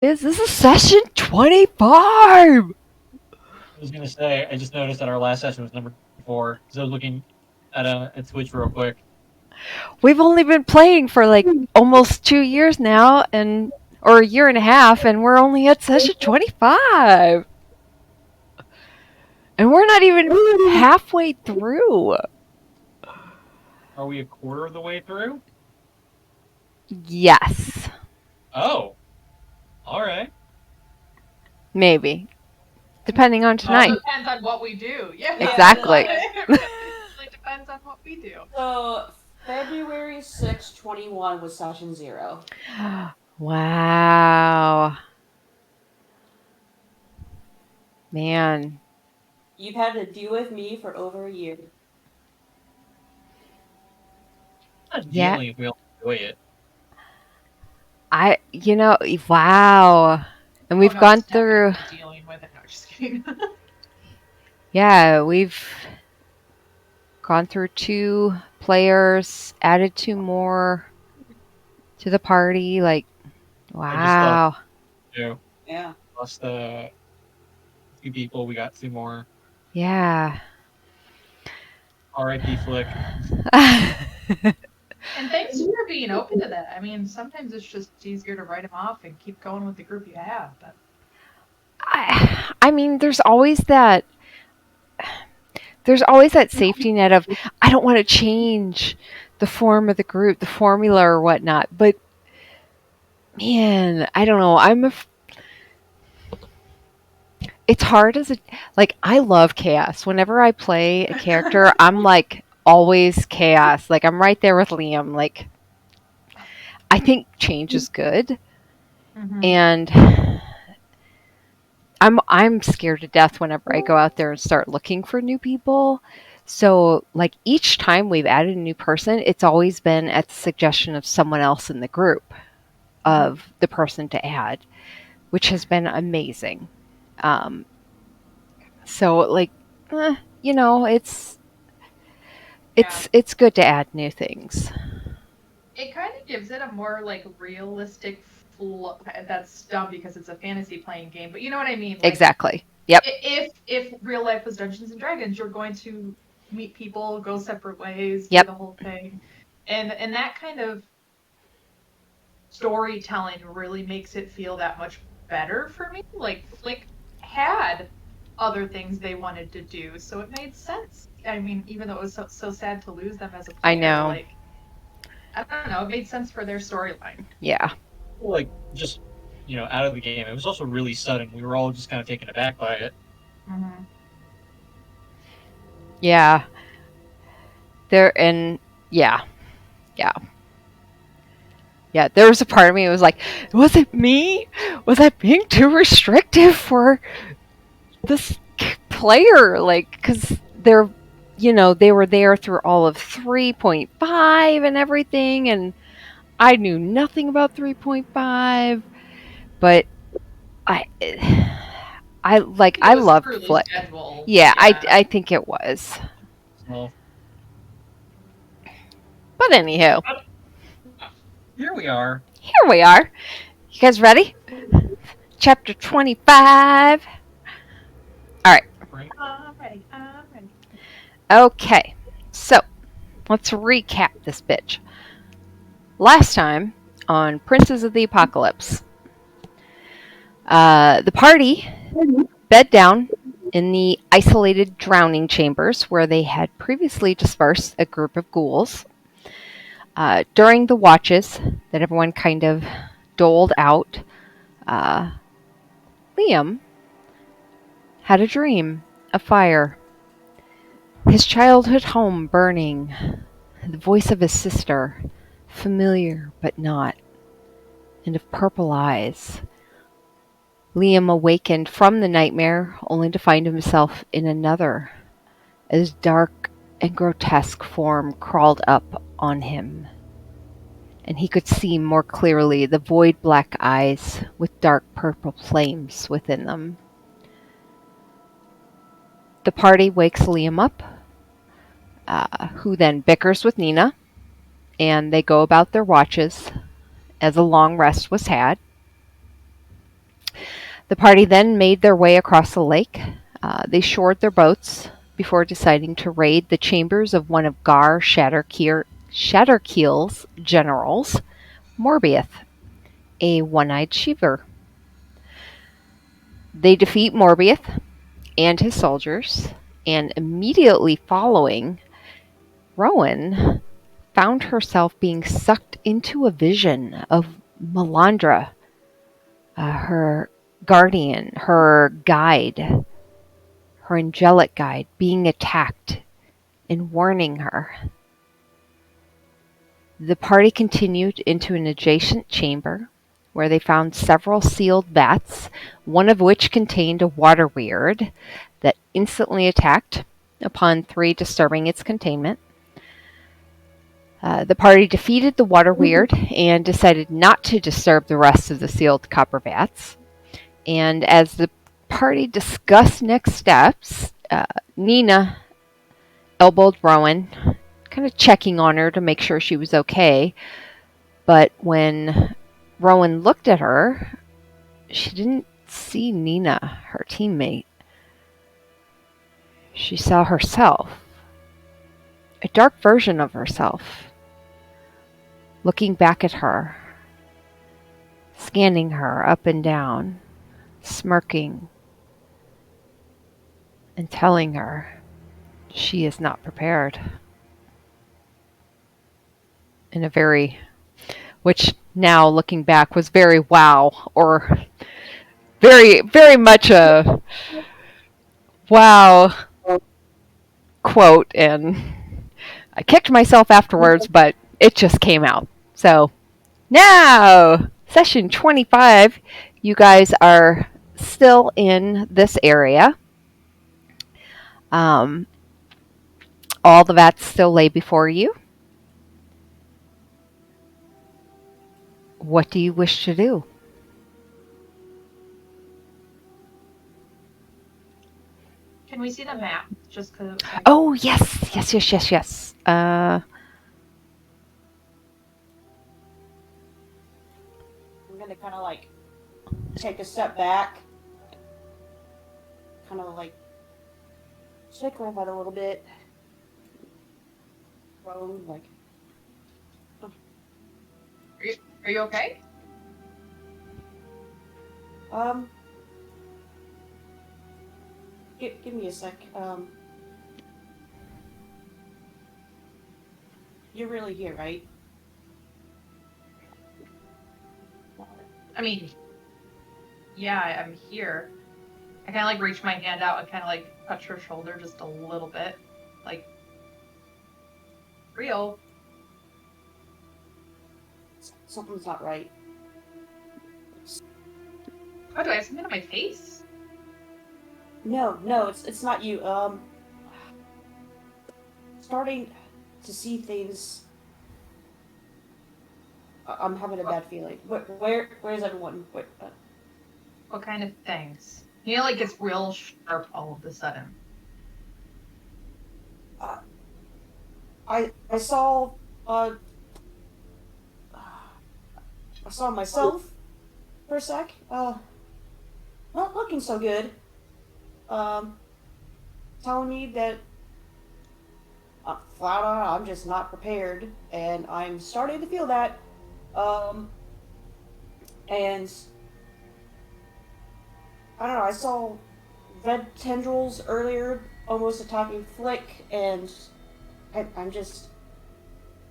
This is session 25! I was gonna say, I just noticed that our last session was number 4, because I was looking at Twitch real quick. We've only been playing for like almost 2 years now, or a year and a half, and we're only at session 25! And we're not even halfway through. Are we a quarter of the way through? Yes. Oh, all right. Maybe. Depending on tonight. It depends on what we do. Yeah. Exactly. It really depends on what we do. So, February 6, 21 was session 0. Wow. Man. You've had to deal with me for over a year. Not Yeah. dealing if we all enjoy it. Wow. And we've gone it's through. definitely dealing with it. No, just kidding. Yeah, we've gone through 2 players, added 2 more to the party. Like, wow. Yeah. Plus the 2 people, we got 2 more. Yeah. R.I.P. Flick. And thanks for being open to that. I mean, sometimes it's just easier to write them off and keep going with the group you have. But I mean, there's always that safety net of, I don't want to change the form of the group, the formula or whatnot. But man, I don't know. It's hard I love chaos. Whenever I play a character, I'm like always chaos. Like, I'm right there with Liam. Like, I think change is good. And I'm scared to death whenever I go out there and start looking for new people. So, like, each time we've added a new person, it's always been at the suggestion of someone else in the group of the person to add, which has been amazing. So, like, it's good to add new things. It kind of gives it a more like realistic flow. That's dumb because it's a fantasy playing game, but you know what I mean. Like, Exactly. Yep. If real life was Dungeons and Dragons, you're going to meet people, go separate ways, Yep. do the whole thing, and that kind of storytelling really makes it feel that much better for me. Like Flick had other things they wanted to do, so it made sense. I mean, even though it was so sad to lose them as a player, I know. Like, I don't know, it made sense for their storyline. Yeah. Like, just, out of the game. It was also really sudden. We were all just kind of taken aback by it. Mm-hmm. Yeah. Yeah, there was a part of me that was like, was it me? Was I being too restrictive for this player? Like, because they were there through all of 3.5 and everything, and I knew nothing about 3.5, but I loved Flick. Yeah, I think it was. Well, but anyhow, here we are. You guys ready? Chapter 25. All right. I'm ready. Okay, so let's recap this bitch. Last time on Princes of the Apocalypse, the party bed down in the isolated drowning chambers where they had previously dispersed a group of ghouls. During the watches that everyone kind of doled out, Liam had a dream of fire. His childhood home burning, the voice of his sister, familiar but not, and of purple eyes. Liam awakened from the nightmare only to find himself in another, as dark and grotesque form crawled up on him, and he could see more clearly the void black eyes with dark purple flames within them. The party wakes Liam up, who then bickers with Nina, and they go about their watches as a long rest was had. The party then made their way across the lake. They shored their boats before deciding to raid the chambers of one of Gar Shatterkeel's generals, Morbius, a one-eyed Sheever. They defeat Morbius and his soldiers, and immediately following, Rowan found herself being sucked into a vision of Melandra, her guardian, her guide, her angelic guide, being attacked and warning her. The party continued into an adjacent chamber where they found several sealed vats, one of which contained a water weird that instantly attacked upon 3 disturbing its containment. The party defeated the water weird and decided not to disturb the rest of the sealed copper vats. And as the party discussed next steps, Nina elbowed Rowan, kind of checking on her to make sure she was okay. But when Rowan looked at her, she didn't see Nina, her teammate. She saw herself, a dark version of herself, looking back at her, scanning her up and down, smirking, and telling her she is not prepared. In a very, which now looking back was very wow, or very, very much a wow quote, and I kicked myself afterwards, but it just came out. So now, session 25, you guys are still in this area. All the vats still lay before you. What do you wish to do? Can we see the map? Just because. Oh, yes. I'm gonna kind of like take a step back, kind of like shake my head a little bit. Rowan, like, Are you okay? give me a sec. You're really here, right? I mean, yeah, I'm here. I kind of like reach my hand out and kind of like touch her shoulder just a little bit. Like, real. Something's not right. Oh, do I have something on my face? No, it's not you. Starting to see things. I'm having a bad feeling. Where's everyone? What kind of things? You know, like gets real sharp all of a sudden. I saw I saw myself for a sec. Not looking so good. Telling me that flat out I'm just not prepared, and I'm starting to feel that. And I don't know. I saw red tendrils earlier, almost attacking Flick, and I'm just.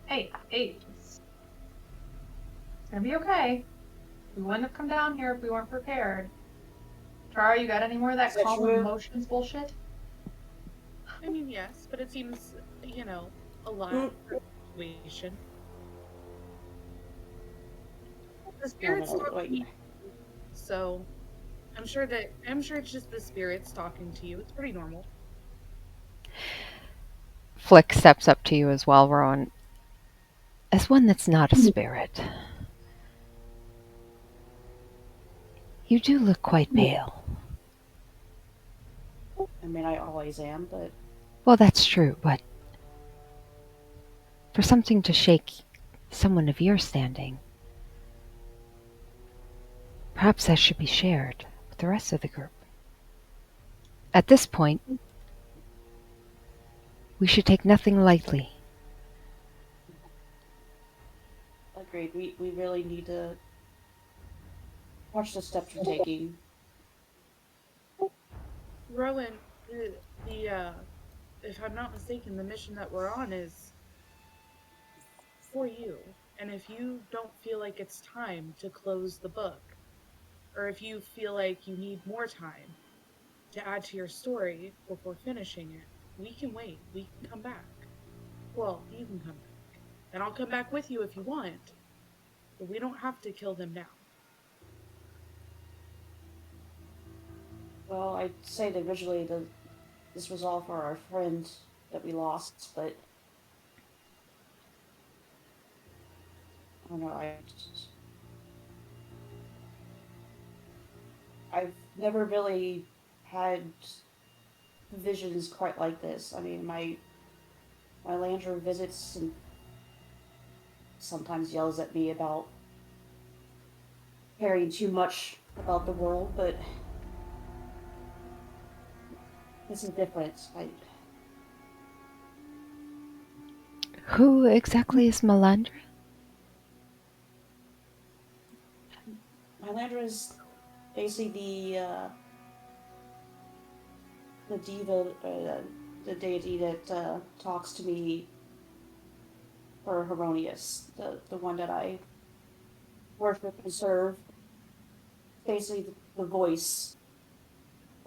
Hey, it's gonna be okay. We wouldn't have come down here if we weren't prepared. Tara, you got any more of that Is that calm true? emotions bullshit? I mean, yes, but it seems, a lot for the situation. The spirits no, talk wait. to you, so I'm sure it's just the spirits talking to you. It's pretty normal. Flick steps up to you as well, Rowan. As one that's not a spirit, you do look quite pale. I mean, I always am, but Well, that's true, but for something to shake someone of your standing, perhaps that should be shared with the rest of the group. At this point, we should take nothing lightly. Agreed. We really need to watch the steps you're taking. Rowan, the if I'm not mistaken, the mission that we're on is for you. And if you don't feel like it's time to close the book, or if you feel like you need more time to add to your story before finishing it, we can wait. We can come back. Well, you can come back. And I'll come back with you if you want. But we don't have to kill them now. Well, I'd say that originally this was all for our friend that we lost, but I don't know. I've never really had visions quite like this. I mean, my Landra visits and sometimes yells at me about caring too much about the world, but this is different. Who exactly is Melandra? My Landra is basically the diva, the deity that talks to me for Heronius, the one that I worship and serve. Basically, the voice,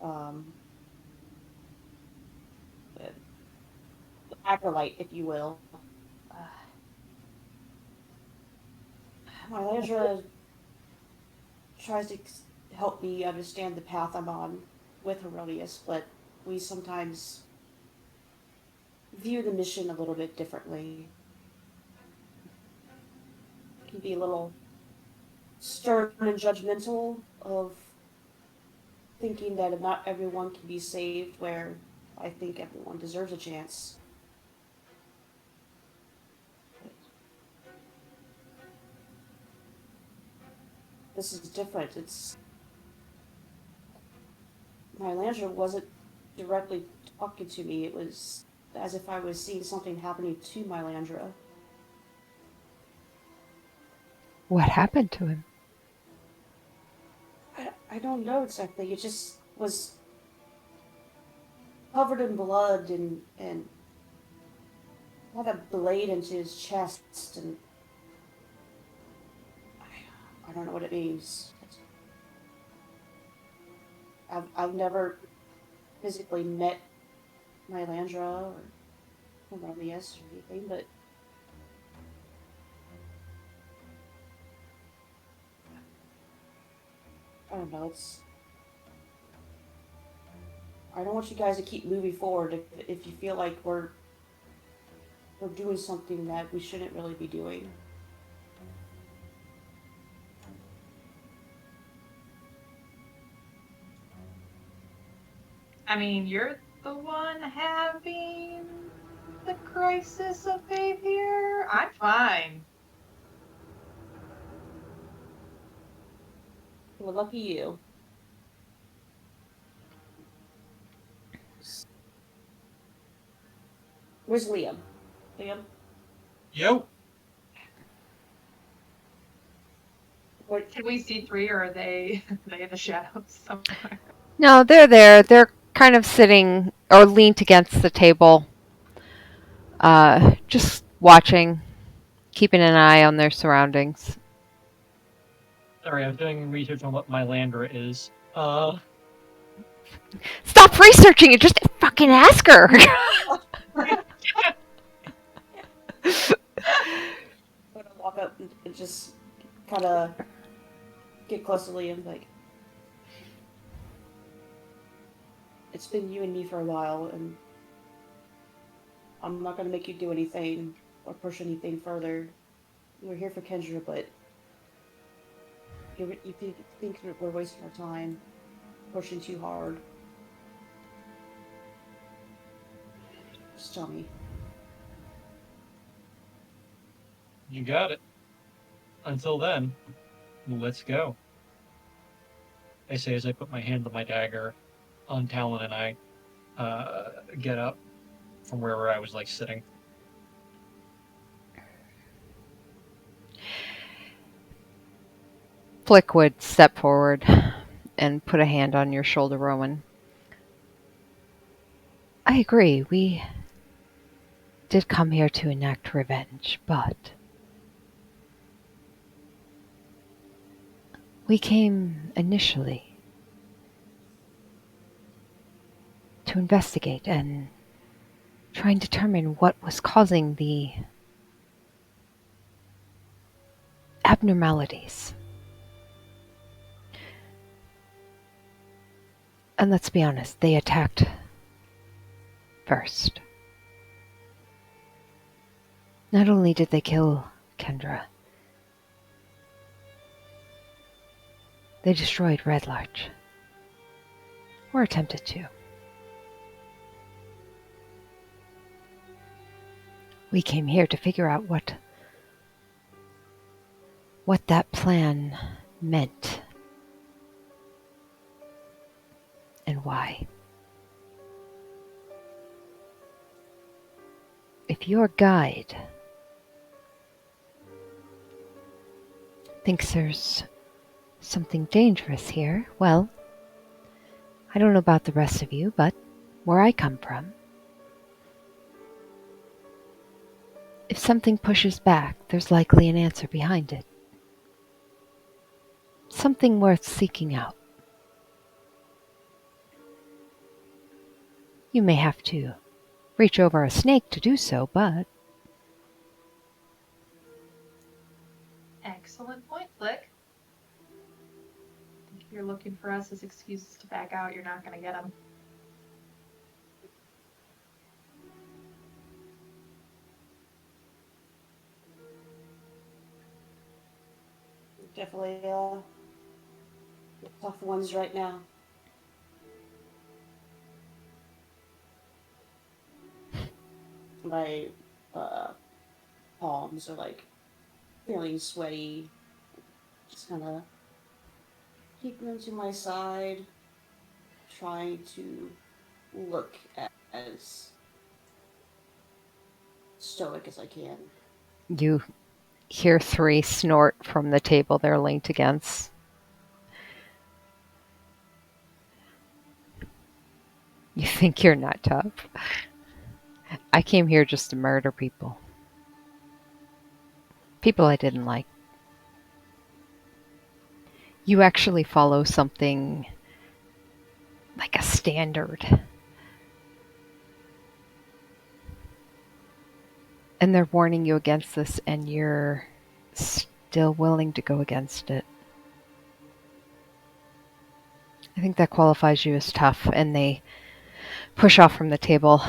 um, the acolyte, if you will. My Landra tries to help me understand the path I'm on with Heronius, but we sometimes view the mission a little bit differently. It can be a little stern and judgmental of thinking that not everyone can be saved, where I think everyone deserves a chance. This is different. It's my Landra wasn't directly talking to me. It was as if I was seeing something happening to my Landra. What happened to him? I don't know exactly. It just was covered in blood and had a blade into his chest, and I don't know what it means. I've never physically met my Landra or Heronius or anything, but I don't know. I don't want you guys to keep moving forward if you feel like we're doing something that we shouldn't really be doing. I mean, you're the one having the crisis of faith here. I'm fine. Well, lucky you. Where's Liam? Liam? Yo. What? Can we see three, or are they in the shadows somewhere? No, they're there. They're kind of sitting or leaned against the table, just watching, keeping an eye on their surroundings. Sorry, I was doing research on what my Landra is. Stop researching it! Just fucking ask her! I'm gonna walk up and just kind of get close to Liam, like, it's been you and me for a while, and I'm not gonna make you do anything or push anything further. We're here for Kendra, but you think we're wasting our time, pushing too hard. Just tell me. You got it. Until then, let's go. I say as I put my hand on my dagger on Talon and I get up from wherever I was like sitting. Flick would step forward and put a hand on your shoulder, Rowan. I agree, we did come here to enact revenge, but we came initially to investigate and try and determine what was causing the abnormalities. And let's be honest, they attacked first. Not only did they kill Kendra, they destroyed Red Larch. Or attempted to. We came here to figure out what that plan meant. And why. If your guide thinks there's something dangerous here, well, I don't know about the rest of you, but where I come from, if something pushes back, there's likely an answer behind it. Something worth seeking out. You may have to reach over a snake to do so, but Excellent point, Flick. I think if you're looking for us as excuses to back out, you're not going to get them. Definitely tough ones right now. My palms are like feeling sweaty. Just kind of keeping them to my side, trying to look as stoic as I can. you hear 3 snort from the table they're linked against. You think you're not tough? I came here just to murder people. People I didn't like. You actually follow something like a standard. And they're warning you against this, and you're still willing to go against it. I think that qualifies you as tough, and they push off from the table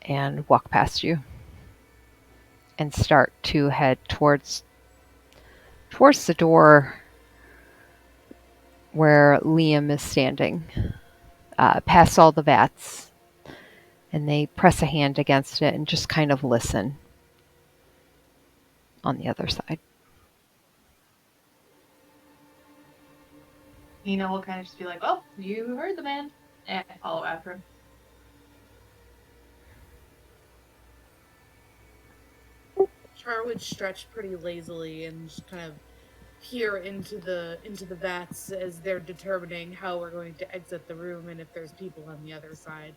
and walk past you and start to head towards the door where Liam is standing, past all the vats. And they press a hand against it and just kind of listen on the other side. Nina will kind of just be like, well, you heard the man, and follow after him. Char would stretch pretty lazily and just kind of peer into the vats as they're determining how we're going to exit the room and if there's people on the other side.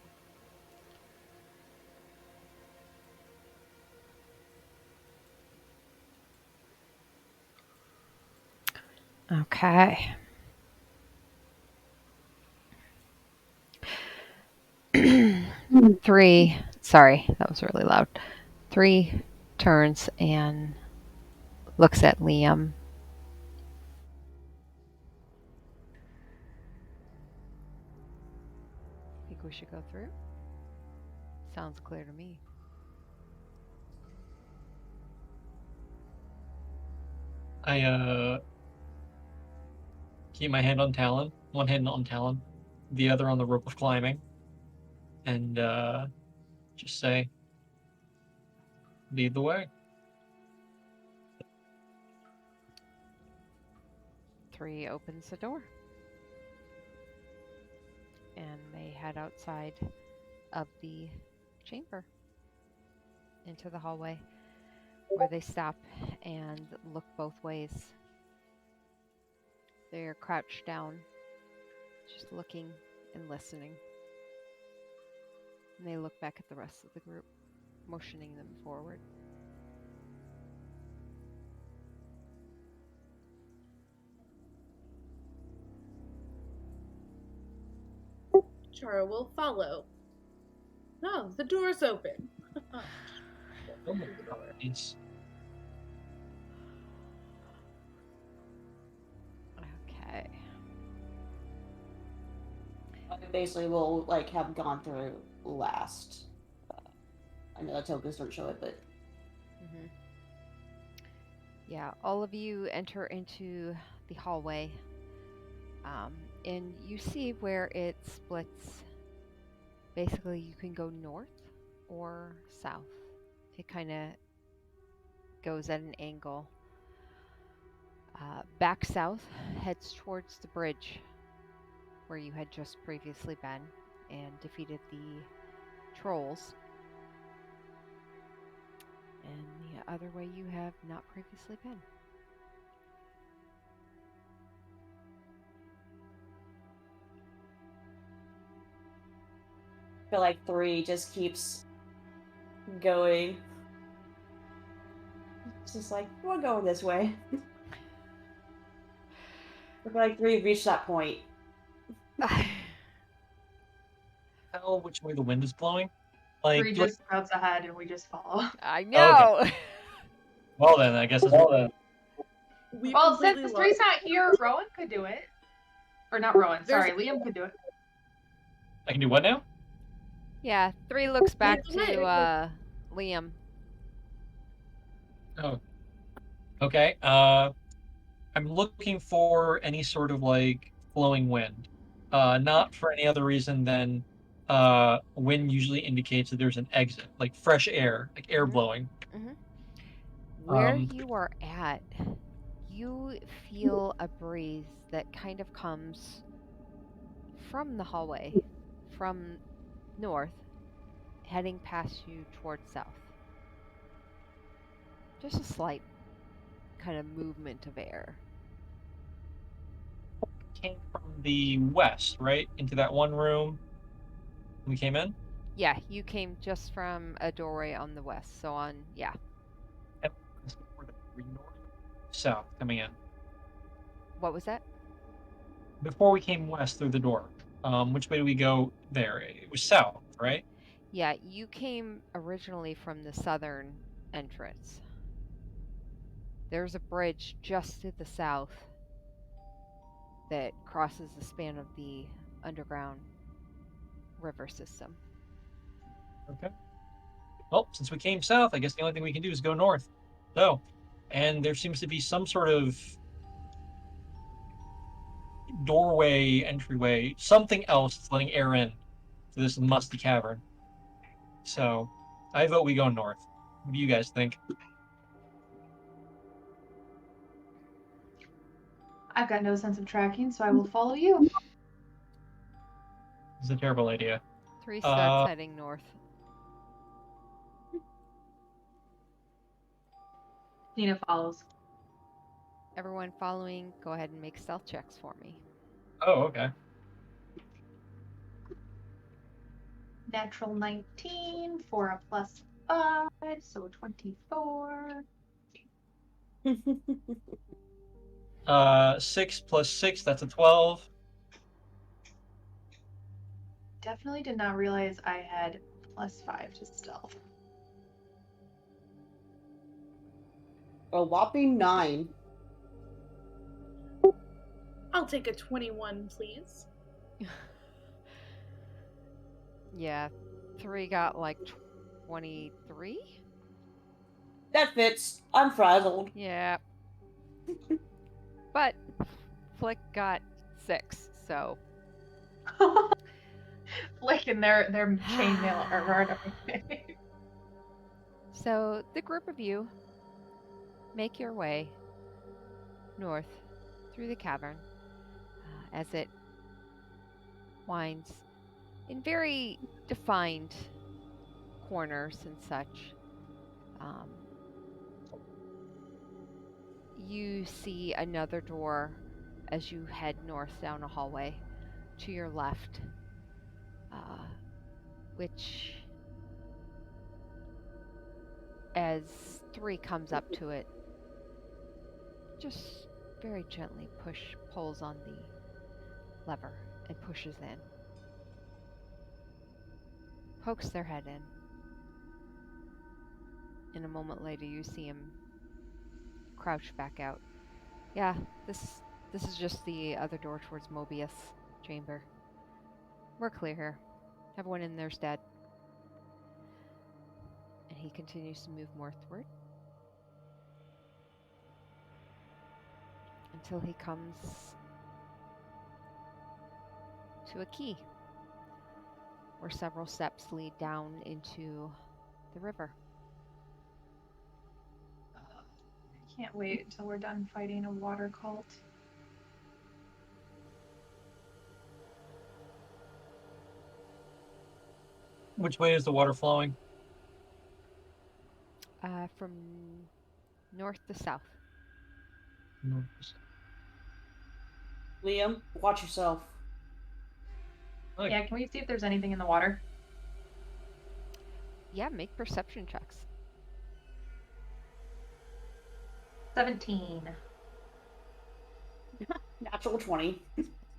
Okay. 3, sorry, that was really loud. 3 turns and looks at Liam. Think we should go through? Sounds clear to me. I keep my hand on Talon, one hand on Talon, the other on the rope of climbing, and just say, lead the way. 3 opens the door. and they head outside of the chamber into the hallway, where they stop and look both ways. They're crouched down, just looking and listening. And they look back at the rest of the group, motioning them forward. Chara will follow. No, the door's open. Oh my God, it's Okay. I basically will like have gone through last. I know the tokens don't show it, but Mm-hmm. Yeah, all of you enter into the hallway, and you see where it splits. Basically, you can go north or south. It kind of goes at an angle. Back south heads towards the bridge where you had just previously been and defeated the trolls. And the other way you have not previously been. I feel like 3 just keeps going. It's just like, we're going this way. I feel like 3 reached that point. tell which way the wind is blowing. Like, Bree just sprouts ahead and we just follow. I know! well then, I guess it's well then. We Well, completely since lost. Bree's not here, Rowan could do it. Or not Rowan, There's- sorry, Liam could do it. I can do what now? Yeah, 3 looks back Wait, to Liam. Oh. Okay. I'm looking for any sort of like flowing wind. Not for any other reason than wind usually indicates that there's an exit, like fresh air, like air Mhm. blowing. Where Um, you are at, you feel a breeze that kind of comes from the hallway, from north, heading past you towards south. Just a slight kind of movement of air. Came from the west, right? Into that one room we came in? Yeah, you came just from a doorway on the west, so on, yeah. South coming in. What was that? Before we came west through the door. Which way do we go there? It was south, right? Yeah, you came originally from the southern entrance. There's a bridge just to the south that crosses the span of the underground river system. Okay. Well, since we came south, I guess the only thing we can do is go north. So, and there seems to be some sort of doorway, entryway, something else that's letting air in to this musty cavern. So, I vote we go north. What do you guys think? I've got no sense of tracking, so I will follow you. It's a terrible idea. 3 starts Uh, heading north. Nina follows. Everyone following, go ahead and make stealth checks for me. Oh, okay. Natural 19 for a +5, so 24. 6 plus 6, that's a 12. Definitely did not realize I had +5 to stealth. A whopping 9. I'll take a 21, please. Yeah, 3 got like 23? That fits. I'm frazzled. Yeah. But Flick got 6, so Flicking their chainmail armor and everything. So the group of you make your way north through the cavern as it intertwines in very defined corners and such. You see another door as you head north down a hallway to your left, which, as 3 comes up to it, just very gently pulls on the lever and pushes in. Pokes their head in. And a moment later you see him crouch back out. Yeah, this is just the other door towards Mobius chamber. We're clear here. Everyone in there's dead. And he continues to move northward until he comes to a key where several steps lead down into the river. I can't wait until we're done fighting a water cult. Which way is the water flowing? From north to south. Liam, watch yourself. Okay. Yeah, can we see if there's anything in the water? Yeah, make perception checks. 17. Natural 20.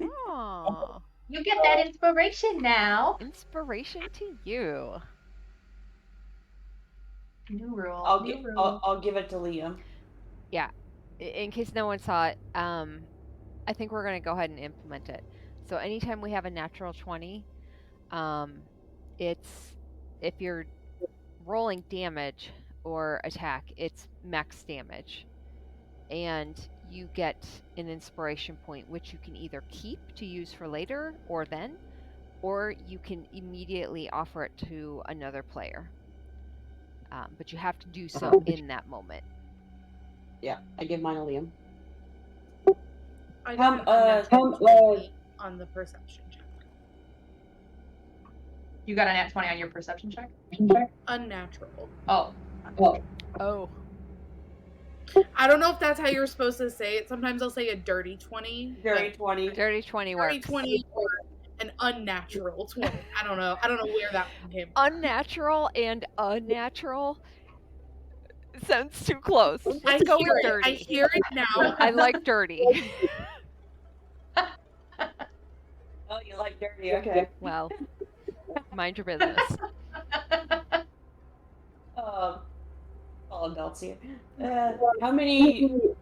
Aww. You get that inspiration now. Inspiration to you. New rule. I'll give it to Liam. In case no one saw it, I think we're going to go ahead and implement it. So anytime we have a natural 20, it's, if you're rolling damage or attack, it's max damage. And you get an inspiration point, which you can either keep to use for later or then, or you can immediately offer it to another player. But you have to do so in that moment. Yeah, I give mine to Liam. I got a natural 20 on the perception check. You got a nat 20 on your perception check? Unnatural. Oh. Oh. I don't know if that's how you're supposed to say it. Sometimes I'll say a dirty 20. Dirty 20. Dirty 20 works. Dirty 20 or an unnatural 20. I don't know. I don't know where that one came from. Unnatural and unnatural sounds too close. Let's go with dirty. I hear it now. I like dirty. Oh, you like dirty? Okay. Well, mind your business. All adults here. How many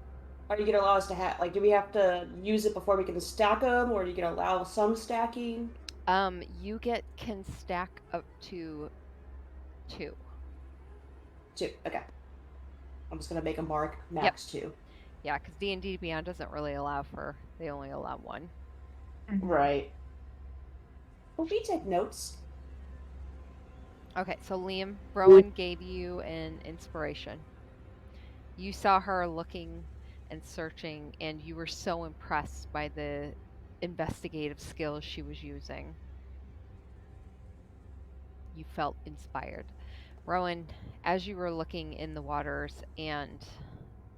are you gonna allow us to have? Like, do we have to use it before we can stack them, or are you gonna allow some stacking? You can stack up to 2. 2. Okay. I'm just gonna make a mark. Max 2. Yeah, because D&D Beyond doesn't really allow for. They only allow 1. Right. Well, we take notes. Okay, so Liam, Rowan gave you an inspiration. You saw her looking and searching, and you were so impressed by the investigative skills she was using. You felt inspired. Rowan, as you were looking in the waters, and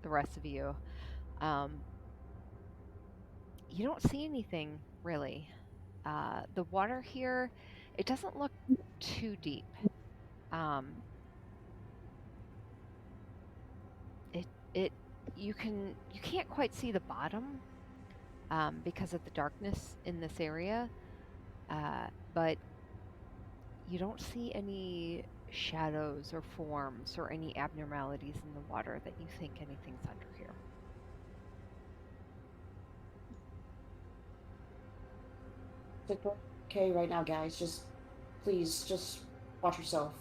the rest of you, you don't see anything really. The water here, it doesn't look too deep. You can't quite see the bottom because of the darkness in this area, but you don't see any shadows or forms or any abnormalities in the water that you think anything's under here. It's okay right now, guys. Please, just watch yourself.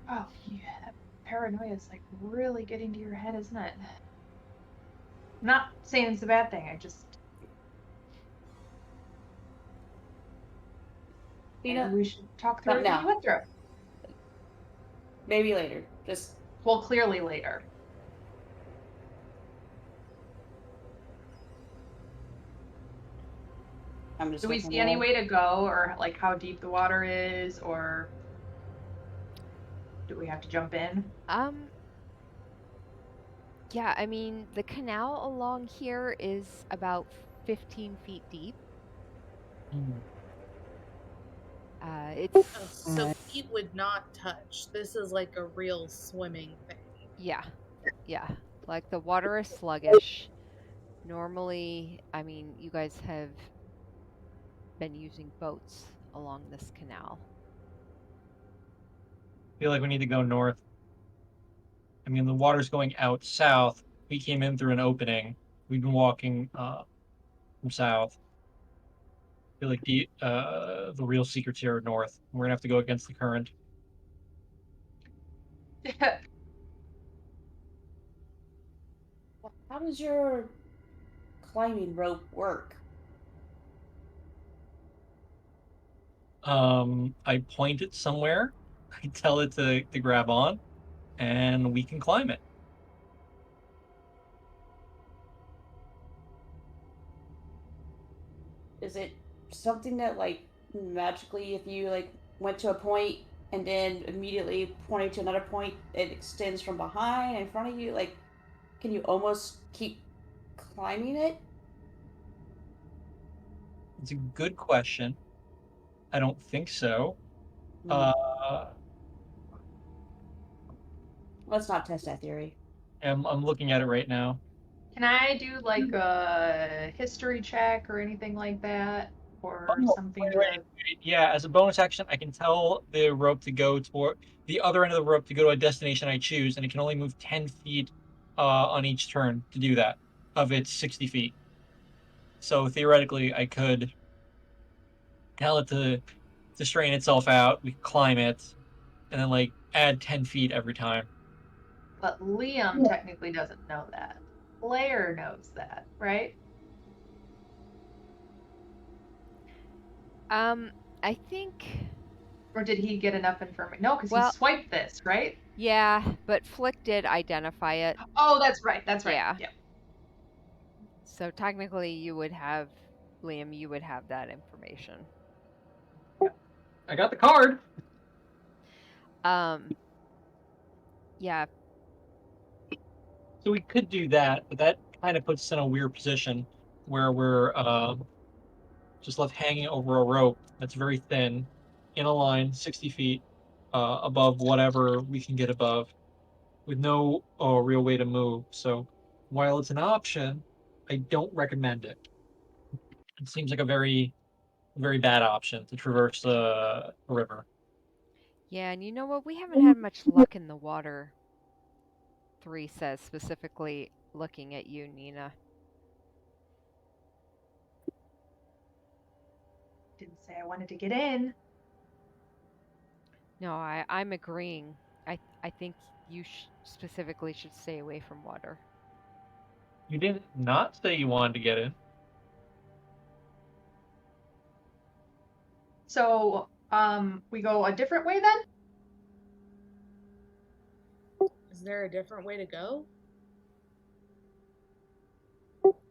Oh, yeah, that paranoia is like really getting to your head, isn't it? I'm not saying it's a bad thing. I just. Maybe we should talk through Not everything now. you went through. Maybe later. Just Well, clearly later. I'm just Do we looking see any away. way to go, or like how deep the water is, or do we have to jump in? Yeah, I mean, the canal along here is about 15 feet deep. Hmm. It's, So feet would not touch. This is like a real swimming thing. yeah, like the water is sluggish. Normally, I mean, you guys have been using boats along this canal. Feel like we need to go north. I mean, the water's going out south. We came in through an opening. We've been walking from south. Feel like the real secret's here are north. We're gonna have to go against the current. How does your climbing rope work? I point it somewhere. I tell it to grab on, and we can climb it. Is it something that like magically, if you like went to a point and then immediately pointed to another point, it extends from behind in front of you? Like, can you almost keep climbing it? It's a good question. I don't think so. Hmm. Uh, Let's not test that theory. I'm looking at it right now. Can I do like a history check or anything like that, or Oh, something wait, to? wait, wait. Yeah, as a bonus action, I can tell the rope to go toward the other end of the rope to go to a destination I choose, and it can only move 10 feet on each turn to do that of its 60 feet. So theoretically, I could tell it to strain itself out. We could climb it, and then like add 10 feet every time. But Liam technically doesn't know that. Blair knows that, right? I think, Or did he get enough information? No, because he well, swiped this, right? yeah, but Flick did identify it. Oh, that's right. That's right. Yeah. Yep. So technically, Liam, you would have that information. I got the card. Um, yeah, So we could do that, but that kind of puts us in a weird position where we're just left hanging over a rope that's very thin in a line 60 feet above whatever we can get above with no real way to move. So while it's an option, I don't recommend it. It seems like a very bad option to traverse a river. yeah, and you know what? We haven't had much luck in the water. 3 says specifically looking at you, Nina. Didn't say I wanted to get in. No, I'm agreeing. I think you specifically should stay away from water. You did not say you wanted to get in. So, we go a different way then? Is there a different way to go?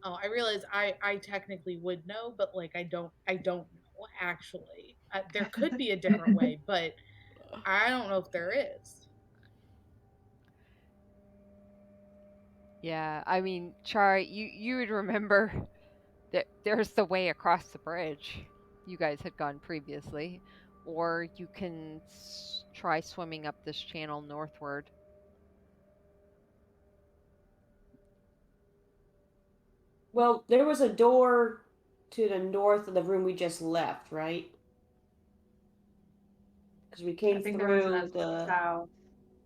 Oh, I realize I technically would know, but like I don't know actually. There could be a different way, but I don't know if there is. Yeah, I mean, Char, you would remember that there's the way across the bridge. You guys had gone previously, or you can try swimming up this channel northward. Well, there was a door to the north of the room we just left, right? Because we I came think there was through a south.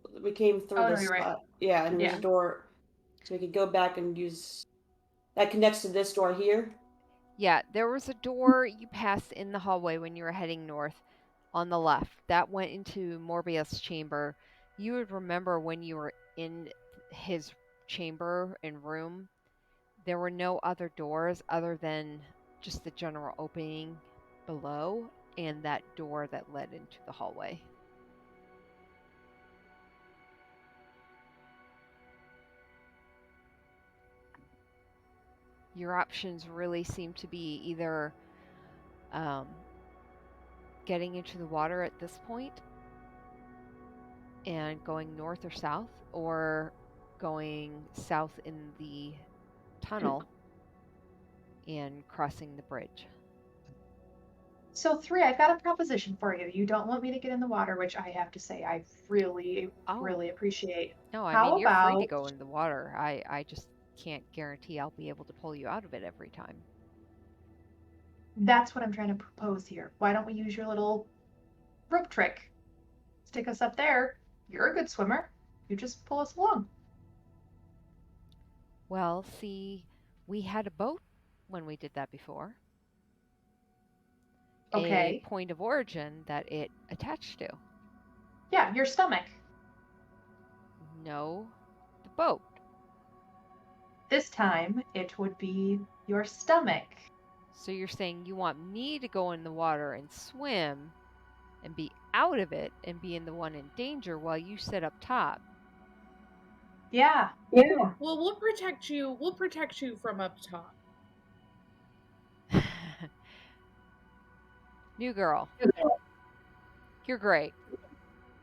Oh, no, the you're right. spot. Yeah, and there's a Yeah. door, so we could go back and use that connects to this door here. Yeah, there was a door you passed in the hallway when you were heading north on the left. That went into Morbius' chamber. You would remember when you were in his chamber and room, there were no other doors other than just the general opening below and that door that led into the hallway. Your options really seem to be either getting into the water at this point and going north or south, or going south in the tunnel and crossing the bridge? So 3, I've got a proposition for you. You don't want me to get in the water, which I have to say I really, really appreciate. No, I How mean, you're free to about- go in the water. I just can't guarantee I'll be able to pull you out of it every time. That's what I'm trying to propose here. Why don't we use your little rope trick? Stick us up there. You're a good swimmer. You just pull us along. Well, see, we had a boat when we did that before. Okay. A point of origin that it attached to. Yeah, your stomach. No, the boat. This time it would be your stomach. So you're saying you want me to go in the water and swim and be out of it and be in the one in danger while you sit up top? Yeah. Well, we'll protect you. We'll protect you from up top. New girl. You're great.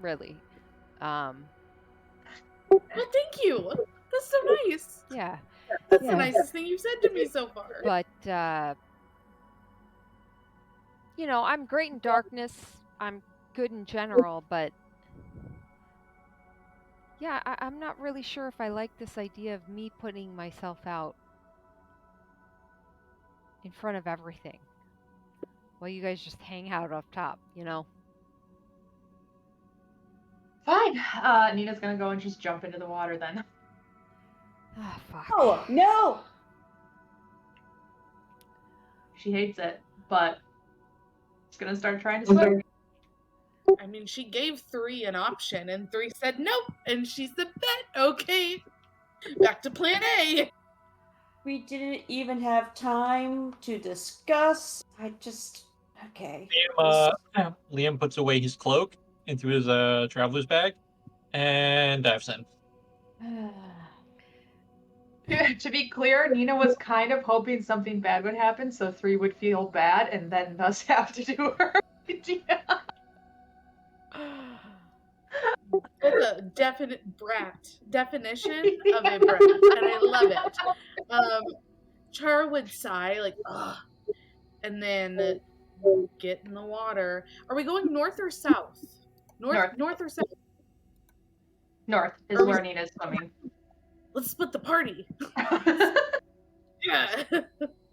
Really. Well, thank you. That's so nice. Yeah. That's the nicest thing you've said to me so far. But, I'm great in darkness. I'm good in general, but yeah, I'm not really sure if I like this idea of me putting myself out in front of everything while you guys just hang out up top, Fine. Nina's gonna go and just jump into the water then. Ah, fuck. Oh, no! She hates it, but she's gonna start trying to swim. I mean, she gave 3 an option, and 3 said nope, and she said, bet, okay. Back to plan A. We didn't even have time to discuss. Okay. Liam puts away his cloak into his traveler's bag and dives in. To be clear, Nina was kind of hoping something bad would happen, so 3 would feel bad and then thus have to do her idea. That's a definite brat definition of a brat, and I love it. Char would sigh like, ugh, and then get in the water. Are we going north or south? North or south? North is Are we- where Nina's swimming. Let's split the party. Yeah.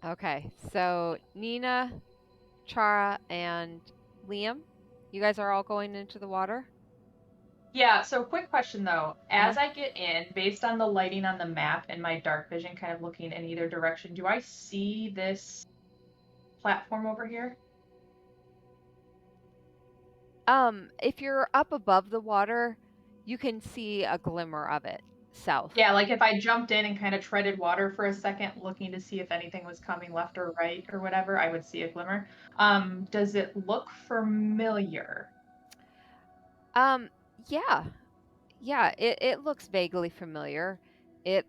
Okay, so Nina, Chara, and Liam, you guys are all going into the water? Yeah, so quick question though. As I get in, based on the lighting on the map and my dark vision kind of looking in either direction, do I see this platform over here? If you're up above the water, you can see a glimmer of it south. Yeah, like if I jumped in and kind of treaded water for a second, looking to see if anything was coming left or right or whatever, I would see a glimmer. Does it look familiar? Yeah, it looks vaguely familiar. It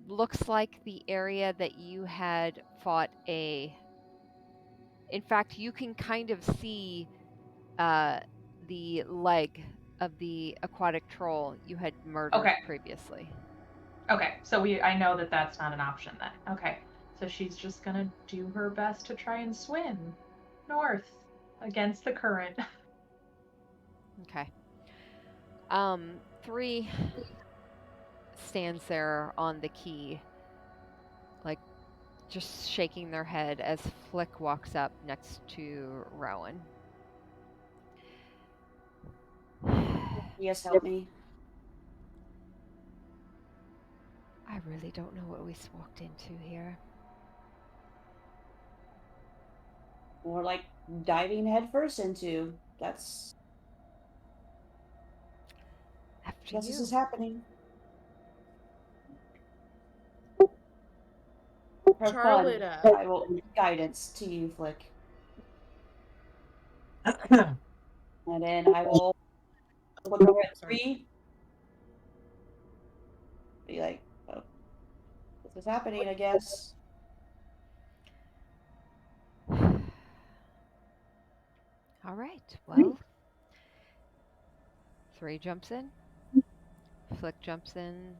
looks like the area that you had fought in fact, you can kind of see the leg of the aquatic troll you had murdered previously. Okay, so I know that that's not an option then. Okay, so she's just gonna do her best to try and swim north against the current. Okay. 3 stands there on the quay, like just shaking their head as Flick walks up next to Rowan. Yes, help me. I really don't know what we walked into here. More like diving headfirst into. That's. After Guess you. this is happening. Have Char fun. would, I will guidance to you, Flick. And then I will look over at 3. Be like, oh, this is happening, I guess. All right. Well, 3 jumps in. Flick jumps in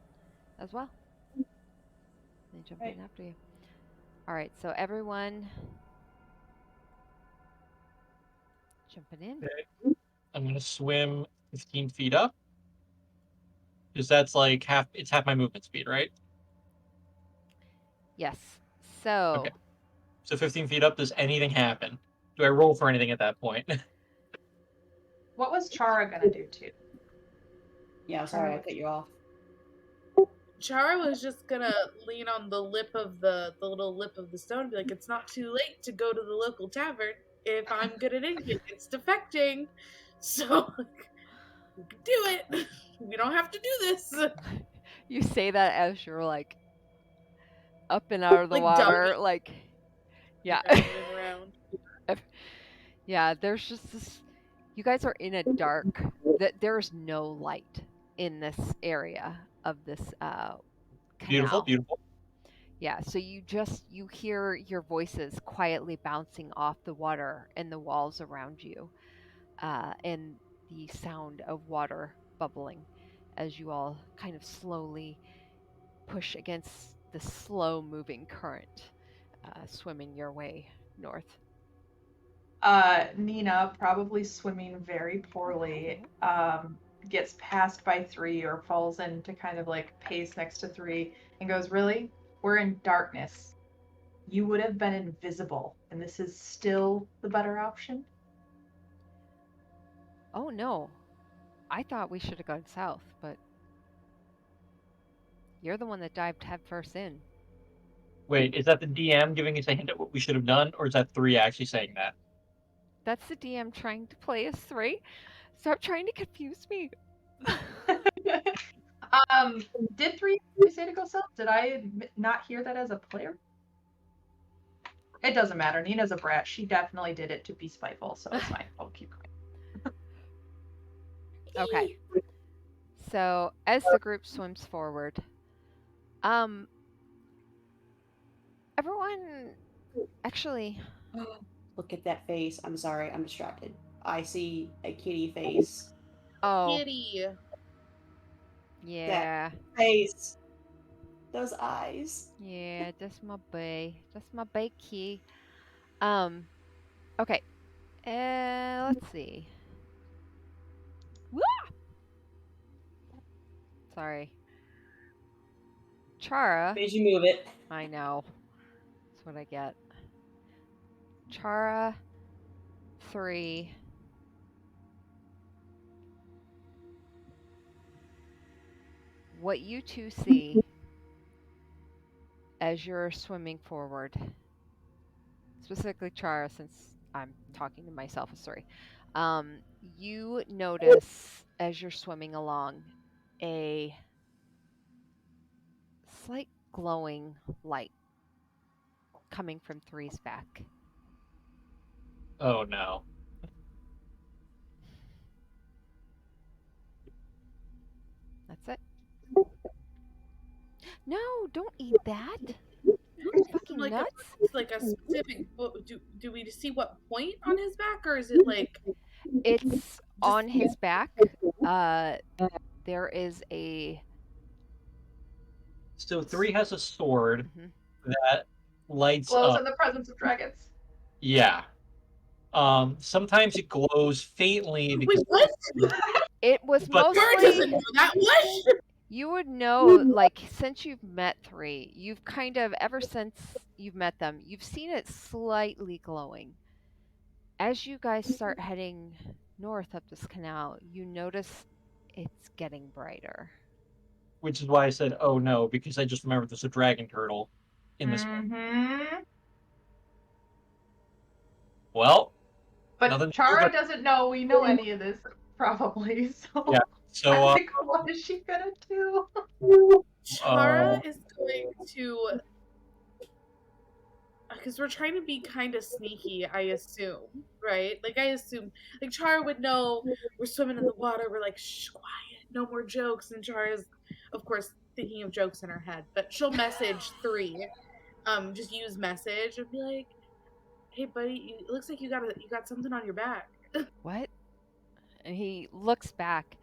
as well. They jump in after you. All right. So everyone jumping in. Okay. I'm gonna swim 15 feet up. Because that's like half. It's half my movement speed, right? Yes. So Okay. So 15 feet up. Does anything happen? Do I roll for anything at that point? What was Chara gonna do too? Yeah, I'm sorry, I cut you off. Chara was just gonna lean on the lip of the little lip of the stone and be like, it's not too late to go to the local tavern if I'm good at it's defecting. So we can do it. We don't have to do this. you say that as you're like up and out of the Like water, dumping. like yeah. Driving around. Yeah, there's just this. You guys are in a dark. That there's no light in this area of this canal. Beautiful, beautiful. Yeah, so you hear your voices quietly bouncing off the water and the walls around you, and the sound of water bubbling as you all kind of slowly push against the slow-moving current, swimming your way north. Nina, probably swimming very poorly, gets passed by 3 or falls into kind of like pace next to 3 and goes, "Really? We're in darkness. You would have been invisible, and this is still the better option?" Oh no, I thought we should have gone south, but you're the one that dived headfirst in. Wait, is that the DM giving us a hint at what we should have done, or is that 3 actually saying that? That's the DM trying to play us 3. Stop trying to confuse me. Did 3 say to go south? Did I not hear that as a player? It doesn't matter. Nina's a brat. She definitely did it to be spiteful, so it's fine. I'll keep going. Okay. So as the group swims forward, everyone actually. Look at that face. I'm sorry, I'm distracted. I see a kitty face. Oh, Kitty. yeah. Face. Those eyes. Yeah, that's my bae. That's my bae key. Okay. Let's see. Wah! Sorry. Chara. Made you move it. I know. That's what I get. Chara 3. What you two see as you're swimming forward, specifically Chara, since I'm talking to myself as 3, you notice as you're swimming along a slight glowing light coming from 3's back. Oh no. That's it. No, don't eat that. You're fucking Like nuts. it's like a specific. Do we see what point on his back, or is it like? It's on his back. There is a. So 3 has a sword Mhm. that lights Glows up. in the presence of dragons. Yeah. Sometimes it glows faintly Wait, because what? It was But- Chara mostly. doesn't know that. What? You would know, like, since you've met 3, you've kind of, ever since you've met them, you've seen it slightly glowing. As you guys start heading north up this canal, you notice it's getting brighter. which is why I said, "Oh no," because I just remembered there's a dragon turtle in this one. Mm-hmm. Well, But nothing. Chara doesn't know we know any of this, probably. So Yeah. So I'm like, what is she gonna do? Chara is going to, because we're trying to be kind of sneaky, I assume, right? Like, I assume, like, Chara would know we're swimming in the water, we're like, shh, quiet, no more jokes, and Chara's, of course, thinking of jokes in her head, but she'll message 3, just use message and be like, hey, buddy, it looks like you got something on your back. What? And he looks back,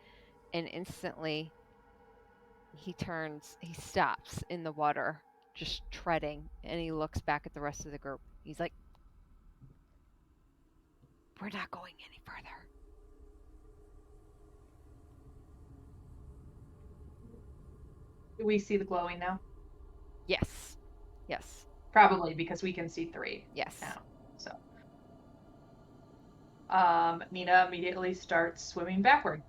and instantly he stops in the water, just treading, and he looks back at the rest of the group. He's like, we're not going any further. Do we see the glowing now? Yes. Yes. Probably because we can see 3 Yes. now. So, Nina immediately starts swimming backward.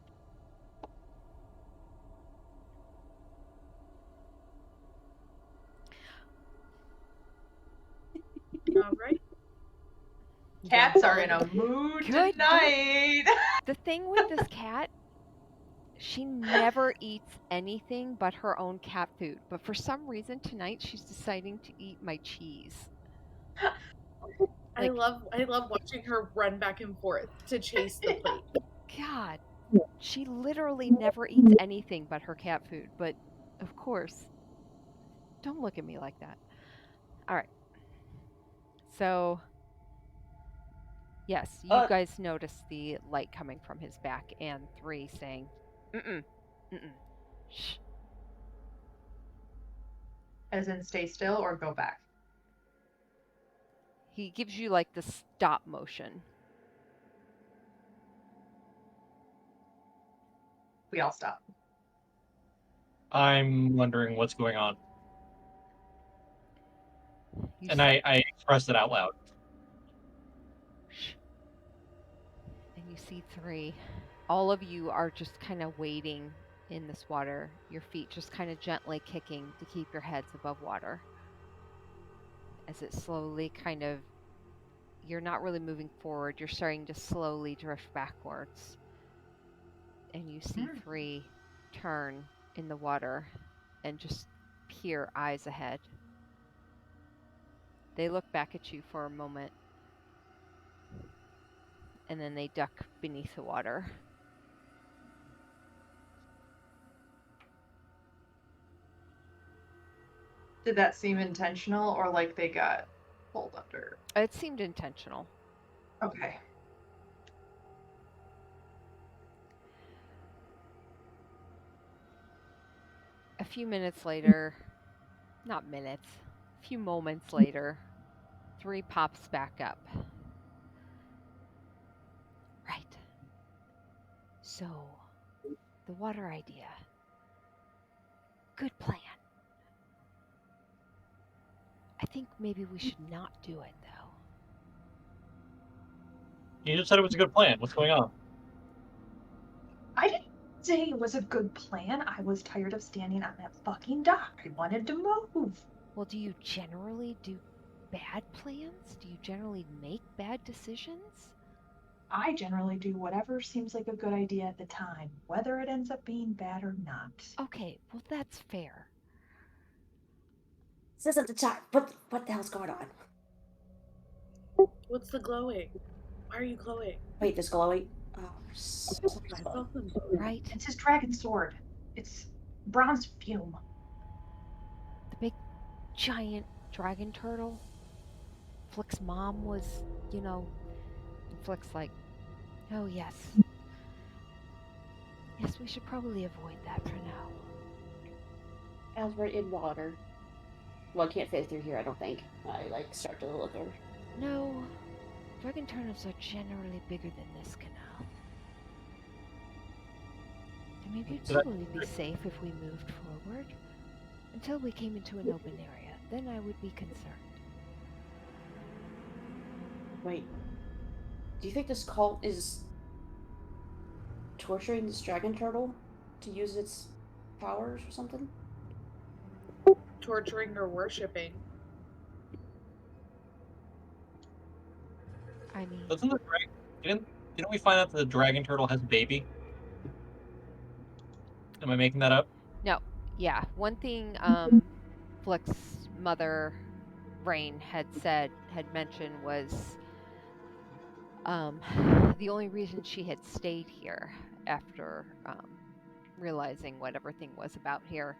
All right. Cats are in a mood Good. tonight. The thing with this cat, she never eats anything but her own cat food. But for some reason tonight, she's deciding to eat my cheese. I love watching her run back and forth to chase the plate. God, she literally never eats anything but her cat food. But of course, don't look at me like that. All right. So, yes, you guys notice the light coming from his back and 3 saying, shh. As in stay still or go back. He gives you like the stop motion. We all stop. I'm wondering what's going on. You And I expressed it out loud. Shh. And you see 3. All of you are just kind of wading in this water, your feet just kind of gently kicking to keep your heads above water. As it slowly you're not really moving forward, you're starting to slowly drift backwards. And you see 3 turn in the water and just peer eyes ahead. They look back at you for a moment, and then they duck beneath the water. Did that seem intentional or like they got pulled under? It seemed intentional. Okay. A few minutes later, not minutes, a few moments later, 3 pops back up. Right. So, the water idea. Good plan. I think maybe we should not do it, though. You just said it was a good plan. What's going on? I didn't say it was a good plan. I was tired of standing on that fucking dock. I wanted to move. Well, do you generally do bad plans? Do you generally make bad decisions? I generally do whatever seems like a good idea at the time, whether it ends up being bad or not. Okay, well, that's fair. This isn't the time. What the hell's going on? What's the glowing? Why are you glowing? Wait, this glowing. Oh, I felt them. Right? It's his dragon sword. It's bronze fume. The big, giant dragon turtle. Flick's mom was, and Flick's like, oh, yes. Yes, we should probably avoid that for now. As we're in water. Well, I can't fit through here, I don't think. I start to look over. No, dragon turtles are generally bigger than this canal. And maybe it'd totally be safe if we moved forward until we came into an open area. Then I would be concerned. Wait. Do you think this cult is torturing this dragon turtle to use its powers or something? Torturing or worshipping. I mean, Doesn't the didn't we find out that the dragon turtle has a baby? Am I making that up? no. Yeah, one thing Flick's mother, Rain, had mentioned was the only reason she had stayed here after realizing what everything was about here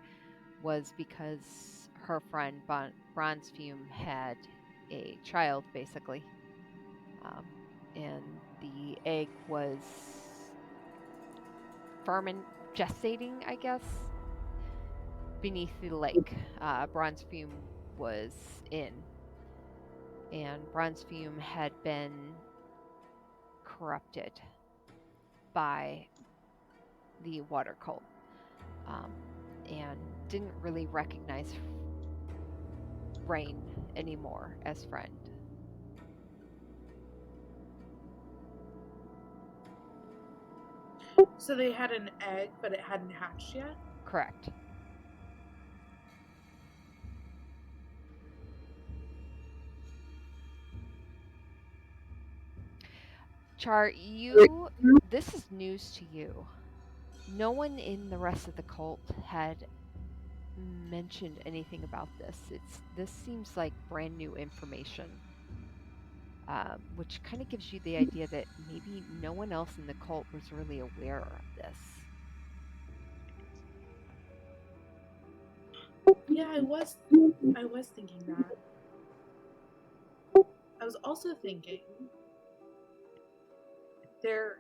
was because her friend Bronze Fume had a child, basically. And the egg was gestating, I guess, beneath the lake. Bronze Fume was in, and Bronze Fume had been corrupted by the water cult, and didn't really recognize Rain anymore as friend. So they had an egg, but it hadn't hatched yet? Correct. Char, this is news to you. No one in the rest of the cult had mentioned anything about this. This seems like brand new information, which kind of gives you the idea that maybe no one else in the cult was really aware of this. Yeah, I was thinking that. I was also thinking there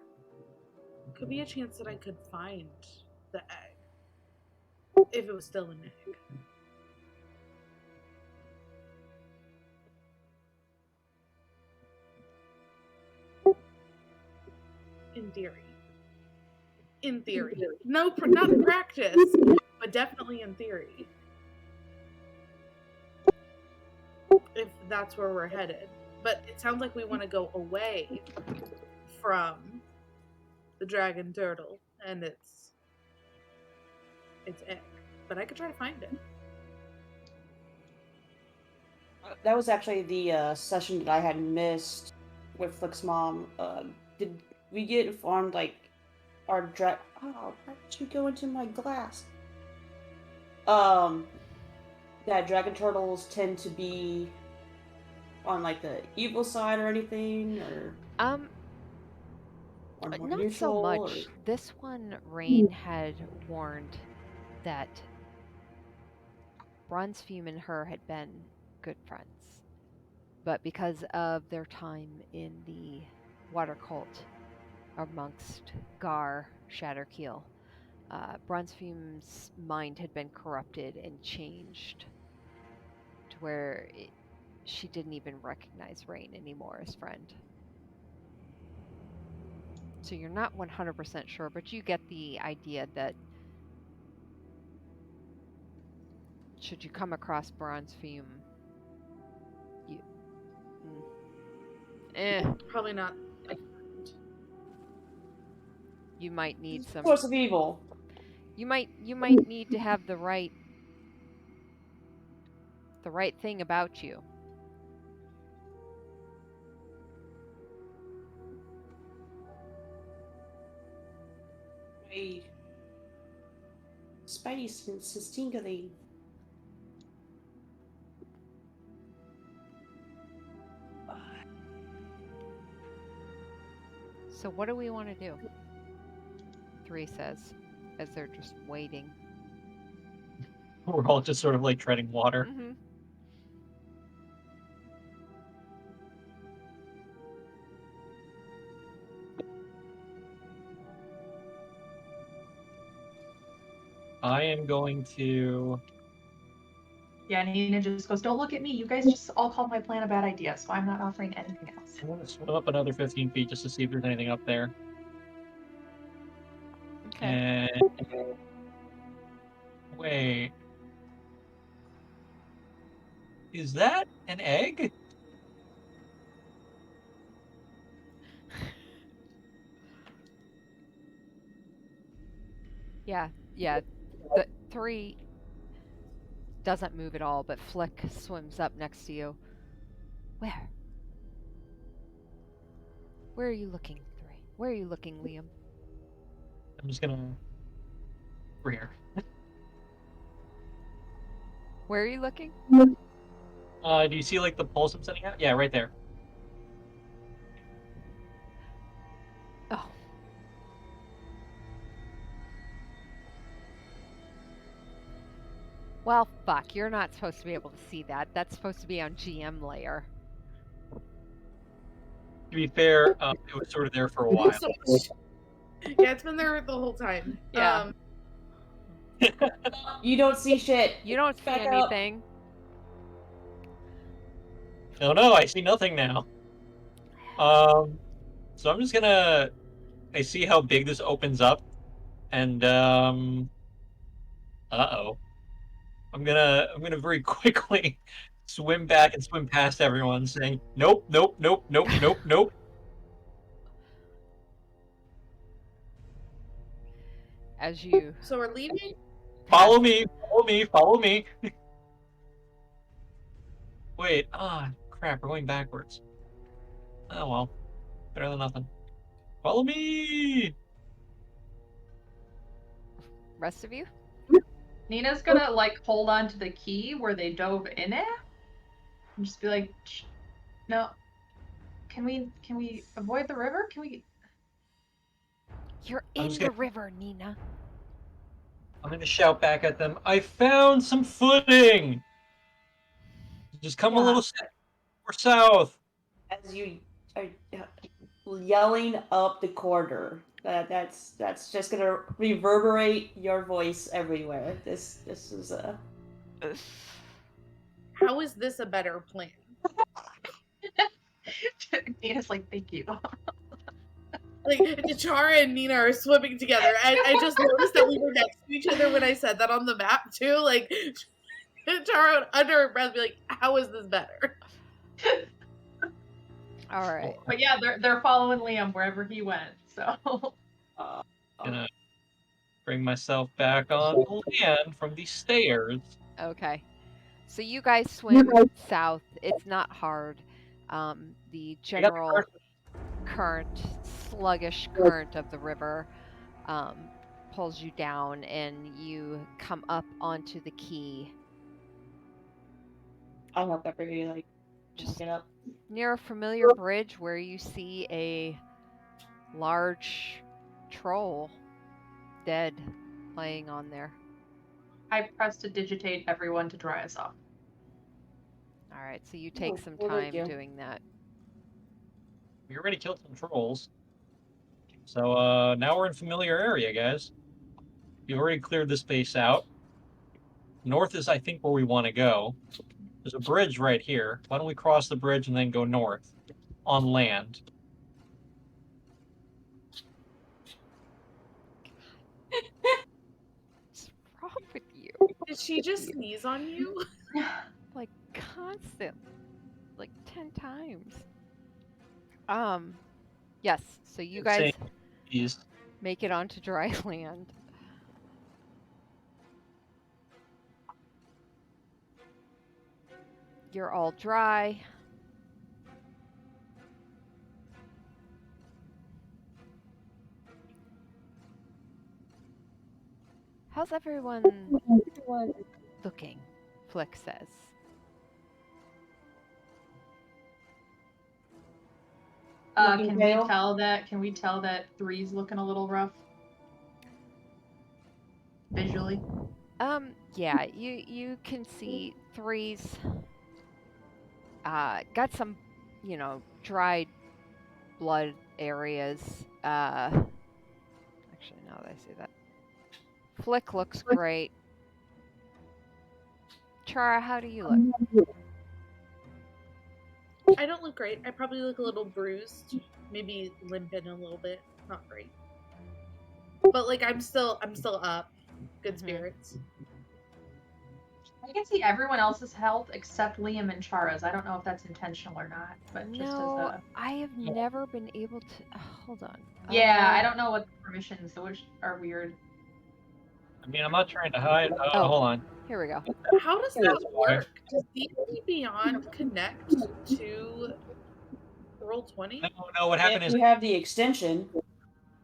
could be a chance that I could find the egg if it was still an egg. In theory. In theory. No, not in practice, but definitely in theory. If that's where we're headed. But it sounds like we want to go away from the dragon turtle and its egg. But I could try to find it. That was actually the session that I had missed with Flick's mom. Did we get informed, like, our Oh, why did you go into my glass? That dragon turtles tend to be on, like, the evil side or anything, or more Not neutral, so much. This one, Rain had warned that Bronze Fume and her had been good friends. But because of their time in the water cult amongst Gar, Shatterkeel, Bronze Fume's mind had been corrupted and changed to where she didn't even recognize Rain anymore as friend. So you're not 100% sure, but you get the idea that should you come across Bronze Fume, Probably not. you might need some. source of evil. You might need to have the right thing about you. My spidey sense is tingling. So what do we want to do? 3 says, as they're just waiting. We're all just sort of like treading water. Mm-hmm. I am going to. Yeah, Nina just goes, "Don't look at me. You guys just all called my plan a bad idea, so I'm not offering anything else." I'm going to swim up another 15 feet just to see if there's anything up there. Okay. And wait, is that an egg? Yeah. The 3 doesn't move at all, but Flick swims up next to you. Where? Where are you looking, 3? Where are you looking, Liam? I'm just gonna. Over here. Where are you looking? Do you see like the pulse I'm sending out? Yeah, right there. Oh. Well, fuck, you're not supposed to be able to see that. That's supposed to be on GM layer. be fair, it was sort of there for a while. So much. Yeah, it's been there the whole time. Yeah. You don't see shit. You don't see Back up. anything. Oh no, I see nothing now. So I'm just gonna. I see how big this opens up, and uh-oh. I'm gonna very quickly swim back and swim past everyone, saying, "Nope, nope, nope, nope, nope, nope." As you So we're leaving. Follow me, follow me, follow me. Wait, crap, we're going backwards. Oh well, better than nothing. Follow me. rest of you. Nina's gonna like hold on to the key where they dove in at, and just be like, "No, can we avoid the river? Can we?" You're I'm in just the gonna- river, Nina. I'm gonna shout back at them. I found some footing. Just come a Yeah. little more south. As you are yelling up the corridor, that's just gonna reverberate your voice everywhere. This is a. How is this a better plan? Nina's like, "Thank you." Like Chara and Nina are swimming together. I just noticed that we were next to each other when I said that on the map too. Like Chara under her breath be like, "How is this better?" All right. But yeah, they're following Liam wherever he went. So Gonna bring myself back on land from the stairs. Okay. So you guys swim south. It's not hard. The I got the general first- current, sluggish current of the river pulls you down, and you come up onto the quay I'll help everybody like Just- get up. near a familiar bridge where you see a large troll dead laying on there. I press to digitate everyone to dry us off. All right, so you take Oh, some well, thank time you. doing that. We already killed some trolls. So now we're in familiar area, guys. We've already cleared this space out. North is, I think, where we want to go. There's a bridge right here. Why don't we cross the bridge and then go north on land? What's wrong with you? Did she just sneeze on you? Like constant, like 10 times. Yes. So you guys Insane. Jeez. make it onto dry land. You're all dry. How's everyone looking? Flick says. Looking Can pale? we tell that? Can we tell that Three's looking a little rough visually? Yeah, you can see Three's got some, dried blood areas. Actually, now that I see that, Flick looks great. Chara, how do you look? I don't look great. I probably look a little bruised, maybe limping a little bit. Not great, but like I'm still up. Good Mhm. spirits. I can see everyone else's health except Liam and Chara's. I don't know if that's intentional or not, but just No, as a I have never been able to. Hold on. yeah, I don't know what the permissions, which are weird. I mean, I'm not trying to hide. Oh. Hold on. Here we go. How does That's that why. work? Does D&D Beyond connect to Roll20? No. What happened If is you have the extension,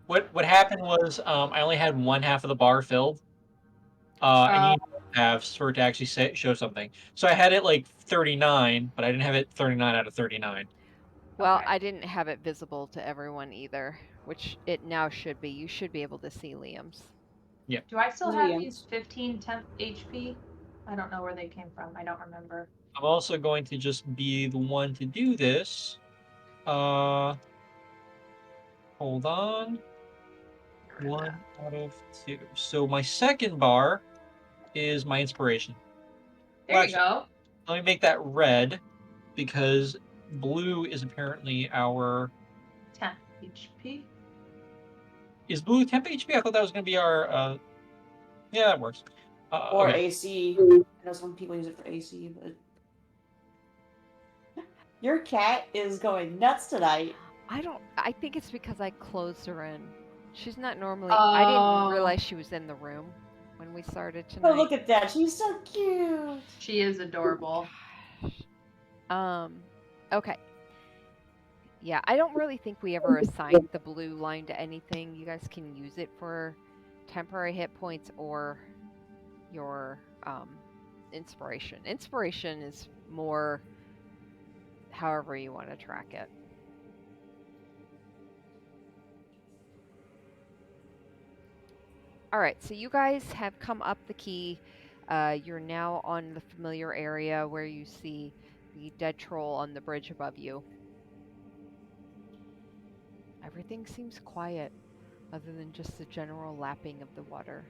what happened was I only had one half of the bar filled. And you have for it to actually show something. So I had it like 39, but I didn't have it 39 out of 39. Well, Okay. I didn't have it visible to everyone either, which it now should be. You should be able to see Liam's. Do I still have Liam's. these 15 temp HP? I don't know where they came from. I don't remember. I'm also going to just be the one to do this. Hold on. 1 out of 2. So my second bar is my inspiration. There you go. Let me make that red because blue is apparently our. 10 HP. Is blue temp HP? I thought that was going to be our. Yeah, that works. Or okay. AC. I know some people use it for AC, but your cat is going nuts tonight. I think it's because I closed her in. She's not normally. I didn't Oh. realize she was in the room when we started Oh, tonight. look at that. She's so cute. She is adorable. Gosh. Okay. Yeah, I don't really think we ever assigned the blue line to anything. You guys can use it for temporary hit points or your inspiration. Inspiration is more however you want to track it. All right, so you guys have come up the key. You're now on the familiar area where you see the dead troll on the bridge above you. Everything seems quiet, other than just the general lapping of the water.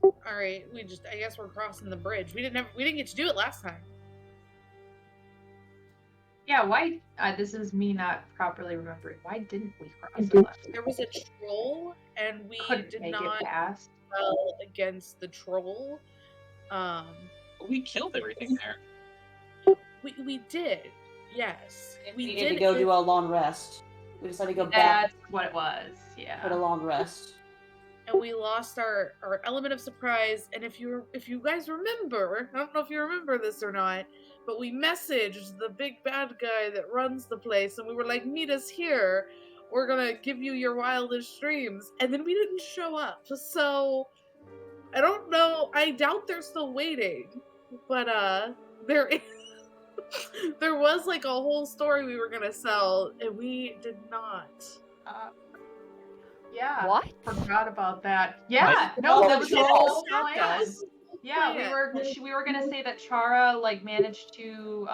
All right, I guess we're crossing the bridge. We didn't get to do it last time. Yeah, why? This is me not properly remembering. Why didn't we cross it last time? There was a troll, and we Couldn't did make not it past. well against the troll. We killed everything there. We did, yes. We needed to go do a long rest. We decided to go back That's what it was. for a Yeah. long rest. and we lost our element of surprise. And if you guys remember, I don't know if you remember this or not, but we messaged the big bad guy that runs the place, and we were like, meet us here. We're gonna give you your wildest dreams. And then we didn't show up. So I don't know. I doubt they're still waiting. But there is there was like a whole story we were gonna sell, and we did not. Yeah. What? Forgot about that. Yeah. What? No, Oh, that the was the troll whole stopped plan. us. Yeah, Yeah. we were gonna say that Chara like managed to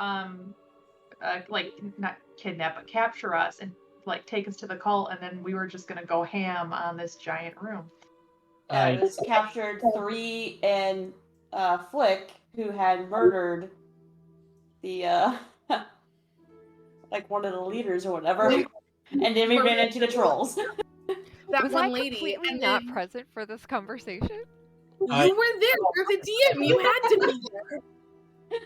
like not kidnap but capture us and like take us to the cult, and then we were just gonna go ham on this giant room. It was captured 3 and Flick, who had murdered the like one of the leaders or whatever, and then we ran into the trolls. That Was one I lady, completely and not then present for this conversation? I- you were there. You're the DM. You had to be there.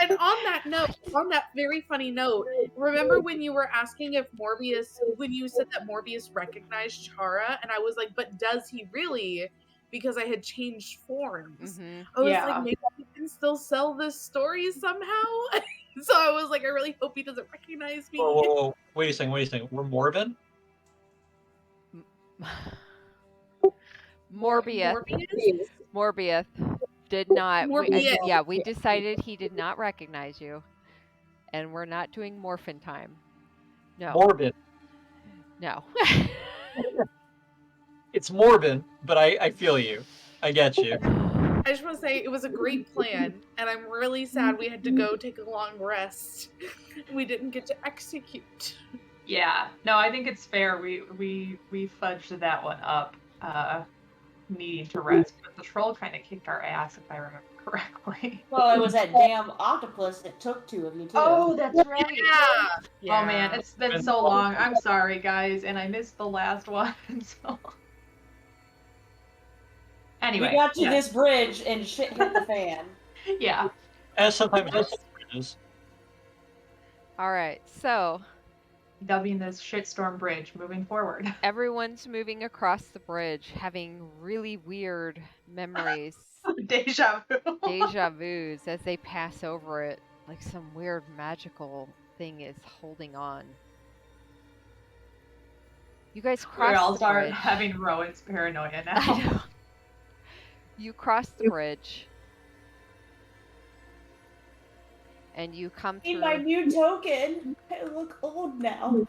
And on that note, on that very funny note, remember when you were asking if when you said that Morbius recognized Chara, and I was like, but does he really? Because I had changed forms. Mm-hmm. I was Yeah. like, maybe we can still sell this story somehow. So I was like, I really hope he doesn't recognize me. Whoa. Wait a second. We're Morbin? Morbius did not. Morbius. We decided he did not recognize you, and we're not doing morphin time. No, Morbin. no. It's Morbin, but I feel you. I get you. I just want to say it was a great plan, and I'm really sad we had to go take a long rest. We didn't get to execute. Yeah. No, I think it's fair. We fudged that one up, needing to rest, but the troll kind of kicked our ass if I remember correctly. Well, it was that damn octopus that took 2 of you too. Oh, that's right. Yeah. Oh man, it's been so long. I'm sorry, guys, and I missed the last one. So anyway, we got to yeah. this bridge and shit hit the fan. Yeah. As sometimes is. All right, so Dubbing this shitstorm bridge moving forward. everyone's moving across the bridge, having really weird memories, Deja vu. deja vus as they pass over it, like some weird magical thing is holding on. You guys cross We all the start bridge. having Rowan's paranoia I now. know. You cross the bridge, and you come Need through. my new token. I look old now.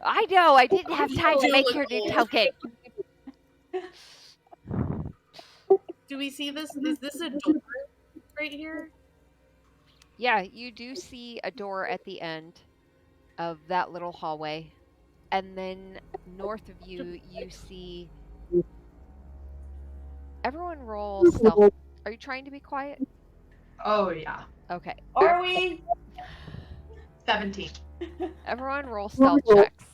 I know. I didn't have time to You make look your new old. token. Do we see this? Is this a door right here? Yeah, you do see a door at the end of that little hallway. And then north of you, you see. Everyone roll stealth. Are you trying to be quiet? Oh yeah. Okay. Are we? 17. Everyone roll stealth checks.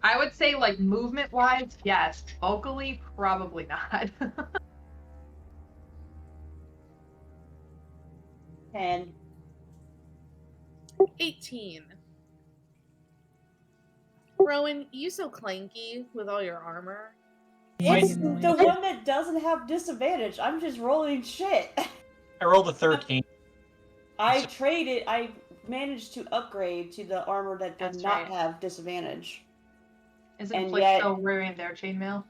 I would say like movement wise, yes. Vocally, probably not. 10. 18. Rowan, you so clanky with all your armor. It's Wait. the one that doesn't have disadvantage. I'm just rolling shit. I rolled a 13. I managed to upgrade to the armor that did That's not right. have disadvantage. Isn't And Flick yet- still wearing their chainmail?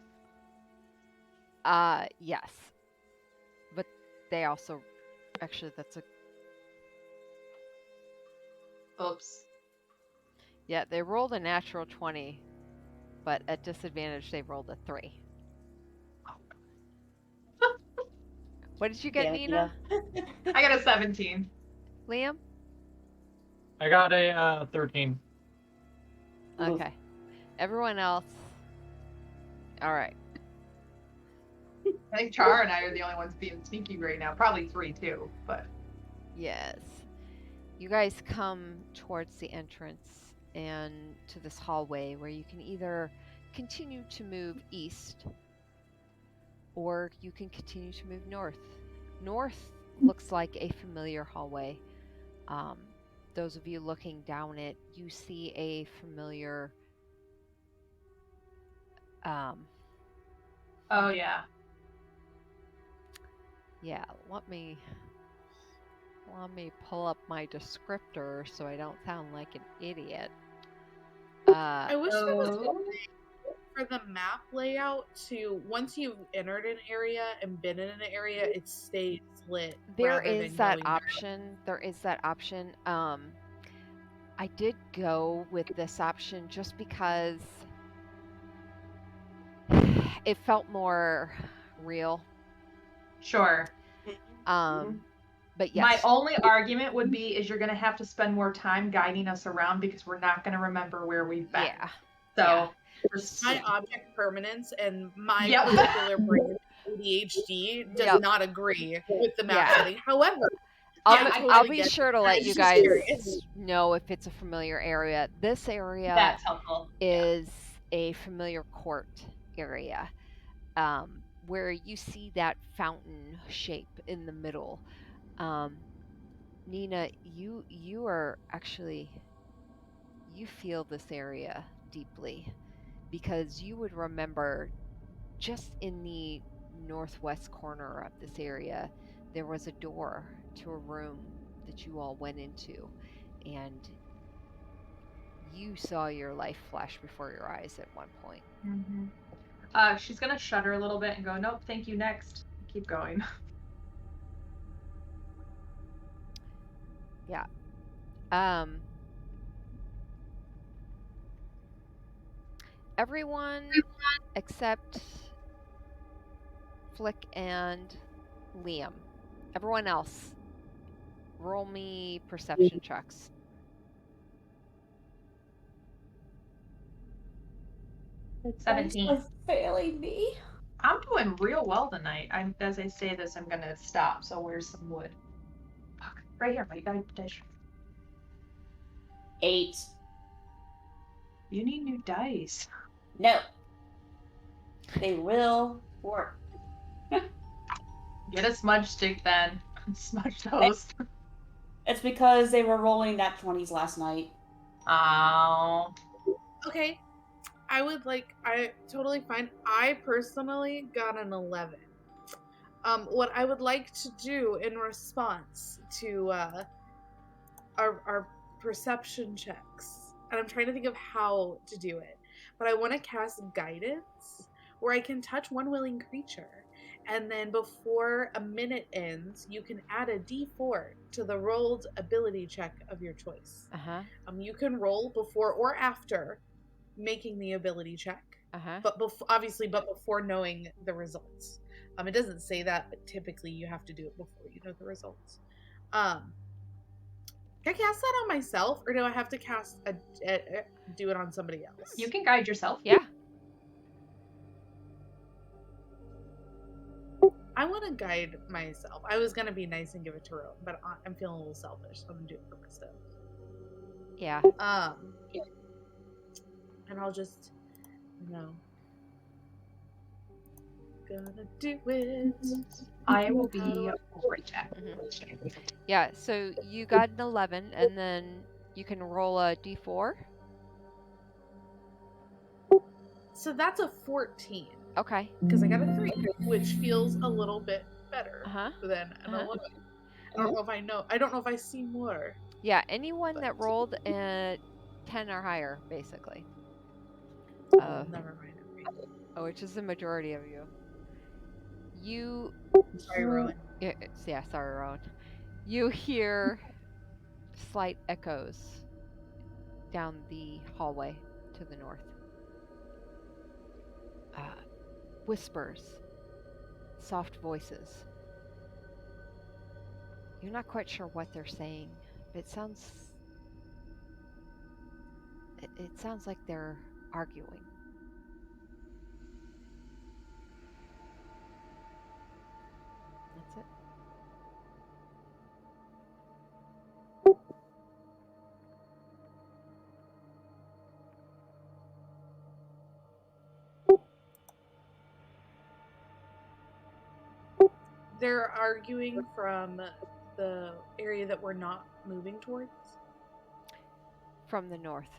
Yes. But they also. Actually, that's a. Oops. Yeah, they rolled a natural 20. But at disadvantage, they rolled a 3. What did you get, Yeah, Nina? I got a 17. Liam? I got a 13. Oof. Okay. Everyone else. All right. I think Char and I are the only ones being sneaky right now. Probably 3 too, but Yes. You guys come towards the entrance and to this hallway where you can either continue to move east or you can continue to move north. North looks like a familiar hallway. Those of you looking down it, you see a familiar oh yeah. yeah, let me pull up my descriptor so I don't sound like an idiot. I wish there was Oh. something for the map layout to once you've entered an area and been in an area, it stays lit. There rather is than that going option. There is that option. I did go with this option just because it felt more real. Sure. But My yes, only argument would be is you're gonna have to spend more time guiding us around because we're not gonna remember where we've been. yeah, So just My object permanence and my Yep. particular brain ADHD does Yep. not agree with the map Yeah. setting. However, I'll, Yeah, be- I I'll totally be get sure to it. let It's you just guys curious. know if it's a familiar area. This area that's helpful. is a familiar court area where you see that fountain shape in the middle. Nina, you are actually, you feel this area deeply because you would remember just in the northwest corner of this area there was a door to a room that you all went into, and you saw your life flash before your eyes at one point. Mm-hmm. She's gonna shudder a little bit and go, "Nope, thank you. Next." Keep going. Yeah. Everyone except Flick and Liam. Everyone else, roll me perception checks. It's 17. failing me. I'm doing real well tonight. As I say this, I'm gonna stop. So where's some wood? Fuck. Right here, my dice. 8. You need new dice. No. They will work. Get a smudge stick then. Smudge those. It's because they were rolling nat 20s last night. Oh. okay, I totally fine. I personally got an 11. What I would like to do in response to our perception checks, and I'm trying to think of how to do it, but I want to cast guidance where I can touch one willing creature, and then before a minute ends, you can add a D4 to the rolled ability check of your choice. You can roll before or after making the ability check, but before knowing the results. It doesn't say that, but typically you have to do it before you know the results. Can I cast that on myself, or do I have to do it on somebody else? You can guide yourself. Yeah. I want to guide myself. I was gonna be nice and give it to Rowan, but I'm feeling a little selfish, so I'm gonna do it for myself. Yeah. And I'll just, gonna do it. I will be right back. Yeah, so you got an 11, and then you can roll a d4. So that's a 14 Okay. because I got a 3, which feels a little bit better Uh-huh. than an Uh-huh. 11. I don't know if I know. I don't know if I see more. Yeah, anyone that rolled at 10 or higher, basically. Never mind. Which is the majority of you. You Sorry, Rowan. yeah, sorry, Rowan. You hear slight echoes down the hallway to the north. Whispers, soft voices. You're not quite sure what they're saying, but it sounds like they're arguing. That's it. They're arguing from the area that we're not moving towards. From the north.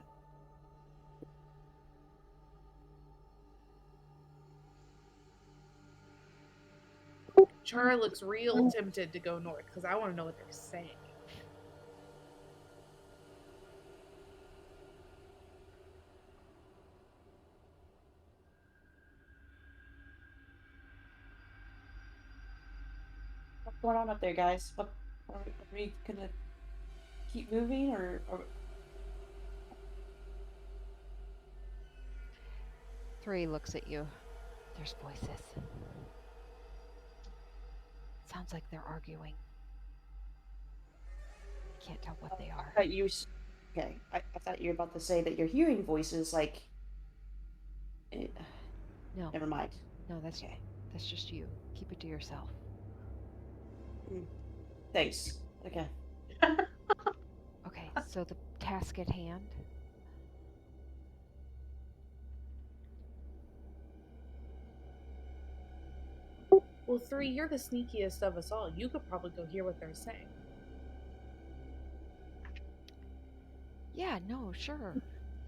Chara looks real tempted to go north because I want to know what they're saying. What's going on up there, guys? What are we gonna keep moving or 3 looks at you. There's voices. Sounds like they're arguing. Can't tell what they are. I thought you okay, I thought you were about to say that you're hearing voices like No. Never mind. No, that's just you. Keep it to yourself. Thanks. Okay. Okay, so the task at hand. Well, 3, you're the sneakiest of us all. You could probably go hear what they're saying. Yeah, no, sure.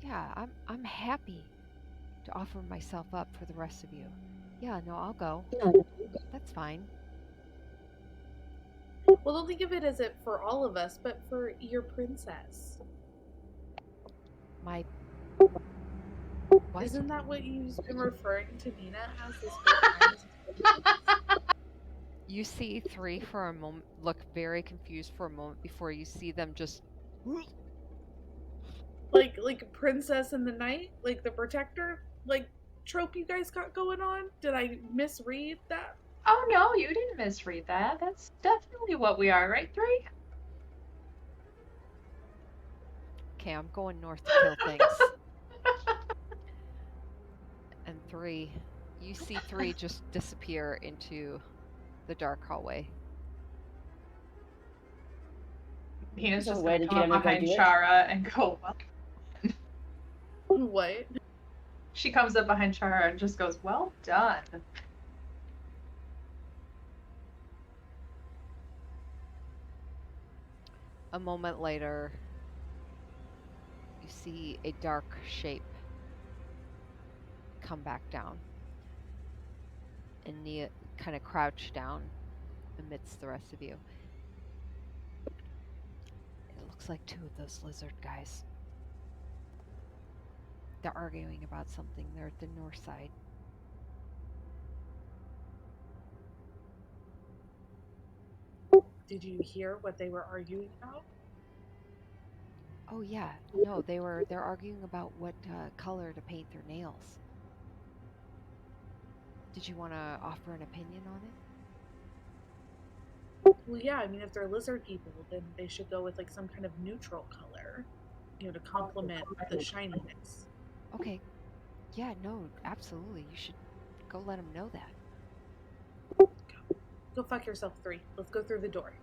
Yeah, I'm happy to offer myself up for the rest of you. Yeah, no, I'll go. That's fine. Well, don't think of it as it for all of us, but for your princess. My what? Isn't that what you've been referring to Nina as this whole time? You see 3 for a moment look very confused for a moment before you see them just like Princess in the Night, like the protector, like trope you guys got going on. Did I misread that? Oh no, you didn't misread that. That's definitely what we are, right, 3? okay, I'm going north to kill things. And 3, you see 3 just disappear into the dark hallway. Nina's There's just a way gonna to come get up him to go behind do it. Chara and go, well. What? She comes up behind Chara and just goes, well done. A moment later, you see a dark shape come back down. And Nia kind of crouch down amidst the rest of you. It looks like 2 of those lizard guys. They're arguing about something. They're at the north side. Did you hear what they were arguing about? Oh yeah, no, they're arguing about what color to paint their nails. Did you want to offer an opinion on it? Well, yeah, I mean, if they're lizard people, then they should go with like some kind of neutral color, to complement the shininess. Okay. Yeah, no, absolutely. You should go let them know that. Go fuck yourself, 3. Let's go through the door.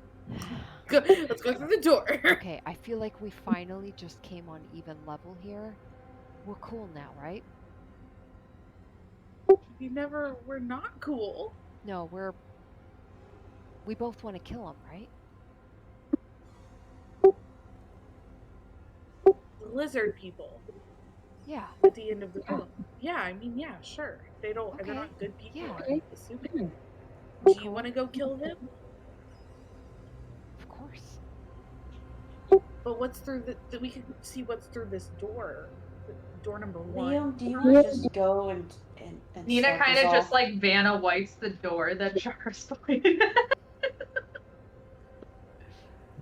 Let's go through the door. Okay, I feel like we finally just came on even level here. We're cool now, right? We're not cool. No, we both want to kill him, right? The lizard people Yeah. at the end of the film. Yeah, I mean, yeah, sure. They're Okay, not good people, yeah. I'm assuming. Do you want to go kill them? Of course. But what's through we can see what's through this door. Door number 1. Liam, do you want to just go and Nina start kind this of just off? like Vanna White's the door that Jar's pointed at.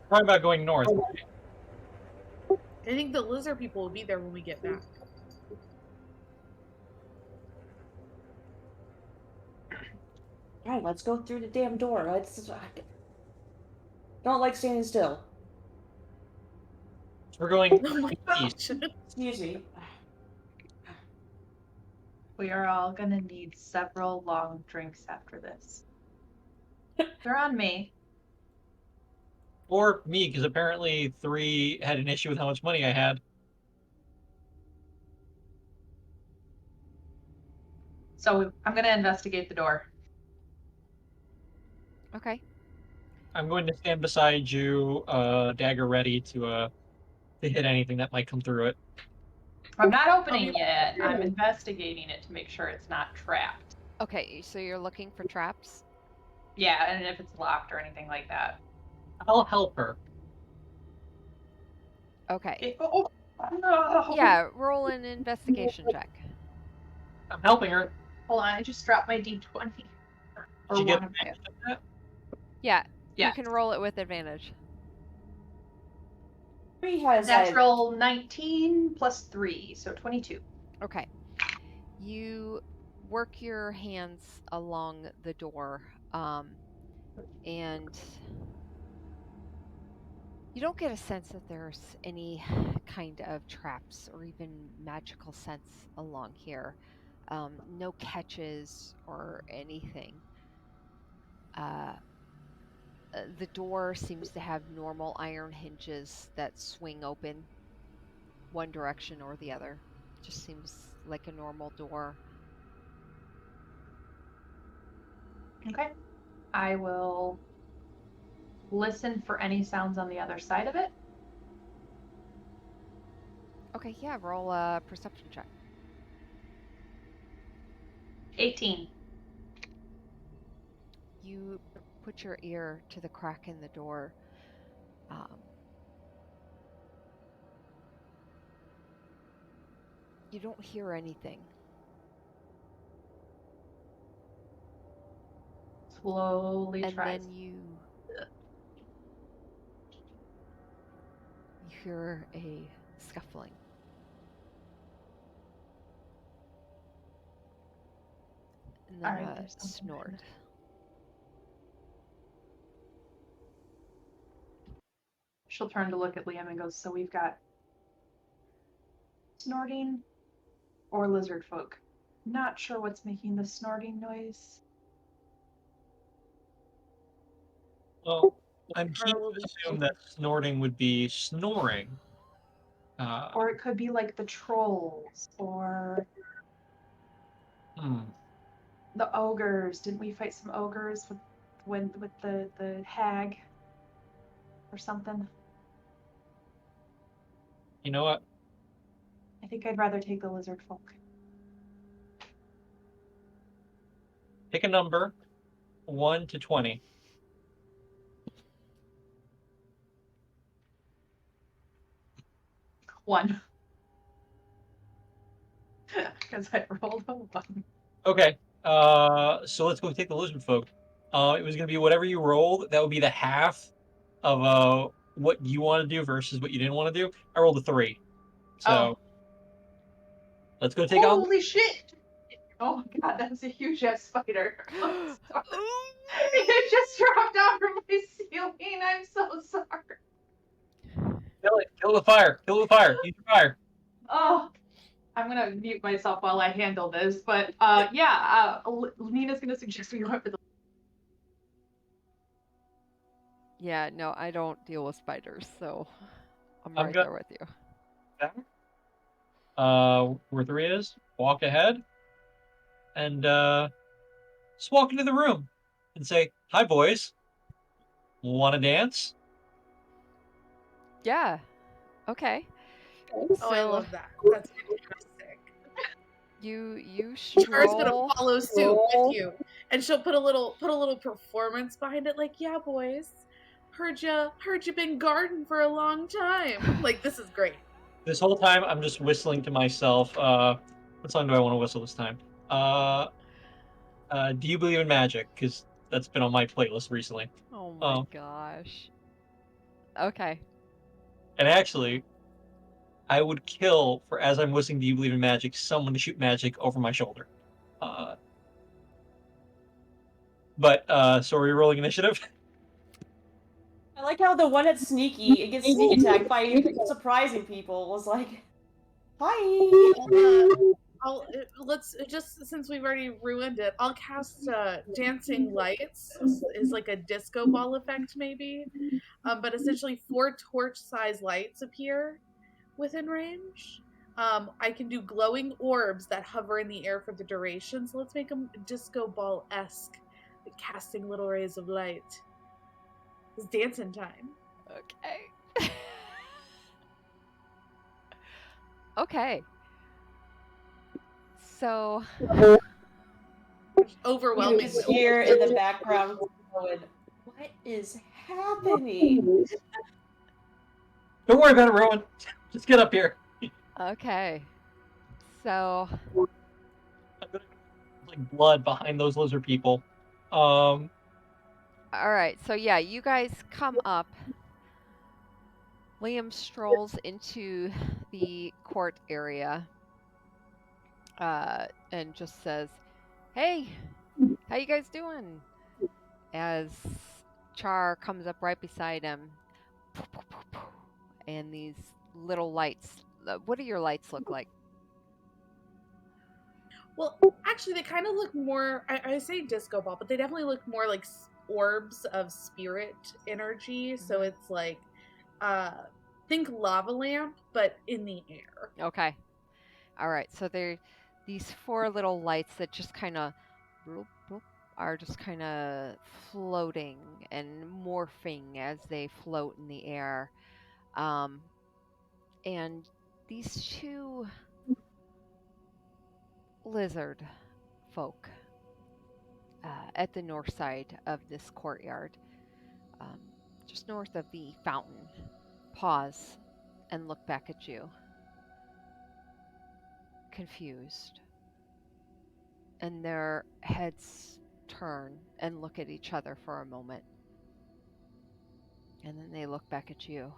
Probably about going north. I think the lizard people will be there when we get back. All right, let's go through the damn door. Don't like standing still. We're going Oh my east. gosh. Excuse me. We are all gonna need several long drinks after this. They're on me. Or me, because apparently 3 had an issue with how much money I had. So I'm gonna investigate the door. Okay. I'm going to stand beside you, dagger ready to hit anything that might come through it. I'm not opening it. I'm investigating it to make sure it's not trapped. Okay, so you're looking for traps? Yeah, and if it's locked or anything like that. I'll help her. Okay. Oh, no. Yeah, roll an investigation check. I'm helping her. Hold on, I just dropped my D20. Or Did you get one of my. Yeah, Yeah. you can roll it with advantage. 3 has Natural 19 plus 3, so 22. Okay. You work your hands along the door, and you don't get a sense that there's any kind of traps or even magical sense along here. No catches or anything. The door seems to have normal iron hinges that swing open one direction or the other. Just seems like a normal door. Okay. I will listen for any sounds on the other side of it. Okay, yeah, roll a perception check. 18. You put your ear to the crack in the door. You don't hear anything. Slowly And tries. then you hear a scuffling. And then Alright, a there's something snort. behind She'll turn to look at Liam and goes, so we've got snorting or lizard folk. Not sure what's making the snorting noise. Well, I'm keen Carl to will assume that snorting would be snoring. Or it could be like the trolls or the ogres. Didn't we fight some ogres with the hag or something? You know what? I think I'd rather take the lizard folk. Pick a number, 1 to 20. 1. Because I rolled a 1. Okay. So let's go take the lizard folk. It was gonna be whatever you rolled. That would be the half of what you want to do versus what you didn't want to do. I rolled a 3. So let's go take on. Holy shit! Oh my god, that's a huge ass spider. I'm sorry. It just dropped out from my ceiling. I'm so sorry. Kill it. Kill the fire. Kill the fire. Use the fire. Oh, I'm gonna mute myself while I handle this. But Nina's gonna suggest we went for the. Yeah, no, I don't deal with spiders, so I'm I'm right good. there with you. Where 3 is, walk ahead, and just walk into the room and say, "Hi, boys. Want to dance?" Yeah. Okay. Oh, I So love that. That's fantastic. you Chara's gonna stroll. follow suit with you, and she'll put a little performance behind it. Like, yeah, boys, heard you been guarding for a long time. Like, this is great. This whole time, I'm just whistling to myself. What song do I want to whistle this time? Do you believe in magic? Because that's been on my playlist recently. Oh my gosh. Okay. And actually, I would kill for as I'm whistling "Do you believe in magic?" someone to shoot magic over my shoulder. So are we rolling initiative? I like how the one that's sneaky, it gets sneak attacked by surprising people. It's like, hi. Let's just since we've already ruined it, I'll cast dancing lights is like a disco ball effect maybe, but essentially 4 torch-sized lights appear within range. I can do glowing orbs that hover in the air for the duration, so let's make them disco ball-esque, like casting little rays of light. It's dancing time. Okay. Okay. So Overwhelming. You just hear in the background going, what is happening? Don't worry about it, Rowan. Just get up here. okay. So Like blood behind those lizard people. all right. So yeah, you guys come up. Liam strolls into the court area and just says, "Hey, how you guys doing?" As Char comes up right beside him, and these little lights. What do your lights look like? Well, actually, they kind of look more. I say disco ball, but they definitely look more like orbs of spirit energy. So it's like, think lava lamp, but in the air. Okay. All right. So they're these 4 little lights that just kind of are just kind of floating and morphing as they float in the air. And these 2 lizard folk at the north side of this courtyard, just north of the fountain, pause and look back at you, confused. And their heads turn and look at each other for a moment. And then they look back at you.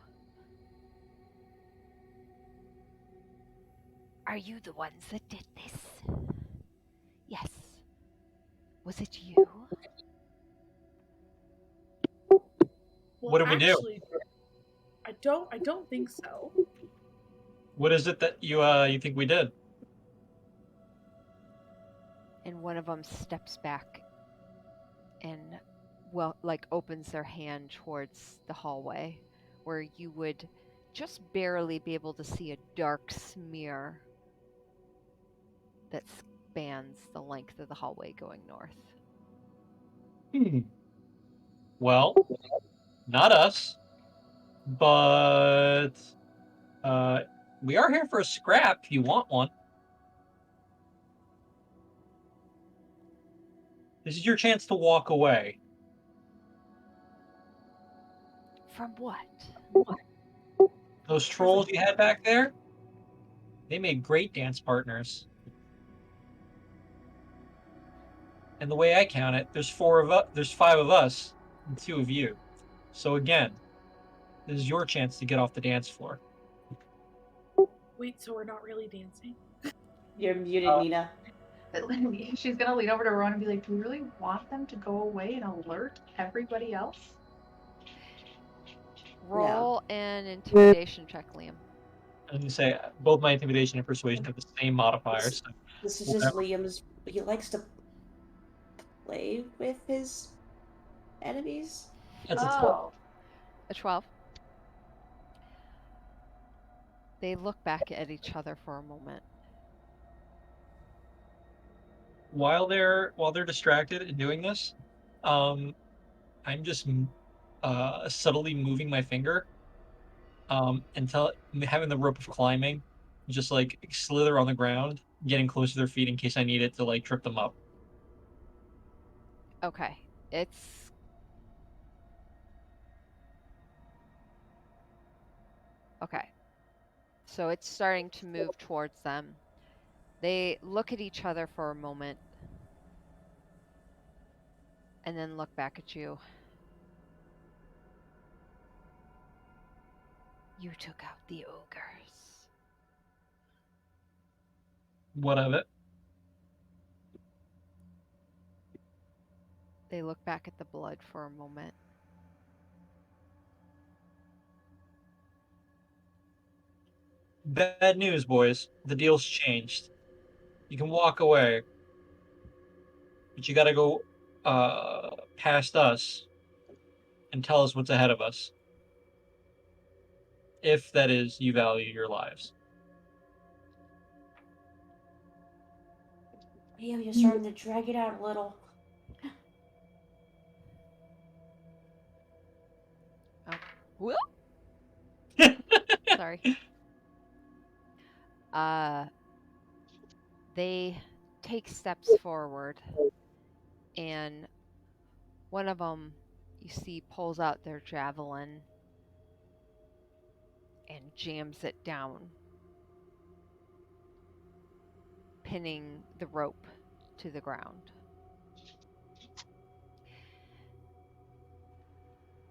Are you the ones that did this? Yes. Was it you? Well, What do we do? actually, I don't think so. What is it that you think we did? And one of them steps back and opens their hand towards the hallway where you would just barely be able to see a dark smear that spans the length of the hallway going north. Well, not us, but we are here for a scrap if you want one. This is your chance to walk away. From what? Those trolls you had back there, they made great dance partners. And the way I count it, there's 5 of us and 2 of you. So again, this is your chance to get off the dance floor. Wait, so we're not really dancing? You're muted, Nina. She's gonna lean over to Rowan and be like, "Do we really want them to go away and alert everybody else?" Roll an intimidation check, Liam. I'm gonna say both my intimidation and persuasion have the same modifiers. So This is just whatever. Liam's. He likes to play with his enemies. That's a 12. A 12. They look back at each other for a moment. While they're distracted and doing this, I'm just subtly moving my finger until having the rope of climbing, just like slither on the ground, getting close to their feet in case I need it to like trip them up. Okay. It's okay. So it's starting to move towards them. They look at each other for a moment and then look back at you. You took out the ogres. What of it? They look back at the blood for a moment. Bad news, boys. The deal's changed. You can walk away, but you gotta go past us and tell us what's ahead of us. If that is, you value your lives. Liam, you're starting to drag it out a little. Whoop! Sorry. They take steps forward, and one of them, you see, pulls out their javelin and jams it down, pinning the rope to the ground.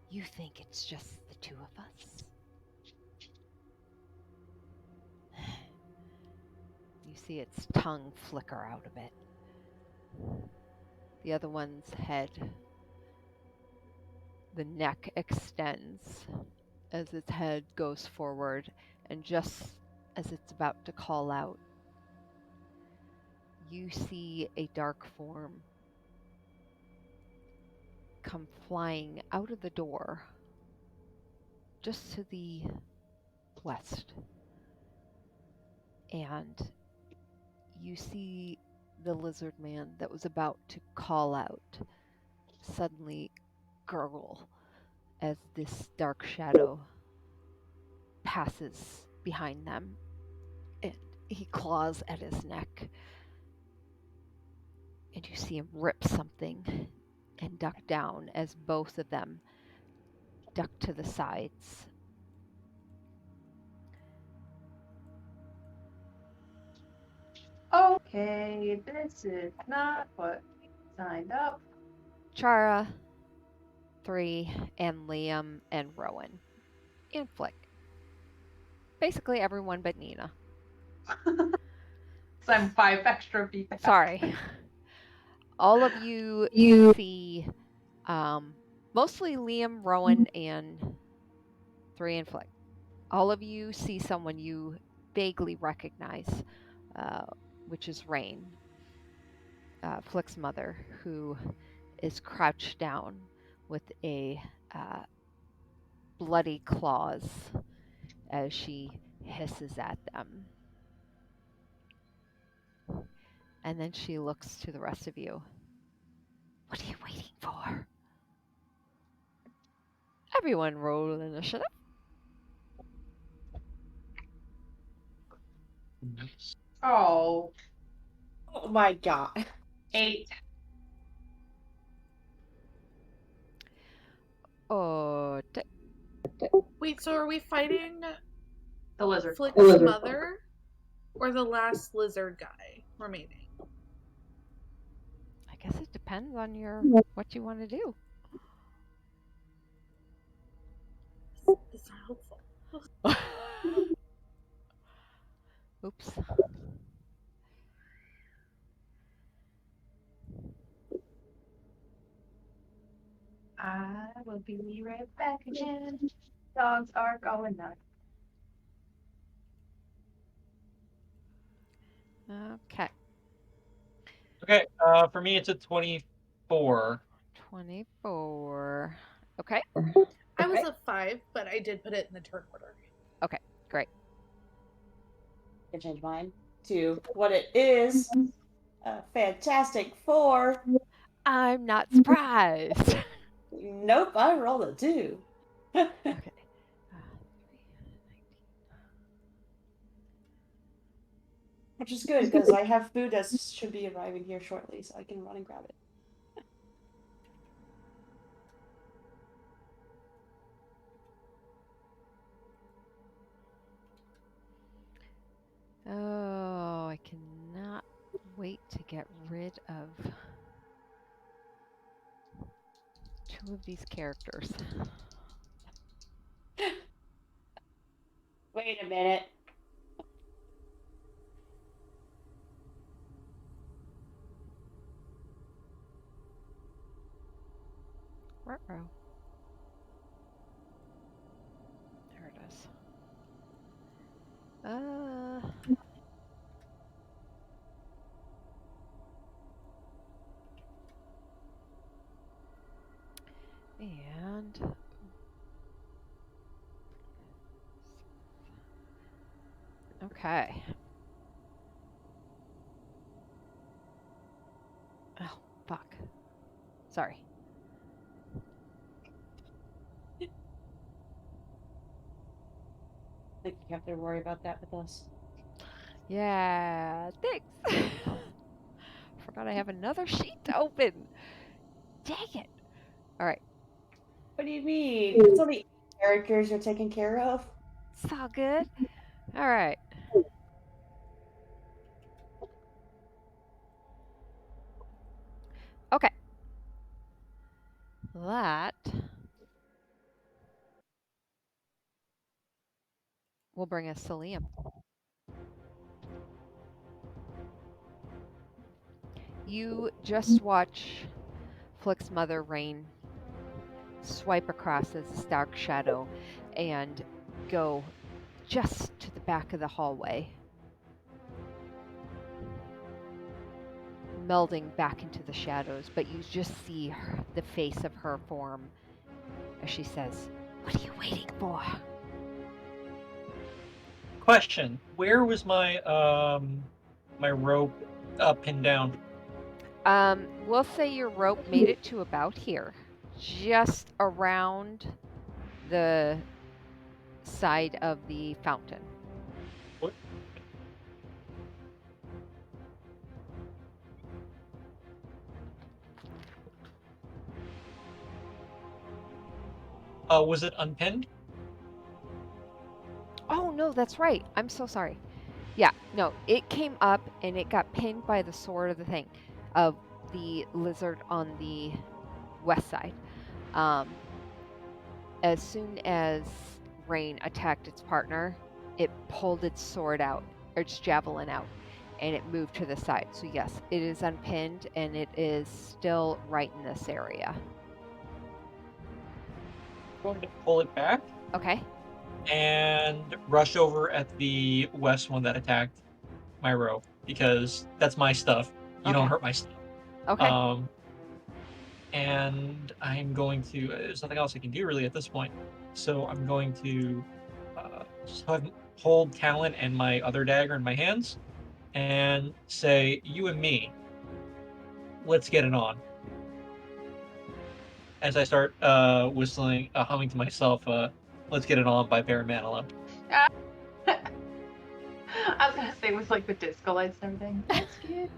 You think it's just the two of us? You see its tongue flicker out a bit. The other one's head, the neck extends as its head goes forward, and just as it's about to call out, you see a dark form come flying out of the door just to the west. And you see the lizard man that was about to call out suddenly gurgle as this dark shadow passes behind them, and he claws at his neck. And you see him rip something and duck down as both of them duck to the sides. Okay, this is not what we signed up. Chara, 3, and Liam, and Rowan, and Flick. Basically everyone but Nina. So I'm 5 extra feet back. Sorry. All of you see, mostly Liam, Rowan, and 3 and Flick. All of you see someone you vaguely recognize, which is Rain, Flick's mother, who is crouched down with a bloody claws as she hisses at them. And then she looks to the rest of you. What are you waiting for? Everyone roll initiative. Nice. Oh, Oh my god. 8. Oh, Wait, so are we fighting The lizard. Flick's mother or the last lizard guy remaining? I guess it depends on what you want to do. It's not helpful. Oops. I will be right back again. Dogs are going nuts. Okay. Okay, for me it's a 24. 24. Okay. I was a 5, but I did put it in the turn order. Okay. Great. I can change mine to what it is. A fantastic 4. I'm not surprised. Nope, I rolled a 2. Okay. 3, 19. Which is good because I have food that should be arriving here shortly, so I can run and grab it. Oh, I cannot wait to get rid of 2 of these characters. Wait a minute. Ruh-roh. There it is. And okay. Oh, fuck. Sorry. I think you have to worry about that with us. Yeah, thanks. Forgot I have another sheet to open. Dang it. All right. What do you mean? It's only 8 characters you're taking care of. It's all good. All right. Okay. That will bring us to Liam. You just watch Flick's mother, Rain, swipe across as a dark shadow and go just to the back of the hallway, melding back into the shadows, but you just see the face of her form as she says, "What are you waiting for?" Question: where was my my rope pinned down? We'll say your rope made it to about here, just around the side of the fountain. What? Was it unpinned? Oh, no, that's right. I'm so sorry. Yeah, no, it came up and it got pinned by the sword of the thing, of the lizard on the west side. As soon as Rain attacked its partner, it pulled its sword out, or its javelin out, and it moved to the side. So yes, it is unpinned and it is still right in this area. I'm going to pull it back Okay. and rush over at the west one that attacked my rope because that's my stuff. You don't Okay. hurt my stuff. Okay. And I'm going to. There's nothing else I can do really at this point, so I'm going to just hold Talon and my other dagger in my hands, and say, "You and me, let's get it on." As I start whistling, humming to myself, "Let's Get It On" by Barry Manilow. I was gonna say with like the disco lights and everything. That's cute.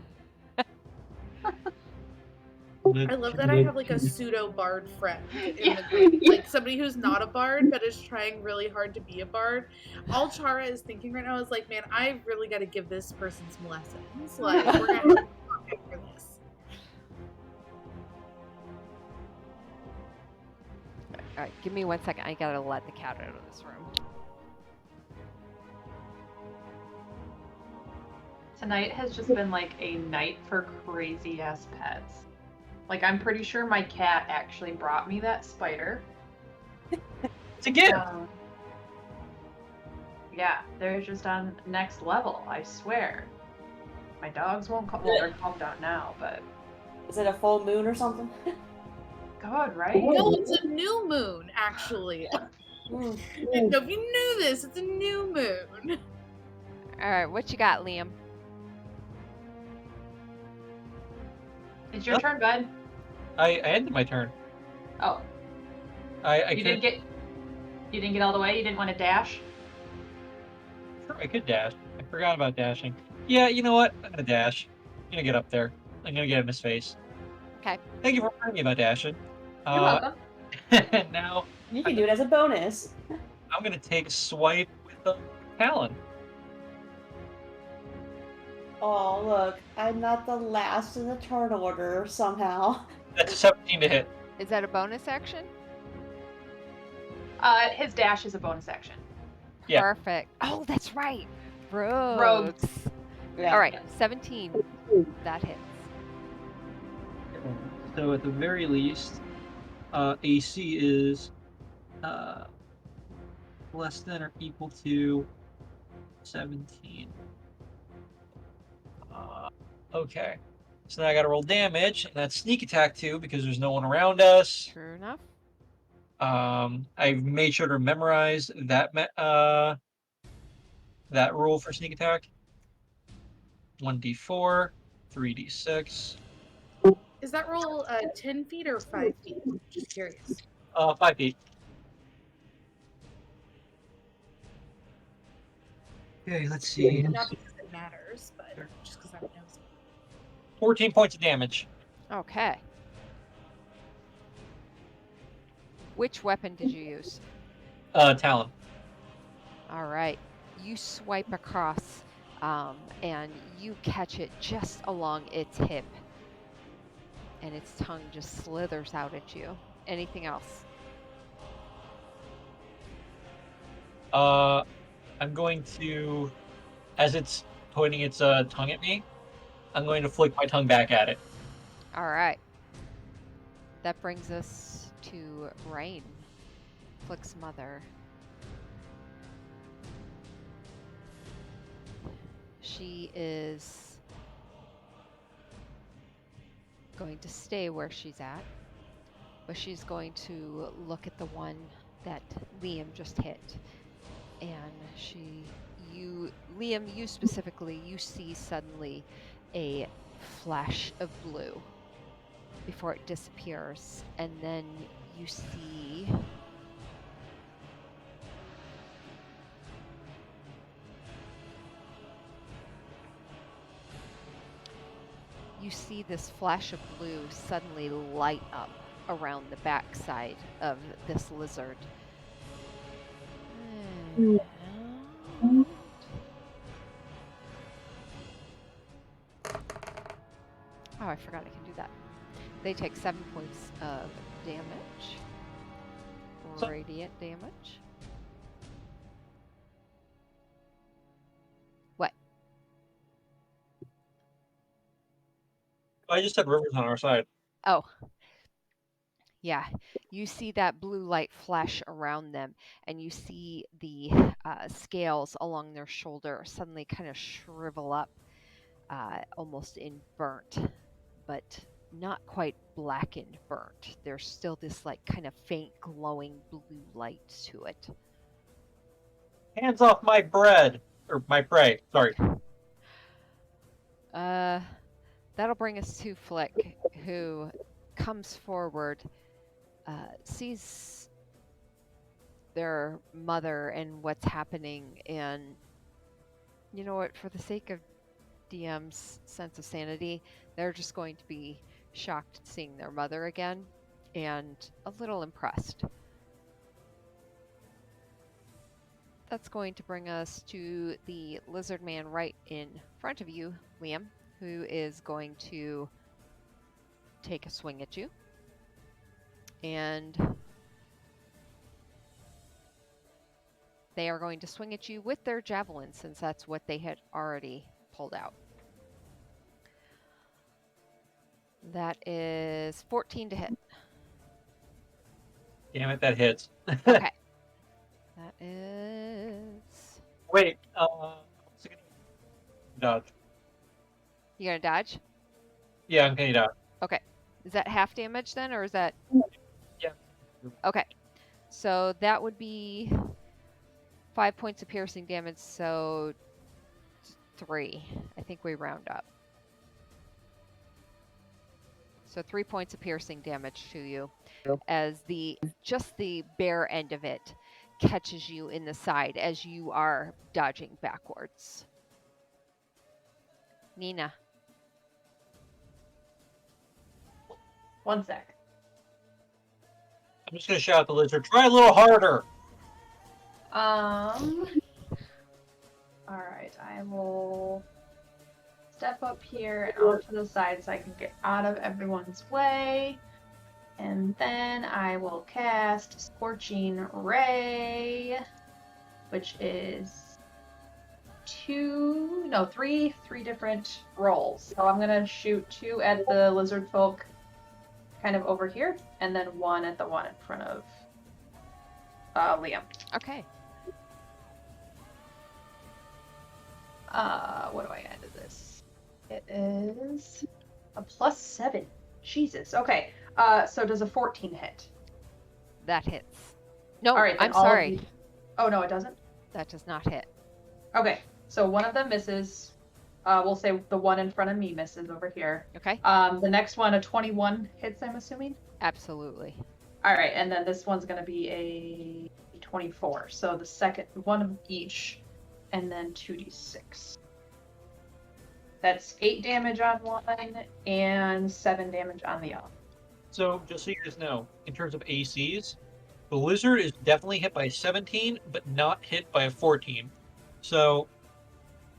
I love that I have like a pseudo bard friend in Yeah. the group. Like somebody who's not a bard but is trying really hard to be a bard. All Chara is thinking right now is like, man, I really got to give this person some lessons. Like, we're gonna have to talk for this. All right, give me 1 second. I gotta let the cat out of this room. Tonight has just been like a night for crazy ass pets. Like, I'm pretty sure my cat actually brought me that spider. It's a gift. Yeah, they're just on next level, I swear. My dogs won't calm. Well, they're calmed down now, but Is it a full moon or something? God, right? No, it's a new moon, actually. Hmm. Didn't know if you knew this. It's a new moon. All right, what you got, Liam? It's your turn, bud. I ended my turn. Oh, I you didn't get all the way. You didn't want to dash. Sure, I could dash. I forgot about dashing. Yeah, you know what? I'm gonna dash. I'm gonna get up there. I'm gonna get in his face. Okay. Thank you for reminding me about dashing. You're welcome. And now You can do it as a bonus. I'm gonna take a swipe with the talon. Oh, look, I'm not the last in the turn order somehow. That's a 17 to hit. Is that a bonus action? His dash is a bonus action. Yeah. Perfect. Oh, that's right. Rogues. Rogues. Yeah. All right, 17. That hits. So at the very least, AC is less than or equal to 17. Okay. So now I gotta roll damage, and that's sneak attack too, because there's no one around us. True enough. I've made sure to memorize that that rule for sneak attack. 1d4, 3d6, Is that roll 10 feet or 5 feet? Just curious. 5 feet. Okay, let's see. Not because it matters, but just because I know. 14 points of damage. Okay. Which weapon did you use? Talon. All right. You swipe across and you catch it just along its hip. And its tongue just slithers out at you. Anything else? I'm going to, as it's pointing its tongue at me, I'm going to flick my tongue back at it. All right. That brings us to Rain, Flick's mother. She is going to stay where she's at, but she's going to look at the one that Liam just hit. And Liam, you specifically, you see suddenly a flash of blue before it disappears, and then you see this flash of blue suddenly light up around the backside of this lizard. Oh, I forgot I can do that. They take 7 points of damage. Radiant damage. What? I just had rivers on our side. Oh. Yeah, you see that blue light flash around them, and you see the scales along their shoulder suddenly kind of shrivel up, almost in burnt, but not quite blackened burnt. There's still this like kind of faint glowing blue light to it. Hands off my bread! Or my prey, sorry. That'll bring us to Flick, who comes forward, sees their mother and what's happening, and you know what, for the sake of DM's sense of sanity, they're just going to be shocked seeing their mother again and a little impressed. That's going to bring us to the lizard man right in front of you, Liam, who is going to take a swing at you. And they are going to swing at you with their javelin, since that's what they had already pulled out. That is 14 to hit. Damn it, that hits. Okay. That is. Wait, what's it gonna dodge? You gonna dodge? Yeah, I'm gonna dodge. Okay. Is that half damage then, or is that? Yeah. Okay. So that would be 5 points of piercing damage. So 3. I think we round up. So 3 points of piercing damage to you, as just the bare end of it catches you in the side as you are dodging backwards. Nina. One sec. I'm just gonna shout at the lizard. Try a little harder. Alright, I will step up here and off to the side so I can get out of everyone's way. And then I will cast Scorching Ray, which is three different rolls. So I'm gonna shoot 2 at the lizard folk kind of over here, and then 1 at the one in front of Liam. Okay. What do I add to this? It is a +7. Jesus. Okay. So does a 14 hit? That hits. No, All right, then I'm all of sorry. you- Oh no, it doesn't. That does not hit. Okay. So one of them misses. We'll say the one in front of me misses over here. Okay. The next one, a 21 hits, I'm assuming. Absolutely. All right, and then this one's gonna be a 24. So the second one of each, and then 2d6. That's 8 damage on one and 7 damage on the other. So, just so you guys know, in terms of ACs, the lizard is definitely hit by 17, but not hit by a 14. So,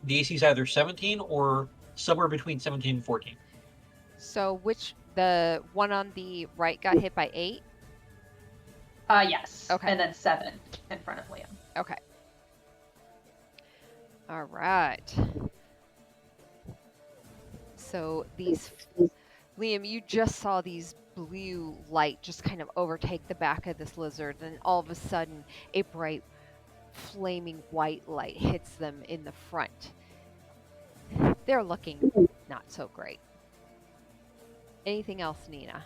the AC is either 17 or somewhere between 17 and 14. So the one on the right got hit by 8? Yes. Okay. And then 7 in front of Liam. Okay. All right. So Liam, you just saw these blue light just kind of overtake the back of this lizard, and all of a sudden a bright flaming white light hits them in the front. They're looking not so great. Anything else, Nina?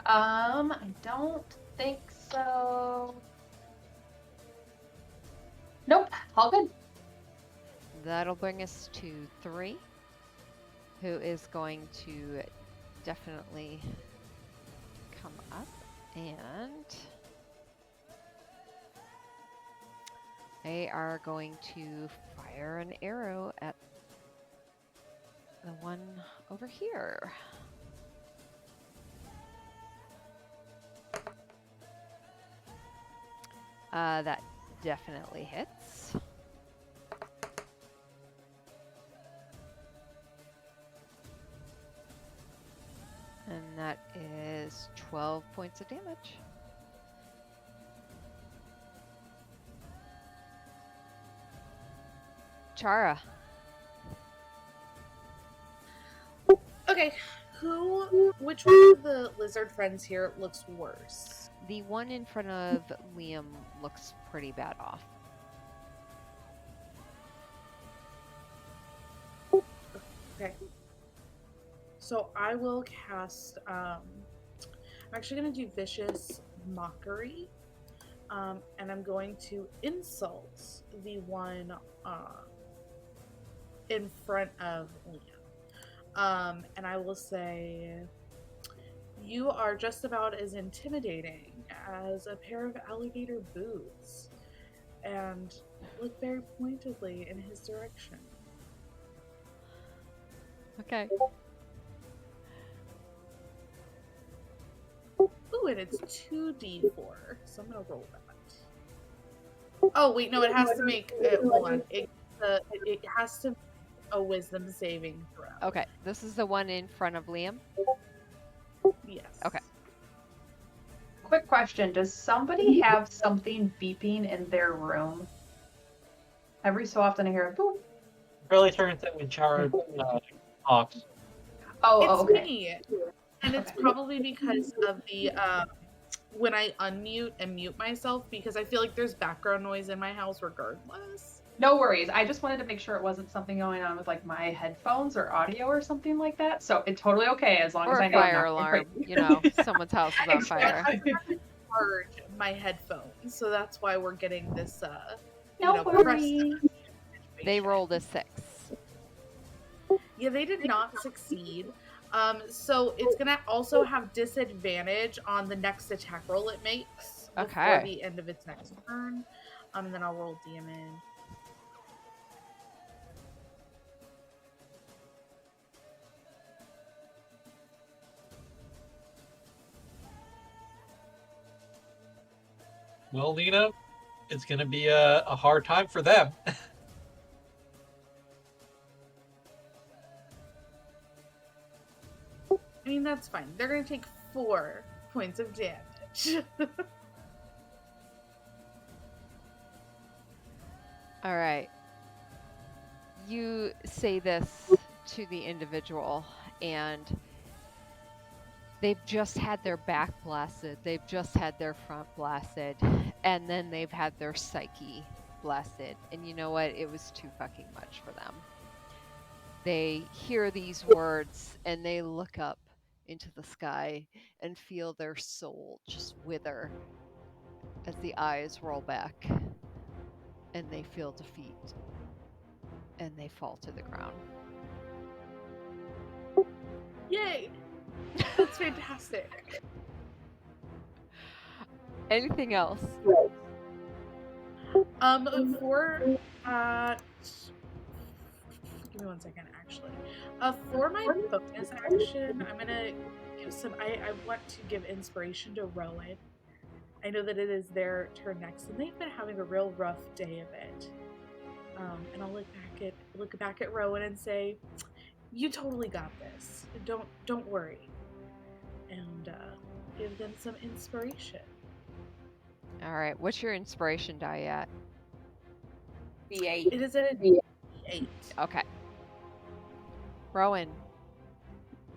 I don't think so. Nope, all good. That'll bring us to 3, who is going to definitely come up and they are going to fire an arrow at the one over here. That definitely hits. And that is 12 points of damage. Chara. Okay, which one of the lizard friends here looks worse? The one in front of Liam looks pretty bad off. Okay. So I will cast, I'm actually going to do Vicious Mockery, and I'm going to insult the one in front of Liam. And I will say, you are just about as intimidating as a pair of alligator boots, and look very pointedly in his direction. Okay. Ooh, and it's 2d4, so I'm gonna roll that. Oh wait, no, it has to make. Hold on, it has to make a Wisdom saving throw. Okay, this is the one in front of Liam. Yes. Okay. Quick question. Does somebody have something beeping in their room? Every so often I hear a boop. Really turns out when Chara talks. Oh, It's okay. me. And it's Okay. probably because of the when I unmute and mute myself, because I feel like there's background noise in my house regardless. No worries. I just wanted to make sure it wasn't something going on with like my headphones or audio or something like that. So it's totally okay as long Or as a I know I'm fire not going alarm. crazy. You know, someone's house is on fire. Exactly. Charge my headphones, so that's why we're getting this No press worries. They situation. rolled a 6. Yeah, they did not succeed. So it's gonna also have disadvantage on the next attack roll it makes before Okay. the end of its next turn. And then I'll roll damage. Well, Lena, it's going to be a hard time for them. I mean, that's fine. They're gonna take 4 points of damage. All right. You say this to the individual, and they've just had their back blasted, they've just had their front blasted, and then they've had their psyche blasted. And you know what? It was too fucking much for them. They hear these words and they look up into the sky and feel their soul just wither as the eyes roll back, and they feel defeat, and they fall to the ground. Yay! That's fantastic. Anything else? For give me 1 second, actually. For my bonus action, I'm gonna give some. I want to give inspiration to Rowan. I know that it is their turn next, and they've been having a real rough day of it. And I'll look back at Rowan and say, "You totally got this. Don't worry," and give them some inspiration. All right. What's your inspiration die at? B8. It is at 8. Okay. Rowan,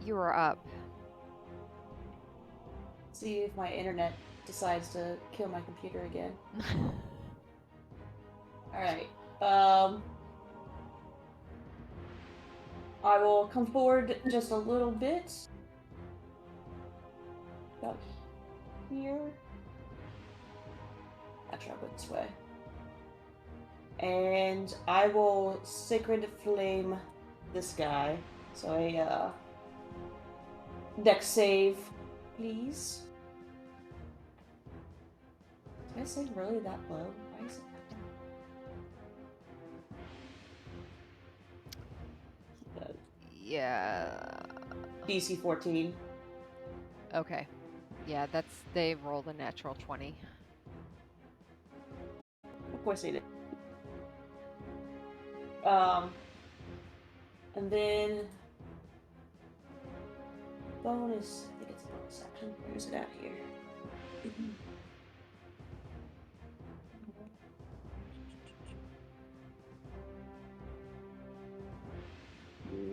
you are up. See if my internet decides to kill my computer again. Alright. I will come forward just a little bit. About here. Actually, I'll go this way. And I will Sacred Flame this guy. So a dex save, please. Did I say really that low? Why is it that? Yeah. DC 14. Okay. Yeah, they rolled a natural 20. Of course they did. And then bonus. I think it's a bonus action. Where's it at here?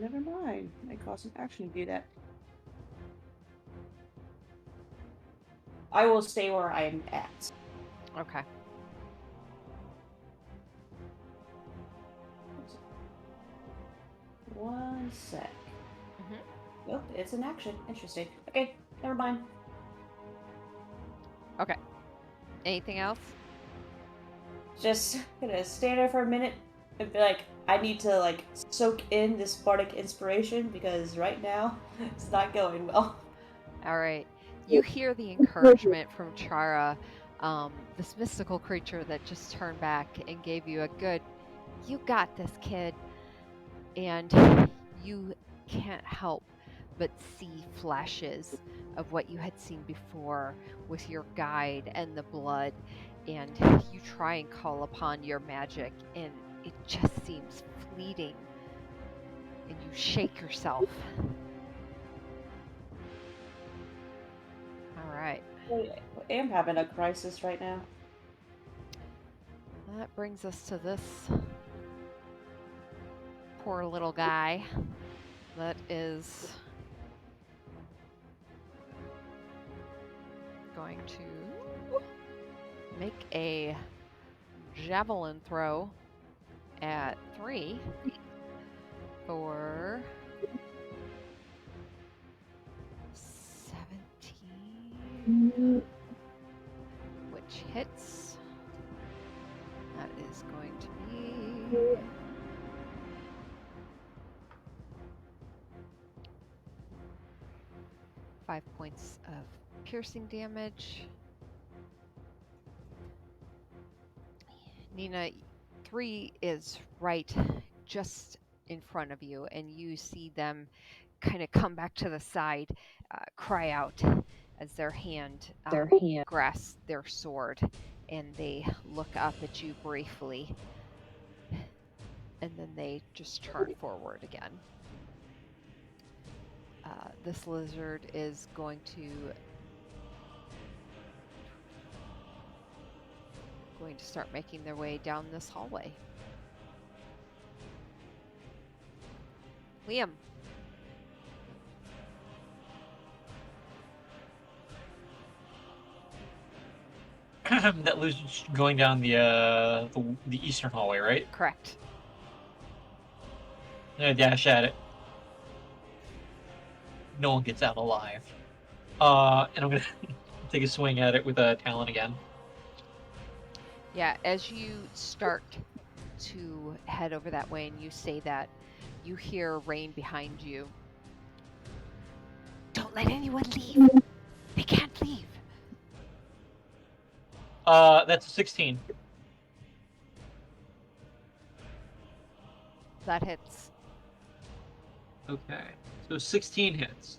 Never mind. I cost an action to do that. I will stay where I am at. Okay. One sec. Mhm. Nope, it's an action. Interesting. Okay, never mind. Okay. Anything else? Just gonna stay there for a minute and be like, I need to like soak in this bardic inspiration because right now it's not going well. All right. You hear the encouragement from Chara, this mystical creature that just turned back and gave you a good, "You got this, kid." And you can't help but see flashes of what you had seen before with your guide and the blood. And you try and call upon your magic, and it just seems fleeting. And you shake yourself. All right. I am having a crisis right now. That brings us to this poor little guy that is going to make a javelin throw at 3 for 17, which hits. That is going to be 5 points of piercing damage. Nina, 3 is right just in front of you, and you see them kind of come back to the side, cry out as their hand grasps their sword, and they look up at you briefly, and then they just turn forward again. This lizard is going to start making their way down this hallway. Liam. That lizard's going down the eastern hallway, right? Correct. I'm gonna dash at it. No one gets out alive. And I'm gonna take a swing at it with a talon again. Yeah, as you start to head over that way and you say that, you hear Rain behind you. Don't let anyone leave. They can't leave. That's a 16. That hits. Okay, so 16 hits.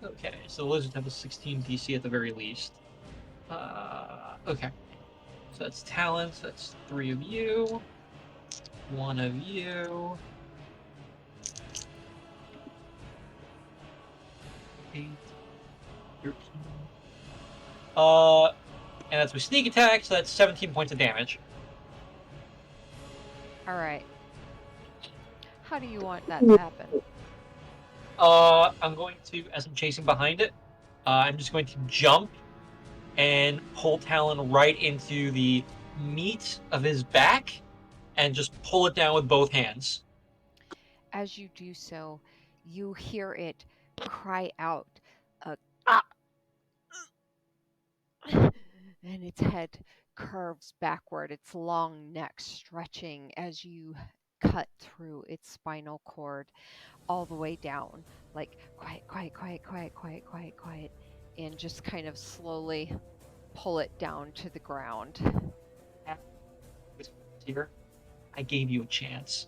Okay, so the lizards have a 16 DC at the very least. Okay. So that's talents, that's 3 of you. 1 of you. 8, 13. And that's with sneak attack, so that's 17 points of damage. Alright. How do you want that to happen? I'm going to, as I'm chasing behind it, I'm just going to jump and pull Talon right into the meat of his back and just pull it down with both hands. As you do so, you hear it cry out, "Ah!" and its head curves backward, its long neck stretching as you cut through its spinal cord all the way down, like quiet, quiet, quiet, quiet, quiet, quiet, quiet, and just kind of slowly pull it down to the ground. Here, I gave you a chance.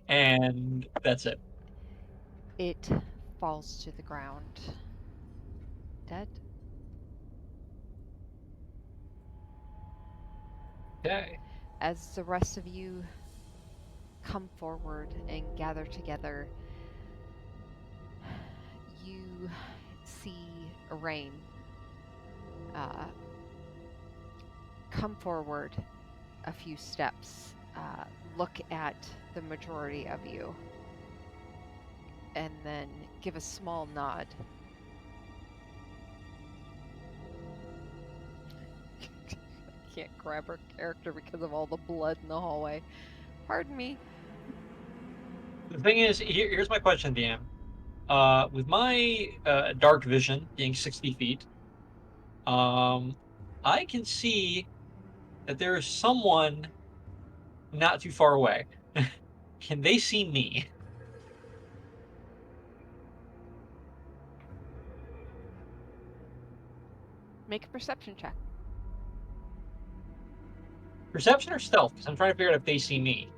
And that's it. It falls to the ground, dead. Okay. As the rest of you come forward and gather together, you see Rain come forward a few steps, look at the majority of you, and then give a small nod. I can't grab her character because of all the blood in the hallway. Pardon me. The thing is, here's my question, DM. With my dark vision being 60 feet, I can see that there is someone not too far away. Can they see me? Make a perception check. Perception or stealth? Because I'm trying to figure out if they see me.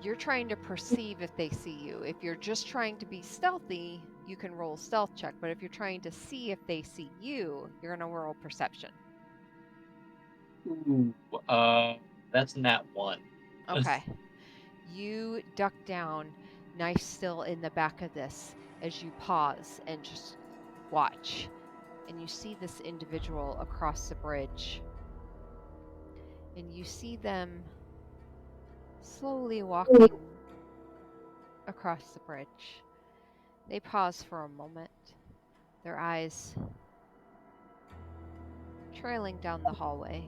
You're trying to perceive if they see you. If you're just trying to be stealthy, you can roll a stealth check. But if you're trying to see if they see you, you're going to roll perception. Ooh, that's nat 1. Okay. You duck down, knife still in the back of this, as you pause and just watch. And you see this individual across the bridge. And you see them slowly walking across the bridge. They pause for a moment, their eyes trailing down the hallway.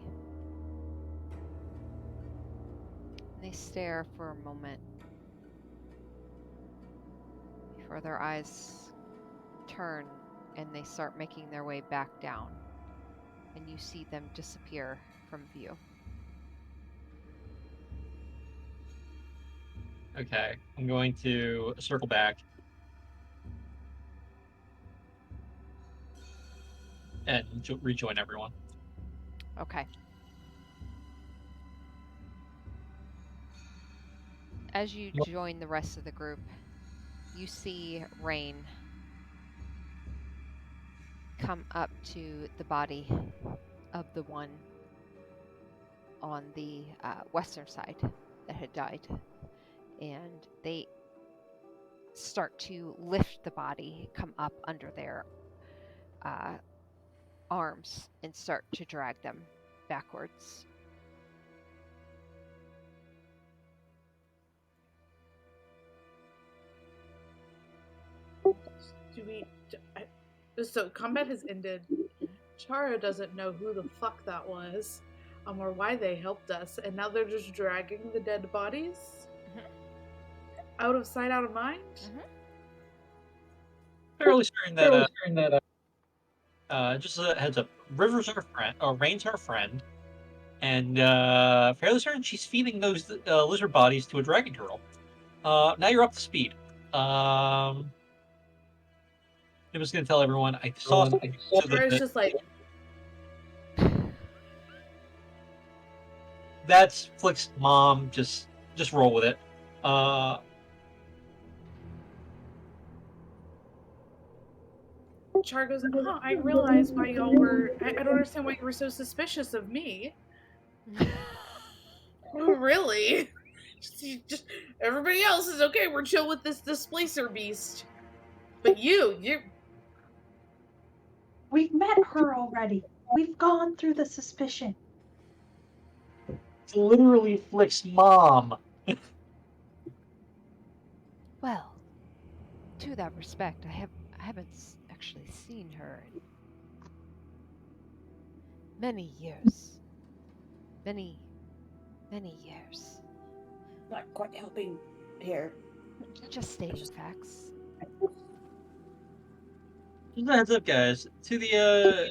They stare for a moment before their eyes turn and they start making their way back down. And you see them disappear from view. Okay, I'm going to circle back and rejoin everyone. Okay. As you join the rest of the group, you see Rain come up to the body of the one on the western side that had died. And they start to lift the body, come up under their arms, and start to drag them backwards. So combat has ended. Chara doesn't know who the fuck that was, or why they helped us, and now they're just dragging the dead bodies out of sight, out of mind. Fairly certain that just as a heads up, River's our friend, or Rain's our friend, and fairly certain she's feeding those lizard bodies to a dragon turtle. Now you're up to speed. I'm just gonna tell everyone I saw something. Chara's just like, That's Flick's mom. Just roll with it. Char goes, oh, I realize why y'all were. I don't understand why you were so suspicious of me. Really? Just everybody else is okay. We're chill with this displacer beast, but you. We've met her already. We've gone through the suspicion. It's literally Flick's mom. Well, to that respect, I haven't actually seen her in many years. Many years. Not quite helping here. Just stating facts. Just a heads up, guys. To the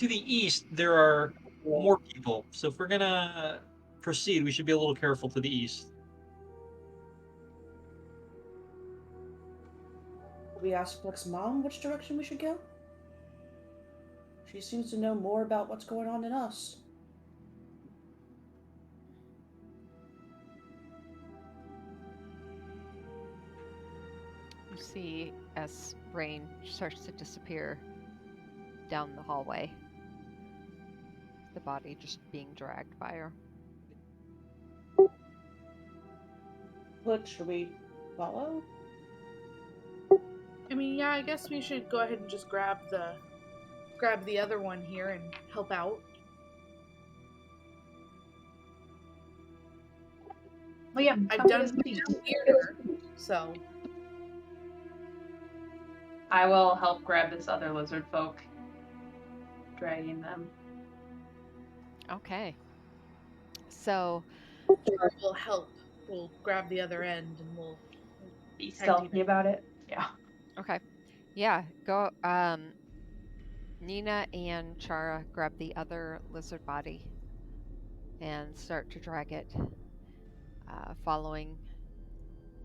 east, there are more people. So if we're gonna proceed, we should be a little careful to the east. We asked Flick's mom which direction we should go. She seems to know more about what's going on than us. You see as Rain starts to disappear down the hallway, the body just being dragged by her. Look, should we follow? I mean, yeah, I guess we should go ahead and just grab the other one here and help out. Liam, I've come done with me. weirder, so I will help grab this other lizard folk, dragging them. Okay. So we'll help. We'll grab the other end and we'll Be stealthy about it. Yeah. okay. Yeah, go Nina and Chara grab the other lizard body and start to drag it, following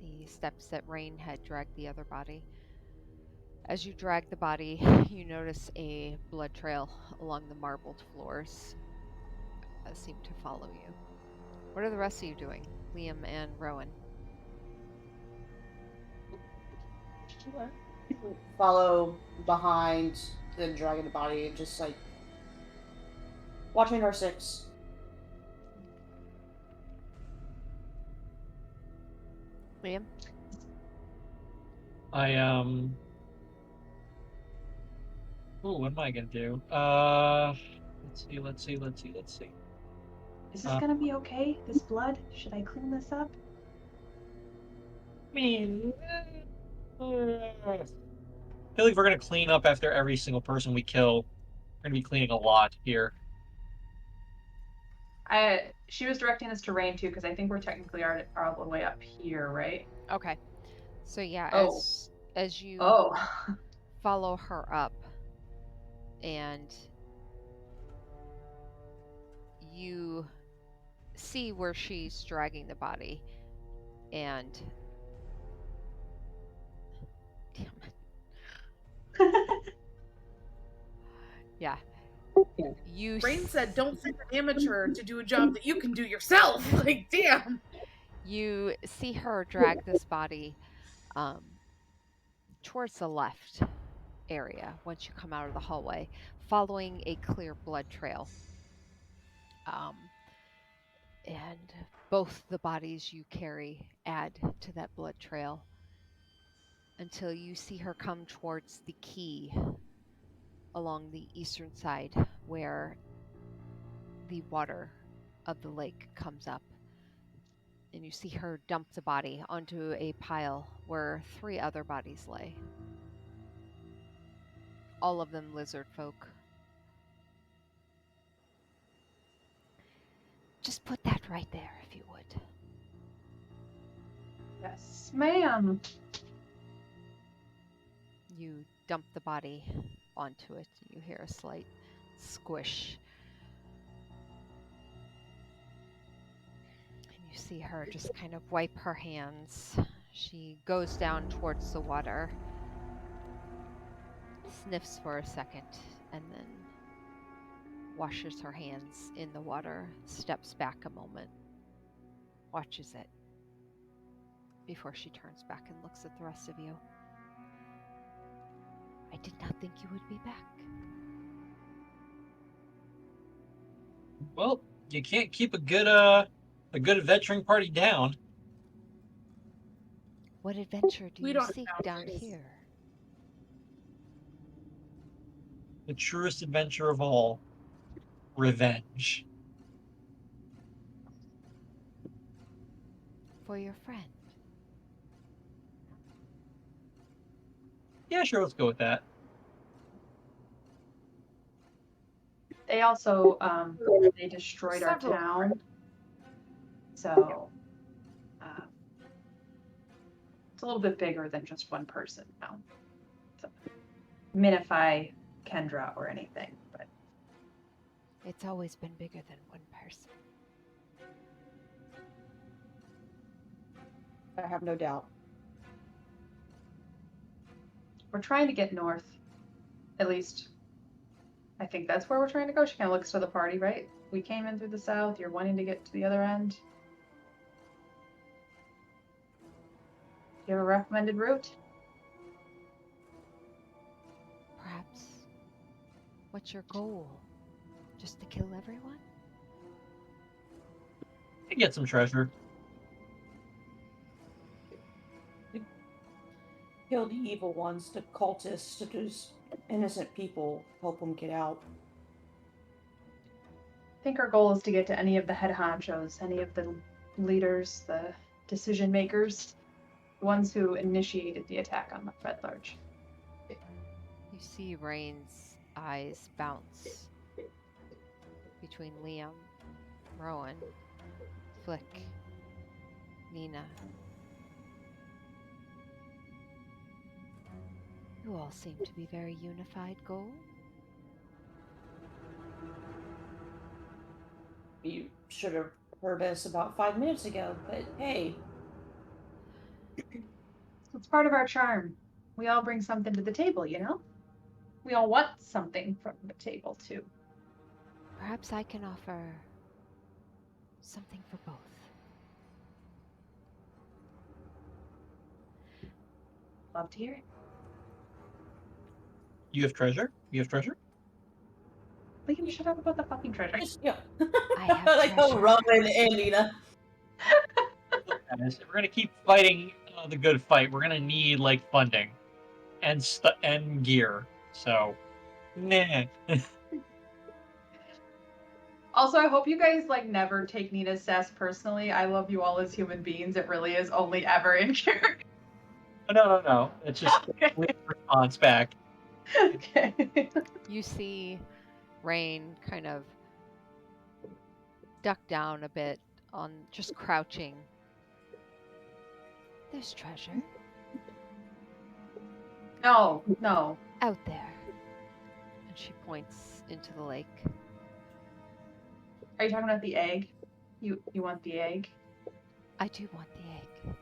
the steps that Rain had dragged the other body. As you drag the body, you notice a blood trail along the marbled floors that seem to follow you. What are the rest of you doing, Liam and Rowan? Follow behind the dragging the body and just like watching our six. Liam? Ooh, what am I gonna do? Let's see. Is this gonna be okay? This blood? Should I clean this up? I mean, I feel like we're gonna clean up after every single person we kill. We're gonna be cleaning a lot here. She was directing us to Rain too, because I think we're technically are all the way up here, right? Okay. So yeah, Oh. as you Oh. follow her up and you see where she's dragging the body and damn it. Yeah. You Rain said, "Don't send an amateur to do a job that you can do yourself." Like, damn. You see her drag this body towards the left area once you come out of the hallway, following a clear blood trail. And both the bodies you carry add to that blood trail until you see her come towards the quay along the eastern side where the water of the lake comes up. And you see her dump the body onto a pile where 3 other bodies lay. All of them lizard folk. Just put that right there if you would. Yes, ma'am. You dump the body onto it. You hear a slight squish. And you see her just kind of wipe her hands. She goes down towards the water, sniffs for a second, and then washes her hands in the water, steps back a moment, watches it before she turns back and looks at the rest of you. I did not think you would be back. Well, you can't keep a good adventuring party down. What adventure do We you don't seek have down boundaries. here? The truest adventure of all. Revenge. For your friend. Yeah, sure, let's go with that. They also they destroyed our Several. town. So it's a little bit bigger than just one person now. So, minify Kendra or anything, but It's always been bigger than one person. I have no doubt. we're trying to get north. At least I think that's where we're trying to go. She kind of looks to the party, right? We came in through the south. You're wanting to get to the other end. Do you have a recommended route? Perhaps. What's your goal? Just to kill everyone? And get some treasure. Kill the evil ones, the cultists, to those innocent people, help them get out. I think our goal is to get to any of the head honchos, any of the leaders, the decision makers, the ones who initiated the attack on the Red Large. You see Rain's eyes bounce between Liam, Rowan, Flick, Nina. You all seem to be very unified goal. You should have heard us about 5 minutes ago, but hey, It's part of our charm. We all bring something to the table, you know? We all want something from the table, too. Perhaps I can offer something for both. Love to hear it. You have treasure? You have treasure? Liam, shut up about the fucking treasure. just, yeah. I have like how treasure. Rowan and Nina. Guys, if we're gonna keep fighting the good fight, we're gonna need like funding and gear. So, nah. Also, I hope you guys like never take Nina's sass personally. I love you all as human beings. It really is only ever in character. No. It's just Okay. Leah's response back. Okay. You see Rain kind of duck down a bit on just crouching. There's treasure No. out there. And she points into the lake. Are you talking about the egg? You want the egg? I do want the egg.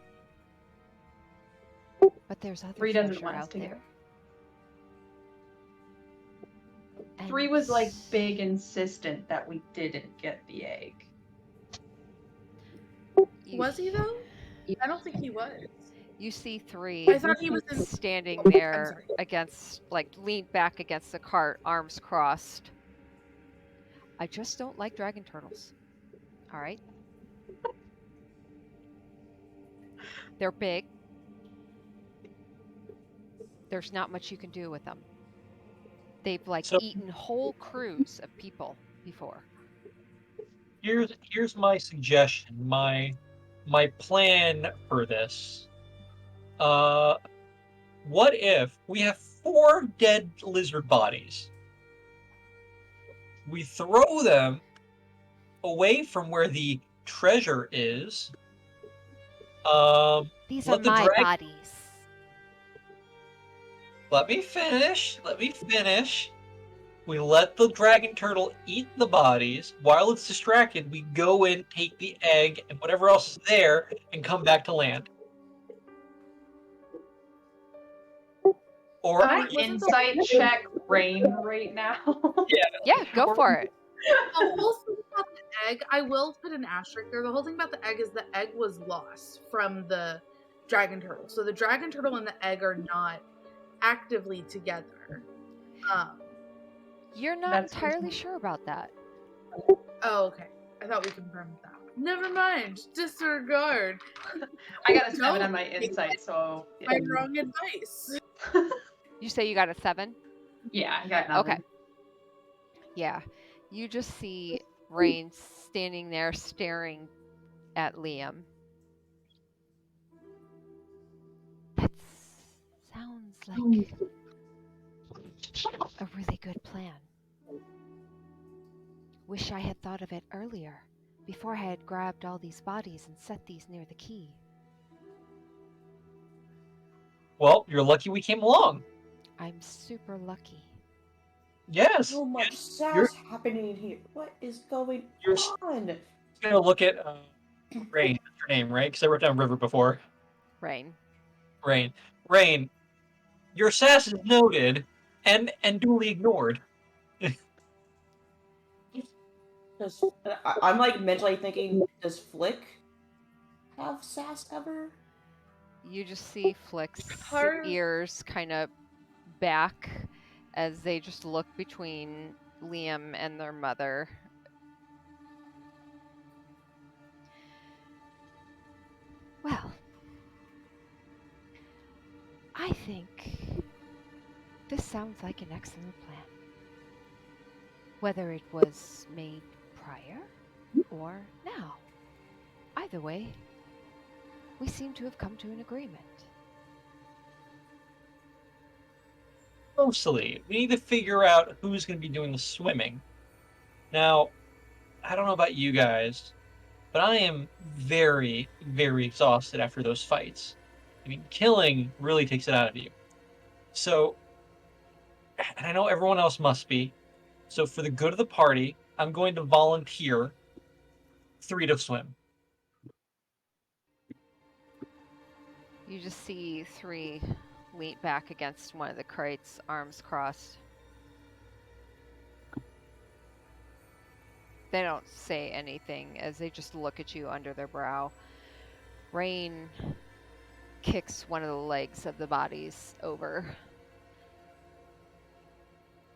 But there's other 3 doesn't treasure want us out to get there. it. 3 was like And big insistent that we didn't get the egg. you- Was he though? I don't think he was. You see 3 I thought he was in. standing I'm there sorry. against, like, leaned back against the cart, arms crossed. I just don't like dragon turtles. All right? They're big. There's not much you can do with them. They've, like, So- eaten whole crews of people before. Here's my suggestion. My plan for this. What if we have 4 dead lizard bodies? We throw them away from where the treasure is. These Let are the my drag- bodies. Let me finish. We let the dragon turtle eat the bodies. While it's distracted, we go in, take the egg, and whatever else is there, and come back to land. Or Can I wasn't the- insight check Rain right now? Yeah, go for it. The whole thing about the egg, I will put an asterisk there. The whole thing about the egg is the egg was lost from the dragon turtle. So the dragon turtle and the egg are not actively together. You're not That's entirely reasonable. sure about that. Oh, okay. I thought we confirmed that. Never mind. Disregard I got a 7 No. on my insight, so my wrong advice. You say you got a 7? yeah, I got nothing. Okay. Yeah. You just see Rain standing there staring at Liam. That sounds like a really good plan. Wish I had thought of it earlier, before I had grabbed all these bodies and set these near the key. well, you're lucky we came along. I'm super lucky. Yes. So much You're- sass happening here. What is going You're on? gonna look at Rain. That's her name, right? Because I wrote down River before. Rain. Rain. Your sass is noted and duly ignored. I'm like mentally thinking, does Flick have sass ever? You just see Flick's Part- ears kind of back as they just look between Liam and their mother. Well, I think this sounds like an excellent plan. Whether it was made prior or now. Either way, we seem to have come to an agreement. Mostly, we need to figure out who's going to be doing the swimming. Now, I don't know about you guys, but I am very, very exhausted after those fights. I mean, killing really takes it out of you. So, and I know everyone else must be. So, for the good of the party, I'm going to volunteer 3 to swim. You just see 3 lean back against one of the crates, arms crossed. They don't say anything as they just look at you under their brow. Rain kicks one of the legs of the bodies over.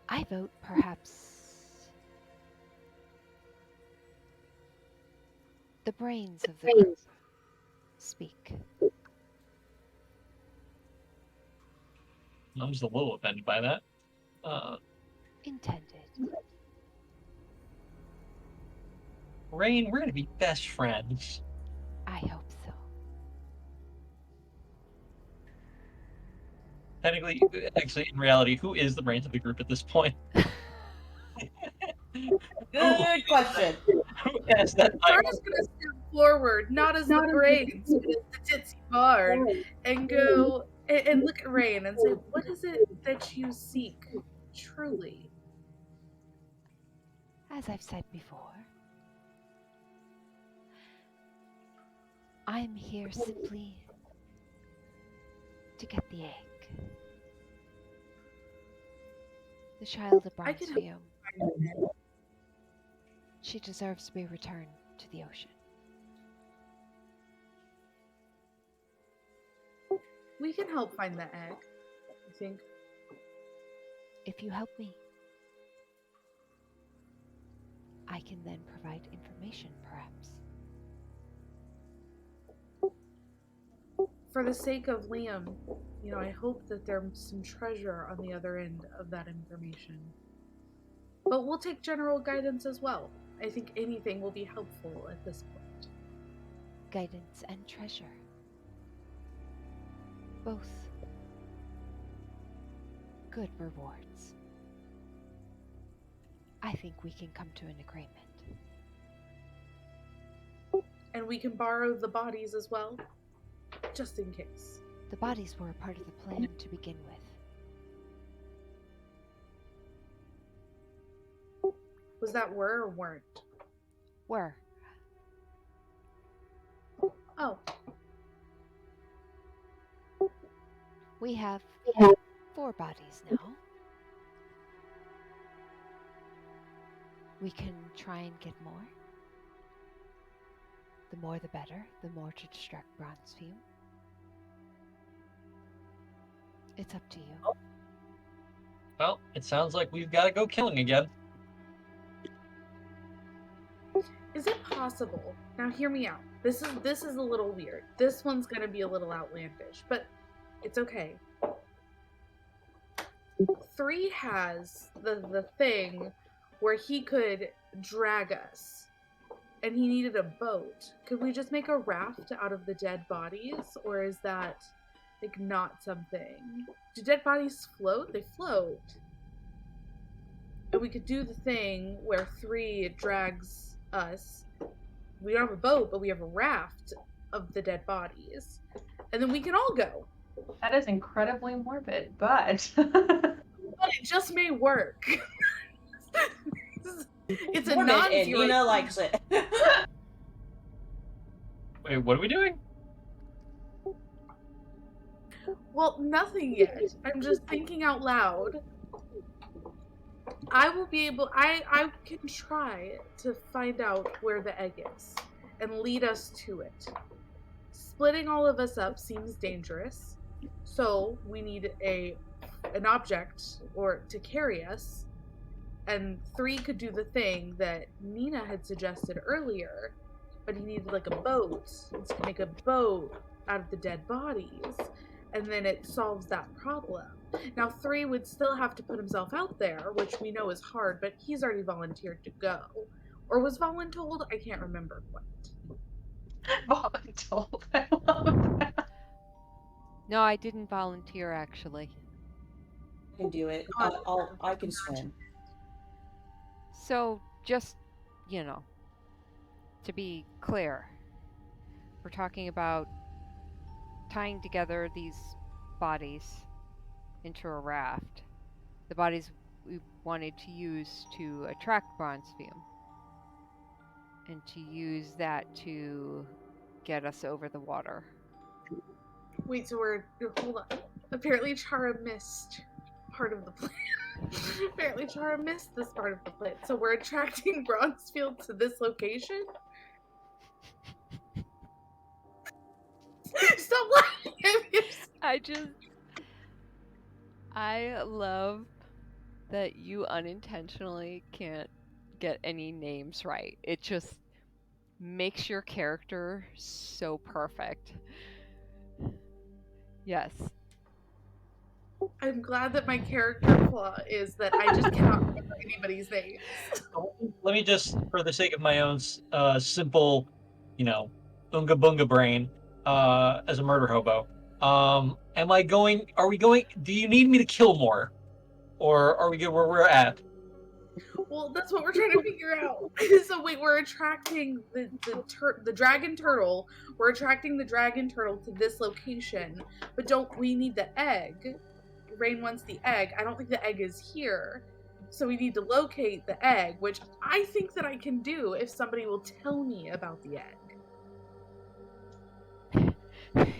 I vote perhaps the brains of the group speak. I'm just a little offended by that. Intended. Rain, we're gonna be best friends. I hope so. Technically, actually, in reality, who is the brains of the group at this point? Good question. Who has that We're title? just gonna step forward, not as the brains, but as the Titsy Bard, and go and look at Rain and say, "What is it that you seek, truly?" As I've said before, I'm here simply to get the egg. The child of I can Bronzeview. find it. She deserves to be returned to the ocean. We can help find the egg, I think. If you help me, I can then provide information, perhaps. For the sake of Liam, I hope that there's some treasure on the other end of that information. But we'll take general guidance as well. I think anything will be helpful at this point. Guidance and treasure. Both good rewards. I think we can come to an agreement. And we can borrow the bodies as well, just in case. The bodies were a part of the plan to begin with. Was that were or weren't? Were. Oh, We have 4 bodies now. We can try and get more. The more the better, the more to distract Bronzeview. It's up to you. Well, it sounds like we've got to go killing again. is it possible? Now hear me out. This is a little weird. This one's gonna be a little outlandish, but it's okay. 3 has the thing where he could drag us, and he needed a boat. Could we just make a raft out of the dead bodies, or is that like not something? Do dead bodies float? They float. And we could do the thing where 3 drags us. We don't have a boat, but we have a raft of the dead bodies, and then we can all go. That is incredibly morbid, but But it just may work. It's a Morbid, and non-zero. Nina likes it. Wait, what are we doing? Well, nothing yet. I'm just thinking out loud. I will be able. I can try to find out where the egg is and lead us to it. Splitting all of us up seems dangerous, so we need an object or to carry us. And 3 could do the thing that Nina had suggested earlier, but he needed like a boat. Let's make a boat out of the dead bodies, and then it solves that problem. Now 3 would still have to put himself out there, which we know is hard, but he's already volunteered to go. Or was voluntold? I can't remember what. voluntold. I love that. No, I didn't volunteer actually. I can do it. I can swim. So, just, to be clear, we're talking about tying together these bodies into a raft. The bodies we wanted to use to attract Bronzeview. And to use that to get us over the water. Wait, so hold on. Apparently Chara missed part of the plan. Apparently Chara missed this part of the plan. So we're attracting Bronzefield to this location? Stop laughing at me. I love that you unintentionally can't get any names right. It just makes your character so perfect. Yes. I'm glad that my character flaw is that I just cannot remember anybody's name. The only let me just, for the sake of my own simple, unga bunga brain, as a murder hobo, are we going, do you need me to kill more? Or are we good where we're at? Well, that's what we're trying to figure out. So wait, we're attracting the dragon turtle. We're attracting the dragon turtle to this location, but don't we need the egg? Rain wants the egg. I don't think the egg is here. So we need to locate the egg, which I think that I can do if somebody will tell me about the egg.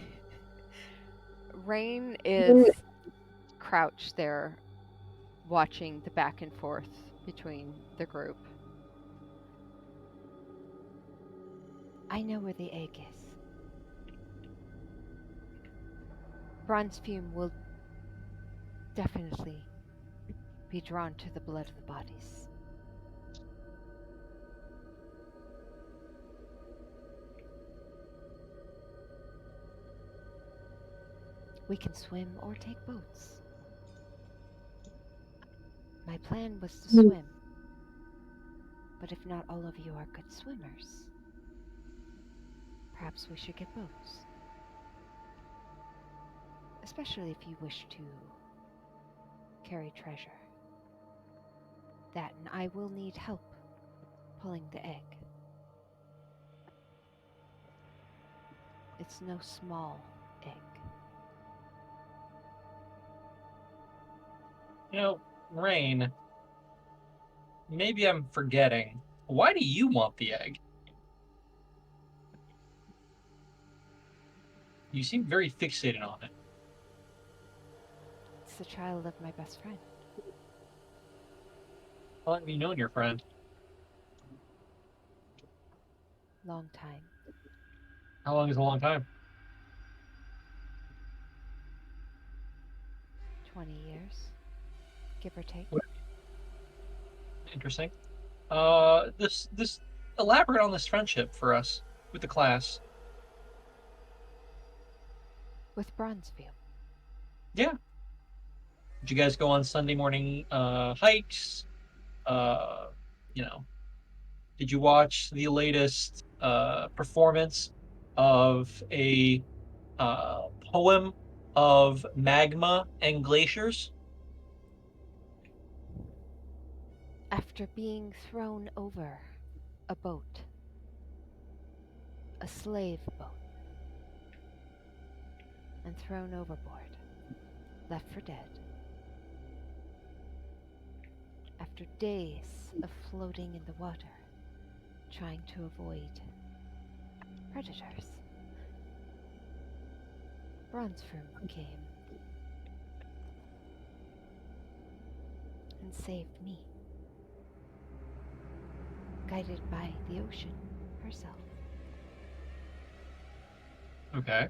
Rain is crouched there, watching the back and forth between the group. I know where the egg is. Bronze fume will definitely be drawn to the blood of the bodies. We can swim or take boats. My plan was to swim, but if not all of you are good swimmers, perhaps we should get boats. Especially if you wish to carry treasure. That, and I will need help pulling the egg. It's no small egg. Rain, maybe I'm forgetting. Why do you want the egg? You seem very fixated on it. It's the child of my best friend. How long have you known your friend? Long time. How long is a long time? 20 years, give or take. Interesting. This elaborate on this friendship for us with the class. With Bronzeview. Yeah. Did you guys go on Sunday morning hikes? Did you watch the latest performance of a poem of magma and glaciers? After being thrown over a boat, a slave boat, and thrown overboard, left for dead. After days of floating in the water, trying to avoid predators, Bronzefirm came and saved me, guided by the ocean herself. Okay.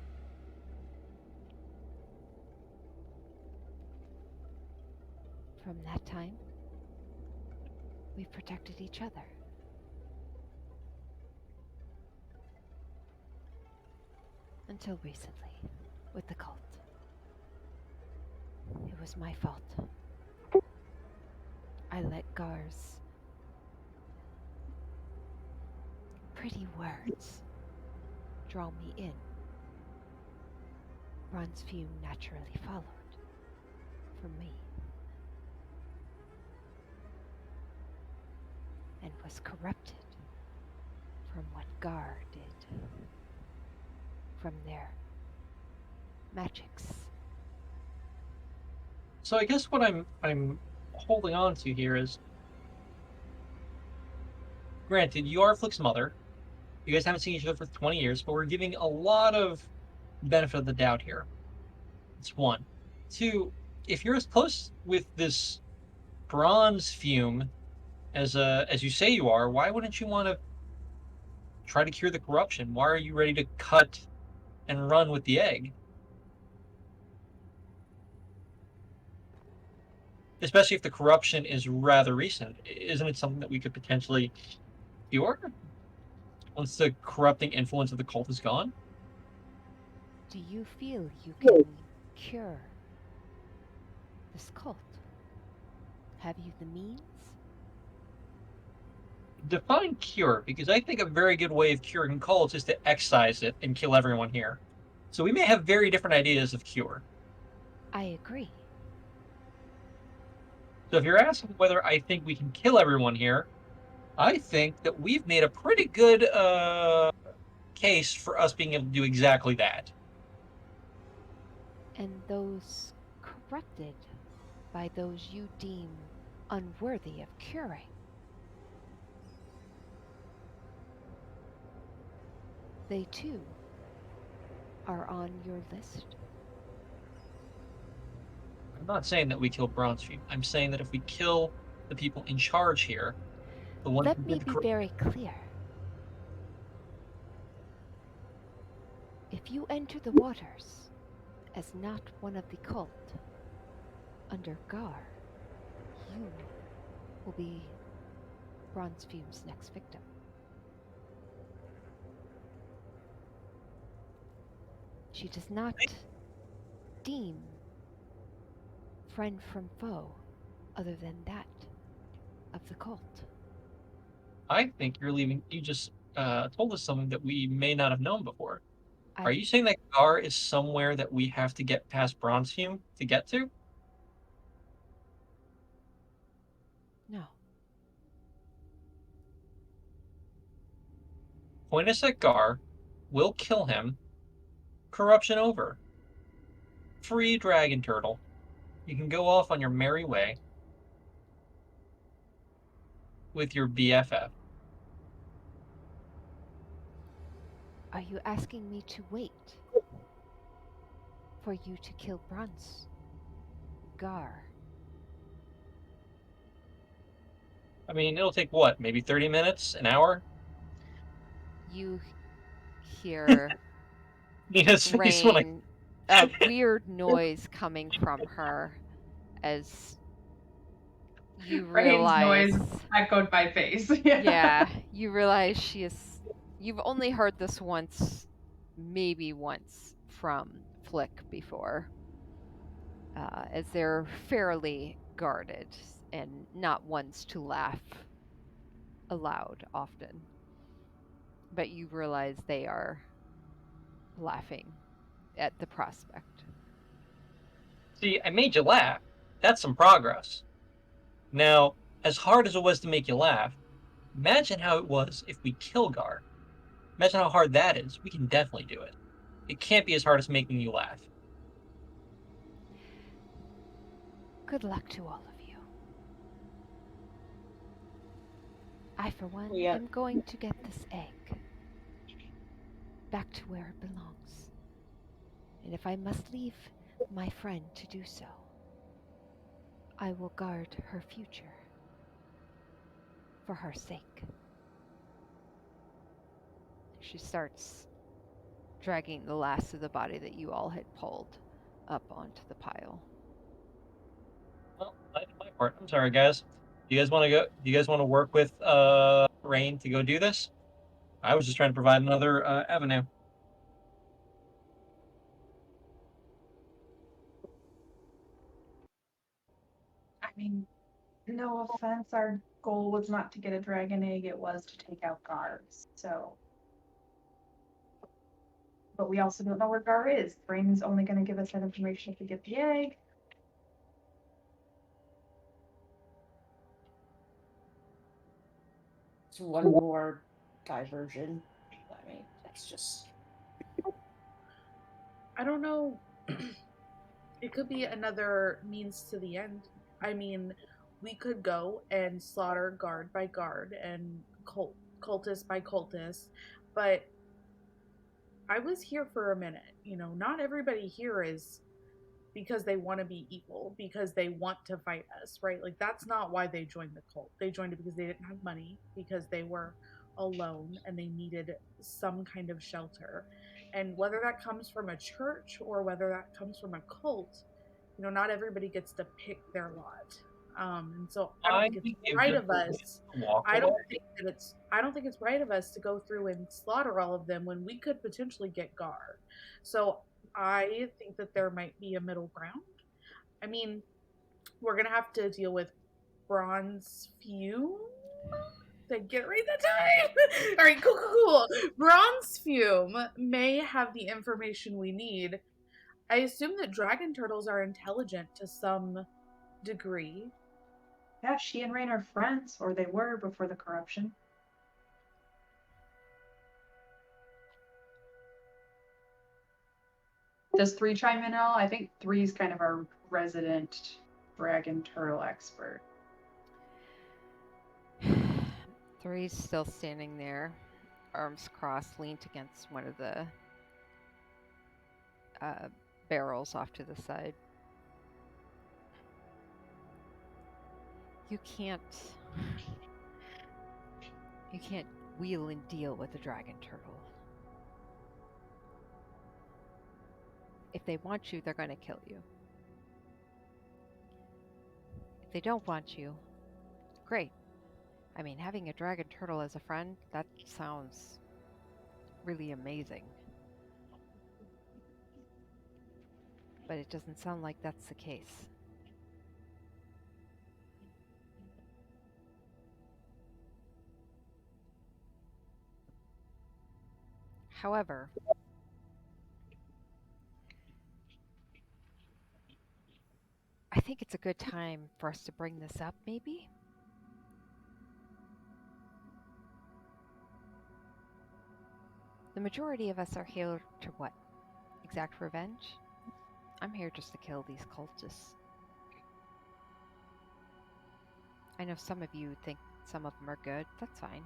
From that time, we've protected each other. Until recently, with the cult. It was my fault. I let Gar's pretty words draw me in. Bronzeview naturally followed from me. And was corrupted from what Gar did. From their magics. So I guess what I'm holding on to here is, granted, you are Flick's mother. You guys haven't seen each other for 20 years, but we're giving a lot of benefit of the doubt here. It's one. Two, if you're as close with this bronze fume as you say you are, why wouldn't you want to try to cure the corruption? Why are you ready to cut and run with the egg? Especially if the corruption is rather recent. Isn't it something that we could potentially cure once the corrupting influence of the cult is gone? Do you feel you can cure this cult? Have you the means? define cure, because I think a very good way of curing cults is to excise it and kill everyone here. So we may have very different ideas of cure. I agree. So if you're asking whether I think we can kill everyone here, I think that we've made a pretty good case for us being able to do exactly that. And those corrupted by those you deem unworthy of curing. They too are on your list. I'm not saying that we kill Bronzefield. I'm saying that if we kill the people in charge here, the ones who Let me did the be very clear. If you enter the waters as not one of the cult under Gar, you will be Bronzefum's next victim. She does not deem friend from foe other than that of the cult. I think you're leaving. You just told us something that we may not have known before. Are I you saying that Gar is somewhere that we have to get past Bronzefume to get to? no. Point us at Gar. We'll kill him. Corruption over. Free Dragon Turtle. You can go off on your merry way with your BFF. Are you asking me to wait for you to kill Bronze? Gar. I mean, it'll take what? Maybe 30 minutes? An hour? You hear Nina's face when I. rain, a weird noise coming from her as you Rain's realize. noise echoed my face. Yeah, you realize she is. You've only heard this once, maybe once from Flick before, as they're fairly guarded and not ones to laugh aloud often. But you realize they are laughing at the prospect. See, I made you laugh. That's some progress. Now, as hard as it was to make you laugh, imagine how it was if we kill Gar. Imagine how hard that is. We can definitely do it. It can't be as hard as making you laugh. Good luck to all of you. I, for one, Yeah. am going to get this egg back to where it belongs. And if I must leave my friend to do so, I will guard her future for her sake. She starts dragging the last of the body that you all had pulled up onto the pile. Well, I did my part. I'm sorry, guys. Do you guys want to go? Do you guys want to work with Rain to go do this? I was just trying to provide another avenue. I mean, no offense, our goal was not to get a dragon egg, it was to take out guards. So, but we also don't know where Gar is. Brain's only going to give us that information if we get the egg. It's one more diversion. I mean, that's just. I don't know. It could be another means to the end. I mean, we could go and slaughter guard by guard and cultist by cultist, but I was here for a minute. Not everybody here is because they want to be evil, because they want to fight us, right? Like, that's not why they joined the cult. They joined it because they didn't have money, because they were alone and they needed some kind of shelter. And whether that comes from a church or whether that comes from a cult, not everybody gets to pick their lot. And so I don't think it's right of us. Walk I don't away. think that it's. I don't think it's right of us to go through and slaughter all of them when we could potentially get guard. So I think that there might be a middle ground. I mean, we're gonna have to deal with Bronze Fume. Did I get right that time? All right, cool. Bronze Fume may have the information we need. I assume that dragon turtles are intelligent to some degree. Yeah, she and Rain are friends, or they were before the corruption. Does 3 chime in at all? I think 3's kind of our resident dragon turtle expert. Three's still standing there, arms crossed, leaned against one of the barrels off to the side. You can't wheel and deal with a dragon turtle. If they want you, they're going to kill you. If they don't want you, great. I mean, having a dragon turtle as a friend, that sounds really amazing. But it doesn't sound like that's the case. However, I think it's a good time for us to bring this up, maybe? The majority of us are here to what? Exact revenge? I'm here just to kill these cultists. I know some of you think some of them are good. That's fine.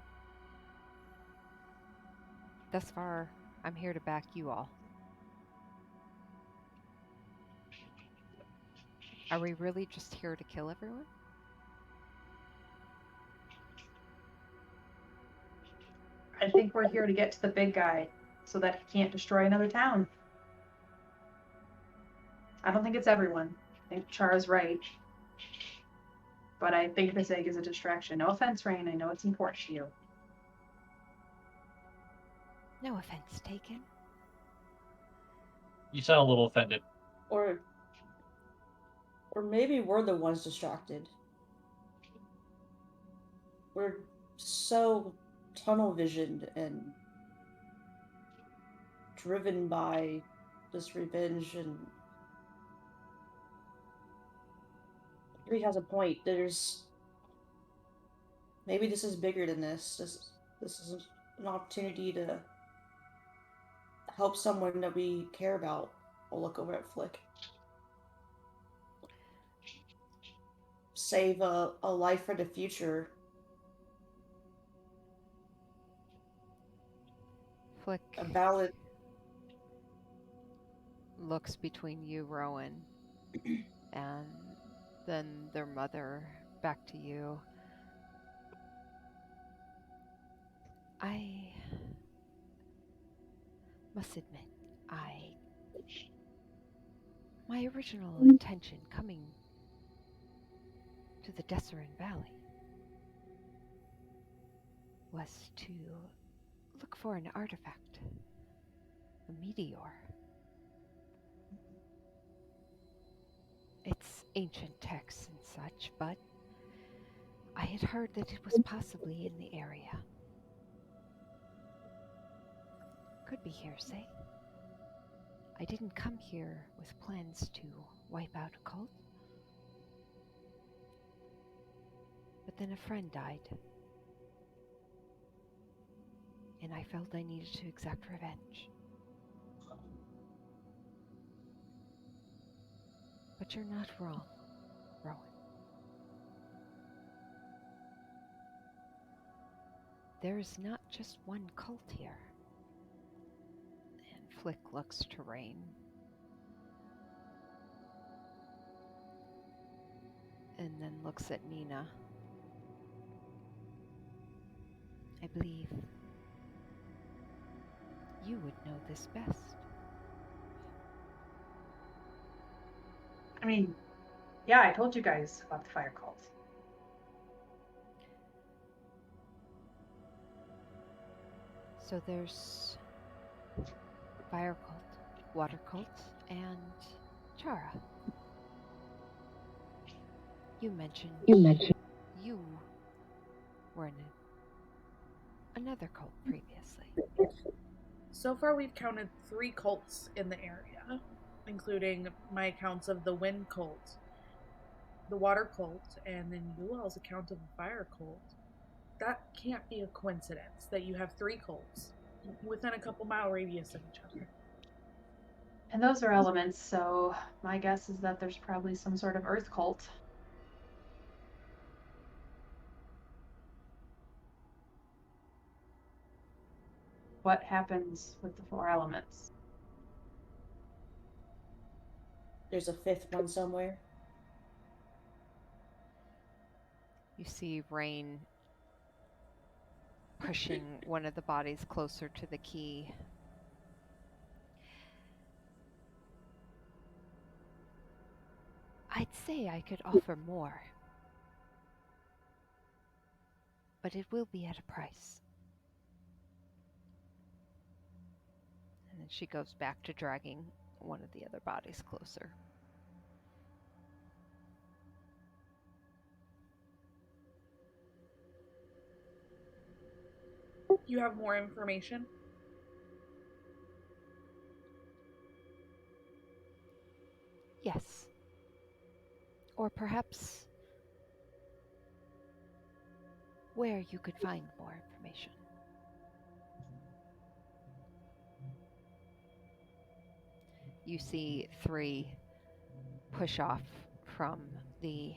Thus far, I'm here to back you all. Are we really just here to kill everyone? I think we're here to get to the big guy so that he can't destroy another town. I don't think it's everyone. I think Chara's right. But I think this egg is a distraction. No offense, Rain. I know it's important to you. No offense taken. You sound a little offended. Or maybe we're the ones distracted. We're so tunnel visioned and driven by this revenge, and he has a point. Maybe this is bigger than this. This is an opportunity to help someone that we care about. We'll look over at Flick. Save a life for the future. Flick A valid. looks between you, Rowan, and then their mother back to you. I must admit, my original intention coming to the Desserin Valley was to look for an artifact, a meteor. It's ancient texts and such, but I had heard that it was possibly in the area. Could be hearsay. I didn't come here with plans to wipe out a cult. But then a friend died. And I felt I needed to exact revenge. But you're not wrong, Rowan. There is not just one cult here. And Flick looks to Rain. And then looks at Nina. I believe you would know this best. I mean, yeah, I told you guys about the fire cult. So there's fire cult, water cult, and Chara. You mentioned you were in another cult previously? So far, we've counted 3 cults in the area, including my accounts of the wind cult, the water cult, and then you all's account of the fire cult. That can't be a coincidence that you have 3 cults within a couple mile radius of each other. And those are elements, so my guess is that there's probably some sort of earth cult. What happens with the 4 elements? There's a 5th one somewhere. You see Rain pushing one of the bodies closer to the key. I'd say I could offer more, but it will be at a price. And then she goes back to dragging one of the other bodies closer. You have more information? Yes. Or perhaps where you could find more information. You see 3 push off from the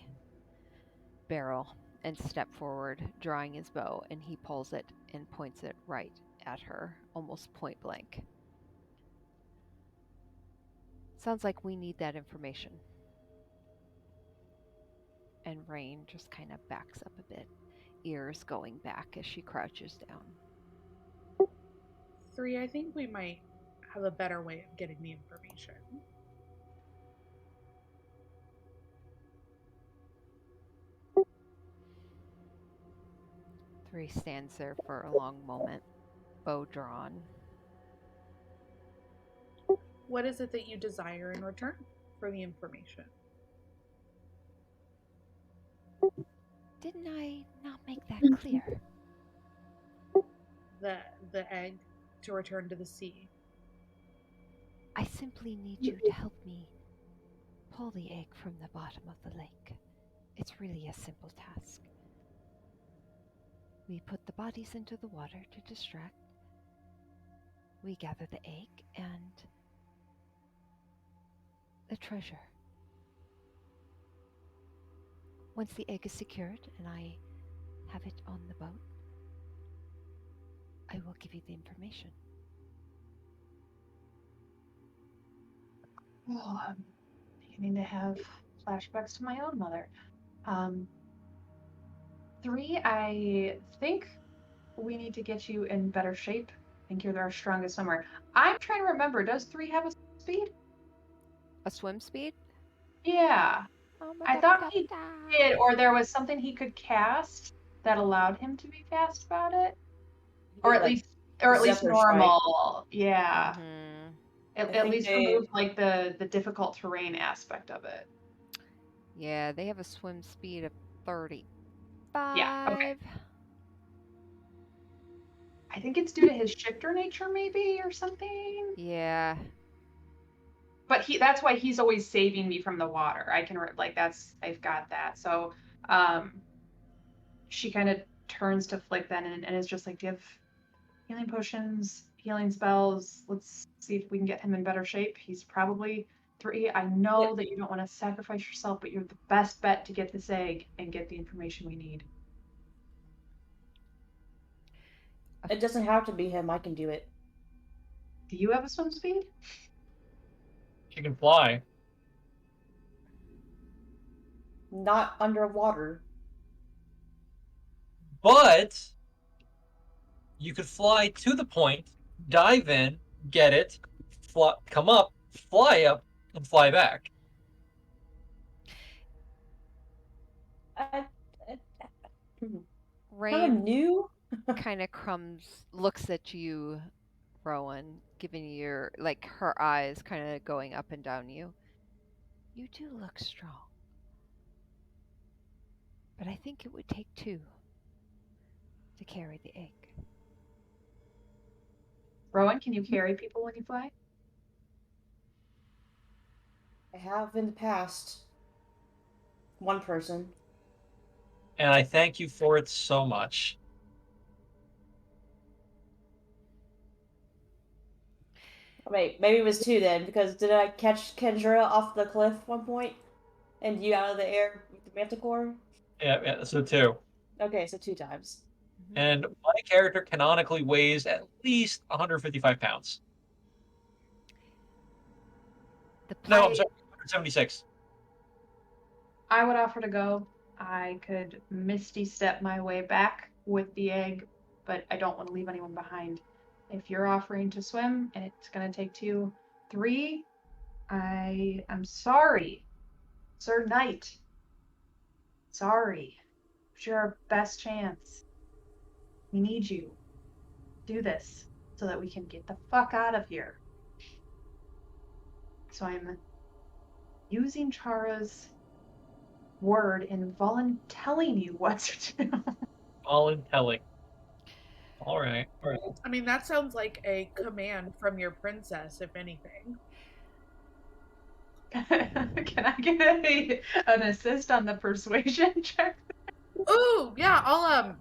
barrel and step forward, drawing his bow, and he pulls it and points it right at her, almost point blank. Sounds like we need that information. And Rain just kind of backs up a bit, ears going back as she crouches down. 3, I think we might have a better way of getting the information. Three stands there for a long moment, bow drawn. What is it that you desire in return for the information? Didn't I not make that clear? The egg to return to the sea. I simply need you to help me pull the egg from the bottom of the lake. It's really a simple task. We put the bodies into the water to distract. We gather the egg and the treasure. Once the egg is secured and I have it on the boat, I will give you the information. Well, I'm beginning to have flashbacks to my own mother. 3, I think we need to get you in better shape. I think you're our strongest swimmer. I'm trying to remember, does 3 have a speed? A swim speed? Yeah. I thought he did, or there was something he could cast that allowed him to be fast about it. Or at least Zephyr normal. Yeah. Mm-hmm. At least remove like the difficult terrain aspect of it. Yeah, they have a swim speed of 35. Yeah, okay. I think it's due to his shifter nature, maybe, or something. Yeah. But that's why he's always saving me from the water. I can I've got that. So, she kind of turns to Flick then and is just like, "Do you have healing potions, healing spells? Let's see if we can get him in better shape. He's probably 3. I know that you don't want to sacrifice yourself, but you're the best bet to get this egg and get the information we need." It doesn't have to be him. I can do it. Do you have a swim speed? She can fly. Not underwater. But you could fly to the point, dive in, get it, come up, fly up, and fly back. Rain new. kind of looks at you, Rowan, giving you your, like, her eyes kind of going up and down you. You do look strong. But I think it would take 2 to carry the egg. Rowan, can you carry people when you fly? I have in the past. One person. And I thank you for it so much. Wait, maybe it was two then, because did I catch Kendra off the cliff one point? And you out of the air with the manticore? Yeah, so 2. Okay, so 2 times. And my character canonically weighs at least 155 pounds. The No, I'm play. sorry, 176. I would offer to go. I could misty step my way back with the egg, but I don't want to leave anyone behind. If you're offering to swim and it's gonna take 2, 3, I'm sorry, Sir Knight. Sorry. It's your best chance. We need you. Do this so that we can get the fuck out of here. So I'm using Chara's word and telling you what to do. All in telling. All right. I mean, that sounds like a command from your princess, if anything. Can I get an assist on the persuasion check? Ooh, yeah, I'll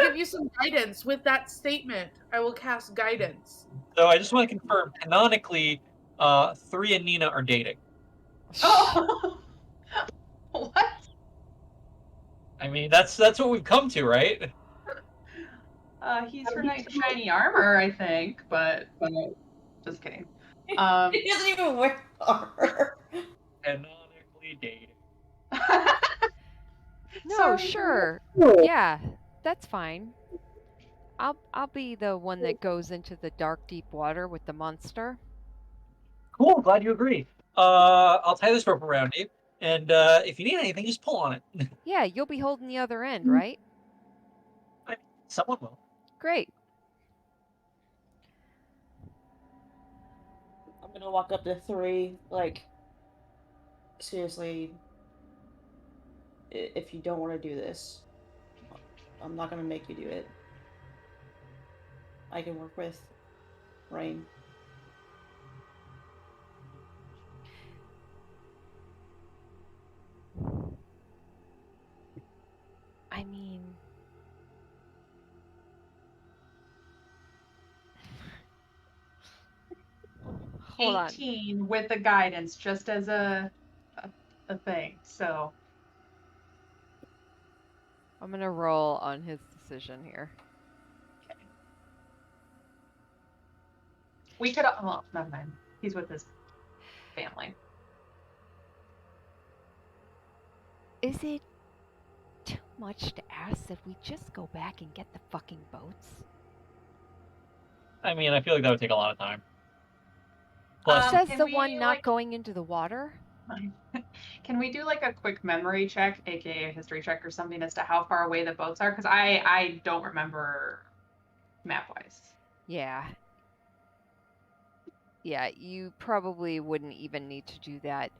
give you some guidance with that statement. I will cast guidance. So I just want to confirm, canonically, 3 and Nina are dating. Oh, what? I mean, that's what we've come to, right? He's her knight in shiny armor, I think, but just kidding. He doesn't even wear armor. Canonically dating. No, Sorry. sure. Yeah, that's fine. I'll be the one that goes into the dark, deep water with the monster. Cool, glad you agree. I'll tie this rope around you, and if you need anything, just pull on it. Yeah, you'll be holding the other end, right? Someone will. Great. I'm gonna walk up to 3, like, seriously, if you don't want to do this, I'm not gonna make you do it. I can work with Rain. I mean, hold on. 18 with the guidance, just as a thing. So I'm gonna roll on his decision here. we could. Well, never mind. He's with his family. Is it too much to ask that we just go back and get the fucking boats? I mean, I feel like that would take a lot of time. Plus, Says can the we, one not like- going into the water. Can we do like a quick memory check, aka a history check or something, as to how far away the boats are? Because I don't remember map wise. Yeah. Yeah, you probably wouldn't even need to do that.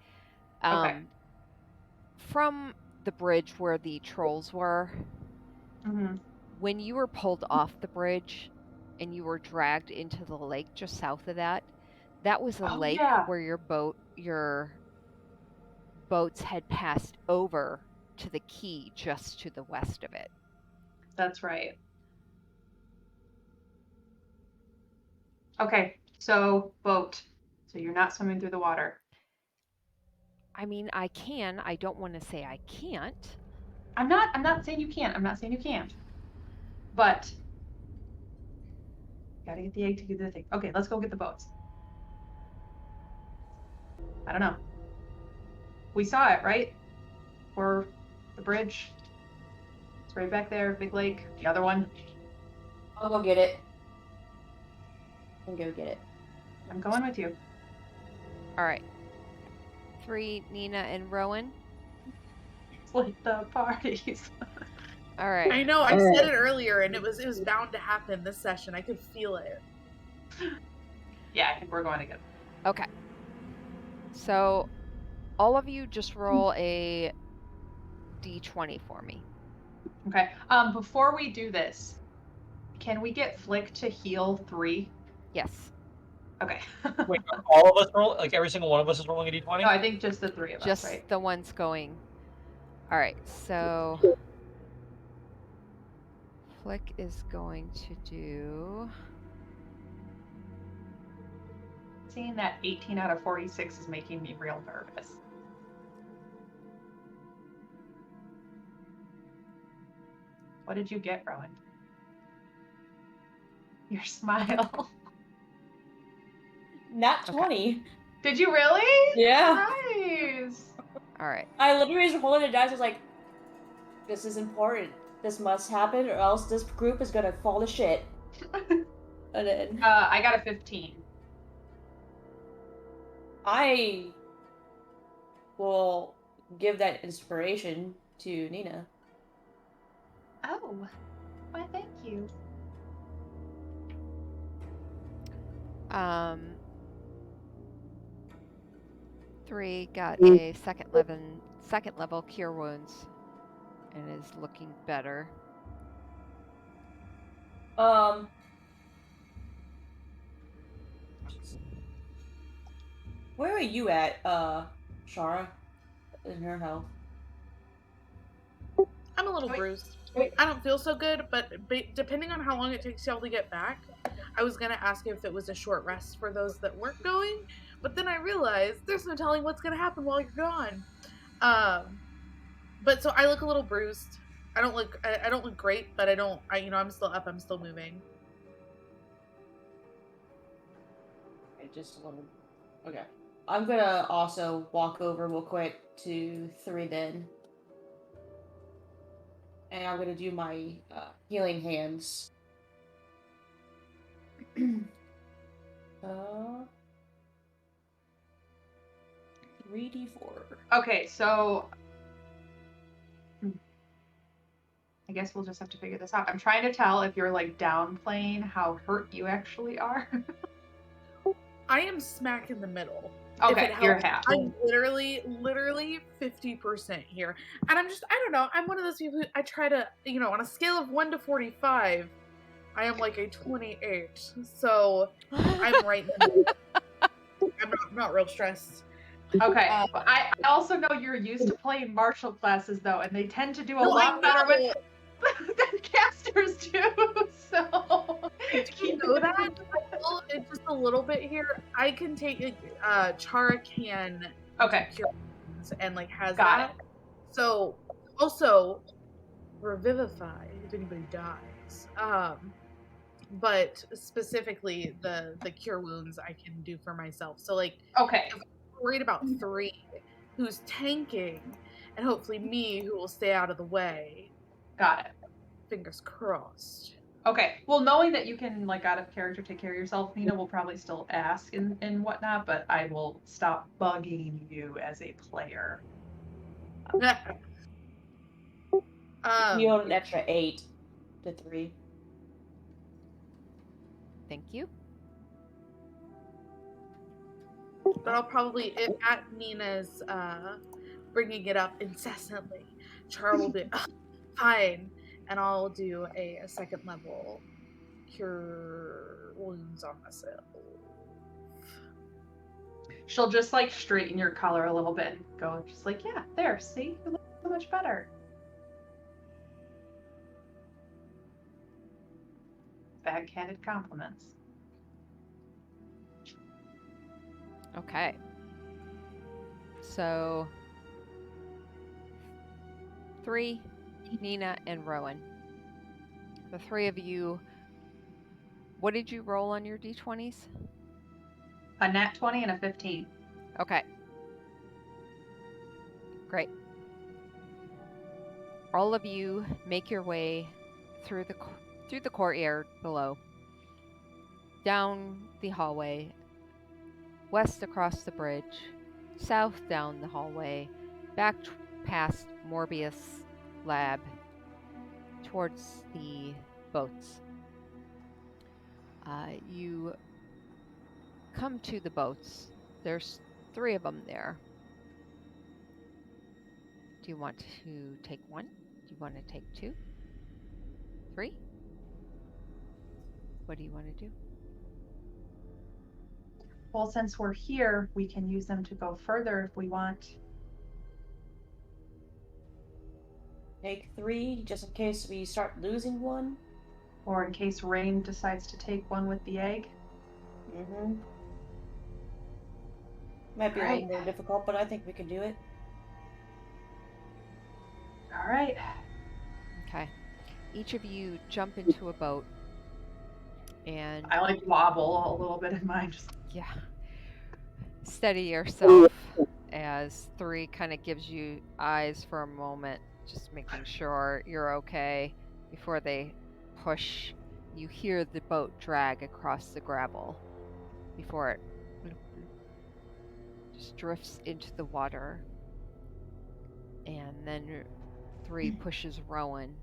Okay. From the bridge where the trolls were, Mm-hmm. when you were pulled off the bridge and you were dragged into the lake just south of that, that was a Oh, lake yeah. where your boats had passed over to the quay just to the west of it. That's right. Okay, so boat. So you're not swimming through the water. I mean, I can. I don't want to say I can't. I'm not saying you can't. I'm not saying you can't. But gotta get the egg to do the thing. Okay, let's go get the boats. I don't know. We saw it, right? Or the bridge. It's right back there, big lake. The other one. I'll go get it. I'll go get it. I'm going with you. All right. 3, Nina and Rowan. Split the parties. All right. I know, I said it earlier, and it was bound to happen this session. I could feel it. Yeah, I think we're going together. Okay. So, all of you just roll a d20 for me. Okay. Before we do this, can we get Flick to heal 3? Yes. Okay. Wait, are all of us roll? Like every single one of us is rolling a d20? No, I think just the three of us, Just right? the ones going. All right, so Flick is going to do. Seeing that 18 out of 46 is making me real nervous. What did you get, Rowan? Your smile. Nat Okay. 20. Did you really? Yeah. Nice. All right. I literally was rolling the dice. I was like, this is important. This must happen, or else this group is gonna fall to shit. And then I got a 15. I will give that inspiration to Nina. Oh, why? Thank you. Um, 3 got a second level cure wounds, and is looking better. Where are you at, Shara, in her health? I'm a little Wait. bruised. I don't feel so good, but depending on how long it takes y'all to get back, I was gonna ask if it was a short rest for those that weren't going, but then I realized there's no telling what's gonna happen while you're gone. But so I look a little bruised. I don't look great, but I'm still up. I'm still moving. Okay, just a little. Okay. I'm gonna also walk over real quick to 3 then. And I'm gonna do my healing hands. 3d4. Okay, so I guess we'll just have to figure this out. I'm trying to tell if you're like downplaying how hurt you actually are. I am smack in the middle. Okay, if it you're helps, half. I'm literally 50% here. And I don't know, I'm one of those people who I try to, on a scale of 1 to 45, I am like a 28. So I'm right in the middle. I'm not real stressed. Okay, but I also know you're used to playing martial classes though, and they tend to do a No, lot I better know. than casters do. So Do you know that? It's just a little bit here. I can take Chara can Okay, cure wounds and like has got that. So also revivify if anybody dies. But specifically the cure wounds I can do for myself. So like okay, if I'm worried about 3 who's tanking and hopefully me who will stay out of the way. got it. Fingers crossed. Okay, well, knowing that you can, like, out of character take care of yourself, Nina will probably still ask and whatnot, but I will stop bugging you as a player. You owe an extra 8 to 3. Thank you. But I'll probably, if at Nina's bringing it up incessantly, Char will be fine, and I'll do a second level cure wounds on myself. She'll just, like, straighten your collar a little bit and go, just like, yeah, there, see? You look so much better. Backhanded compliments. Okay. So 3, Nina and Rowan. The 3 of you. What did you roll on your d20s? A nat 20 and a 15. Okay. Great. All of you make your way through the courtyard below, down the hallway, west across the bridge, south down the hallway, back past Morbius lab, towards the boats. You come to the boats. There's 3 of them there. Do you want to take 1? Do you want to take 2? 3? What do you want to do? Well, since we're here, we can use them to go further if we want. Take 3, just in case we start losing one. Or in case Rain decides to take one with the egg. Mm-hmm. Might be a Right. little more difficult, but I think we can do it. All right. Okay. Each of you jump into a boat and I like wobble a little bit in mine. Just yeah, steady yourself as 3 kind of gives you eyes for a moment, just making sure you're okay before they push. You hear the boat drag across the gravel before it just drifts into the water. And then 3 pushes Rowan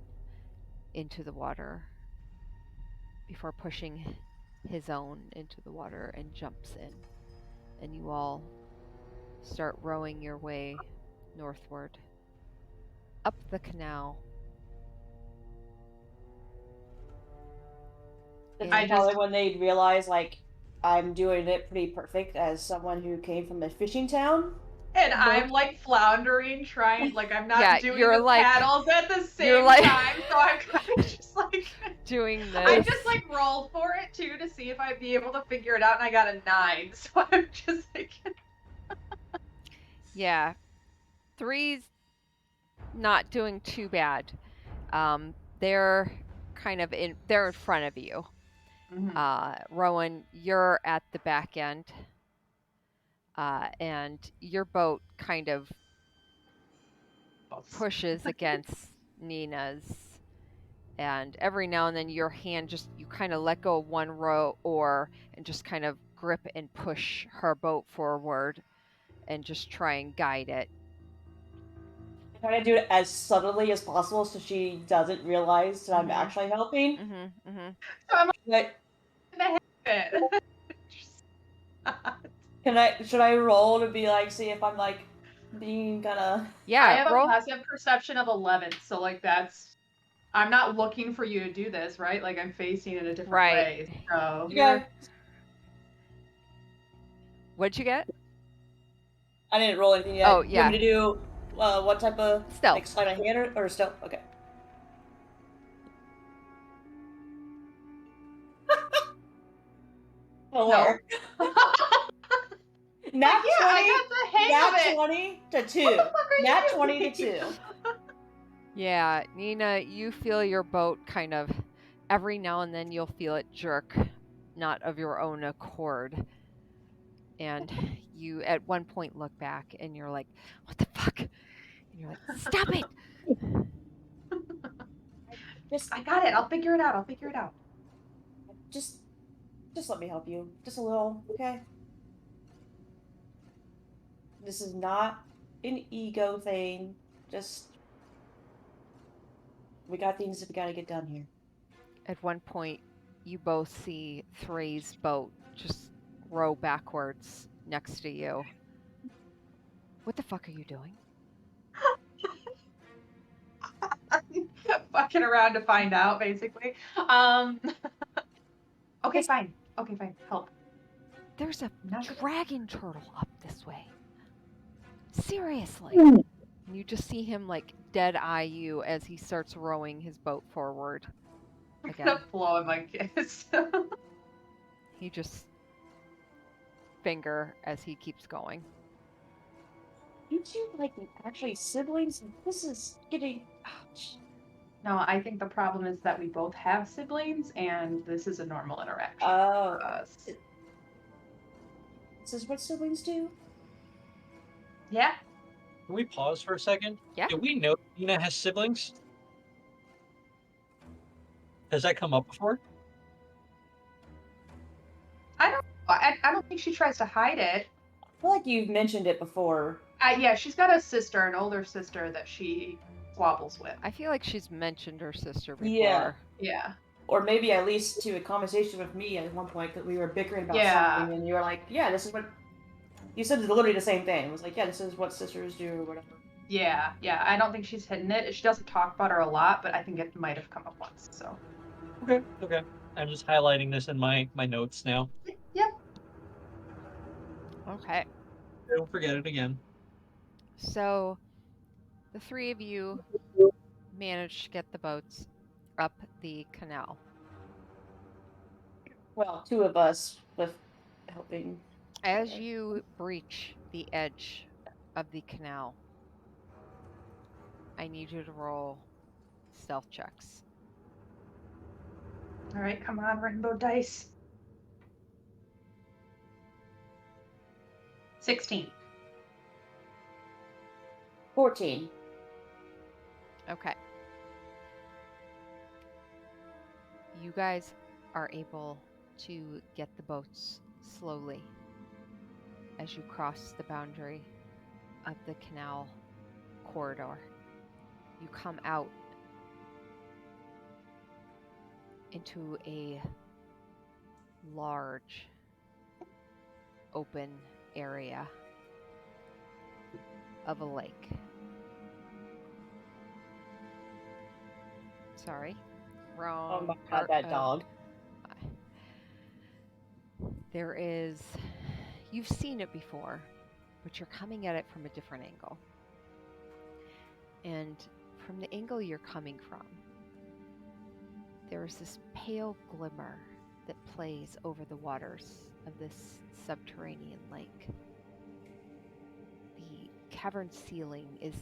into the water before pushing his own into the water and jumps in. And you all start rowing your way northward up the canal. This I is just- probably when they'd realize, like, I'm doing it pretty perfect as someone who came from a fishing town. and I'm like floundering, trying like I'm not Yeah, doing you're the like- paddles at the you're same like- time. So I'm kind of just like Doing this. I just like rolled for it too to see if I'd be able to figure it out, and I got a 9. So I'm just like, Yeah. 3's not doing too bad. They're kind of they're in front of you. Rowan, you're at the back end. And your boat kind of pushes against Nina's. And every now and then your hand you kind of let go of one oar and just kind of grip and push her boat forward and just try and guide it. I try to do it as subtly as possible so she doesn't realize that I'm Mhm. actually helping. Mm-hmm, mm-hmm. so I'm Like, like, should I roll to be like, see if I'm like being kinda... Yeah, I have roll. a passive perception of 11, so like I'm not looking for you to do this, right? Like I'm facing in a different Right. way. So Yeah, What'd you get? I didn't roll anything yet. Oh, You want me to do what type of Stealth. like sleight of hand or stealth? Okay. No. Nat yeah, 20, I got the hang nat of it. 20 to 2. What the fuck are Nat you 20 to doing? 2. Yeah, Nina, you feel your boat kind of every now and then you'll feel it jerk, not of your own accord. And you at one point look back and you're like, what the fuck? And you're like, stop it! Just I got it. I'll figure it out. just let me help you. Just a little, okay? This is not an ego thing. Just we got things that we gotta get done here. At one point, you both see Three's boat just row backwards next to you. What the fuck are you doing? Fucking around to find out, basically. Okay, fine. Help. There's a Not- dragon turtle up this way. Seriously. And you just see him like dead eye you as he starts rowing his boat forward I'm again. gonna blow him a kiss. He just finger as he keeps going. You two like actually siblings? This is getting ouch. No, I think the problem is that we both have siblings, and this is a normal interaction Oh, for us. this is what siblings do? Yeah. Can we pause for a second? Yeah. Do we know Nina has siblings? Has that come up before? I don't think she tries to hide it. I feel like you've mentioned it before. Yeah, she's got a sister, an older sister that she squabbles with. I feel like she's mentioned her sister before. Yeah. Yeah. Or maybe at least to a conversation with me at one point that we were bickering about Yeah. something and you were like, yeah, this is what... You said literally the same thing. It was like, yeah, this is what sisters do or whatever. Yeah. I don't think she's hidden it. She doesn't talk about her a lot, but I think it might have come up once. So. Okay. I'm just highlighting this in my notes now. Yep. Okay. Don't forget it again. So the three of you managed to get the boats up the canal. Well, two of us with helping. As you breach the edge of the canal, I need you to roll stealth checks. All right, come on, rainbow dice. 16. 14. Okay. You guys are able to get the boats slowly as you cross the boundary of the canal corridor. You come out into a large open area of a lake. Sorry, wrong Oh my part god, that of- dog. There is, you've seen it before, but you're coming at it from a different angle. And from the angle you're coming from, there is this pale glimmer that plays over the waters of this subterranean lake. The cavern ceiling is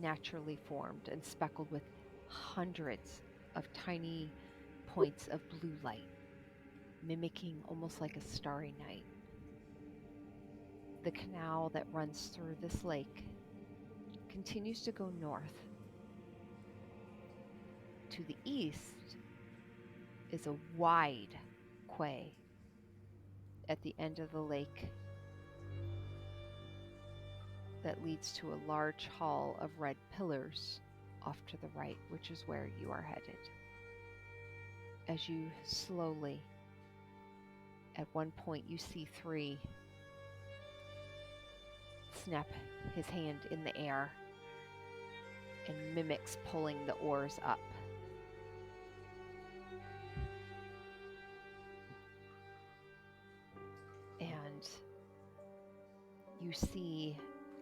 naturally formed and speckled with hundreds of tiny points of blue light, mimicking almost like a starry night. The canal that runs through this lake continues to go north. To the east is a wide quay at the end of the lake that leads to a large hall of red pillars off to the right, which is where you are headed. As you slowly, at one point you see Three snap his hand in the air and mimics pulling the oars up. And you see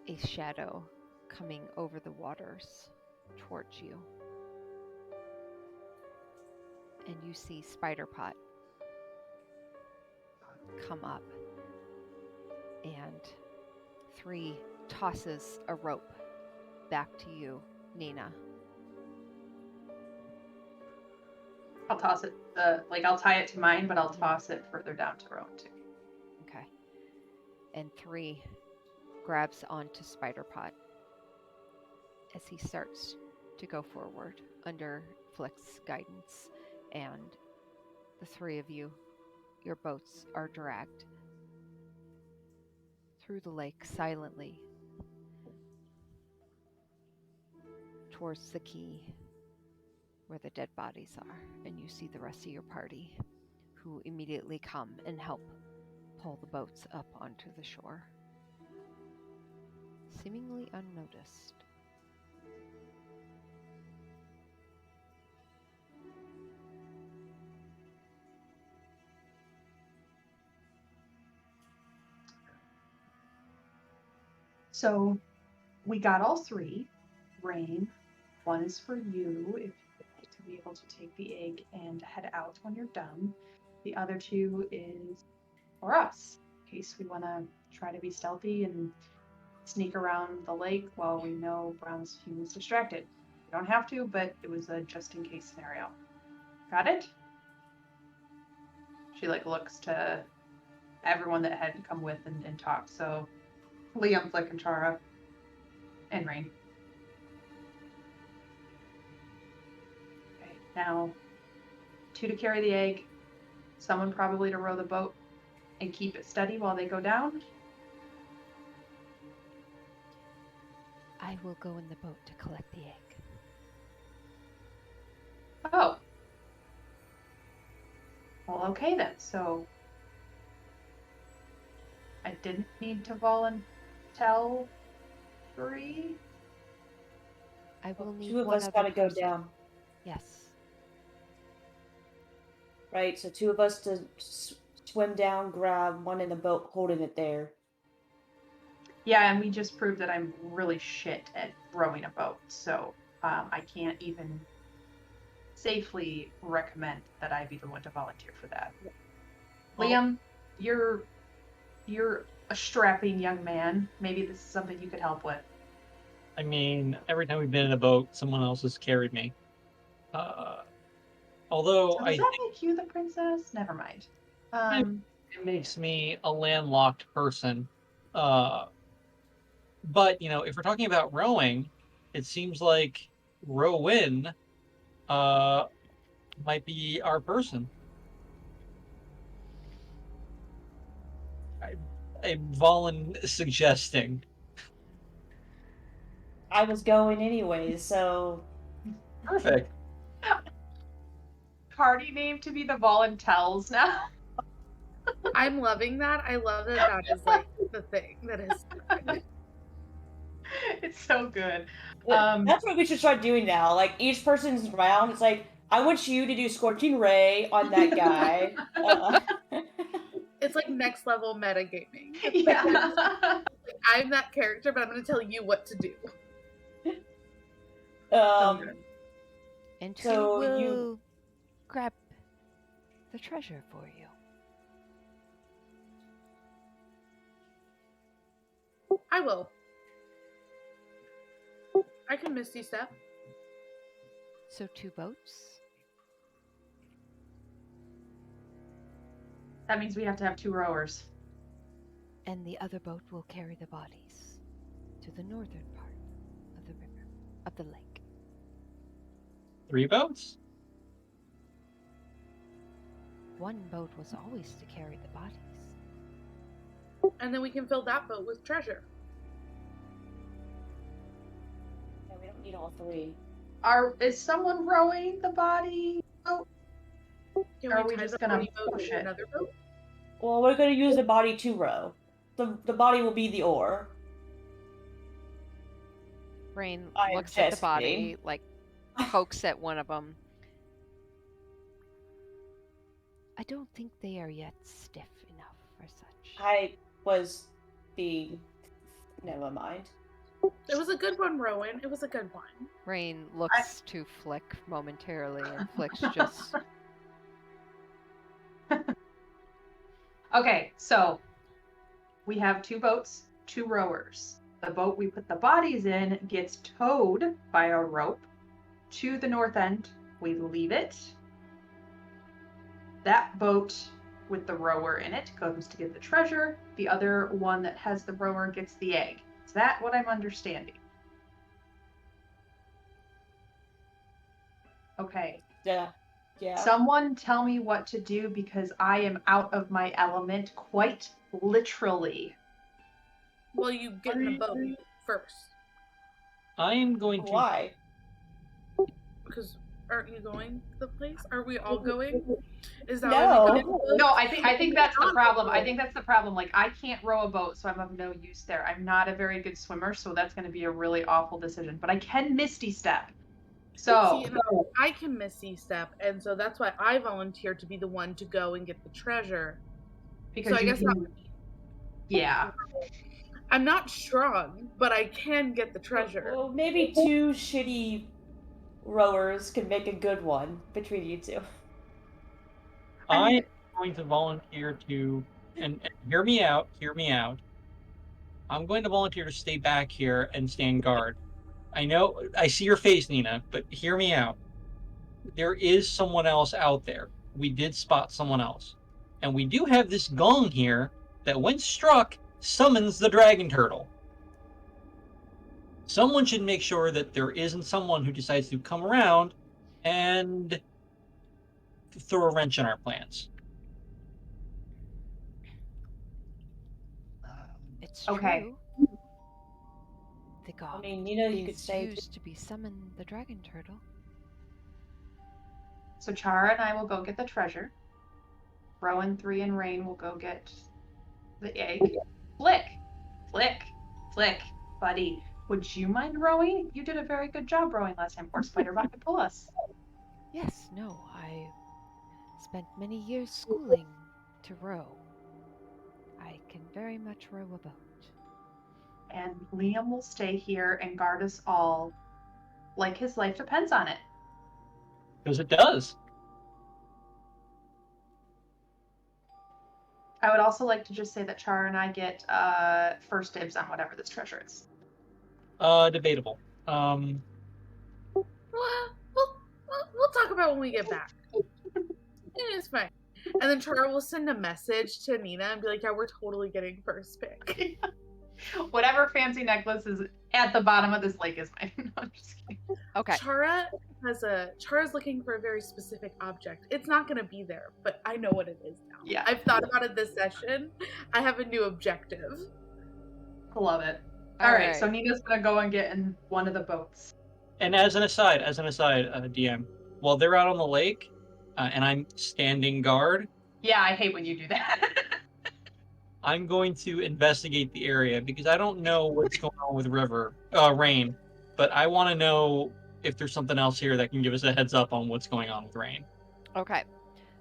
a shadow coming over the waters towards you. And you see Spiderpot come up, and Three tosses a rope back to you, Nina. I'll toss it. I'll tie it to mine, but I'll toss it further down to Rowan too. Okay. And Three grabs onto Spiderpot as he starts to go forward under Flick's guidance, and the three of you, your boats are dragged through the lake silently towards the quay where the dead bodies are, and you see the rest of your party who immediately come and help pull the boats up onto the shore, seemingly unnoticed. So we got all three. Rain, one is for you if you'd like to be able to take the egg and head out when you're done. The other two is for us, in case we want to try to be stealthy and sneak around the lake while we know Brown's humans distracted. You don't have to, but it was a just in case scenario. Got it? She looks to everyone that had come with and talked. So Liam, Flick, and Chara, and Rain. Okay, now 2 to carry the egg, someone probably to row the boat and keep it steady while they go down. I will go in the boat to collect the egg. Oh. Well, okay then. So I didn't need to volunteer. I will need Two of one us other gotta go person. down. Yes. Right, so two of us to swim down, grab one in the boat, holding it there. Yeah, and we just proved that I'm really shit at rowing a boat, so I can't even safely recommend that I be the one to volunteer for that. Well- Liam, you're a strapping young man. Maybe this is something you could help with. I mean, every time we've been in a boat, someone else has carried me. Although So I does that make you the princess? Never mind. it makes me a landlocked person. But if we're talking about rowing, it seems like Rowan uh might be our person. I, I'm suggesting. I was going anyways, so Perfect. Party name to be the Voluntells now. I'm loving that. I love that that is like the thing that is. It's so good. that's what we should start doing now. Like each person's round, it's like I want you to do Scorching Ray on that guy. It's like next level metagaming. Yeah. I'm that character, but I'm going to tell you what to do. um, And who So will you- grab the treasure for you? I will. I can Misty Step. So 2 boats? That means we have to have 2 rowers. And the other boat will carry the bodies to the northern part of the river, of the lake. 3 boats? 1 boat was always to carry the bodies. And then we can fill that boat with treasure. yeah, we don't need all 3. Is someone rowing the body boat? Can Are we we tie just the gonna body boat push to it? another boat? Well, we're gonna use the body to row. The body will be the oar. Rain I am looks at the just body, kidding. like pokes at one of them. I don't think they are yet stiff enough for such. I was being. Never mind. It was a good one, Rowan. It was a good one. Rain looks to Flick momentarily, and Flick's just Okay, so we have 2 boats, 2 rowers. The boat we put the bodies in gets towed by a rope to the north end. We leave it. That boat with the rower in it goes to get the treasure. The other one that has the rower gets the egg. Is that what I'm understanding? Okay. Yeah. Yeah. Someone tell me what to do because I am out of my element quite literally. Well, you get in the boat first. I am going to Why? Because aren't you going the place? Are we all going? Is that No. why we get in the boat? No, I think that's the problem. I think that's the problem. Like I can't row a boat, so I'm of no use there. I'm not a very good swimmer, so that's going to be a really awful decision. But I can Misty Step. So See, and I can Misty Step, and so that's why I volunteered to be the one to go and get the treasure. because So I you guess can, yeah. I'm not strong, but I can get the treasure. Well, maybe 2 shitty rowers can make a good one between you 2. I am going to volunteer to and hear me out, hear me out. I'm going to volunteer to stay back here and stand guard. I know I see your face, Nina, but hear me out. There is someone else out there. We did spot someone else. And we do have this gong here that when struck summons the dragon turtle. Someone should make sure that there isn't someone who decides to come around and throw a wrench in our plans. it's Okay. true. The I god mean, you could is say. used to be summoned the dragon turtle. So Chara and I will go get the treasure. Rowan, 3, and Rain will go get the egg. Flick, buddy. Would you mind rowing? You did a very good job rowing last time. Or Spiderbot could pull us. Yes, no, I spent many years schooling to row. I can very much row a boat. and Liam will stay here and guard us all like his life depends on it. Because it does. I would also like to just say that Char and I get first dibs on whatever this treasure is. Debatable. Well, we'll talk about it when we get back. It's fine. And then Chara will send a message to Nina and be like, yeah, we're totally getting first pick. Whatever fancy necklace is at the bottom of this lake is mine. No, I'm just kidding. Okay. Chara's looking for a very specific object. It's not going to be there, but I know what it is now. Yeah. I've thought about it this session. I have a new objective. Love it. All right, so Nina's gonna go and get in one of the boats. And as an aside, DM, while they're out on the lake, and I'm standing guard, Yeah, I hate when you do that. I'm going to investigate the area because I don't know what's going on with Rain, but I want to know if there's something else here that can give us a heads up on what's going on with Rain. Okay.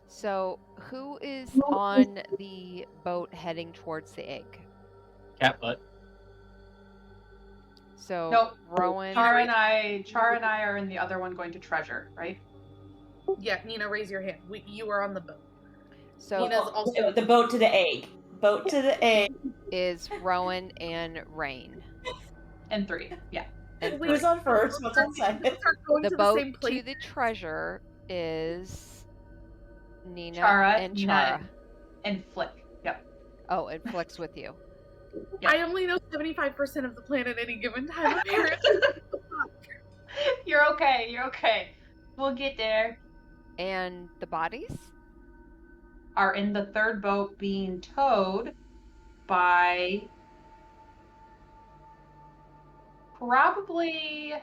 So, who is on the boat heading towards the egg? Catbutt. So, Nope. Rowan. Char and I are in the other one going to treasure, right? Yeah, Nina, raise your hand. You are on the boat. So, Nina's also The boat to the egg. Boat to the egg. is Rowan and Rain. And 3, yeah. And Who's on first? What's on second? start going the to boat the same place. to the treasure is Nina Chara, and Nina, Chara. and Flick. Yep. Oh, and Flick's with you. Yeah. I only know 75% of the plan at any given time. Apparently. You're okay. You're okay. We'll get there. And the bodies? Are in the third boat being towed by probably,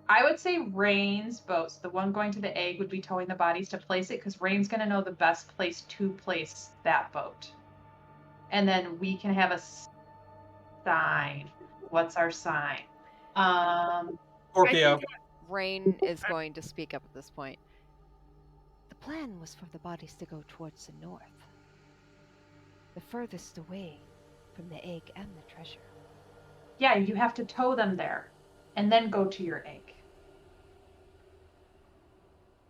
I would say Rain's boats. The one going to the egg would be towing the bodies to place it because Rain's going to know the best place to place that boat. And then we can have a sign. What's our sign? Scorpio. Rain is going to speak up at this point. The plan was for the bodies to go towards the north, the furthest away from the egg and the treasure. Yeah, you have to tow them there and then go to your egg.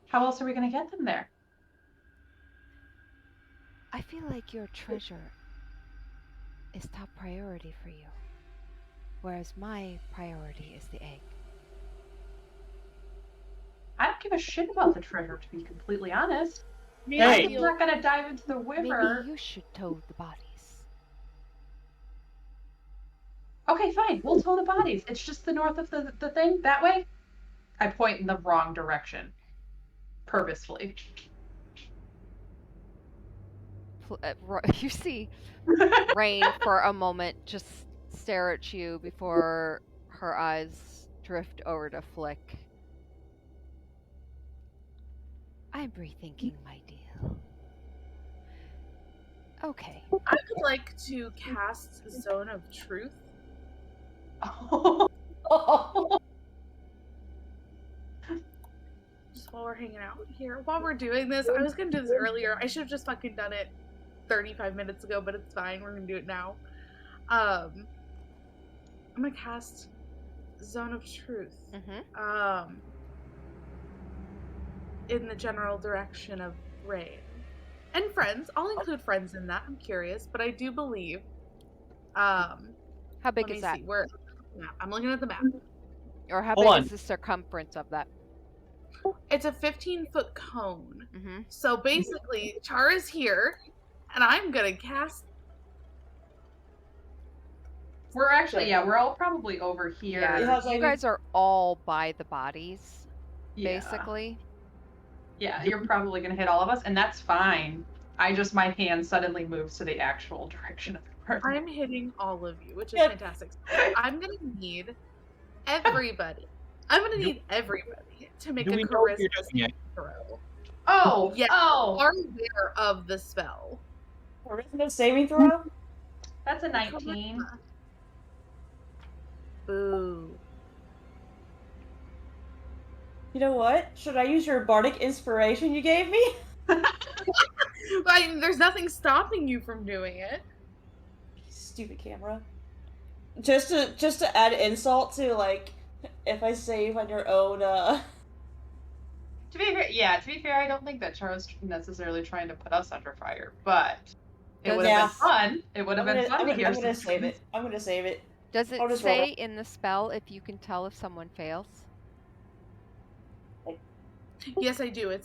How else are we going to get them there? I feel like your treasure is top priority for you, whereas my priority is the egg. I don't give a shit about the treasure, to be completely honest. Hey. I'm not going to dive into the river. Maybe you should tow the bodies. Okay, fine. We'll tow the bodies. It's just the north of the thing. That way? I point in the wrong direction. Purposefully. You see Rain for a moment just stare at you before her eyes drift over to Flick. I'm rethinking my deal. Okay. I would like to cast Zone of Truth. Just while we're hanging out here. While we're doing this, I was going to do this earlier. I should have just fucking done it 35 minutes ago, but it's fine. We're going to do it now. I'm going to cast Zone of Truth. Mm-hmm. In the general direction of Rain. And friends. I'll include friends in that. I'm curious, but I do believe. How big is that? See. I'm looking at the map. Or how Hold big on. is the circumference of that? It's a 15-foot cone. Mm-hmm. So basically, Chara's here, and I'm gonna cast. We're actually, we're all probably over here. Yeah, you guys are all by the bodies, Yeah. basically. Yeah, you're probably going to hit all of us, and that's fine. My hand suddenly moves to the actual direction of the river. I'm hitting all of you, which is Yep. fantastic. I'm gonna need everybody. I'm gonna need everybody to make Do a we know if charisma you're doing it? throw. Oh, Yeah. oh, Are aware of the spell. Charisma saving throw? that's a 19. Charisma. Boo. You know what? Should I use your bardic inspiration you gave me? I mean, there's nothing stopping you from doing it. Stupid camera. Just to add insult to, like, if I save on your own, To be fair, I don't think that Chara's necessarily trying to put us under fire, but it Does would have Yeah. been fun. It would have been fun to hear. I'm gonna some save it. things. I'm gonna save it. Does it I'll just roll say in the spell if you can tell if someone fails? Yes, I do. It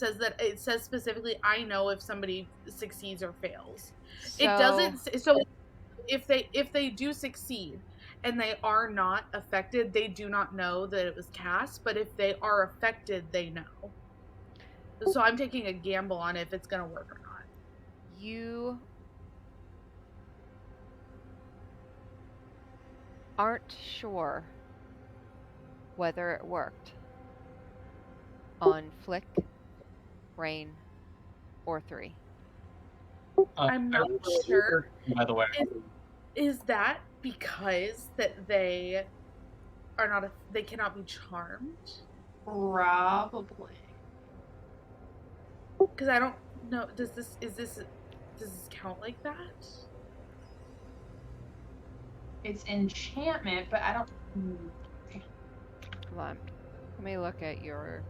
says specifically, I know if somebody succeeds or fails. So, It doesn't. So if they do succeed and they are not affected, they do not know that it was cast. But if they are affected, they know. So I'm taking a gamble on if it's gonna work or not. you aren't sure whether it worked on Flick, Rain, or 3. I'm not I rolled sure. 13, by the way. Is that because that they are not they cannot be charmed? Probably. Because I don't know. Does this count like that? It's enchantment, but I don't. Hold on. Let me look at your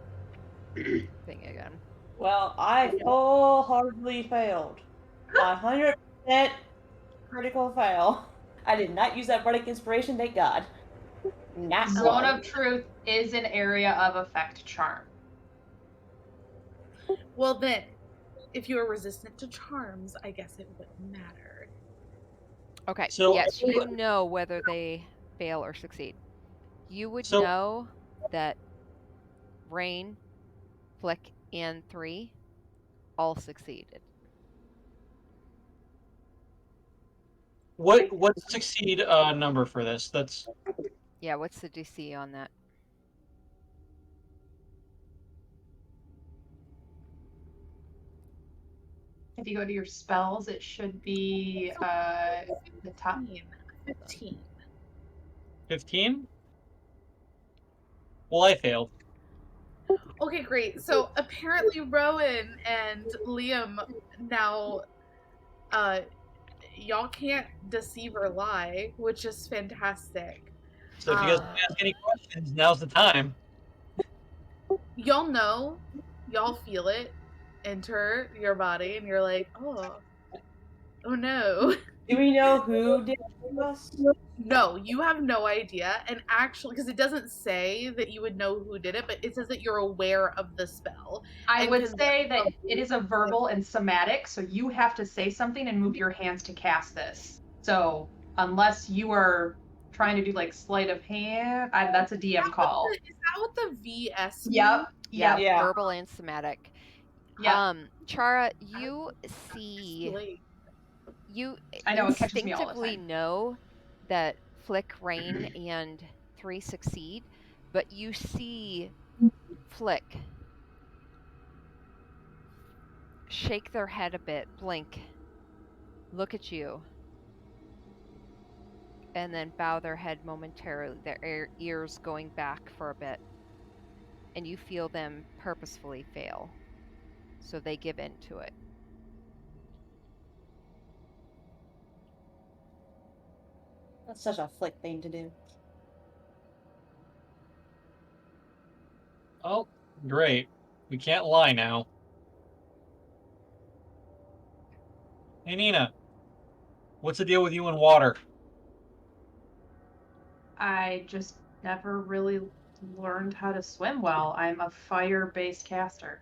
thing again. Well, I wholeheartedly failed. 100% critical fail. I did not use that bardic inspiration, thank God. Not Zone one. of Truth is an area of effect charm. Well, then, if you are resistant to charms, I guess it wouldn't matter. Okay. So- yes, you know whether they fail or succeed. You would So- know that Rain, Flick, and 3 all succeeded. What's succeed number for this? That's Yeah, what's the DC on that? If you go to your spells, it should be the top. 15. 15. Well, I failed. Okay, great. So apparently Rowan and Liam now y'all can't deceive or lie, which is fantastic. So if you guys want to ask any questions, now's the time. Y'all know, y'all feel it enter your body, and you're like, oh no. Do we know who did it to us? No, you have no idea. And actually, because it doesn't say that you would know who did it, but it says that you're aware of the spell. I And would can- say that it is a verbal and somatic, so you have to say something and move your hands to cast this. So unless you are trying to do like sleight of hand, that's a DM call. Is that what the VS means? Yep. Yep. Yeah. Verbal and somatic. Yep. Chara, you see, Like, you I know, it catches me all the instinctively time. know that Flick, Rain, and 3 succeed, but you see Flick shake their head a bit, blink, look at you, and then bow their head momentarily, their ears going back for a bit. And you feel them purposefully fail. So they give in to it. That's such a Flick thing to do. Oh, great. We can't lie now. Hey, Nina. What's the deal with you and water? I just never really learned how to swim well. I'm a fire-based caster.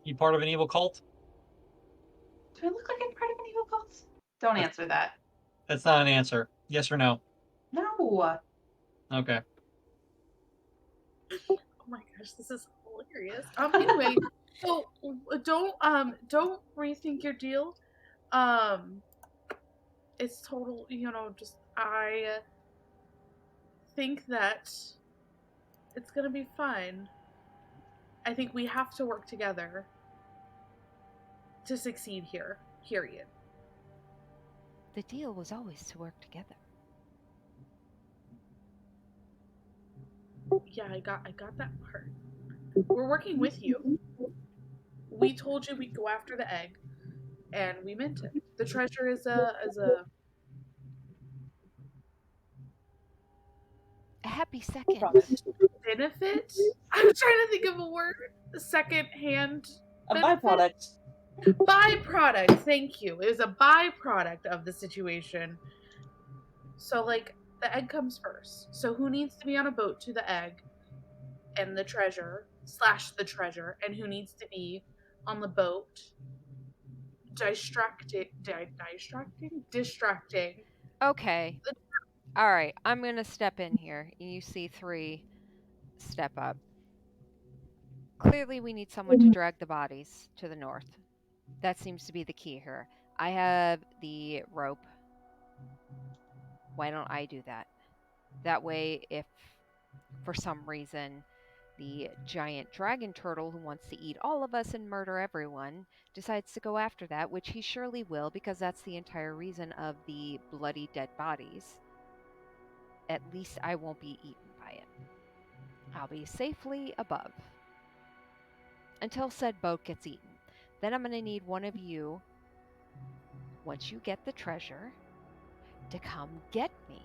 You part of an evil cult? Do I look like I'm part of an evil cult? Don't answer that. That's not an answer. Yes or no? No. Okay. oh my gosh, this is hilarious. Anyway, so don't rethink your deal. It's total, just I think that it's gonna be fine. I think we have to work together to succeed here. Period. The deal was always to work together. Yeah, I got that part. We're working with you. We told you we'd go after the egg, and we meant it. The treasure is a A happy second. Product. benefit. I'm trying to think of a word. A second-hand A benefit? byproduct. Byproduct. Thank you. It was a byproduct of the situation. So, like, the egg comes first. So, who needs to be on a boat to the egg and the treasure / the treasure, and who needs to be on the boat distracting. Okay. All right. I'm going to step in here. You see 3 step up. Clearly, we need someone to drag the bodies to the north. That seems to be the key here. I have the rope. Why don't I do that? That way, if for some reason the giant dragon turtle who wants to eat all of us and murder everyone decides to go after that, which he surely will because that's the entire reason of the bloody dead bodies, at least I won't be eaten by it. I'll be safely above until said boat gets eaten. Then I'm going to need one of you, once you get the treasure, to come get me.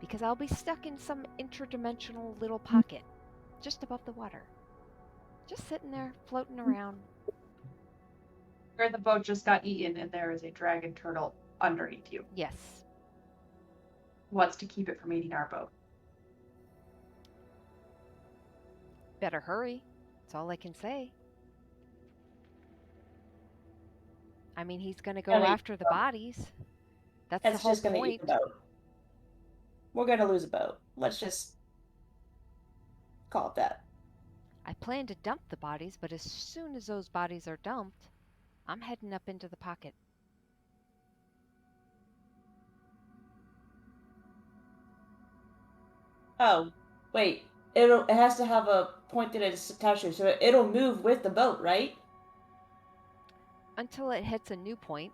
Because I'll be stuck in some interdimensional little pocket just above the water. Just sitting there, floating around. Where the boat just got eaten and there is a dragon turtle underneath you. Yes. What's to keep it from eating our boat? Better hurry. That's all I can say. I mean, he's going to go after the bodies. That's the It's whole just gonna eat point. the boat. We're gonna lose a boat. Let's just call it that. I plan to dump the bodies, but as soon as those bodies are dumped, I'm heading up into the pocket. Oh, wait. It has to have a point that it's attached to, so it'll move with the boat, right? Until it hits a new point.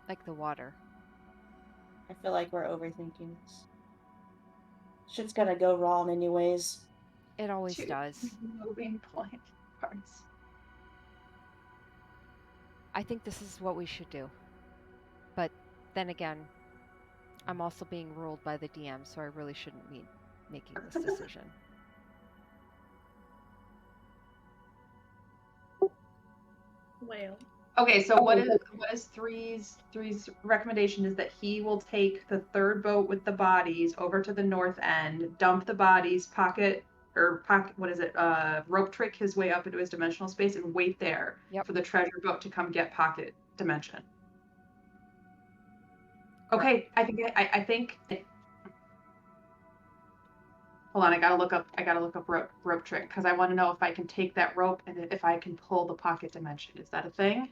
Like the water. I feel like we're overthinking this. Shit's gonna go wrong anyways. It always Two does. moving point parts. I think this is what we should do. But then again, I'm also being ruled by the DM, so I really shouldn't be making this decision. Whale. Okay, so what is three's recommendation is that he will take the third boat with the bodies over to the north end, dump the bodies, rope trick his way up into his dimensional space and wait there for the treasure boat to come get pocket dimension. Okay, I think hold on, I gotta look up rope trick because I want to know if I can take that rope and if I can pull the pocket dimension. Is that a thing?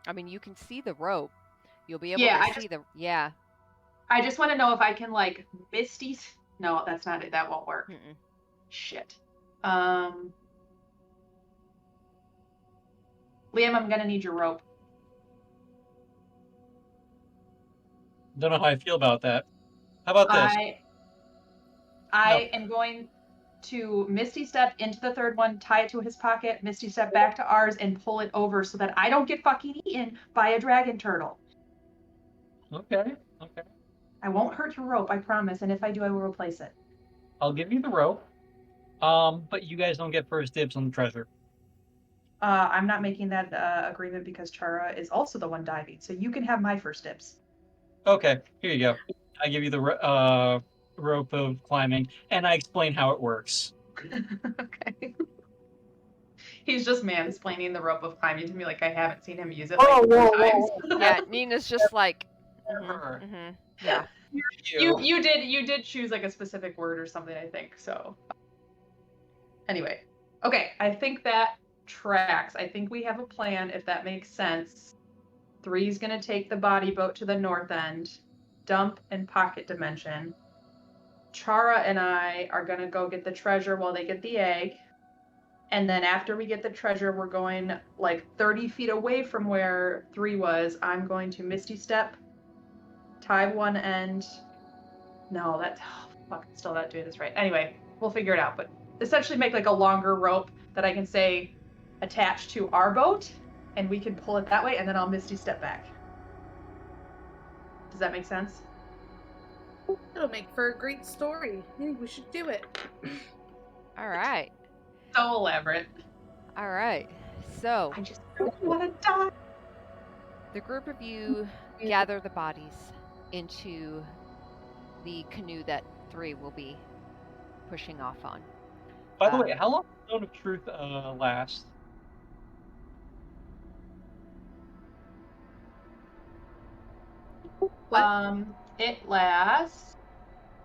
I mean, you can see the rope. You'll be able to see the... Yeah. I just want to know if I can, like, Misty... No, that's not it. That won't work. Mm-mm. Shit. Liam, I'm gonna need your rope. Don't know how I feel about that. How about this? I am going to Misty Step into the third one, tie it to his pocket, Misty Step back to ours, and pull it over so that I don't get fucking eaten by a dragon turtle. Okay. I won't hurt your rope, I promise, and if I do, I will replace it. I'll give you the rope. But you guys don't get first dibs on the treasure. I'm not making that agreement because Chara is also the one diving, so you can have my first dibs. Okay, here you go. I give you the rope of climbing, and I explain how it works. Okay. He's just mansplaining the rope of climbing to me like I haven't seen him use it Oh, like 3 whoa, times. whoa. Yeah, Nina's just like... Never. Yeah. You did choose like a specific word or something, I think. So anyway. Okay, I think that tracks. I think we have a plan if that makes sense. 3's gonna take the body boat to the north end, dump and pocket dimension. Chara and I are gonna go get the treasure while they get the egg. And then after we get the treasure, we're going like 30 feet away from where 3 was. I'm going to Misty Step, tie one end. No, that's fuck, still not doing this right. Anyway, we'll figure it out. But essentially make like a longer rope that I can say attach to our boat, and we can pull it that way, and then I'll Misty Step back. Does that make sense? It'll make for a great story. I think we should do it. All right. So elaborate. All right. So I just don't want to die. the group of you gather the bodies into the canoe that 3 will be pushing off on. By the way, how long does Zone of Truth last? What? It lasts.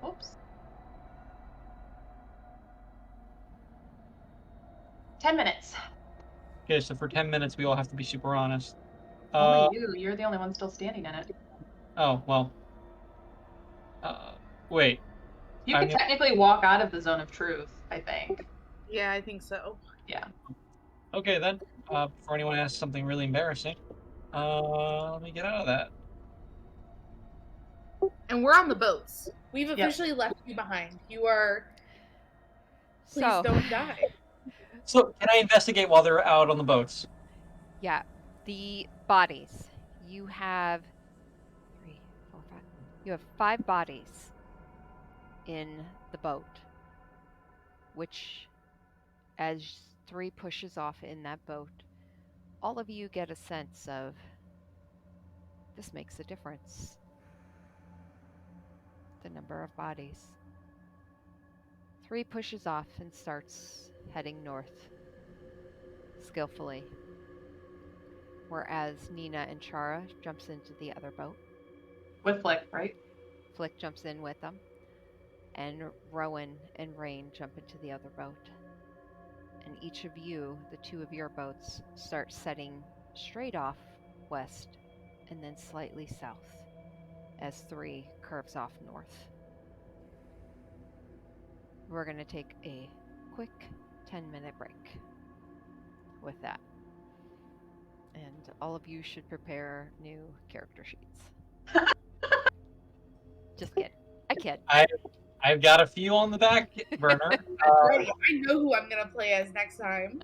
Oops. 10 minutes. Okay, so for 10 minutes, we all have to be super honest. Only you. You're the only one still standing in it. Oh, well. Wait. You can technically walk out of the zone of truth, I think. Yeah, I think so. Yeah. Okay, then. Before anyone asks something really embarrassing, let me get out of that. And we're on the boats. We've officially left you behind. You are. Please So, don't die. So, can I investigate while they're out on the boats? yeah, the bodies. You have 3, 4, 5. You have 5 bodies in the boat, which, as 3 pushes off in that boat, all of you get a sense of this makes a difference. The number of bodies. 3 pushes off and starts heading north skillfully, whereas Nina and Chara jumps into the other boat. With Flick, right? Flick jumps in with them, and Rowan and Rain jump into the other boat. And each of you, the 2 of your boats, start setting straight off west and then slightly south as 3 curves off north. We're going to take a quick 10-minute break with that. And all of you should prepare new character sheets. Just kidding. I kid. I've got a few on the back burner. I know who I'm gonna play as next time.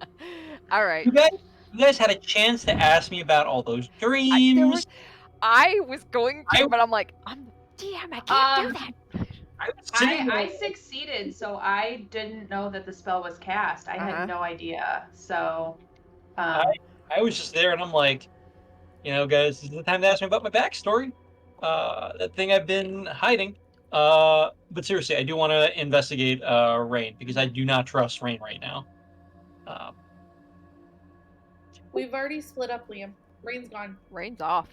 All right. You guys had a chance to ask me about all those dreams. I was going to, but I'm like, I'm the DM. I can't do that. I succeeded, so I didn't know that the spell was cast. I had no idea. So, I was just there, and I'm like, guys, this is the time to ask me about my backstory. That thing I've been hiding. But seriously, I do want to investigate Rain because I do not trust Rain right now. We've already split up, Liam. Rain's gone. Rain's off.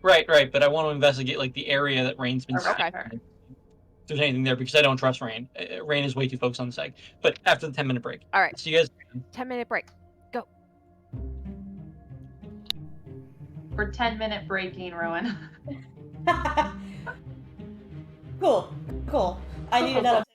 Right. But I want to investigate like the area that Rain's been. Okay. If there's anything there, because I don't trust Rain. Rain is way too focused on the seg. But after the 10-minute break. All right. So you guys. 10-minute break. Go. we're 10-minute breaking, Rowan. Cool. I needed that.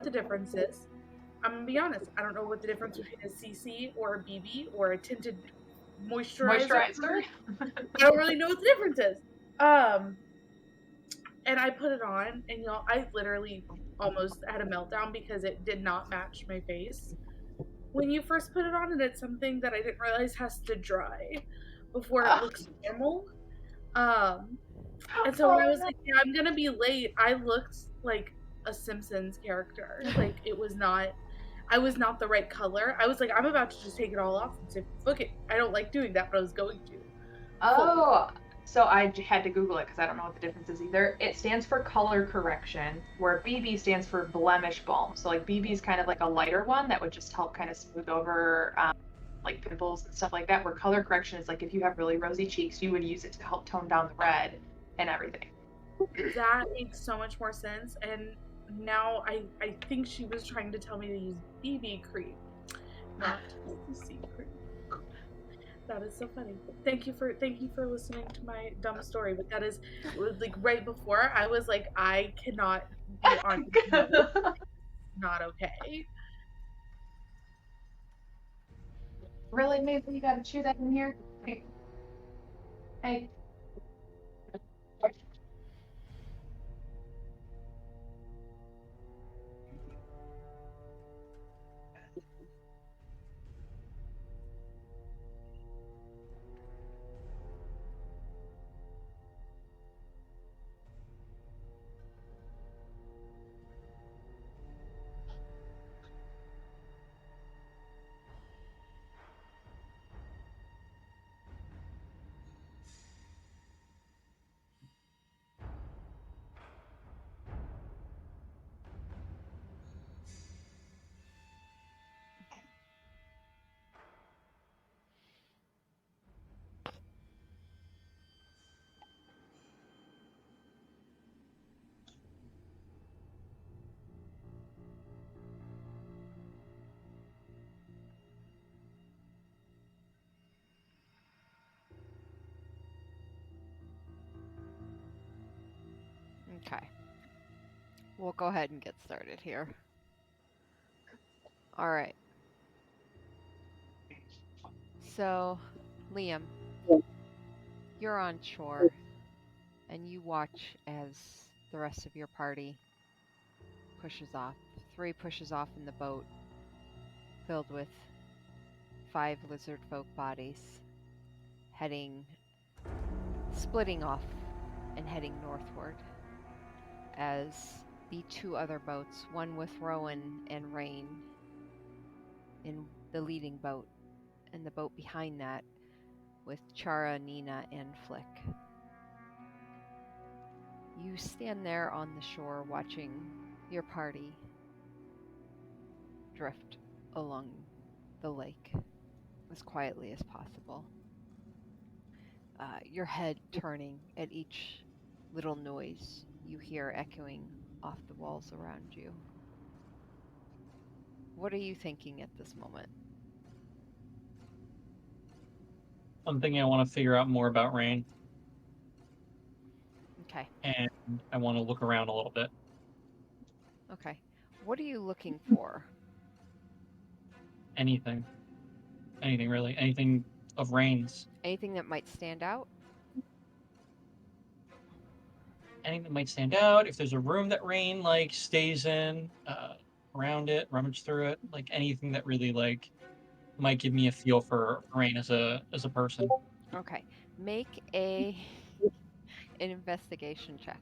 the difference is. I'm gonna be honest. I don't know what the difference between a CC or a BB or a tinted moisturizer. Moisturizer. I don't really know what the difference is. And I put it on, and y'all, I literally almost had a meltdown because it did not match my face. When you first put it on, and it's something that I didn't realize has to dry before it looks normal. And so when I was like, yeah, I'm gonna be late, I looked like a Simpsons character. Like I was not the right color. I was like, I'm about to just take it all off and say, fuck it. I don't like doing that, but I was going to. Oh, so I had to Google it because I don't know what the difference is either. It stands for color correction, where BB stands for blemish balm. So like BB is kind of like a lighter one that would just help kind of smooth over like pimples and stuff like that. Where color correction is like if you have really rosy cheeks, you would use it to help tone down the red and everything. That makes so much more sense. And now I think she was trying to tell me to use BB cream, not CC cream. That is so funny. Thank you for listening to my dumb story. But that is like right before I was like, I cannot be on not okay. Really, maybe you gotta chew that in here. Hey. Hey. Okay. We'll go ahead and get started here. All right. So, Liam, you're on shore, and you watch as the rest of your party pushes off. 3 pushes off in the boat, filled with 5 lizard folk bodies, splitting off and heading northward. As the 2 other boats, one with Rowan and Rain in the leading boat, and the boat behind that with Chara, Nina, and Flick. You stand there on the shore watching your party drift along the lake as quietly as possible. Your head turning at each little noise you hear echoing off the walls around you. What are you thinking at this moment? I'm thinking I want to figure out more about Rain, Okay. and I want to look around a little bit. Okay. What are you looking for? Anything really, anything of Rain's. Anything that might stand out? Anything that might stand out. If there's a room that Rain like stays in, around it, rummage through it, like anything that really like might give me a feel for Rain as a person. Okay. Make an investigation check.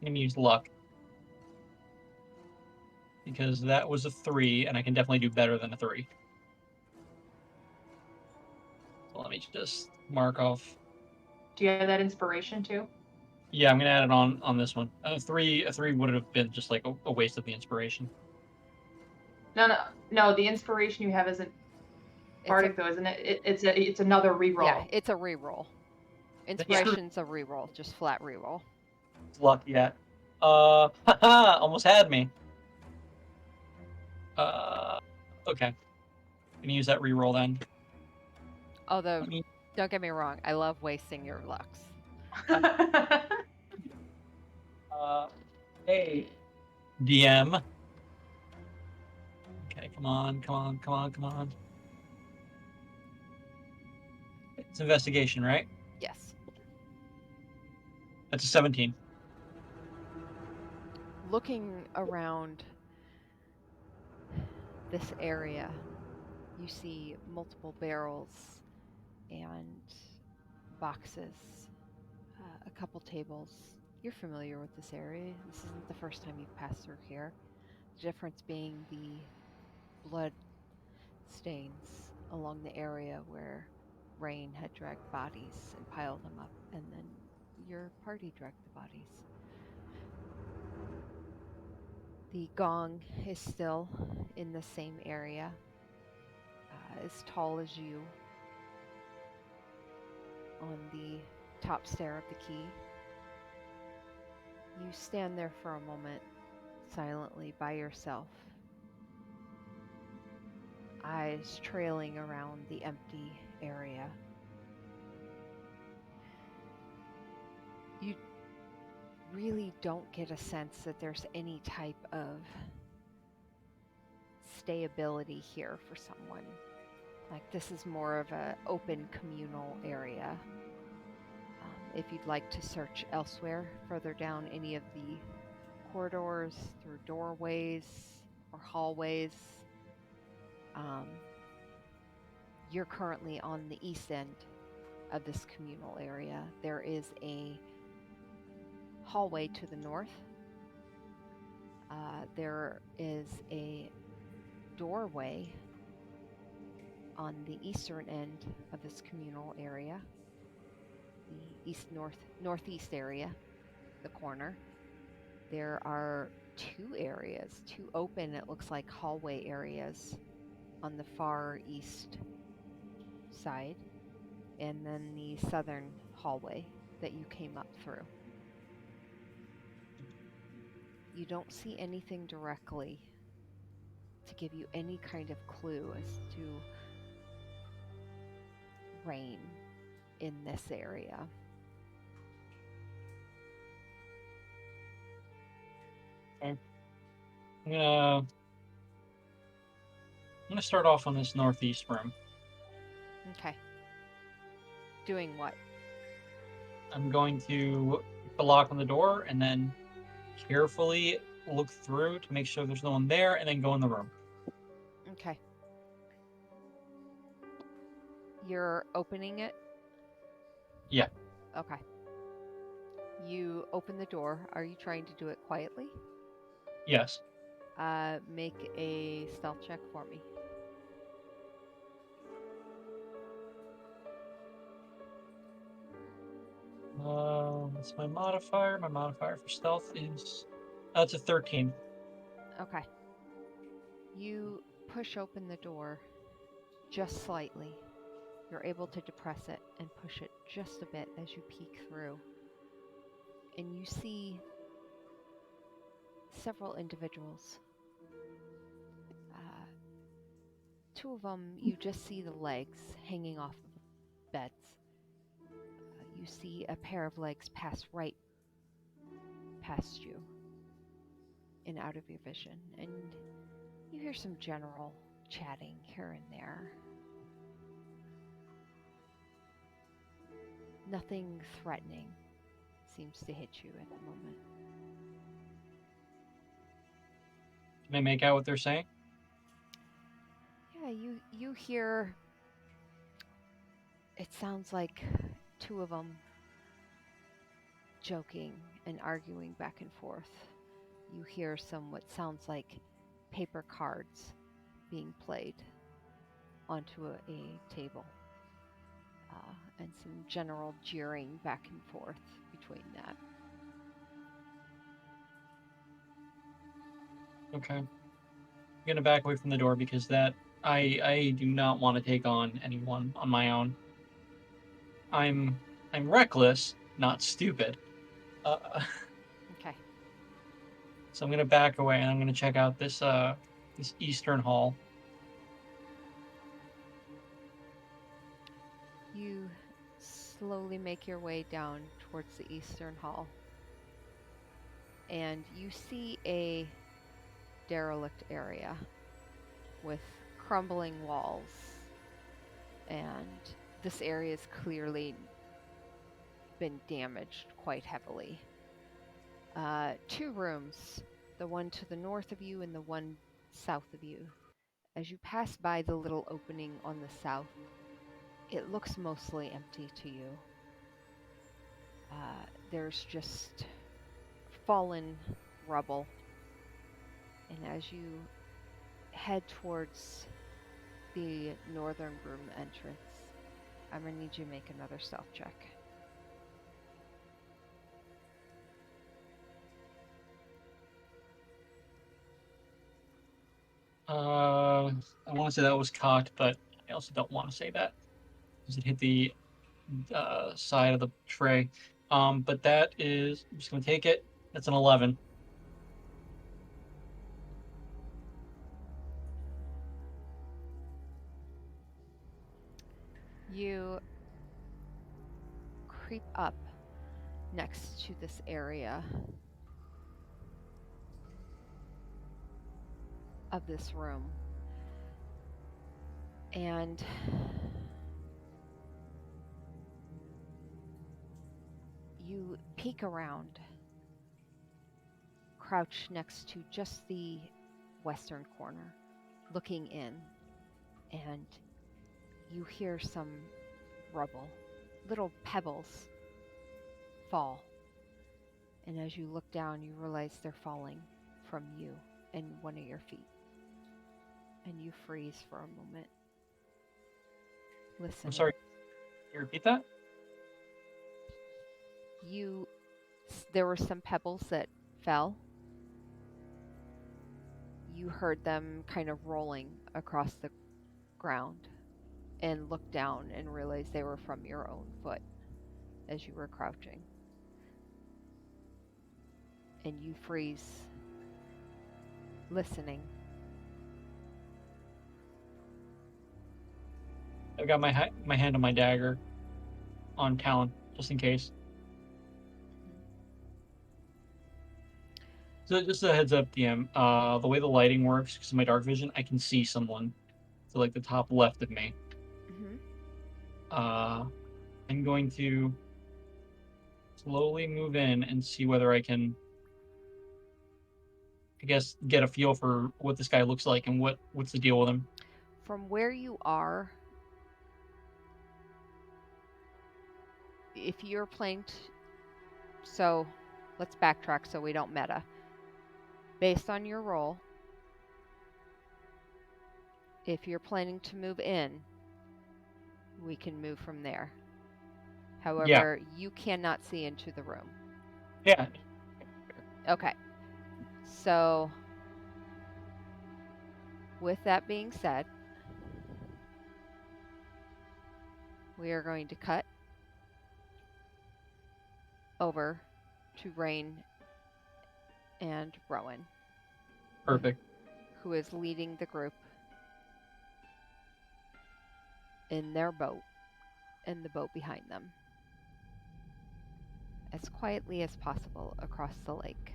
I'm gonna use luck because that was a 3, and I can definitely do better than a 3. So let me just mark off. Do you have that inspiration too? Yeah, I'm gonna add it on this one. A 3 would have been just like a waste of the inspiration. No. The inspiration you have isn't bardic though, isn't it? It's another reroll. Yeah, it's a reroll. Inspiration's a reroll, just flat reroll. It's luck yet. Haha, almost had me. Okay. Gonna use that reroll then. Although, don't get me wrong, I love wasting your lucks. Hey, DM. Okay, come on, come on, come on, come on. It's investigation, right? Yes. That's a 17. Looking around this area, you see multiple barrels and boxes, a couple tables. You're familiar with this area. This isn't the first time you've passed through here. The difference being the blood stains along the area where Rain had dragged bodies and piled them up, and then your party dragged the bodies. The gong is still in the same area, as tall as you, on the top stair of the key. You stand there for a moment, silently by yourself, eyes trailing around the empty area. You really don't get a sense that there's any type of stayability here for someone. Like, this is more of an open communal area. If you'd like to search elsewhere, further down any of the corridors, through doorways or hallways, you're currently on the east end of this communal area. There is a hallway to the north. There is a doorway on the eastern end of this communal area, the northeast area, the corner. There are two areas, two open, it looks like, hallway areas on the far east side, and then the southern hallway that you came up through. You don't see anything directly to give you any kind of clue as to Rain in this area. I'm gonna start off on this northeast room. Okay. Doing what? I'm going to put the lock on the door and then carefully look through to make sure there's no one there, and then go in the room. Okay. You're opening it? Yeah. Okay. You open the door. Are you trying to do it quietly? Yes. Make a stealth check for me. That's my modifier. My modifier for stealth is it's a 13. Okay. You push open the door just slightly. You're able to depress it and push it just a bit as you peek through. And you see several individuals. Two of them, you just see the legs hanging off of beds. You see a pair of legs pass right past you and out of your vision, and you hear some general chatting here and there. Nothing threatening seems to hit you at the moment. Can I make out what they're saying? Yeah, you hear, it sounds like two of them joking and arguing back and forth. You hear some what sounds like paper cards being played onto a table, and some general jeering back and forth between that. Okay. I'm gonna back away from the door because that I do not want to take on anyone on my own. I'm reckless, not stupid. Okay. So I'm gonna back away and I'm gonna check out this this eastern hall. You slowly make your way down towards the eastern hall. and you see a derelict area with crumbling walls, and this area has clearly been damaged quite heavily. 2 rooms, the one to the north of you and the one south of you. As you pass by the little opening on the south, it looks mostly empty to you. There's just fallen rubble. And as you head towards the northern room entrance, I'm going to need you to make another stealth check. I want to say that was cocked, but I also don't want to say that because it hit the side of the tray. But that is, I'm just going to take it. That's an 11. You creep up next to this area of this room, and you peek around, crouch next to just the western corner, looking in, and you hear some rubble, little pebbles fall. And as you look down, you realize they're falling from you and one of your feet. And you freeze for a moment. Listen. I'm sorry. Can you repeat that? There were some pebbles that fell. You heard them kind of rolling across the ground and looked down and realized they were from your own foot as you were crouching. And you freeze, listening. I've got my hand on my dagger on Talon, just in case. So just a heads up, DM. The way the lighting works, because of my dark vision, I can see someone to like the top left of me. Mm-hmm. I'm going to slowly move in and see whether I can, I guess, get a feel for what this guy looks like and what's the deal with him. From where you are, if you're playing... So, let's backtrack so we don't meta. Based on your roll, if you're planning to move in, we can move from there. However, you cannot see into the room. Yeah. Okay. So, with that being said, we are going to cut over to Rain and Rowan. Perfect. Who is leading the group in their boat and the boat behind them, as quietly as possible across the lake.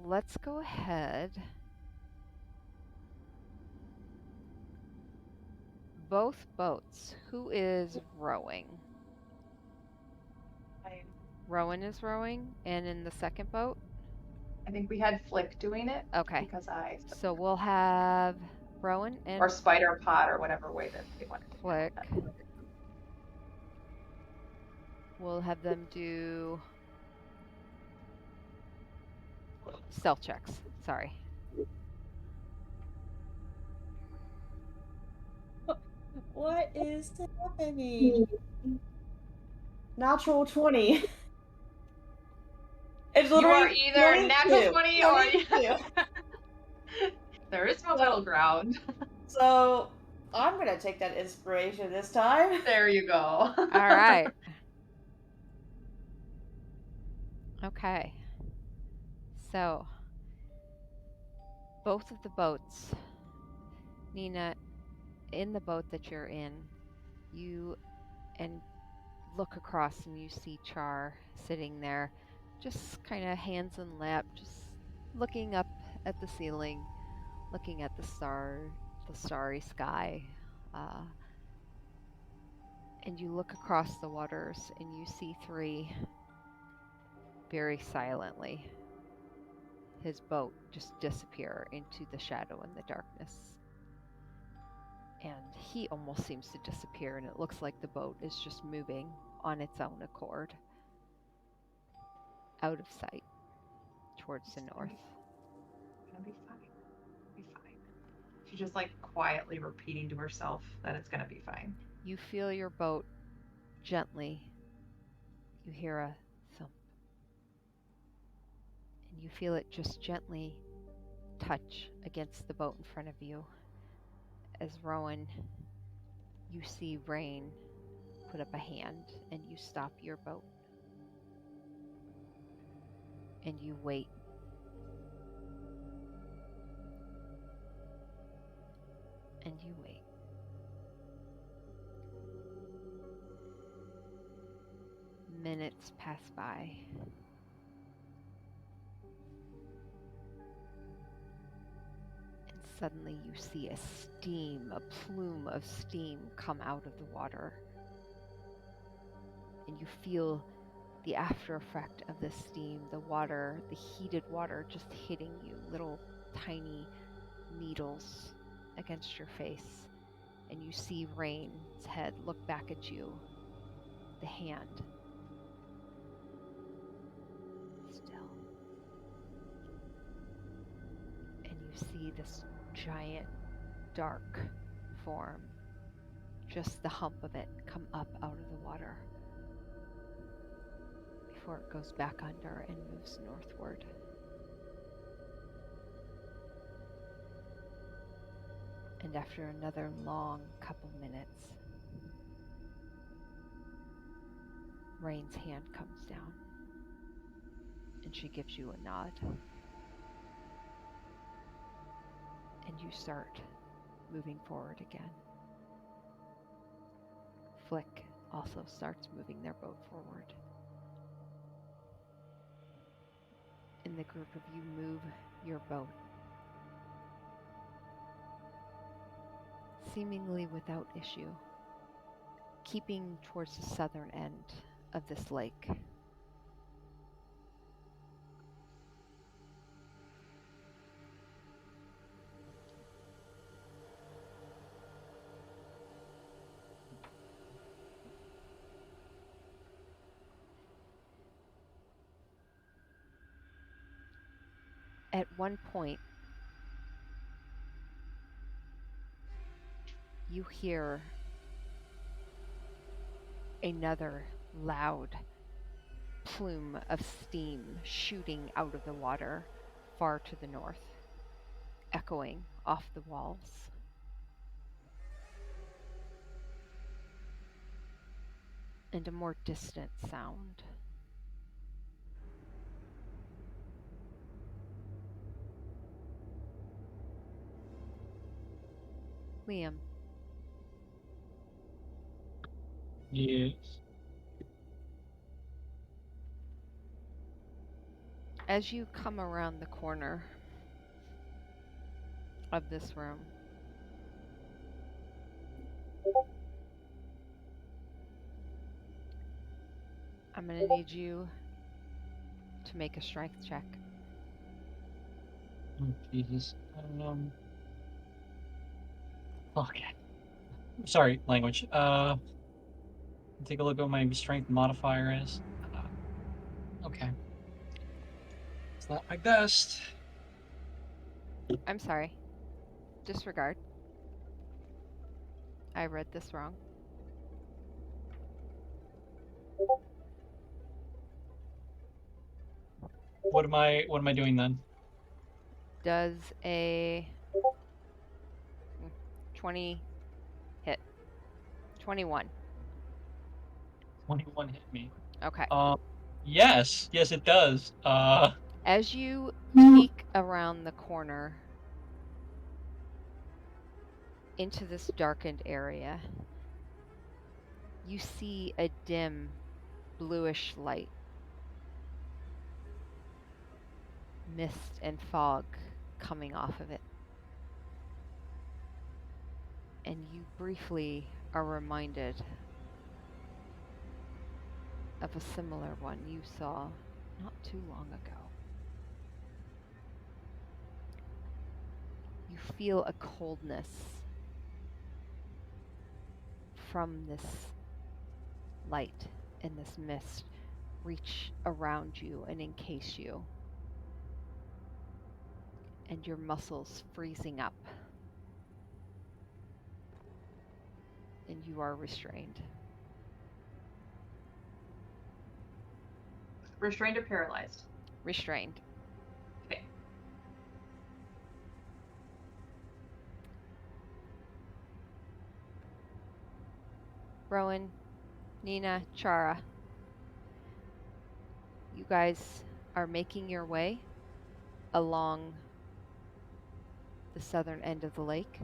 Let's go ahead. Both boats. Who is rowing? Rowan is rowing, and in the second boat? I think we had Flick doing it. Okay. Because So we'll have Rowan and or Spider Pod or whatever way that they want to do Flick. that. We'll have them do stealth checks. Sorry. What is happening? Natural 20. It's You are literally either natural 20 or 22. there is no middle ground. So I'm gonna take that inspiration this time. There you go. All right. Okay. So, both of the boats, Nina, in the boat that you're in, you and look across and you see Char sitting there, just kind of hands in lap, just looking up at the ceiling, looking at the starry sky. And you look across the waters and you see Three very silently, his boat just disappear into the shadow and the darkness. And he almost seems to disappear, and it looks like the boat is just moving on its own accord out of sight towards the north. Gonna be fine. Be fine. She's just like quietly repeating to herself that it's gonna be fine. You feel your boat gently. You hear a thump. And you feel it just gently touch against the boat in front of you. As Rowan, you see Rain put up a hand and you stop your boat. And you wait. And you wait. Minutes pass by. And suddenly you see a plume of steam come out of the water. And you feel the after effect of the steam, the water, the heated water just hitting you, little tiny needles against your face. And you see Rain's head look back at you, the hand still. And you see this giant dark form, just the hump of it, come up out of the water before it goes back under and moves northward. And after another long couple minutes, Rain's hand comes down and she gives you a nod. And you start moving forward again. Flick also starts moving their boat forward. And the group of you move your boat, seemingly without issue, keeping towards the southern end of this lake. At one point, you hear another loud plume of steam shooting out of the water far to the north, echoing off the walls. And a more distant sound. Liam, Yes. as you come around the corner of this room, I'm going to need you to make a strength check. Oh, Jesus. Okay. Sorry, language. Take a look at what my strength modifier is. Okay. It's not my best. I'm sorry. Disregard. I read this wrong. What am I doing then? Does a 20 hit? 21. 21 hit me. Okay. Yes, it does. As you peek around the corner into this darkened area, you see a dim bluish light. Mist and fog coming off of it. And you briefly are reminded of a similar one you saw not too long ago. You feel a coldness from this light and this mist reach around you and encase you, and your muscles freezing up, and you are restrained. Restrained or paralyzed? Restrained. Okay. Rowan, Nina, Chara, you guys are making your way along the southern end of the lake.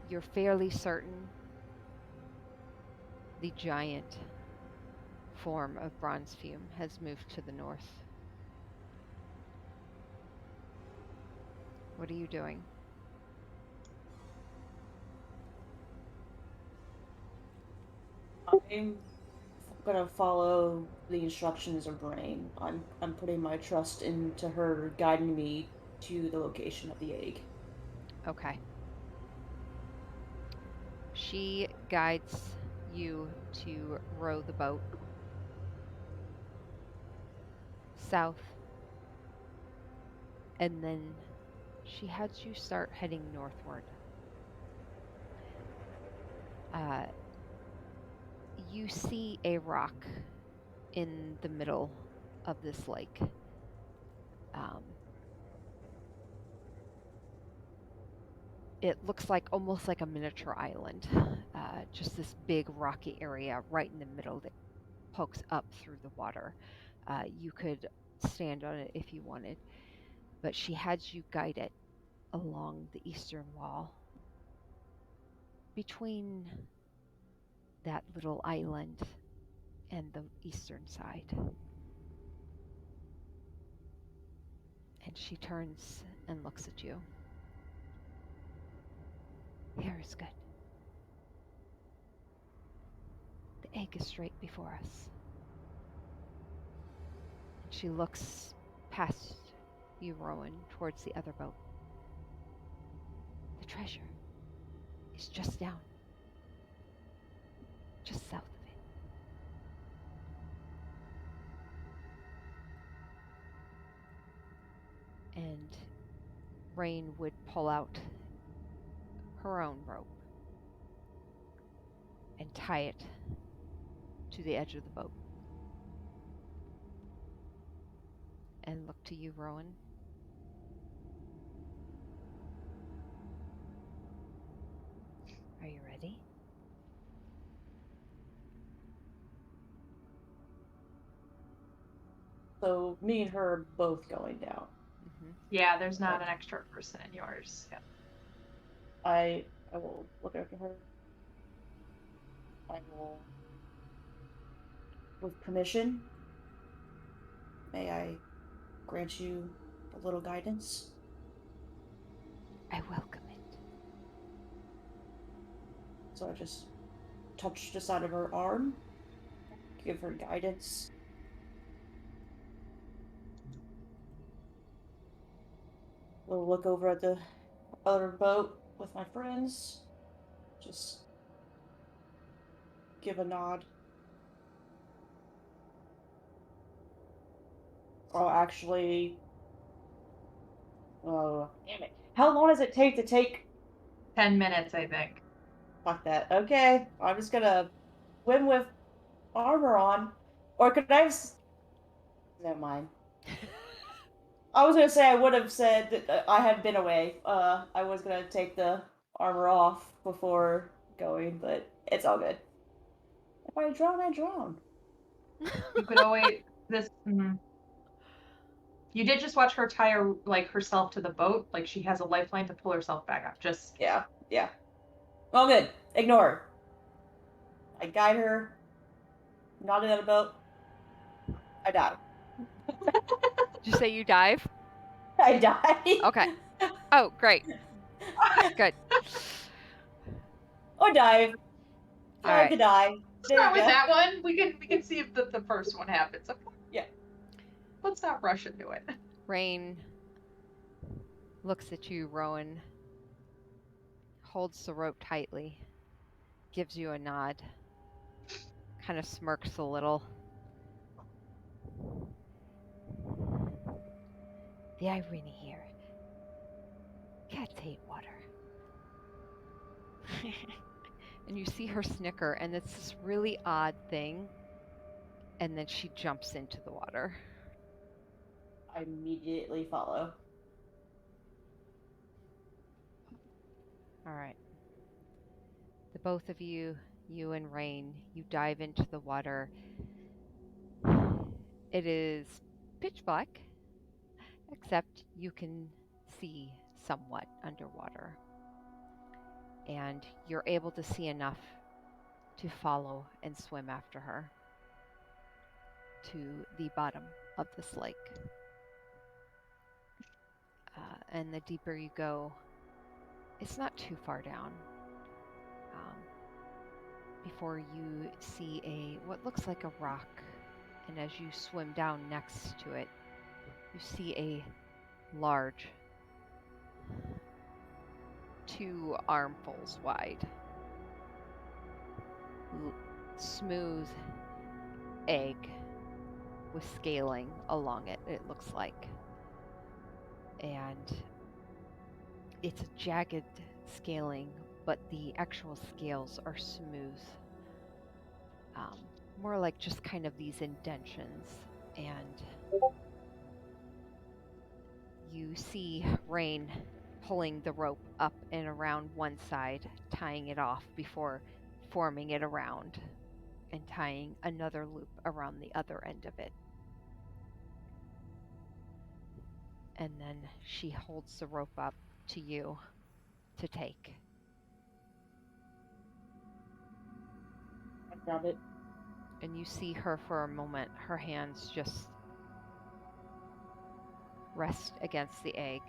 You're fairly certain the giant form of Bronze Fume has moved to the north. What are you doing? I'm gonna follow the instructions of Brain. I'm putting my trust into her guiding me to the location of the egg. Okay. She guides you to row the boat south, and then she has you start heading northward. You see a rock in the middle of this lake. It looks like almost like a miniature island, just this big rocky area right in the middle that pokes up through the water. You could stand on it if you wanted, but she had you guide it along the eastern wall between that little island and the eastern side. And she turns and looks at you. Here is good. The egg is straight before us. And she looks past you, Rowan, towards the other boat. The treasure is just down, just south of it. And Rain would pull out her own rope and tie it to the edge of the boat. And look to you, Rowan. Are you ready? So me and her are both going down. Yeah, there's not an extra person in yours. Yeah. I will look after her. I will, with permission, may I grant you a little guidance? I welcome it. So I just touch the side of her arm, give her guidance. We'll look over at the other boat with my friends. Just give a nod. Oh, actually. Oh, damn it. How long does it take to take. 10 minutes, I think. Fuck that. Okay. I'm just gonna swim with armor on. Or could I just. Never mind. I was gonna say I would have said that I had been away. I was gonna take the armor off before going, but it's all good. If I drown, I drown. You could always this. You did just watch her tie herself to the boat. Like she has a lifeline to pull herself back up. Just Yeah. All good. Ignore her. I guide her, not in a boat. I die. Did you say you dive? I die. Okay. Oh, great. Good. Or dive. All Try right. to die. There Start you with go. that one. We can see if the first one happens. Okay. Yeah. Let's not rush into it. Rain looks at you, Rowan, holds the rope tightly, gives you a nod, kind of smirks a little. The irony here. Cats hate water. And you see her snicker, and it's this really odd thing. And then she jumps into the water. I immediately follow. All right. The both of you and Rain, you dive into the water. It is pitch black, except you can see somewhat underwater. And you're able to see enough to follow and swim after her to the bottom of this lake. And the deeper you go, it's not too far down before you see what looks like a rock. And as you swim down next to it, you see a large, 2 armfuls wide, smooth egg with scaling along it, it looks like. And it's a jagged scaling, but the actual scales are smooth. More like just kind of these indentions. And you see Rain pulling the rope up and around one side, tying it off before forming it around and tying another loop around the other end of it. And then she holds the rope up to you to take. I grab it. And you see her for a moment, her hands just rest against the egg.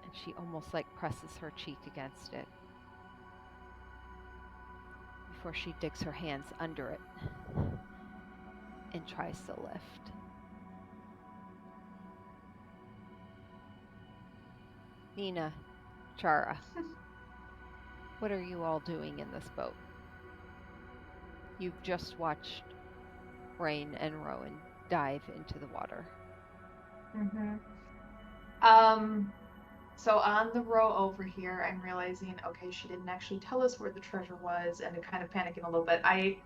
And she almost like presses her cheek against it before she digs her hands under it and tries to lift. Nina, Chara, what are you all doing in this boat? You've just watched Rain and Rowan dive into the water. Mm-hmm. So on the row over here, I'm realizing, okay, she didn't actually tell us where the treasure was, and I'm kind of panicking a little bit. I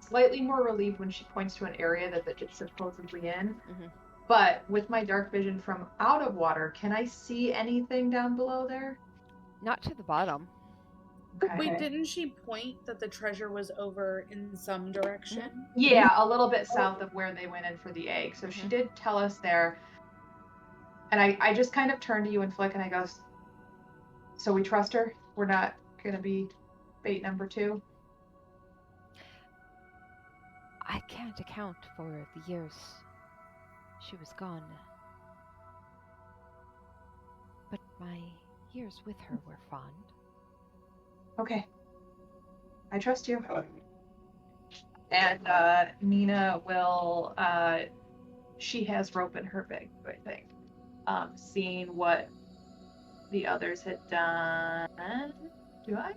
slightly more relieved when she points to an area that it's supposedly in. Mm-hmm. But with my dark vision from out of water, can I see anything down below there? Not to the bottom. Okay. Wait, didn't she point that the treasure was over in some direction? Yeah, a little bit south of where they went in for the egg. So she did tell us there. And I just kind of turn to you and Flick and I go, so we trust her? We're not going to be bait number 2? I can't account for the years she was gone. But my years with her were fond. Okay. I trust you. And Nina will, she has rope in her bag, I think. Seeing what the others had done. Do I?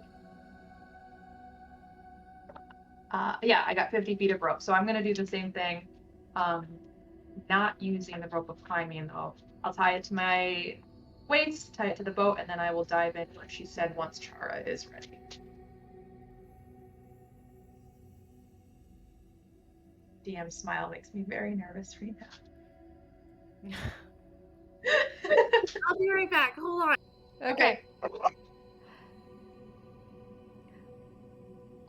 Yeah, I got 50 feet of rope. So I'm going to do the same thing. Not using the rope of climbing, though. I'll tie it to my waist, tie it to the boat, and then I will dive in, like she said, once Chara is ready. DM's smile makes me very nervous right now. I'll be right back. Hold on. Okay.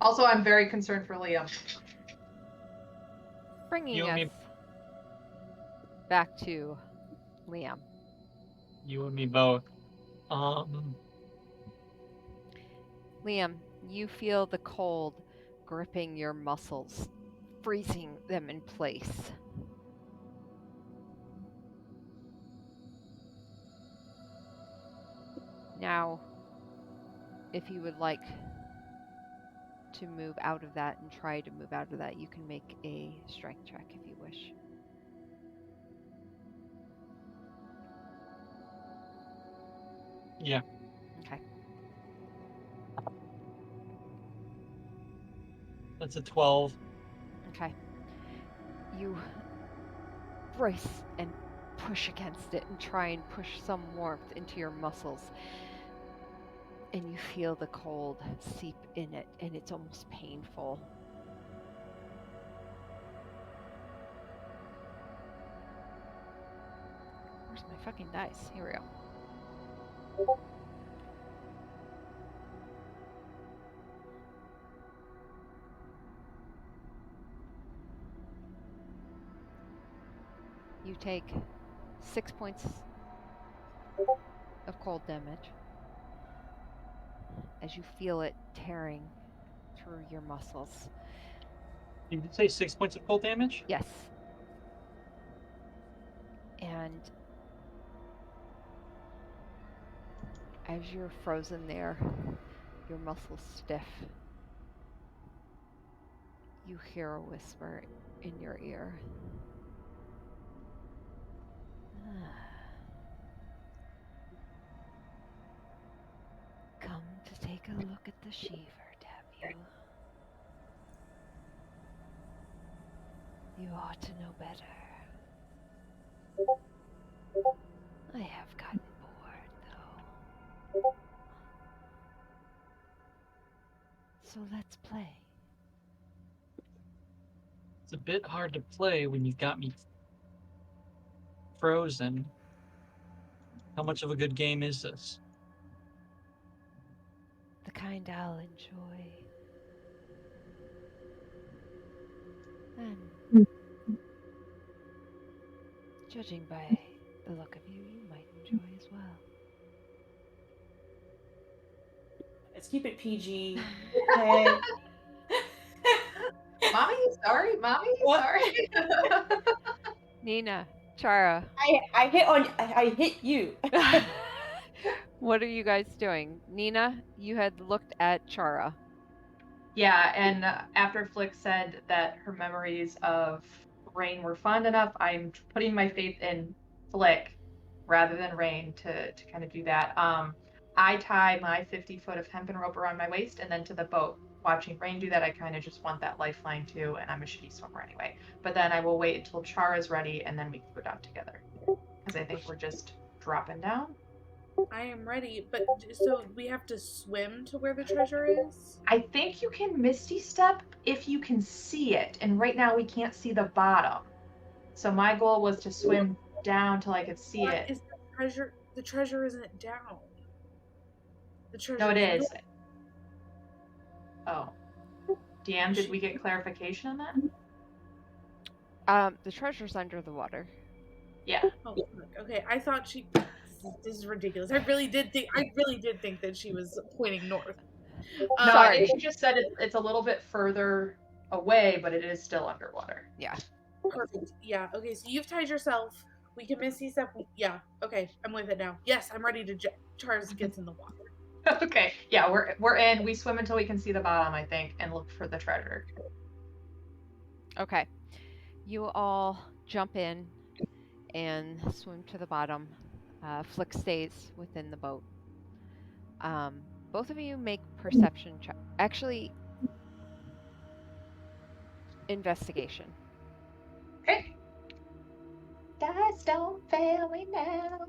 Also, I'm very concerned for Liam. Bringing You and us back to Liam. You and me both. Liam, You feel the cold gripping your muscles, freezing them in place. Now, if you would like to move out of that and try to move out of that, you can make a strength check if you wish. Yeah. Okay. That's a 12. Okay. You brace and push against it and try and push some warmth into your muscles. And you feel the cold seep in it, and it's almost painful. Where's my fucking dice? Here we go. You take 6 points of cold damage as you feel it tearing through your muscles. You did say 6 points of cold damage? Yes. And as you're frozen there, your muscles stiff, you hear a whisper in your ear. Come to take a look at the Sheeverd, have you? You ought to know better. I have gotten bored, though. So let's play. It's a bit hard to play when you got me frozen. How much of a good game is this? The kind I'll enjoy. And judging by the look of you, you might enjoy as well. Let's keep it PG. Okay. Mommy, sorry, mommy, What? sorry. Nina, Chara, I hit you. what are you guys doing? Nina, you had looked at Chara. Yeah, and after Flick said that her memories of Rain were fond enough, I'm putting my faith in Flick rather than Rain to kind of do that. I tie my 50 foot of hempen rope around my waist and then to the boat. Watching Rain do that, I kind of just want that lifeline too, and I'm a shitty swimmer anyway. But then I will wait until Chara's ready, and then we can go down together. Because I think we're just dropping down. I am ready, but so we have to swim to where the treasure is? I think you can Misty Step if you can see it, and right now we can't see the bottom. So my goal was to swim down till I could see What it. is the treasure? The treasure isn't down. The treasure No, it is is. Oh. DM, did we get clarification on that? The treasure's under the water. Yeah. Oh, fuck. Okay. I thought she. This is ridiculous. I really did think that she was pointing north. No, Sorry. I think you just said it's a little bit further away, but it is still underwater. Yeah. Perfect. Yeah. Okay. So you've tied yourself. We can miss these up. Yeah. Okay. I'm with it now. Yes, I'm ready to. Charles gets in the water. Okay. Yeah, we're in. We swim until we can see the bottom, I think, and look for the treasure. Okay. You all jump in and swim to the bottom. Flick stays within the boat. Both of you make perception check. Actually, investigation. Okay. Dice don't fail me now.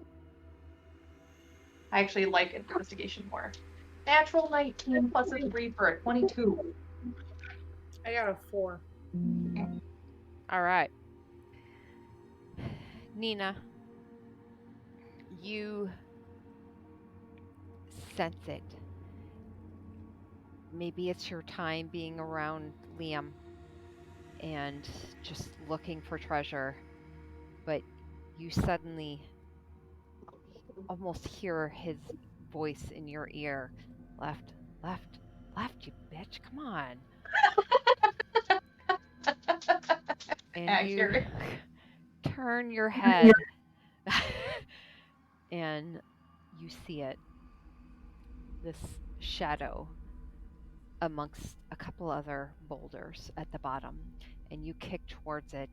I actually like investigation more. Natural 19 plus a 3 for a 22. I got a 4. All right. Nina, you sense it. Maybe it's your time being around Liam and just looking for treasure, but you suddenly almost hear his voice in your ear. Left, left, left, you bitch. Come on. And Accurate. you turn your head and you see it. This shadow amongst a couple other boulders at the bottom, and you kick towards it.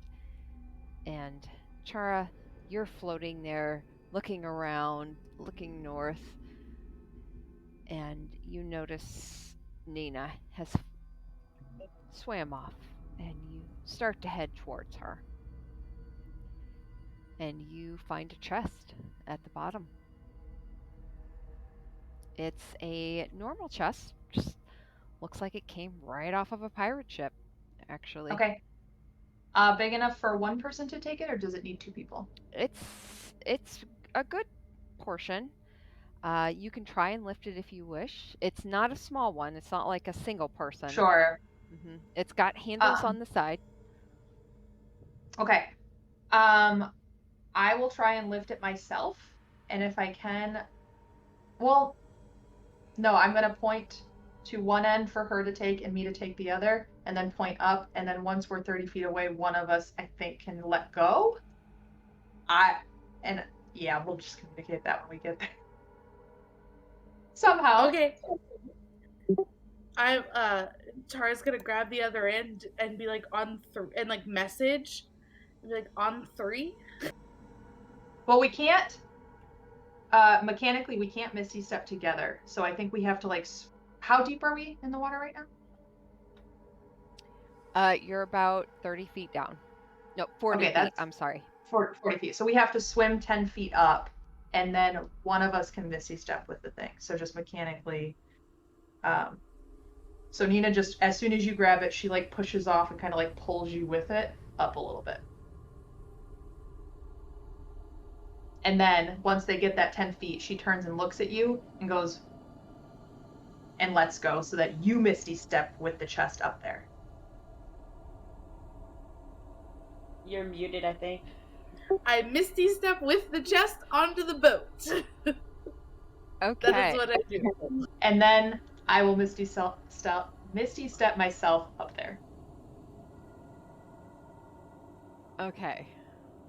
And Chara, you're floating there, looking around, looking north, and you notice Nina has swam off, and you start to head towards her. And you find a chest at the bottom. It's a normal chest, just looks like it came right off of a pirate ship, actually. Okay. Big enough for one person to take it, or does it need two people? It's a good portion. You can try and lift it if you wish. It's not a small one. It's not like a single person. Sure. It's got handles on the side. Okay. I will try and lift it myself, and if I can, well, no, I'm gonna point to one end for her to take and me to take the other, and then point up, and then once we're 30 feet away, one of us, I think, can let go. Yeah, we'll just communicate that when we get there. Somehow. Okay. Chara's gonna grab the other end and be like on and like message, and be like on 3. Well, we can't. Mechanically, we can't Misty Step together. So I think we have to like. How deep are we in the water right now? You're about 30 feet down. No, 40 feet. I'm sorry. 40 feet. So we have to swim 10 feet up, and then one of us can Misty Step with the thing. So just mechanically. So Nina just, as soon as you grab it, she like pushes off and kind of like pulls you with it up a little bit. And then once they get that 10 feet, she turns and looks at you and goes, and lets go so that you Misty Step with the chest up there. You're muted, I think. I Misty Step with the chest onto the boat. Okay. That is what I do. And then I will Misty Step myself up there. Okay.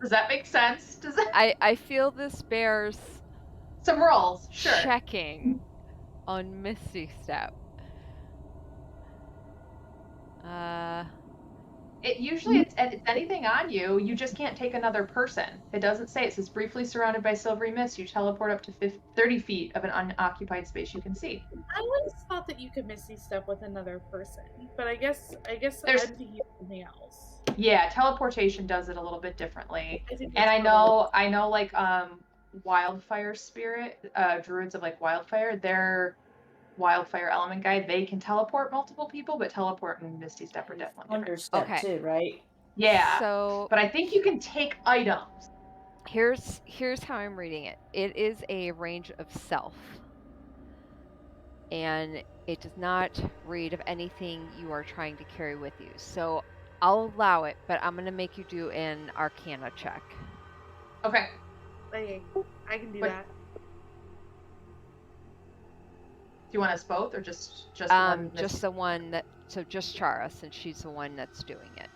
Does that make sense? Does that? I feel this bears Some rolls, sure. checking on Misty Step. It's anything on you. You just can't take another person. It doesn't say. It says briefly surrounded by silvery mist. You teleport up to 30 feet of an unoccupied space you can see. I always thought that you could Misty Step with another person, but I guess There's- I'm thinking of something else. Yeah, teleportation does it a little bit differently. I think And that's I know like wildfire spirit, druids of like wildfire, their wildfire element guide, they can teleport multiple people, but teleport and Misty Step are definitely different. Understep Okay. too, right? Yeah. So But I think you can take items. here's how I'm reading it. It is a range of self. And it does not read of anything you are trying to carry with you. So I'll allow it, but I'm going to make you do an Arcana check. Okay. Okay, I can do Wait. that. Do you want us both or just one? Just the one that, so just Chara, since she's the one that's doing it.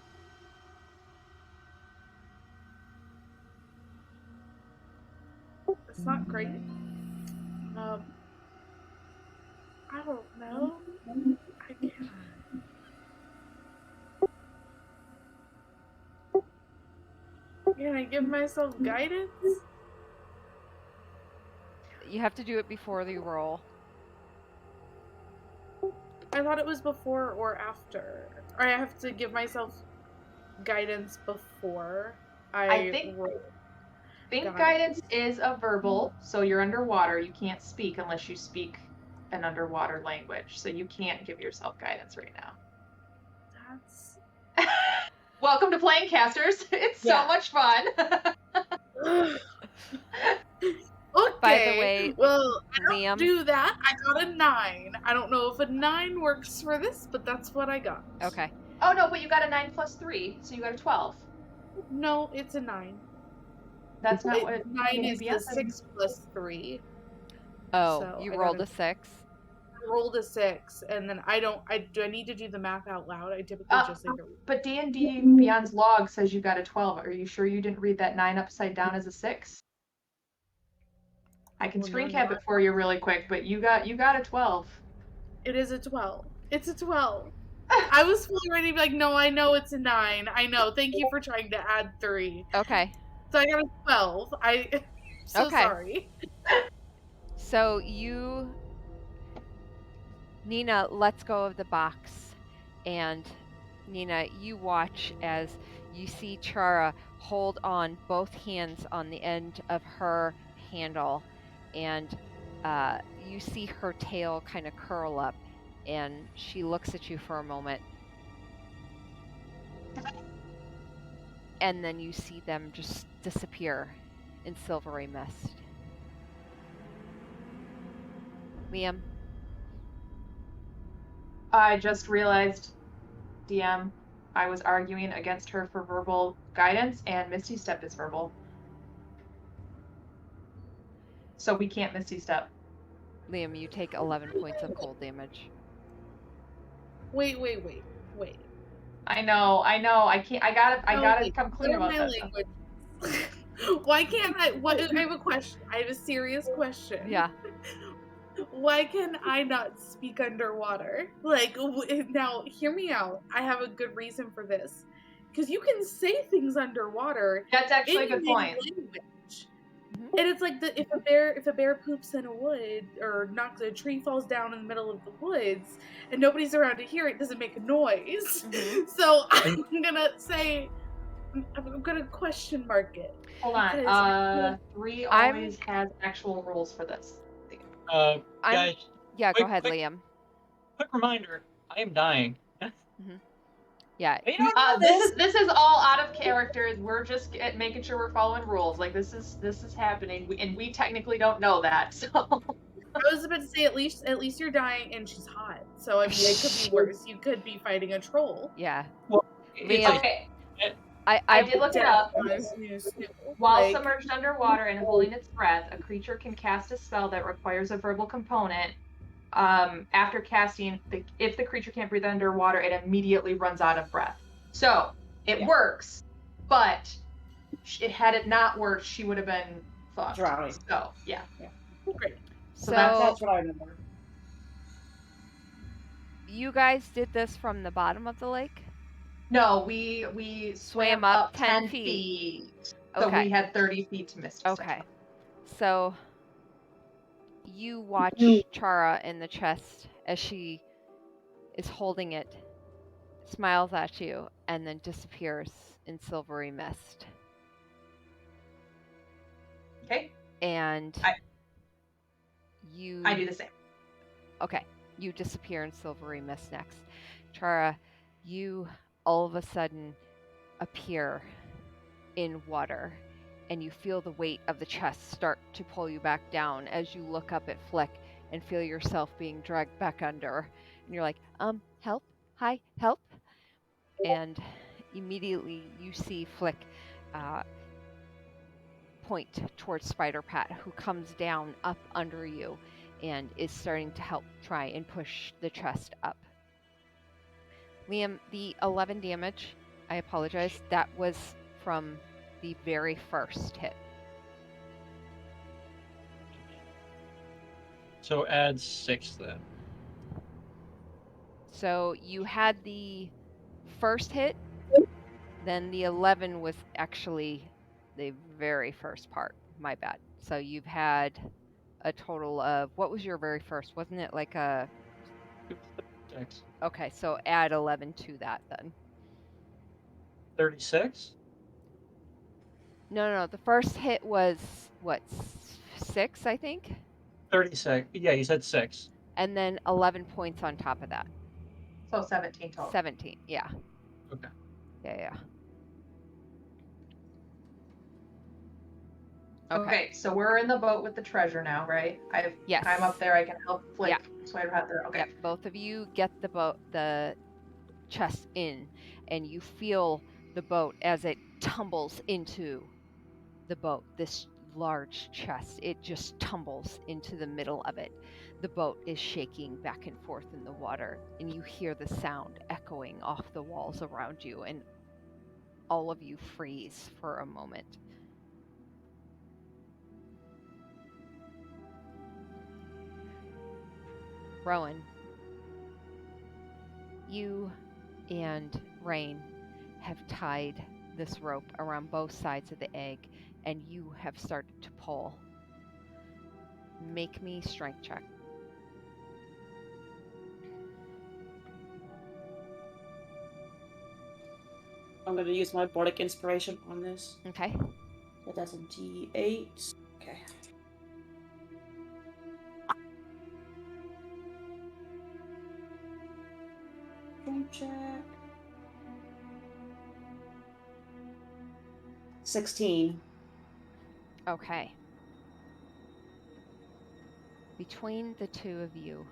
It's not great. I don't know. I can't. Can I give myself guidance? You have to do it before you roll. I thought it was before or after. Or I have to give myself guidance before I think guidance is a verbal, so you're underwater. You can't speak unless you speak an underwater language. So you can't give yourself guidance right now. That's Welcome to Playing Casters. It's so much fun. okay. By the way, well, I Liam, don't do that. I got a 9. I don't know if a 9 works for this, but that's what I got. okay. Oh no, but you got a 9 plus 3, so you got a 12. No, it's a 9. That's not what 9 is the ABS 6 plus 3. Oh, So you I rolled got a 6. rolled a 6, and then do I need to do the math out loud? I typically just say the But D&D Beyond's log says you got a 12. Are you sure you didn't read that 9 upside down as a 6? I can Well, screen no, cap no, it for you really quick, but you got a 12. It is a 12. It's a 12. I was fully ready to be like, no, I know it's a 9. I know. Thank you for trying to add 3. Okay. So I got a 12. So Okay. sorry. So Nina lets go of the box, and Nina, you watch as you see Chara hold on both hands on the end of her handle, and you see her tail kind of curl up, and she looks at you for a moment, and then you see them just disappear in silvery mist. Liam? I just realized, DM, I was arguing against her for verbal guidance, and Misty Step is verbal. So we can't Misty Step. Liam, you take 11 points of cold damage. Wait. I know. I can't. I gotta wait. come clean What about are that. my language? Why can't I? I have a question. I have a serious question. Yeah. Why can I not speak underwater? Like, now, hear me out. I have a good reason for this. Because you can say things underwater That's actually a in good your point. language. Mhm. And it's like if a bear poops in a wood or knocks a tree falls down in the middle of the woods and nobody's around to hear it, doesn't make a noise. Mhm. So I'm gonna say I'm gonna question mark it. Hold on. Because 3 I'm- always has actual rules for this. Guys, Yeah, go ahead, quick- Liam. quick reminder: I am dying. Yeah. You don't know This is all out of character. We're just making sure we're following rules. Like this is happening, and we technically don't know that. So I was about to say at least you're dying and she's hot. So I mean it could be worse. You could be fighting a troll. Yeah. It's Liam, a- okay, I I did look it up. While Like, submerged underwater and holding its breath, a creature can cast a spell that requires a verbal component. After casting, if the creature can't breathe underwater, it immediately runs out of breath. So it works, but had it not worked, she would have been fucked. Drowning. So yeah. great. So that's- That's what I remember. you guys did this from the bottom of the lake? No, we swam up 10 feet. So Okay. we had 30 feet to Misty Step. Okay. So you watch Chara in the chest as she is holding it, smiles at you, and then disappears in silvery mist. Okay. And I you do the same. Okay, you disappear in silvery mist next. Chara, you all of a sudden appear in water, and you feel the weight of the chest start to pull you back down as you look up at Flick and feel yourself being dragged back under. And you're like, help? Hi, help? And immediately you see Flick point towards Spider Pat, who comes down up under you and is starting to help try and push the chest up. Liam, the 11 damage, I apologize, that was from the very first hit. So add 6 then. So you had the first hit, then the 11 was actually the very first part. My bad. So you've had a total of, what was your very first? Wasn't it like a... 6. Okay, so add 11 to that then. 36? No, the first hit was, what, 6, I think? 36. Yeah, you said 6. And then 11 points on top of that. So 17 total. 17, yeah. Okay. Yeah. Okay, so we're in the boat with the treasure now, right? Yes. I'm up there. I can help Flick. Yeah. Spider Hat there. Okay. Yep, both of you get the chest in, and you feel the boat as it tumbles into the boat. This large chest. It just tumbles into the middle of it. The boat is shaking back and forth in the water, and you hear the sound echoing off the walls around you, and all of you freeze for a moment. Rowan, you and Rain have tied this rope around both sides of the egg, and you have started to pull. Make me strength check. I'm going to use my bardic inspiration on this. Okay. So that's a D8. Okay. Strength check. 16. Okay. Between the two of you,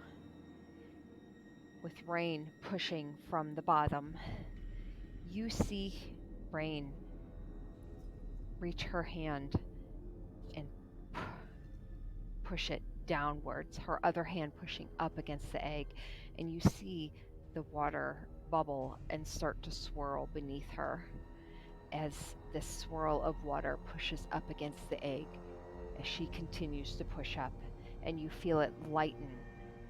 with Rain pushing from the bottom, you see Rain reach her hand and push it downwards, her other hand pushing up against the egg, and you see the water bubble and start to swirl beneath her as this swirl of water pushes up against the egg as she continues to push up, and you feel it lighten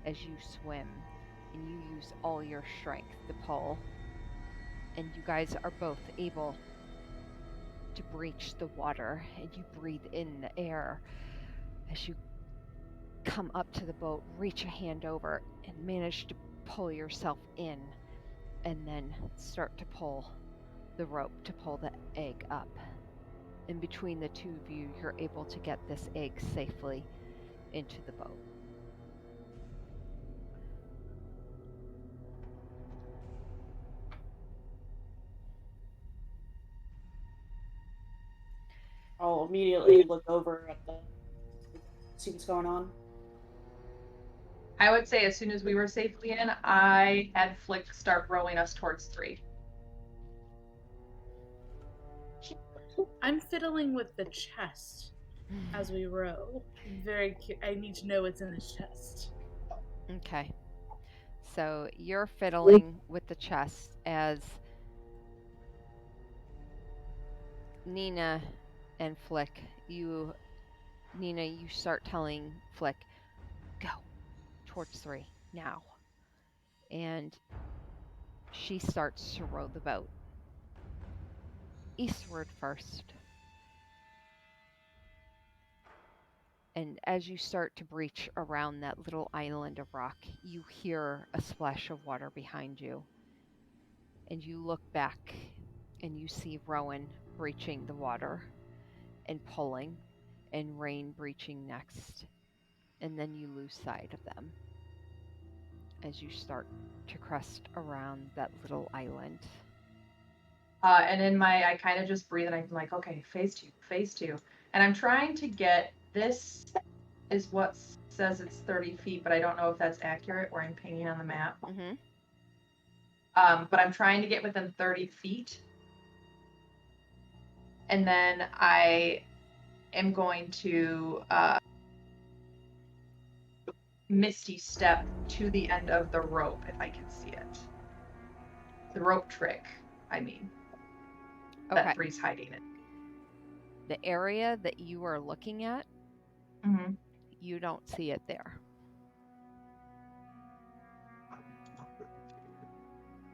as you swim, and you use all your strength to pull, and you guys are both able to breach the water, and you breathe in the air as you come up to the boat, reach a hand over, and manage to pull yourself in, and then start to pull the rope to pull the egg up. And between the two of you, you're able to get this egg safely into the boat. I'll immediately look over at the see what's going on. I would say as soon as we were safely in, I had Flick start rowing us towards 3. I'm fiddling with the chest as we row. I need to know what's in the chest. Okay. So you're fiddling with the chest as Nina and Flick, Nina, you start telling Flick, go towards 3 now. And she starts to row the boat eastward first. And as you start to breach around that little island of rock, you hear a splash of water behind you. And you look back and you see Rowan breaching the water and pulling, and Rain breaching next. And then you lose sight of them as you start to crest around that little island. And in I kind of just breathe and I'm like, okay, phase 2. And I'm trying to get, this is what says it's 30 feet, but I don't know if that's accurate where I'm painting on the map. Mm-hmm. But I'm trying to get within 30 feet. And then I am going to Misty Step to the end of the rope if I can see it. The rope trick, I mean. Okay. That 3's hiding it. The area that you are looking at, Mm-hmm. you don't see it there.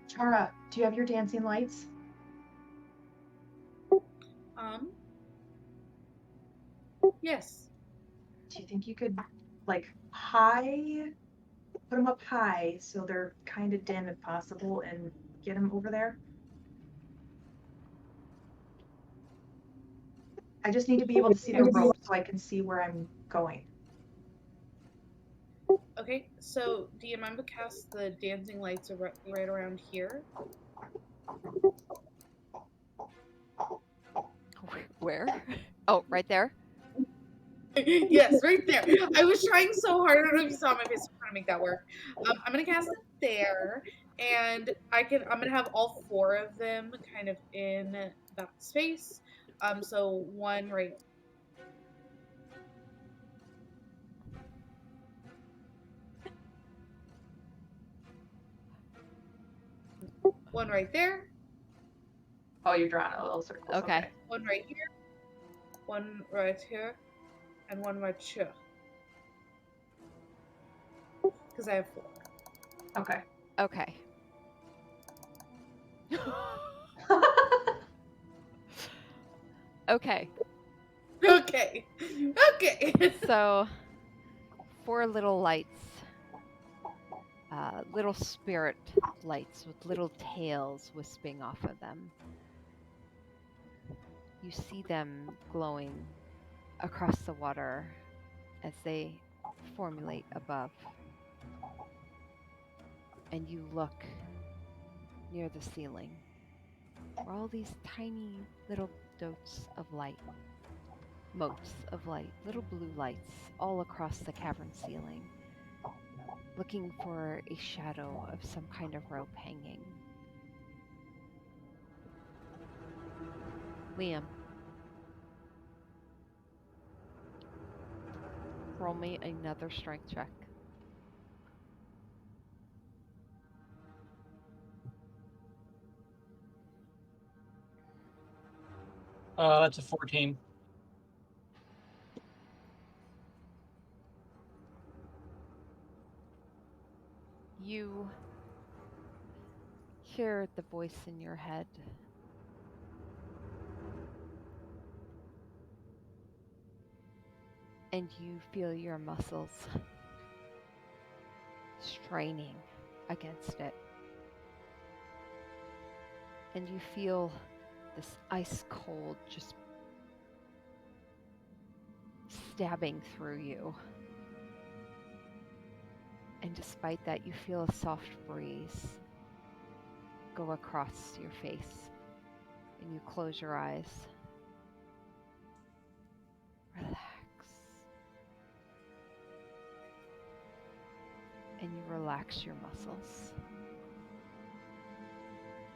Chara, do you have your dancing lights? Yes. Do you think you could, like, put them up high so they're kind of dim if possible and get them over there? I just need to be able to see the rope so I can see where I'm going. Okay, so do you mind to cast the dancing lights right around here? Where? Oh, right there? Yes, right there. I was trying so hard. I don't know if you saw my face. I'm trying to make that work. I'm gonna cast it there, and I'm gonna have all 4 of them kind of in that space. So one right One right there, Oh, you're drawing a little circles. Okay. one right here, one right here, and one right here. Because I have 4. Okay. Okay. Okay. Okay. Okay. So, 4 little lights, little spirit lights with little tails wisping off of them. You see them glowing across the water as they formulate above. And you look near the ceiling, where all these tiny little motes of light, little blue lights all across the cavern ceiling, looking for a shadow of some kind of rope hanging. Liam, roll me another strength check. That's a 14. You hear the voice in your head. And you feel your muscles straining against it. And you feel this ice cold just stabbing through you. And despite that, you feel a soft breeze go across your face. And you close your eyes. Relax. And you relax your muscles.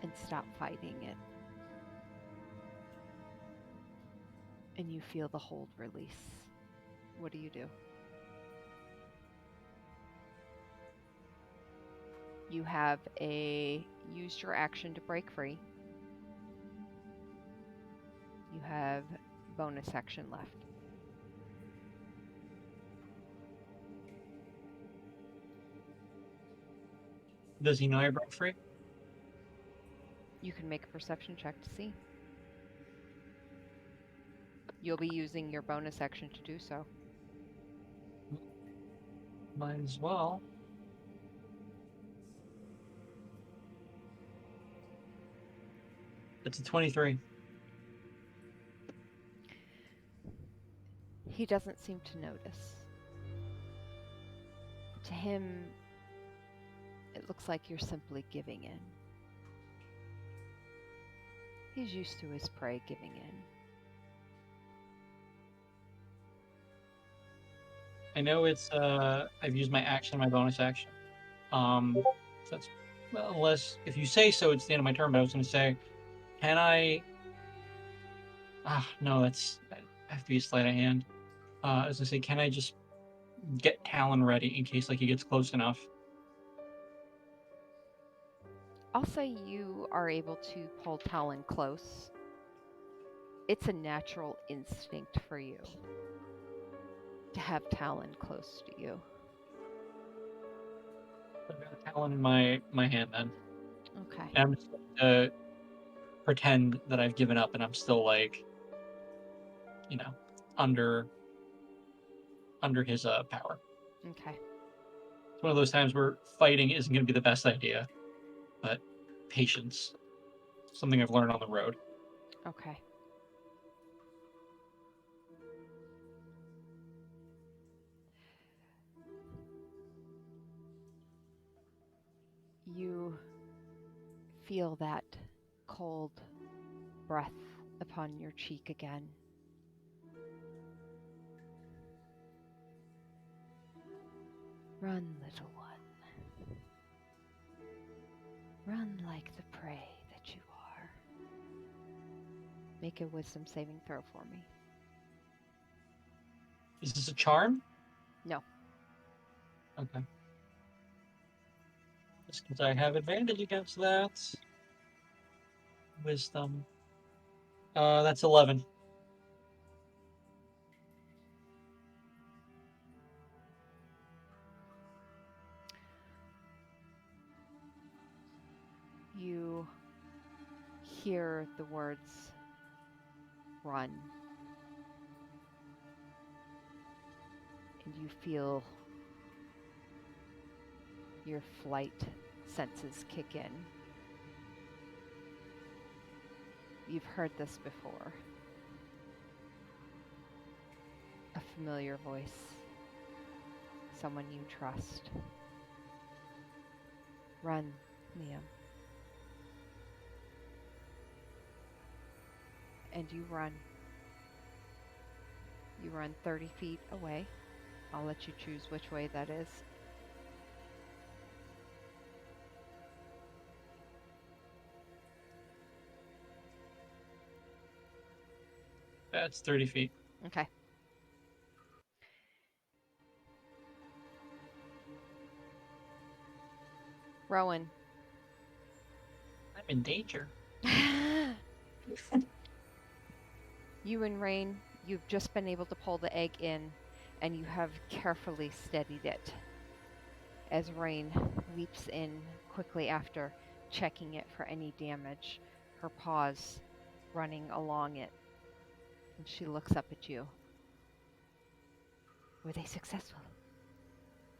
And stop fighting it. And you feel the hold release. What do you do? You have use your action to break free. You have bonus action left. Does he know I broke free? You can make a perception check to see. You'll be using your bonus action to do so. Might as well. It's a 23. He doesn't seem to notice. To him, it looks like you're simply giving in. He's used to his prey giving in. I know it's I've used my action, my bonus action. So that's, well, unless if you say so, it's the end of my turn. But I was going to say, can I? No, I have to be a sleight of hand. I was going to say, can I just get Talon ready in case like he gets close enough? I'll say you are able to pull Talon close. It's a natural instinct for you to have Talon close to you. I've got Talon in my hand then. Okay. And I'm just going to pretend that I've given up and I'm still like, under his power. Okay. It's one of those times where fighting isn't going to be the best idea, but patience, something I've learned on the road. Okay. You feel that cold breath upon your cheek again. Run, little one. Run like the prey that you are. Make a wisdom saving throw for me. Is this a charm? No. Okay. Just because I have advantage against that. Wisdom. That's 11. You hear the words run, and you feel your flight senses kick in. You've heard this before. A familiar voice, someone you trust. Run, Liam. And you run. You run 30 feet away. I'll let you choose which way that is. That's 30 feet. Okay. Rowan. I'm in danger. You and Rain, you've just been able to pull the egg in, and you have carefully steadied it. As Rain leaps in quickly after, checking it for any damage, her paws running along it. And she looks up at you. Were they successful?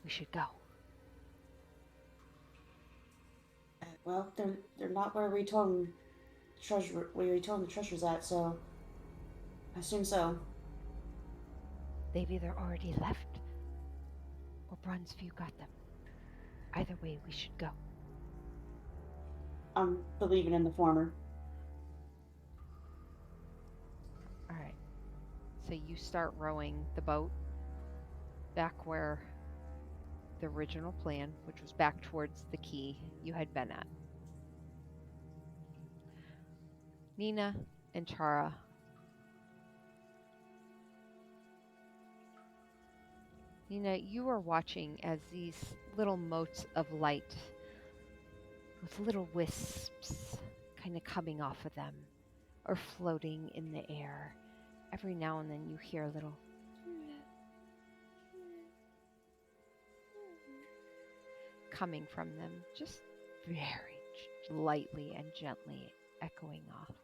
We should go. Well, they're not where we told them where we told them the treasure's at, so I assume so. They've either already left or Bronzeview got them. Either way, we should go. I'm believing in the former. All right. So you start rowing the boat back where the original plan, which was back towards the quay you had been at. Nina and Chara. Nina, you are watching as these little motes of light with little wisps kind of coming off of them or floating in the air. Every now and then you hear a little coming from them, just very lightly and gently echoing off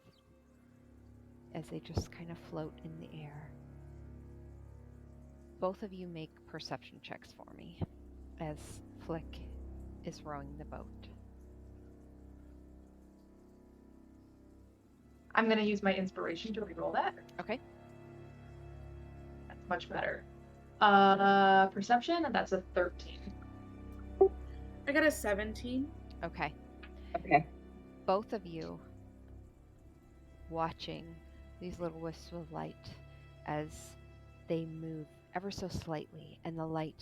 as they just kind of float in the air. Both of you make perception checks for me as Flick is rowing the boat. I'm going to use my inspiration to reroll that. Okay. That's much better. Perception, and that's a 13. I got a 17. Okay. Okay. Both of you watching these little wisps of light as they move ever so slightly, and the light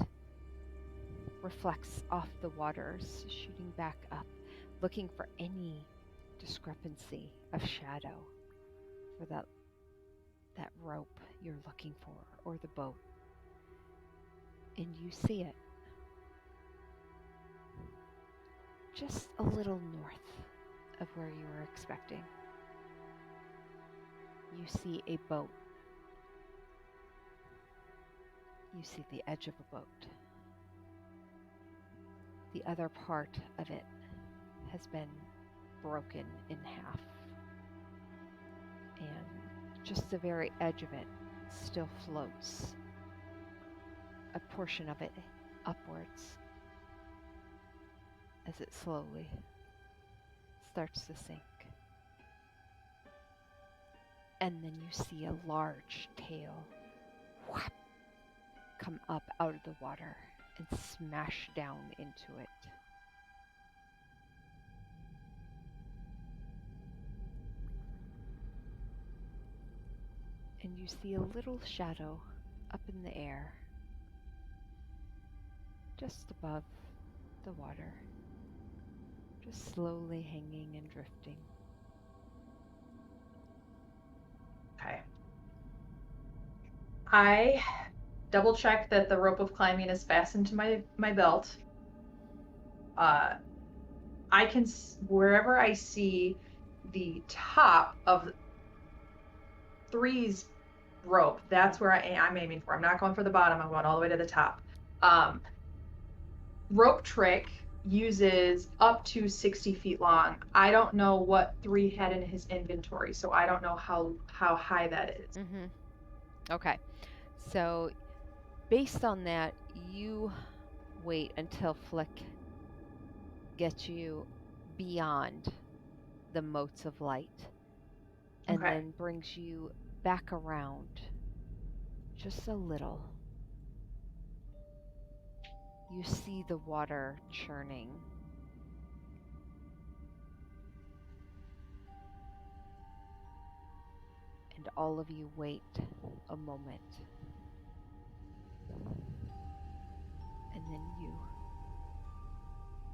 reflects off the waters, shooting back up, looking for any discrepancy of shadow for that rope you're looking for, or the boat. And you see it just a little north of where you were expecting. You see a boat. You see the edge of a boat. The other part of it has been broken in half. And just the very edge of it still floats. A portion of it upwards as it slowly starts to sink. And then you see a large tail whap, come up out of the water and smash down into it. And you see a little shadow up in the air, just above the water, just slowly hanging and drifting. Okay. I double check that the rope of climbing is fastened to my belt. I can, wherever I see the top of Three's rope. That's where I'm aiming for. I'm not going for the bottom. I'm going all the way to the top. Rope trick uses up to 60 feet long. I don't know what Three had in his inventory, so I don't know how high that is. Mm-hmm. Okay. So, based on that, you wait until Flick gets you beyond the motes of light and Okay. then brings you back around just a little. You see the water churning. And all of you wait a moment. And then you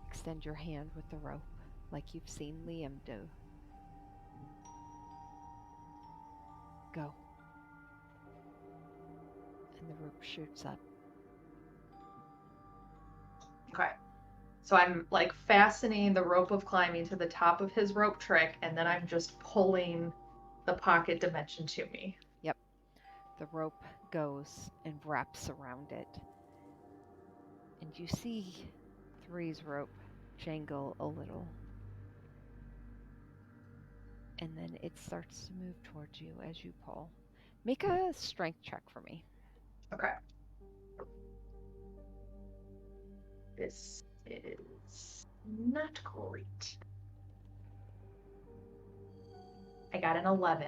extend your hand with the rope like you've seen Liam do. Go. And the rope shoots up. Okay. So I'm like fastening the rope of climbing to the top of his rope trick, and then I'm just pulling the pocket dimension to me. Yep. The rope goes and wraps around it. And you see Three's rope jangle a little. And then it starts to move towards you as you pull. Make a strength check for me. Okay. This is not great. I got an 11.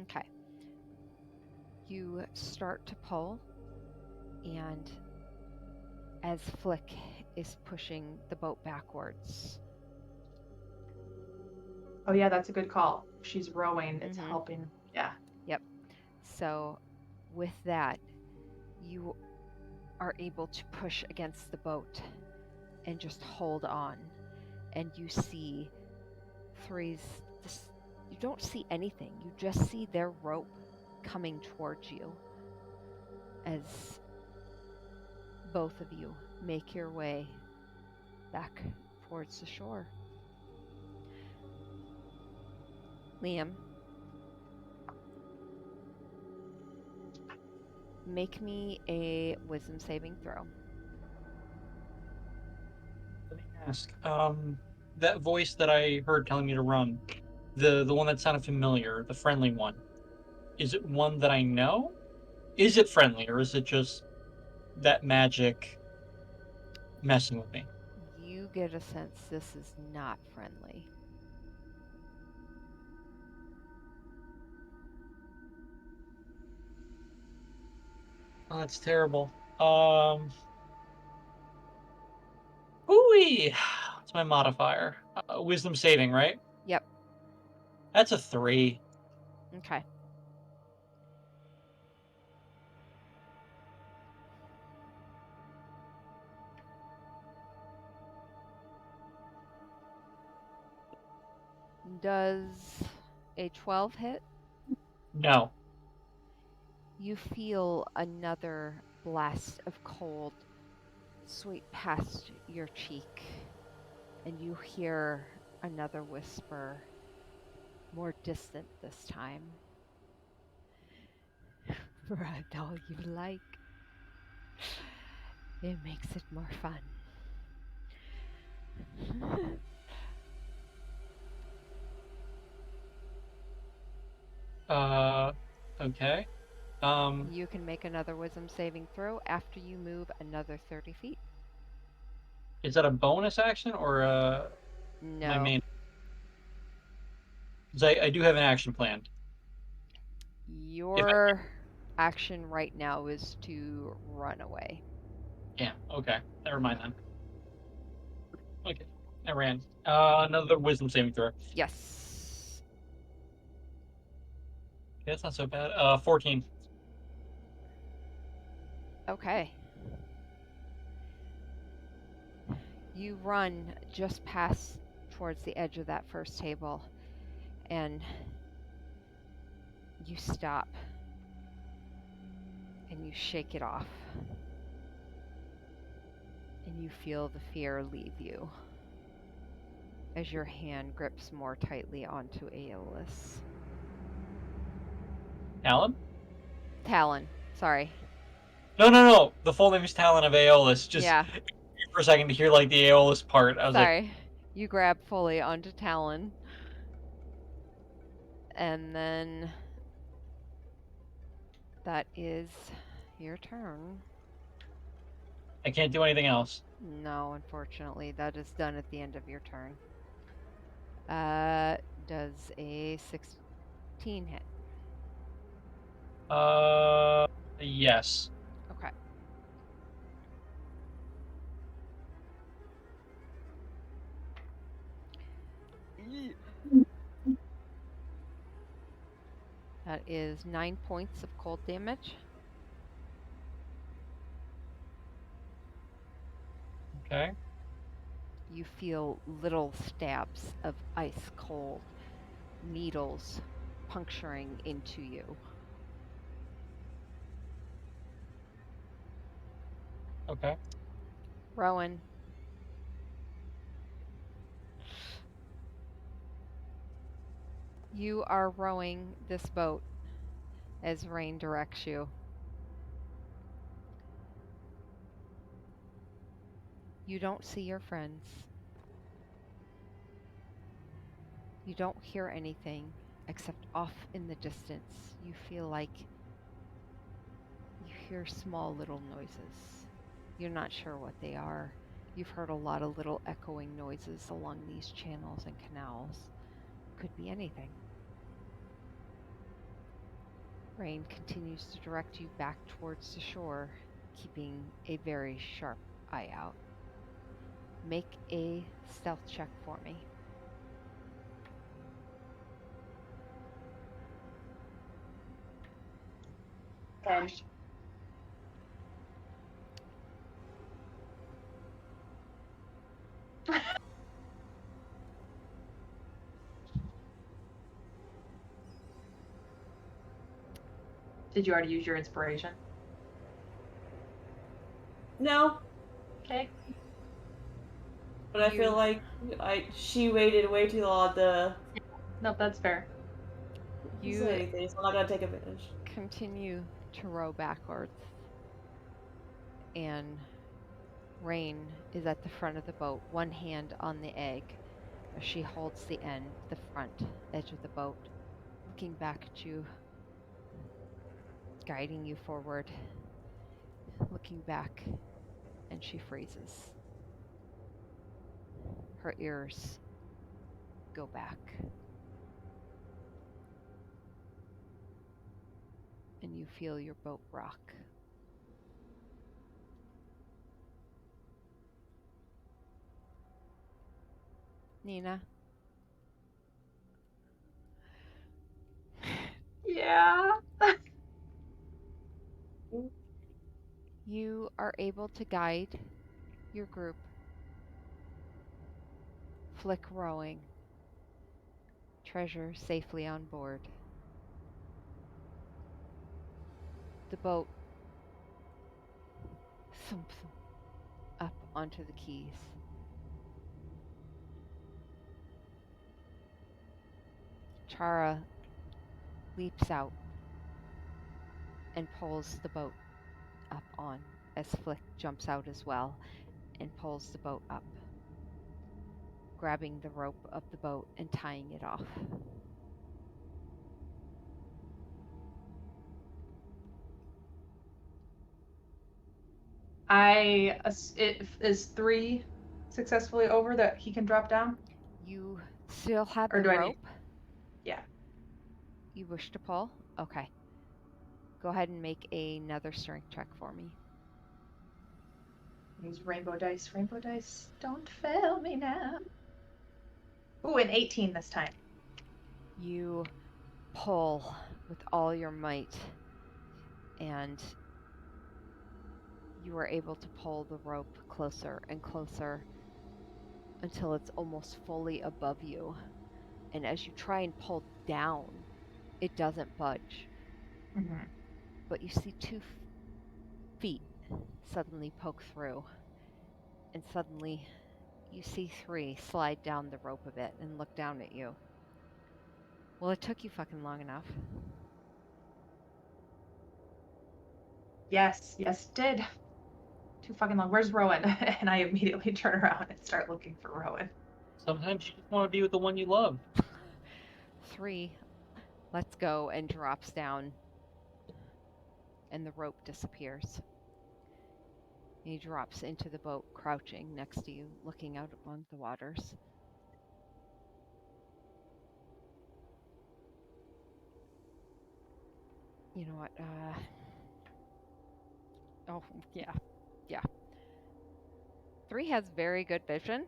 Okay. You start to pull, and as Flick is pushing the boat backwards. Oh yeah, that's a good call. She's rowing. It's Mhm. helping. Yeah. So, with that, you are able to push against the boat and just hold on. And you see you don't see anything. You just see their rope coming towards you as both of you make your way back towards the shore. Liam, make me a wisdom saving throw. Let me ask. That voice that I heard telling me to run, the one that sounded familiar, the friendly one, is it one that I know? Is it friendly, or is it just that magic messing with me? You get a sense this is not friendly. Oh, that's terrible. Ooh, what's my modifier? Wisdom saving, right? Yep. That's a 3. Okay. Does a 12 hit? No. You feel another blast of cold sweep past your cheek, and you hear another whisper, more distant this time. Ride all you like. It makes it more fun. Okay. You can make another wisdom saving throw after you move another 30 feet. Is that a bonus action or my No. main? Because I do have an action planned. Your action right now is to run away. Yeah, okay. Never mind then. Okay, I ran. Another wisdom saving throw. Okay, Yes. that's not so bad. 14. Okay. You run just past towards the edge of that first table, and you stop and you shake it off, and you feel the fear leave you. as your hand grips more tightly onto Aeolus. Talon? Talon, sorry. No. The full name is Talon of Aeolus. Just Yeah, for a second to hear like the Aeolus part, I was like, sorry. You grab fully onto Talon. And then that is your turn. I can't do anything else. No, unfortunately, that is done at the end of your turn. Does a 16 hit? Yes. Okay. That is 9 points of cold damage. Okay. You feel little stabs of ice cold needles puncturing into you. Okay. Rowan. You are rowing this boat as Rain directs you. You don't see your friends. You don't hear anything except off in the distance. You feel like you hear small little noises. You're not sure what they are. You've heard a lot of little echoing noises along these channels and canals. Could be anything. Rain continues to direct you back towards the shore, keeping a very sharp eye out. Make a stealth check for me. Did you already use your inspiration? No, Okay. but I feel like she waited way too long to Nope, that's fair. You say anything, so I'm not gonna take advantage. continue to row backwards, and Rain is at the front of the boat, one hand on the egg. She holds the end, the front edge of the boat, looking back at you, guiding you forward, looking back, and she freezes. Her ears go back. And you feel your boat rock. Nina? Yeah. You are able to guide your group, Flick rowing, Treasure safely on board. The boat thumps up onto the quays. Chara leaps out and pulls the boat up on as Flick jumps out as well and pulls the boat up, grabbing the rope of the boat and tying it off. It is 3 successfully over that he can drop down? You still have Or the do I need- rope Yeah. you wish to pull? Okay. Go ahead and make another strength check for me. Use rainbow dice. Rainbow dice. Don't fail me now. Ooh, an 18 this time. You pull with all your might, and you are able to pull the rope closer and closer until it's almost fully above you. And as you try and pull down, it doesn't budge. Mm-hmm. But you see 2 feet suddenly poke through, and suddenly You see 3 slide down the rope a bit and look down at you. Well, it took you fucking long enough. Yes, it did. Too fucking long. Where's Rowan? And I immediately turn around and start looking for Rowan. Sometimes you just want to be with the one you love. 3 lets go and drops down, and the rope disappears. He drops into the boat, crouching next to you, looking out on the waters. You know what? Oh, yeah. 3 has very good vision,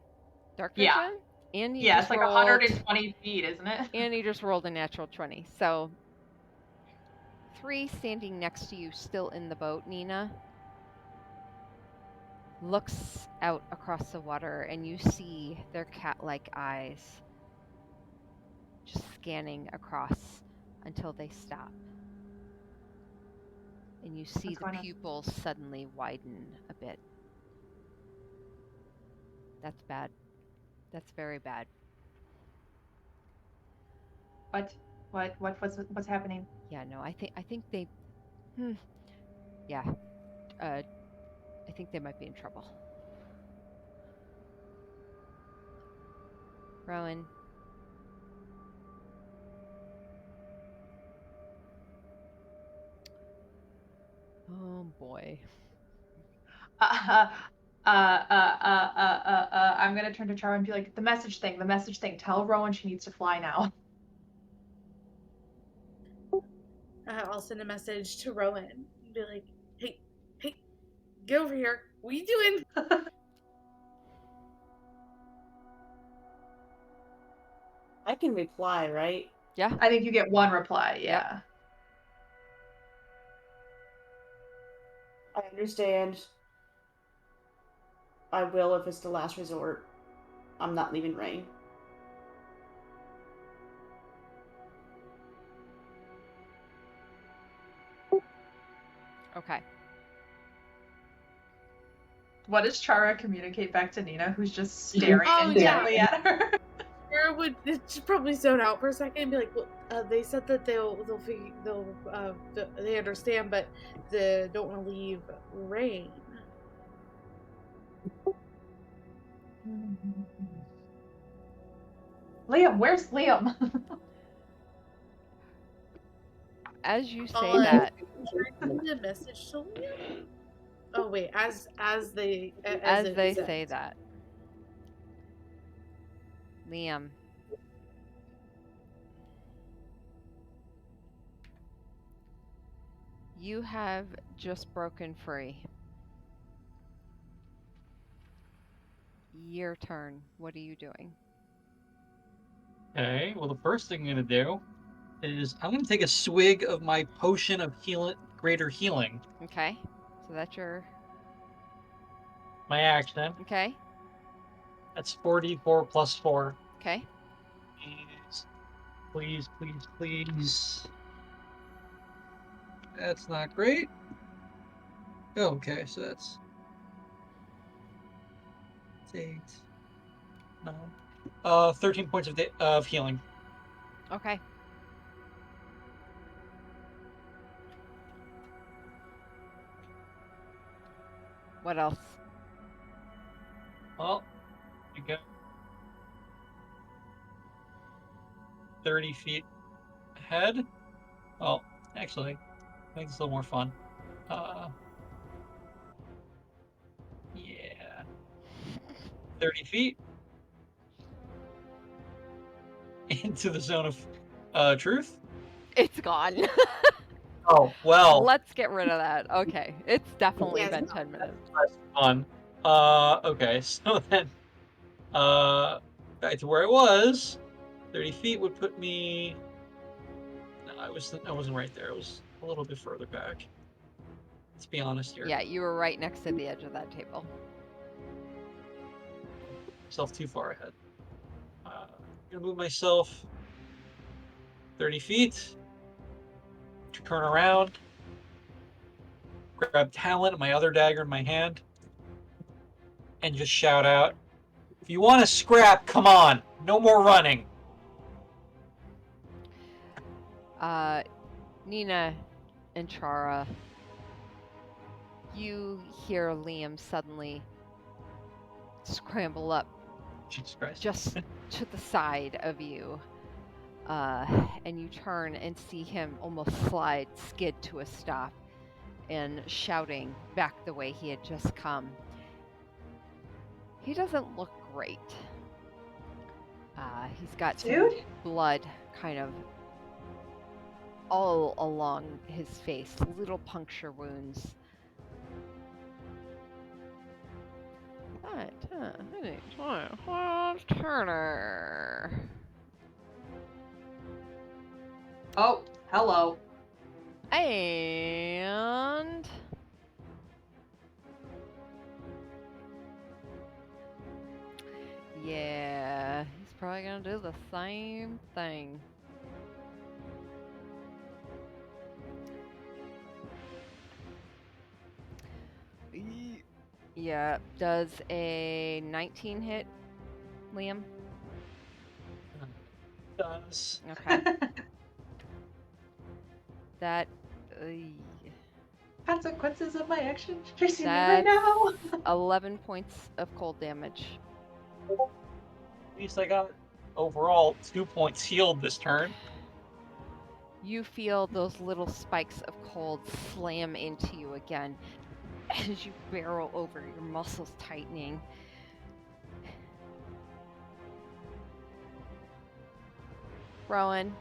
dark vision, Yeah. and he Yeah, just it's like rolled, 120 feet, isn't it? and he just rolled a natural 20. So 3 standing next to you, still in the boat, Nina, looks out across the water, and you see their cat-like eyes just scanning across until they stop. And you see What's the going on? pupils suddenly widen a bit. That's bad. That's very bad. What's happening? Yeah, no, I think they yeah. I think they might be in trouble. Rowan. Oh boy. I'm gonna turn to Chara and be like, the message thing. Tell Rowan she needs to fly now. I'll send a message to Rowan and be like, hey, get over here. What are you doing? I can reply, right? Yeah. I think you get one reply, yeah. I understand. I will if it's the last resort. I'm not leaving Rain. Okay. What does Chara communicate back to Nina, who's just staring Oh, intently at her? Sarah would probably zone out for a second and be like, "Well, they said that they understand, but they don't want to leave Rain." Liam, where's Liam? As you say Oh, that, Send a message to Liam. Oh wait, as they say that, Liam, you have just broken free. Your turn. What are you doing? Okay, well, the first thing I'm going to do is I'm going to take a swig of my potion of greater healing. Okay. So that's your My action. okay. That's 44 plus 4. Okay. Please. That's not great. Okay, so that's 8, 9. 13 points of healing. Okay. What else? Well, you go 30 feet ahead. Well, actually, I think it's a little more fun. Yeah. 30 feet into the zone of truth. It's gone. Oh, well. Let's get rid of that. Okay. It's definitely Yes. been 10 minutes. That's fun. Okay, so then, back to where I was. 30 feet would put me. No, I wasn't right there. I was a little bit further back. Let's be honest here. Yeah, you were right next to the edge of that table. Myself too far ahead. I'm gonna move myself 30 feet. Turn around. Grab Talon and my other dagger in my hand. And just shout out, If you want to scrap, come on. No more running. Nina and Chara, you hear Liam suddenly scramble up Jesus Christ. just to the side of you. And you turn and see him almost skid to a stop and shouting back the way he had just come. He doesn't look great. He's got some Dude? blood kind of all along his face, little puncture wounds. Turner. Oh, hello. And yeah, he's probably gonna do the same thing. Yeah, does a 19 hit, Liam? Does. Okay. That Consequences of my actions chasing me right now. 11 points of cold damage. At least I got overall 2 points healed this turn. You feel those little spikes of cold slam into you again as you barrel over, your muscles tightening. Rowan,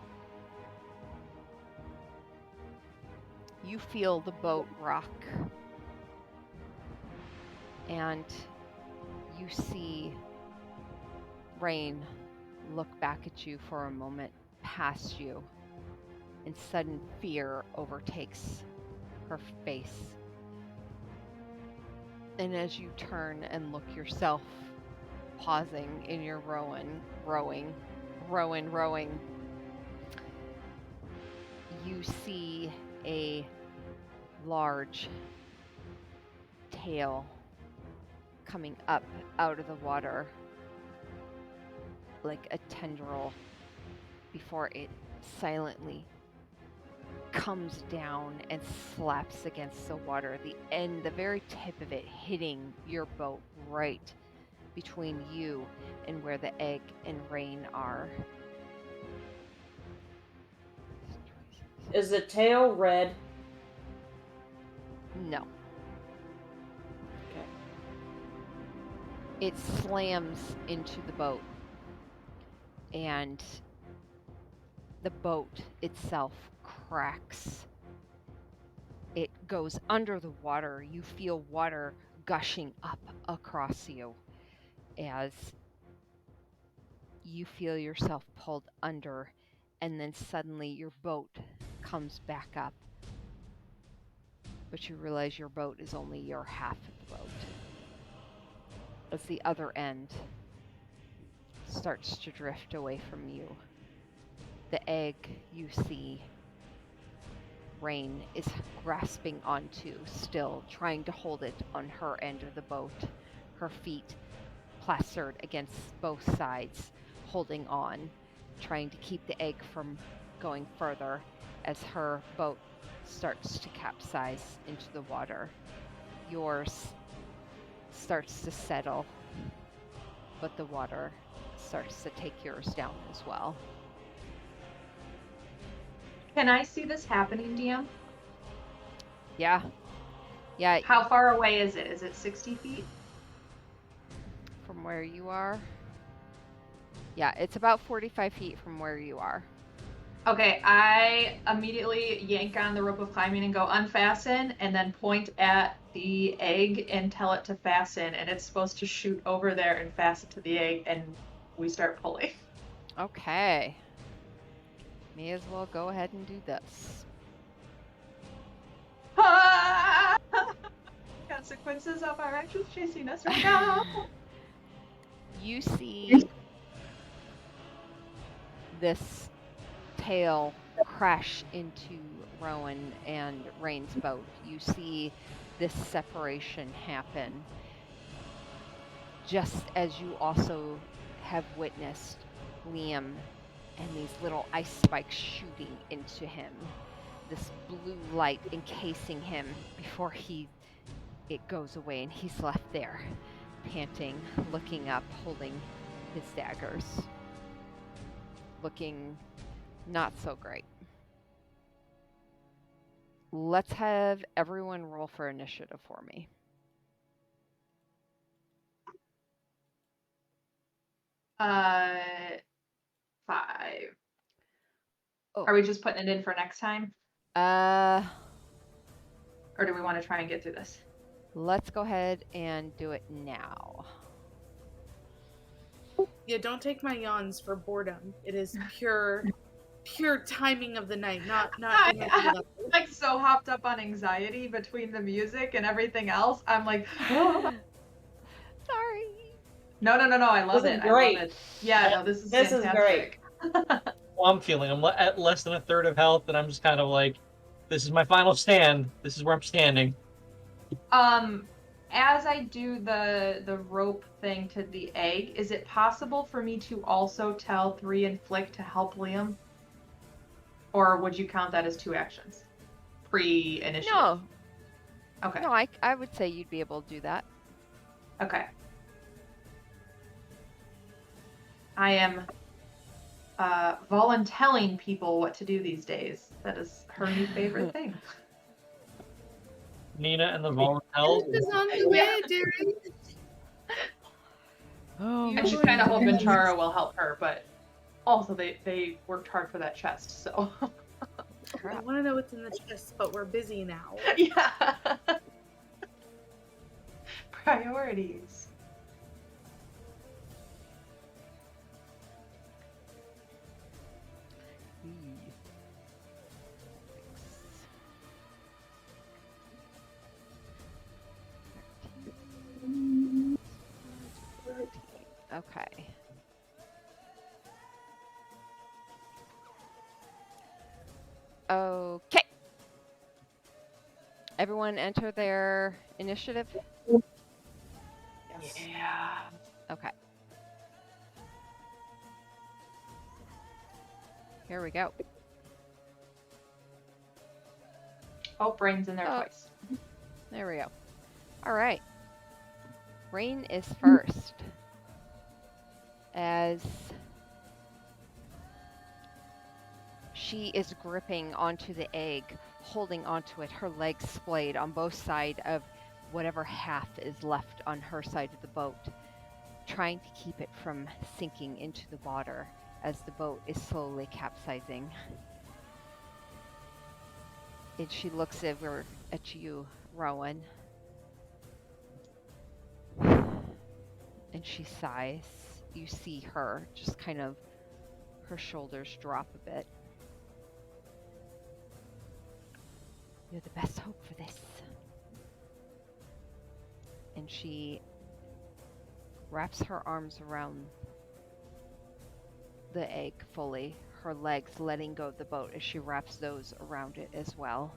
you feel the boat rock, and you see Rain look back at you for a moment, past you, and sudden fear overtakes her face. And as you turn and look yourself, pausing in your rowing, you see a large tail coming up out of the water like a tendril before it silently comes down and slaps against the water, the very tip of it hitting your boat right between you and where the egg and Rain are. Is the tail red? No. Okay. It slams into the boat, and the boat itself cracks. It goes under the water. You feel water gushing up across you as you feel yourself pulled under, and then suddenly your boat comes back up. But you realize your boat is only your half of the boat, as the other end starts to drift away from you. The egg you see Rain is grasping onto, still trying to hold it on her end of the boat, her feet plastered against both sides, holding on, trying to keep the egg from going further as her boat starts to capsize into the water. Yours starts to settle, but the water starts to take yours down as well. Can I see this happening, DM? Yeah. How far away is it? Is it 60 feet? From where you are? Yeah, it's about 45 feet from where you are. Okay, I immediately yank on the rope of climbing and go unfasten, and then point at the egg and tell it to fasten, and it's supposed to shoot over there and fasten to the egg, and we start pulling. Okay. May as well go ahead and do this. Consequences of our actions chasing us right now. You see this tail crash into Rowan and Rain's boat. You see this separation happen. just as you also have witnessed Liam and these little ice spikes shooting into him, this blue light encasing him before it goes away, and he's left there, panting, looking up, holding his daggers, looking not so great. Let's have everyone roll for initiative for me. Uh, 5. Oh. Are we just putting it in for next time, Uh, or do we want to try and get through this? let's go ahead and do it now. Yeah, don't take my yawns for boredom. It is pure timing of the night, not energy level. I'm like so hopped up on anxiety between the music and everything else. I'm like, oh. Sorry. No. I love This it. is great. I love it. Yeah, no, this is This is fantastic. Well, I'm feeling. I'm at less than a third of health, and I'm just kind of like, this is my final stand. This is where I'm standing. As I do the rope thing to the egg, is it possible for me to also tell 3 and Flick to help Liam? Or would you count that as 2 actions? Pre-initiative? No. Okay. No, I would say you'd be able to do that. Okay. I am voluntelling people what to do these days. That is her new favorite thing. Nina and the Volunteers. It is on the way, dearie. Oh, And she's kind of hoping Chara will help her, but also they worked hard for that chest, so. I want to know what's in the chest, but we're busy now. Yeah. Priorities. Okay. Okay. Everyone enter their initiative? Yes. Yeah. Okay. Here we go. Oh, Brain's in there Oh. twice. There we go. All right. Rain is first. As she is gripping onto the egg, holding onto it, her legs splayed on both sides of whatever half is left on her side of the boat, trying to keep it from sinking into the water as the boat is slowly capsizing. And she looks over at you, Rowan. And she sighs. You see her, just kind of, her shoulders drop a bit. You're the best hope for this. And she wraps her arms around the egg fully, her legs letting go of the boat as she wraps those around it as well.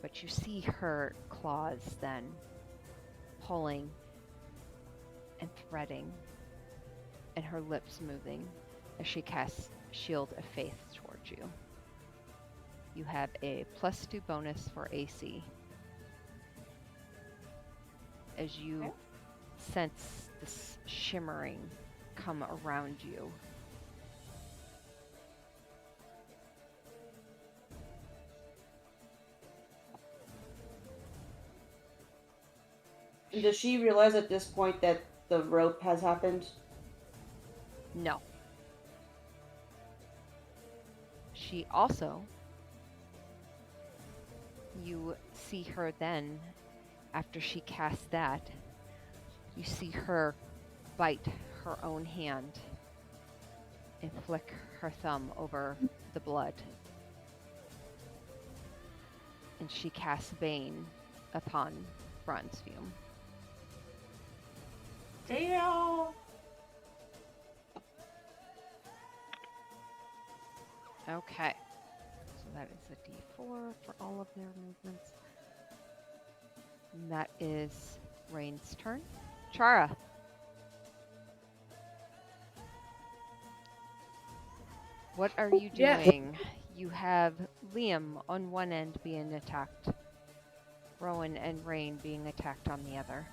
But you see her claws then pulling and threading, and her lips moving as she casts Shield of Faith towards you. You have a +2 bonus for AC as you sense this shimmering come around you. Does she realize at this point that the rope has happened? No. She also, you see her then, after she casts that, you see her bite her own hand and flick her thumb over the blood. And she casts Bane upon Bronzefume. Damn. Okay. So that is a D4 for all of their movements. And that is Rain's turn. Chara. What are you Yes. doing? You have Liam on one end being attacked. Rowan and Rain being attacked on the other.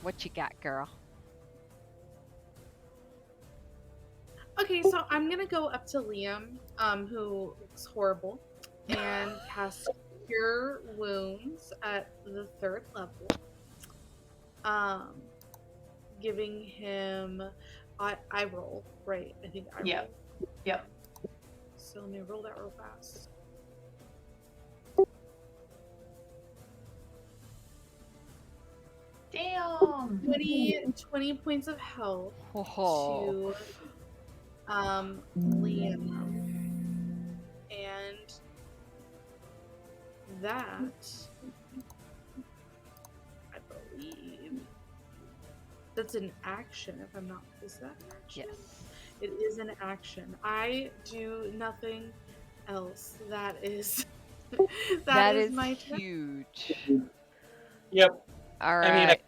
What you got, girl? Okay, so I'm gonna go up to Liam, who looks horrible, and cast Cure Wounds at the 3rd level. Giving him, I roll, right? I think I Yep. roll. Yep. So let me roll that real fast. Damn. 20 points of health Oh, to Liam, and that, I believe that's an action. If I'm not, is that an action? yes. It is an action. I do nothing else. That is That is is my turn. huge. Yep. All I mean, right.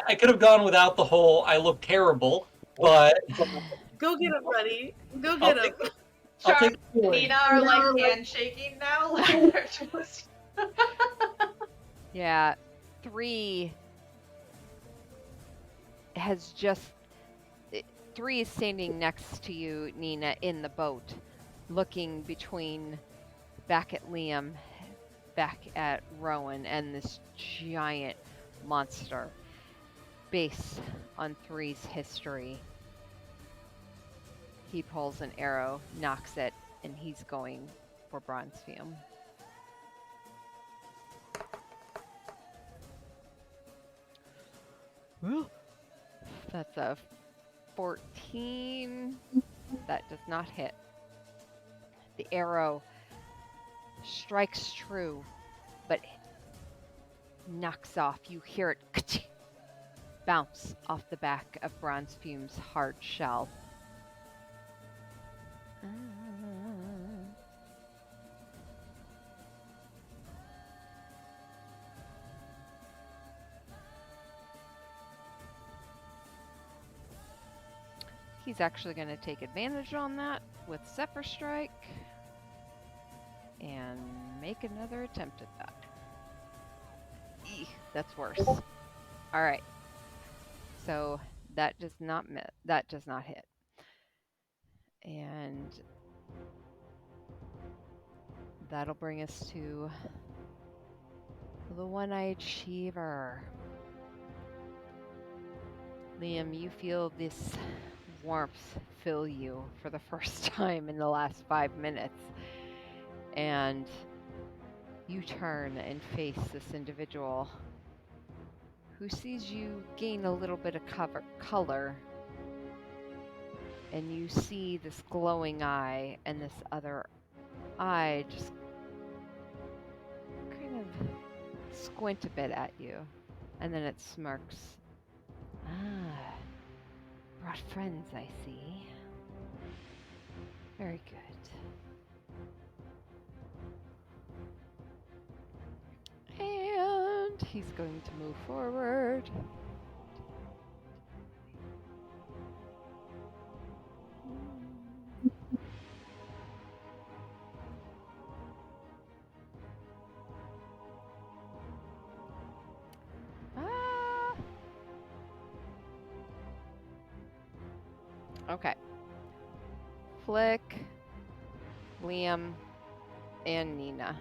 I could have gone without the whole "I look terrible," but Go get him, buddy. Go I'll get him. take I'll Char take the and feeling. Nina are like No, like- handshaking now. Like they're just. Yeah, 3 has just. 3 is standing next to you, Nina, in the boat, looking between back at Liam, back at Rowan, and this giant monster based on 3's history. He pulls an arrow, knocks it, and he's going for Bronze Fume. That's a 14. That does not hit. The arrow strikes true, but knocks off. You hear it bounce off the back of Bronze Fume's hard shell. He's actually going to take advantage on that with Zephyr Strike and make another attempt at that. Eek, that's worse. All right. So that does not hit. And that'll bring us to the One-Eyed Cheever. Liam, you feel this warmth fill you for the first time in the last 5 minutes. And you turn and face this individual who sees you gain a little bit of color. And you see this glowing eye and this other eye just kind of squint a bit at you. And then it smirks. Ah, brought friends, I see. Very good. And he's going to move forward. Okay. Flick, Liam, and Nina.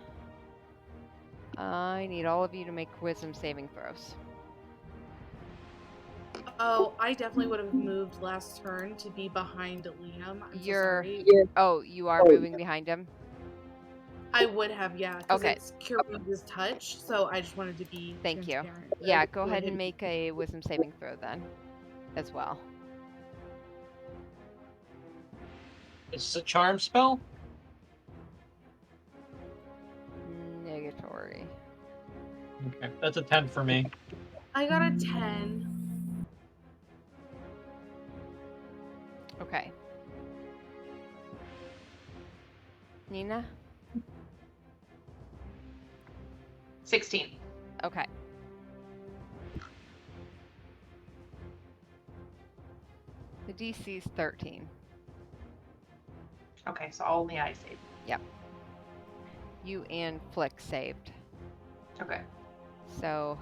I need all of you to make wisdom saving throws. Oh, I definitely would have moved last turn to be behind Liam. I'm so You're- sorry. Oh, you are moving behind him? I would have, yeah. 'Cause Okay. it's Cure Wounds' touch, so I just wanted to be Thank you. transparent. Yeah, go ahead and make a wisdom saving throw then, as well. Is this a charm spell? Negatory. Okay, that's a 10 for me. I got a 10. Okay. Nina? 16. Okay. The DC is 13. Okay, so only I saved. You and Flick saved. Okay. So,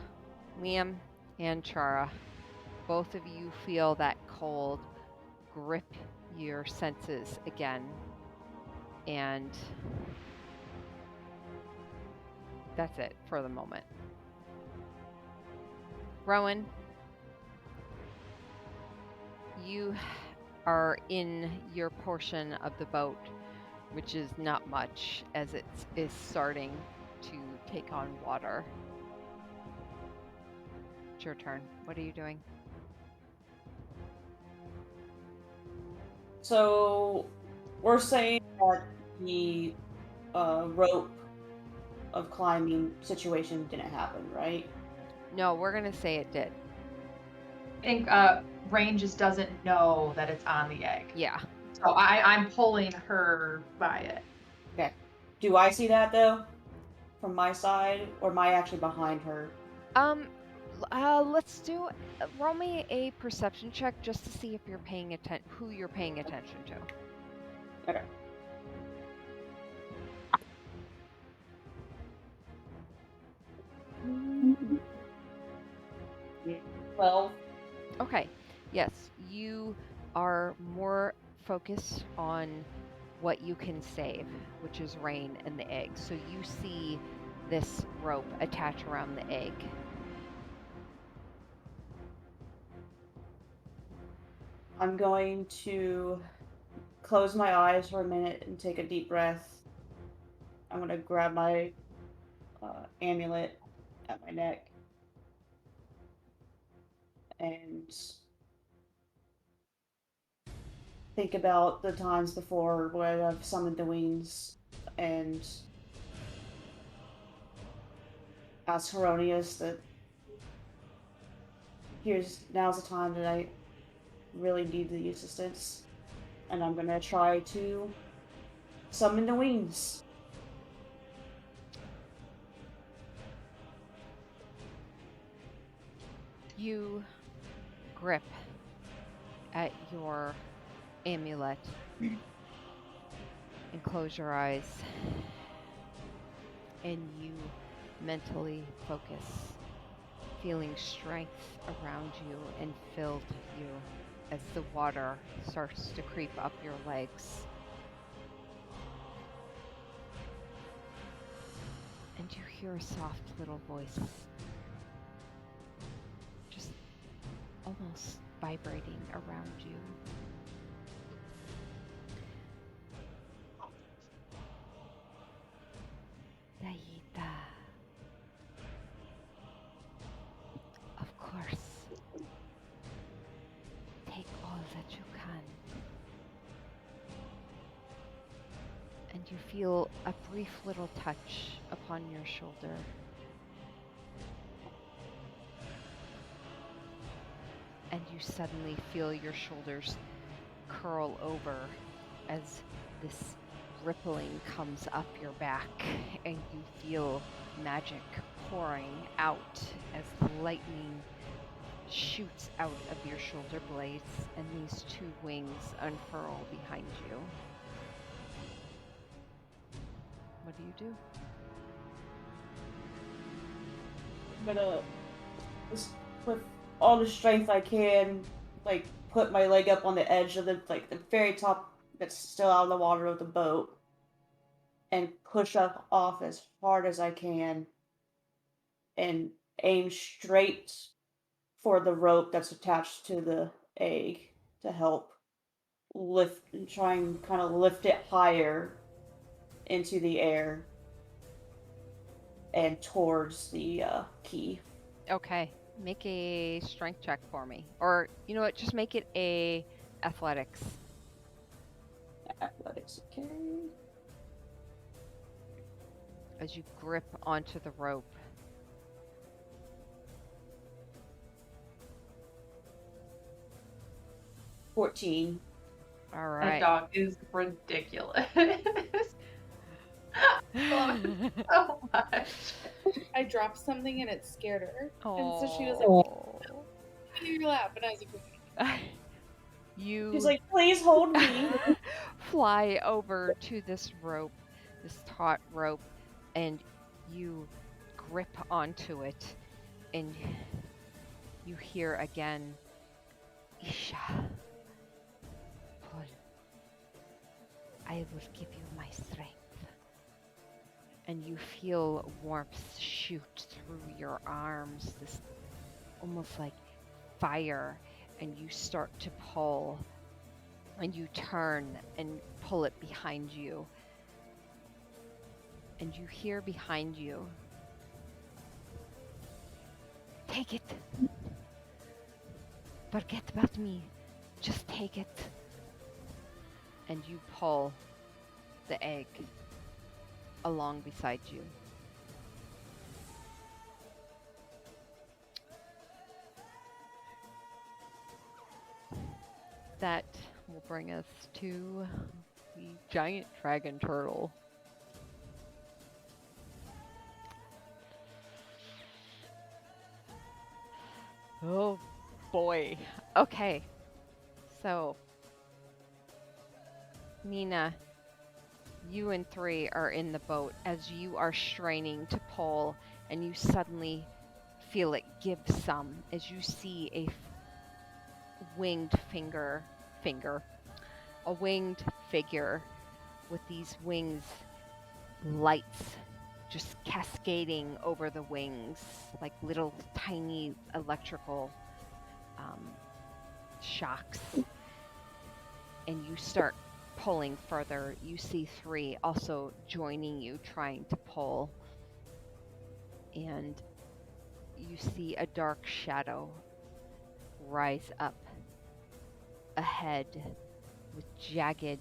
Liam and Chara, both of you feel that cold grip your senses again. And that's it for the moment. Rowan, you are in your portion of the boat, which is not much as it is starting to take on water. It's your turn. What are you doing? So, we're saying that the rope of climbing situation didn't happen, right? No, we're going to say it did. I think Rain just doesn't know that it's on the egg. Yeah. So I'm pulling her by it. Okay. Do I see that though? From my side? Or am I actually behind her? Let's do roll me a perception check just to see if you're paying who you're paying attention to. Okay. Well, Okay. Yes, you are more focused on what you can save, which is Rain and the egg. So you see this rope attach around the egg. I'm going to close my eyes for a minute and take a deep breath. I'm going to grab my amulet at my neck and think about the times before where I've summoned the wings and ask Heronius that now's the time that I really need the assistance, and I'm gonna try to summon the wings. You grip at your amulet and close your eyes, and you mentally focus, feeling strength around you and filled you as the water starts to creep up your legs. And you hear a soft little voice, just almost vibrating around you. Daita. Of course. Take all that you can. And you feel a brief little touch upon your shoulder. And you suddenly feel your shoulders curl over as this rippling comes up your back, and you feel magic pouring out as the lightning shoots out of your shoulder blades, and these two wings unfurl behind you. What do? I'm gonna, just with all the strength I can, like put my leg up on the edge of the very top that's still out of the water of the boat, and push up off as hard as I can, and aim straight for the rope that's attached to the egg to help lift and try and kind of lift it higher into the air and towards the key. Okay, make a strength check for me. Or, you know what, just make it a athletics. 6. Okay. As you grip onto the rope. 14. All That right. dog is ridiculous. So much. I dropped something and it scared her. Oh. And so she was like, in your lap. And I was like, You She's like, please hold me. fly over to this rope, this taut rope, and you grip onto it, and you hear again, Isha, pull. I will give you my strength. And you feel warmth shoot through your arms, this almost like fire, and you start to pull, and you turn and pull it behind you. And you hear behind you, take it. Forget about me. Just take it. And you pull the egg along beside you. That will bring us to the giant dragon turtle. Oh boy. Okay. So, Mina, you and 3 are in the boat as you are straining to pull, and you suddenly feel it give some as you see a winged a winged figure with these wings, lights just cascading over the wings like little tiny electrical shocks. And you start pulling further. You see 3 also joining you, trying to pull. And you see a dark shadow rise up ahead with jagged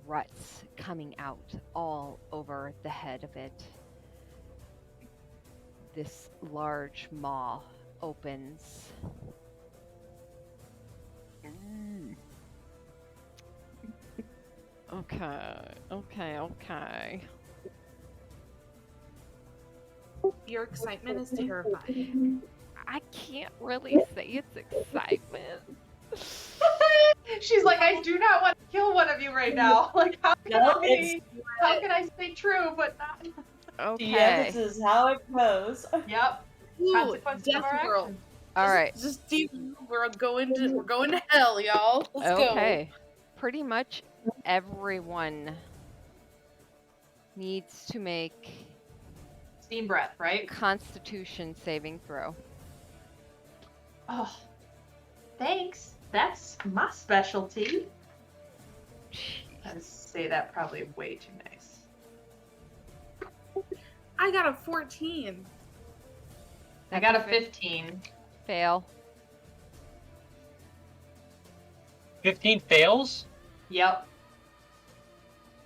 ruts coming out all over the head of it. This large maw opens. Okay. your excitement is terrifying. I can't really say it's excitement. She's like, I do not want to kill one of you right now. Like, how can No, it's how can I stay true but not? Okay. yeah, this is how it goes. Yep. Ooh, Consequences of our Death Girl. actions. All right. Just we're going to hell, y'all. Let's go. Okay. Pretty much everyone needs to make Steam breath, right? Constitution saving throw. Oh, thanks. That's my specialty. I say that probably way too nice. I got a 14. I got a 15. Fail. 15 fails? Yep.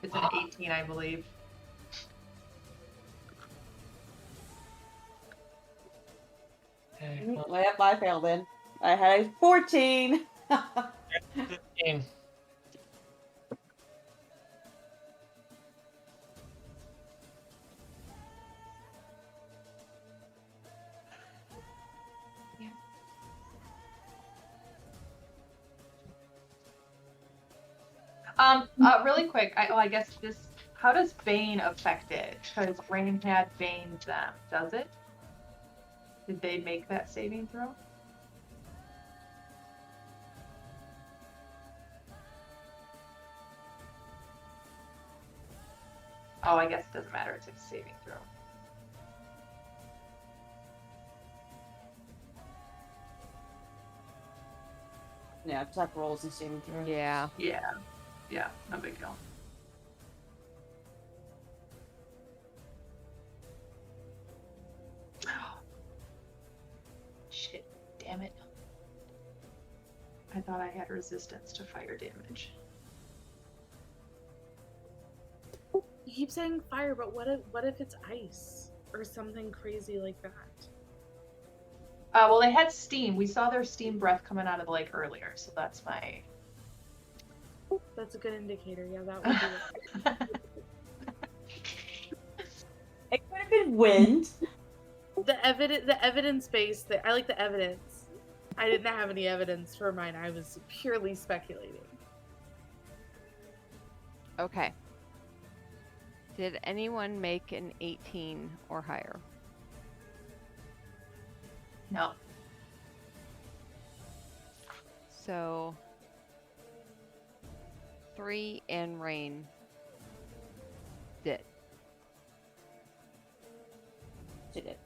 It's an 18, I believe. Okay, well, Yep, I failed then. I had a 14. 15. Really quick. I guess this. How does Bane affect it? Because Rain had Baned them. Does it? Did they make that saving throw? Oh, I guess it doesn't matter. It's a saving throw. Yeah, it's like rolls and saving throws. Yeah. Yeah. Yeah. No big deal. Shit. Damn it. I thought I had resistance to fire damage. You keep saying fire, but what if it's ice or something crazy like that? Well, they had steam. We saw their steam breath coming out of the lake earlier, so that's my. That's a good indicator. Yeah, that would be It could have been wind. the evidence based. I like the evidence. I didn't have any evidence for mine. I was purely speculating. Okay. Did anyone make an 18 or higher? No. So 3 and Rain did. Did it?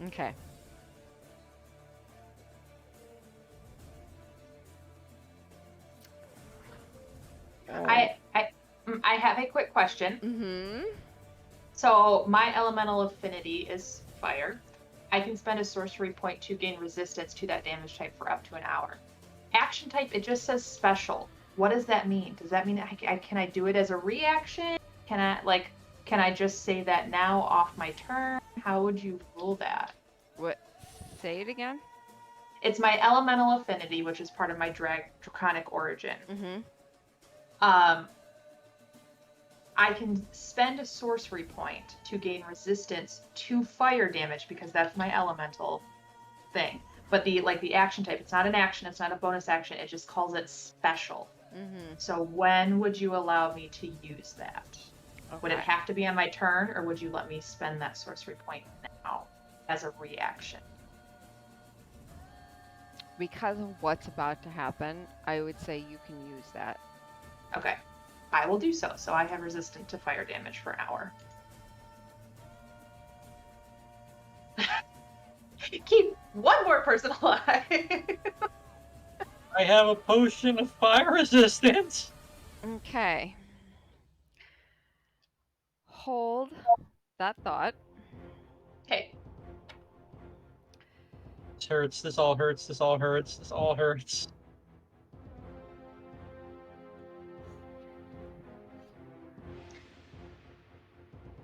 Okay. I have a quick question. Mm-hmm. So my elemental affinity is fire. I can spend a sorcery point to gain resistance to that damage type for up to an hour. Action type, it just says special. What does that mean? Does that mean can I do it as a reaction? Can I just say that now off my turn? How would you rule that? What? Say it again. It's my elemental affinity, which is part of my draconic origin. Mm-hmm. I can spend a sorcery point to gain resistance to fire damage because that's my elemental thing. But the action type, it's not an action, it's not a bonus action, it just calls it special. Mm-hmm. So when would you allow me to use that? Okay. Would it have to be on my turn, or would you let me spend that sorcery point now as a reaction? Because of what's about to happen, I would say you can use that. Okay. I will do so. So I have resistant to fire damage for an hour. Keep one more person alive. I have a potion of fire resistance. Okay. Hold that thought. Okay. This hurts. This all hurts. This all hurts. This all hurts.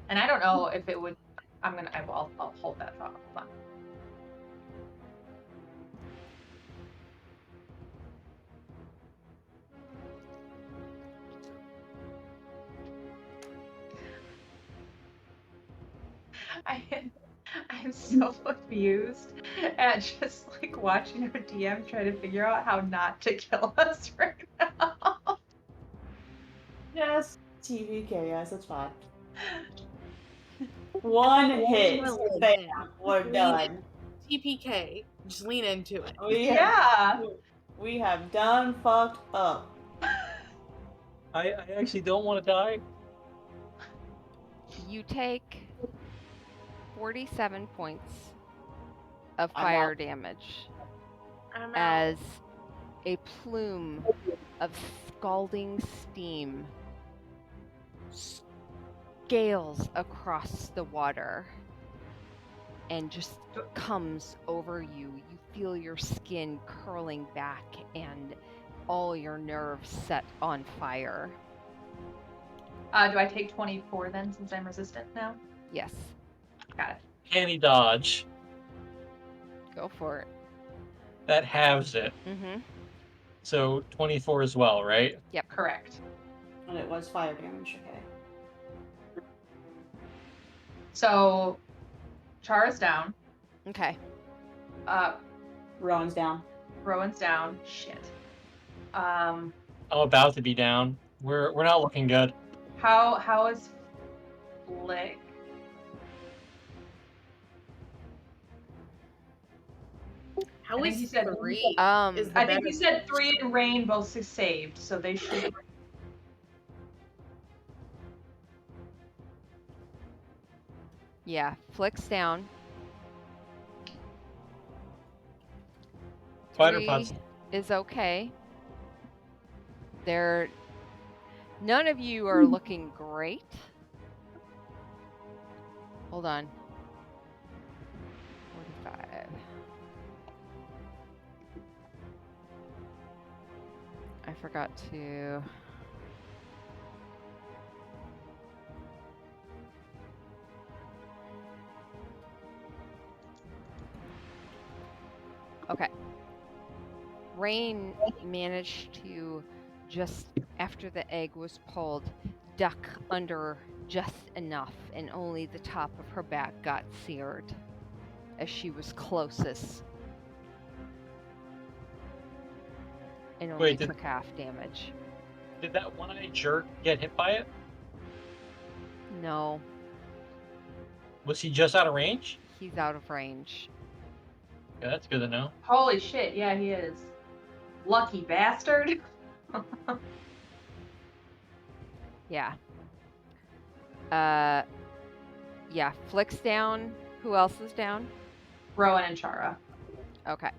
And I don't know if it would. I'll hold that thought. Hold on. I'm so confused at just like watching our DM try to figure out how not to kill us right now. Yes. TV chaos, that's fine. One hit. Lean Bam. in. We're Lean done. TPK. Just lean into it. We have done fucked up. I actually don't want to die. You take 47 points of I'm fire out. damage I'm out. as a plume of scalding steam scales across the water and just comes over you. You feel your skin curling back and all your nerves set on fire. Do I take 24 then, since I'm resistant now? Yes, Got it. Can he dodge? go for it. That halves it. Mm-hmm. So 24 as well, right? Correct. And it was fire damage, okay. So, Chara's down. Okay. Rowan's down. Rowan's down. Shit. I'm about to be down. We're not looking good. How is Flick? How I think is you said 3? Is I the think better- you said 3 and Rain both saved, so they should. Yeah, Flick's down. Spider 3 pods. is okay. None of you are looking great. Hold on. 45. I forgot to. Rain managed to, just after the egg was pulled, duck under just enough, and only the top of her back got seared as she was closest, and only Wait, took half damage. did that one-eyed jerk get hit by it? No, Was he just out of range? he's out of range. Yeah, that's good to know. Holy shit, yeah, he is. Lucky bastard. Yeah. Yeah, Flick's down. Who else is down? Rowan and Chara. Okay.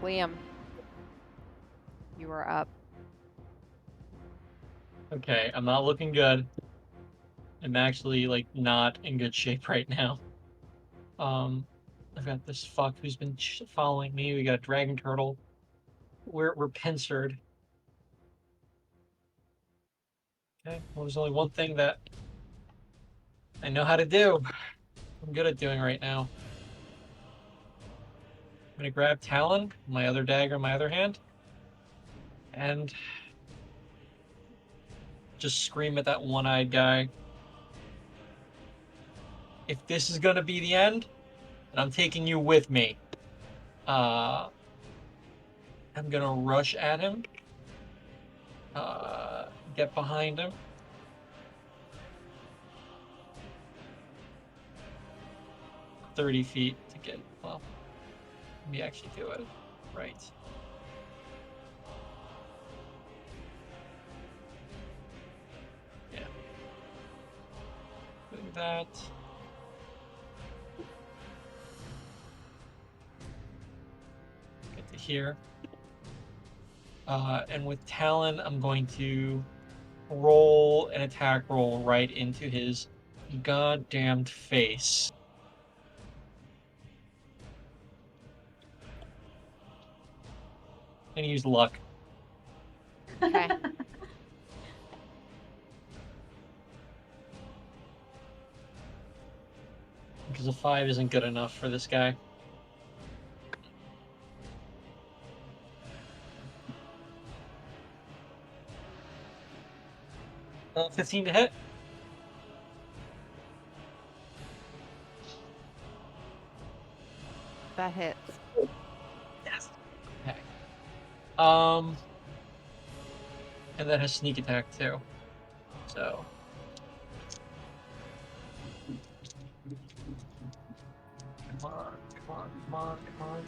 Liam, you are up. Okay, I'm not looking good. I'm actually like not in good shape right now. I've got this fuck who's been following me. We got a dragon turtle. We're pincered. Okay, well, there's only one thing that I know how to do. I'm good at doing right now. I'm gonna grab Talon, my other dagger in my other hand, and just scream at that one-eyed guy. If this is gonna be the end, then I'm taking you with me. I'm gonna rush at him. Get behind him. "30 feet to get, well, let me actually do it. Right. Yeah. Doing that. Get to here. And with Talon, I'm going to roll an attack roll right into his goddamned face. And use luck. Okay. Because a 5 isn't good enough for this guy. Uh, 15 to hit. That hits. Yes. Okay. And that has sneak attack too. So. Come on, come on, come on, come on.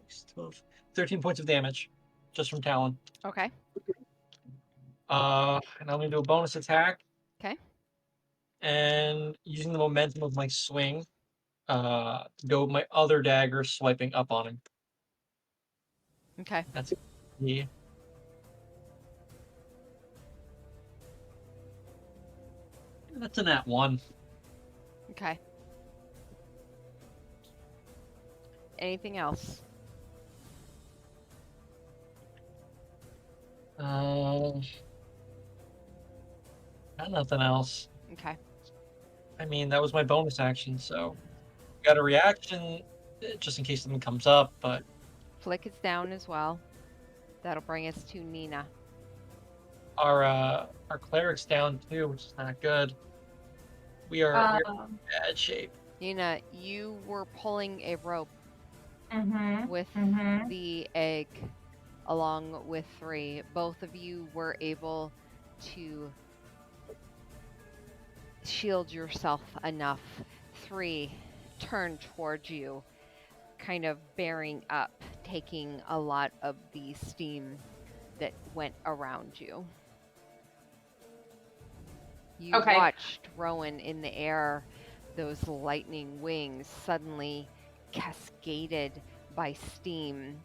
Six, 12, 13 points of damage just from Talon. Okay. And I'm gonna do a bonus attack. Okay. And using the momentum of my swing, go with my other dagger, swiping up on him. Okay. That's yeah. That's a nat 1. Okay. Anything else? Got nothing else. Okay. I mean, that was my bonus action, so got a reaction just in case something comes up, but Flick is down as well. That'll bring us to Nina. our cleric's down too, which is not good. We're in bad shape. Nina, you were pulling a rope Mm-hmm. with the egg along with 3. Both of you were able to shield yourself enough. 3 turned towards you, kind of bearing up, taking a lot of the steam that went around you. You Okay. watched Rowan in the air, those lightning wings suddenly cascaded by steam,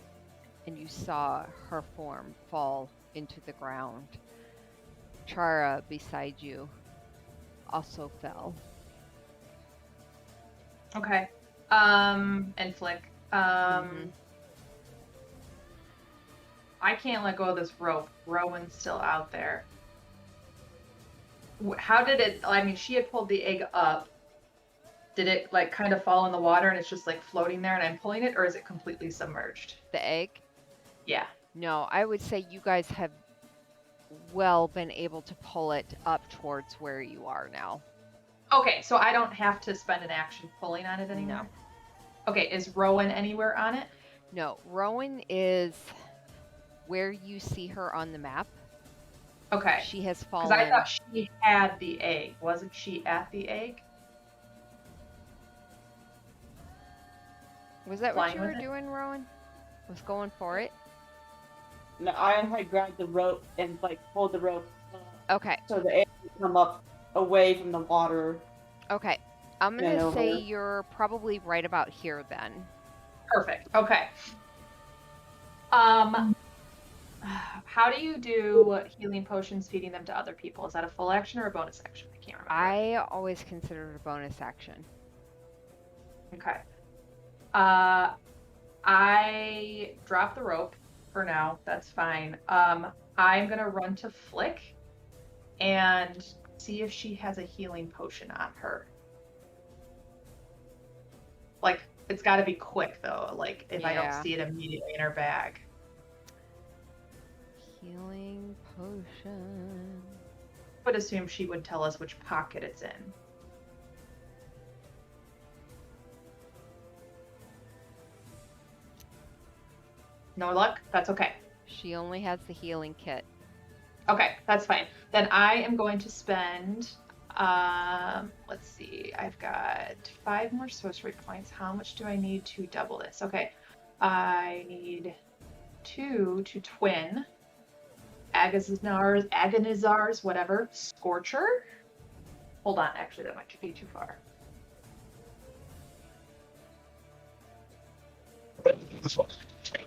and you saw her form fall into the ground. Chara beside you also fell. Okay. And Flick. I can't let go of this rope. Rowan's still out there. How did it? I mean, she had pulled the egg up. Did it like kind of fall in the water and it's just like floating there and I'm pulling it, or is it completely submerged? The egg? Yeah. No, I would say you guys have well been able to pull it up towards where you are now. Okay, so I don't have to spend an action pulling on it anymore? No. Okay, is Rowan anywhere on it? No, Rowan is where you see her on the map. Okay. She has Because fallen. I thought she had the egg. Wasn't she at the egg? Was that what flying you with were it? doing, Rowan? Was going for it? No, I had grabbed the rope and like pulled the rope Okay. so the egg would come up away from the water. Okay. I'm Yeah, gonna over. say you're probably right about here then. Perfect. Okay. How do you do healing potions, feeding them to other people? Is that a full action or a bonus action? I can't remember. I always consider it a bonus action. Okay. I drop the rope for now. That's fine. I'm gonna run to Flick and see if she has a healing potion on her. Like, it's got to be quick though. Like, if I don't Yeah. see it immediately in her bag. Healing potion. Would assume she would tell us which pocket it's in. No luck? That's okay. She only has the healing kit. Okay, that's fine. Then I am going to spend, let's see, I've got 5 more sorcery points. How much do I need to double this? Okay, I need 2 to twin. Agonizar's, whatever. Scorcher. Hold on, actually, that might be too far. This one. Okay,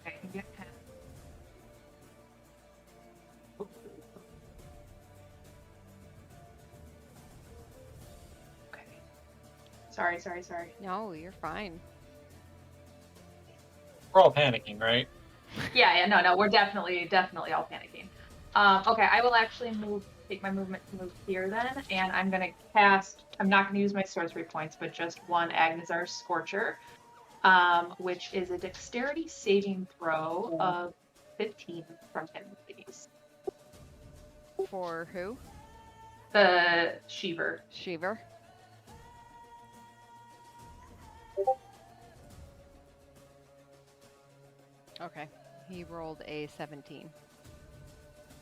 I can get 10. Okay. Sorry. No, you're fine. We're all panicking, right? Yeah, no, we're definitely all panicking. Okay, I will actually take my movement to move here then, and I'm gonna cast, I'm not gonna use my sorcery points, but just one Agnazar Scorcher, which is a dexterity saving throw of 15 from him, please. For who? The Sheever. Shiver? Okay. He rolled a 17.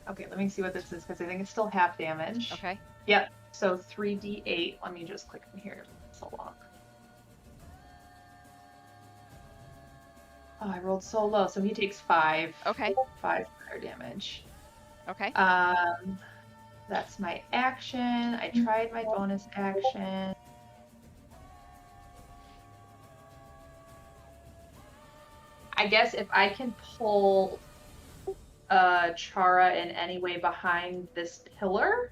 Okay, let me see what this is, because I think it's still half damage. Okay. Yep, so 3d8. Let me just click in here. It's so long. Oh, I rolled so low, so he takes 5. Okay. 5 fire damage. Okay. That's my action. I tried my bonus action. I guess if I can pull Chara in any way behind this pillar,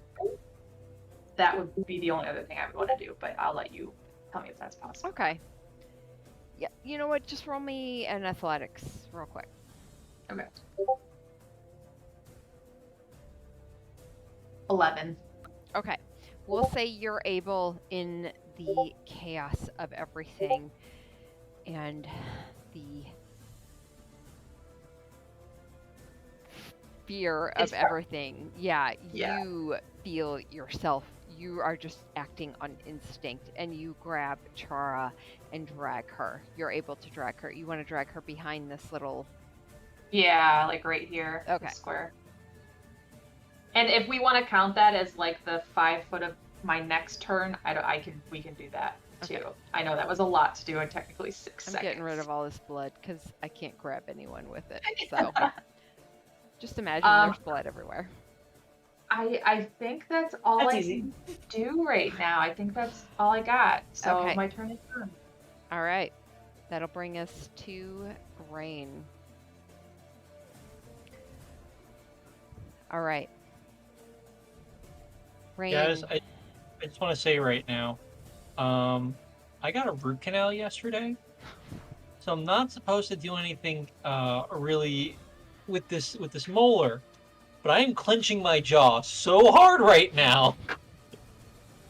that would be the only other thing I would want to do, but I'll let you tell me if that's possible. Okay. Yeah, you know what? Just roll me an athletics real quick. Okay. 11. Okay. We'll say you're able, in the chaos of everything and the fear of It's hard. everything, yeah, Yeah. you feel yourself. You are just acting on instinct, and you grab Chara and drag her. You're able to drag her. You want to drag her behind this little... Yeah, like right here. Okay. The square. And if we want to count that as like the 5 foot of my next turn, we can do that too. Okay. I know that was a lot to do in technically 6 I'm seconds. getting rid of all this blood because I can't grab anyone with it. So just imagine there's blood everywhere. I think that's all That's I easy. can do right now. I think that's all I got. So Okay. my turn is done. All right. That'll bring us to Rain. All right. Rain. Guys, I just want to say right now, I got a root canal yesterday, so I'm not supposed to do anything really with this molar, but I am clenching my jaw so hard right now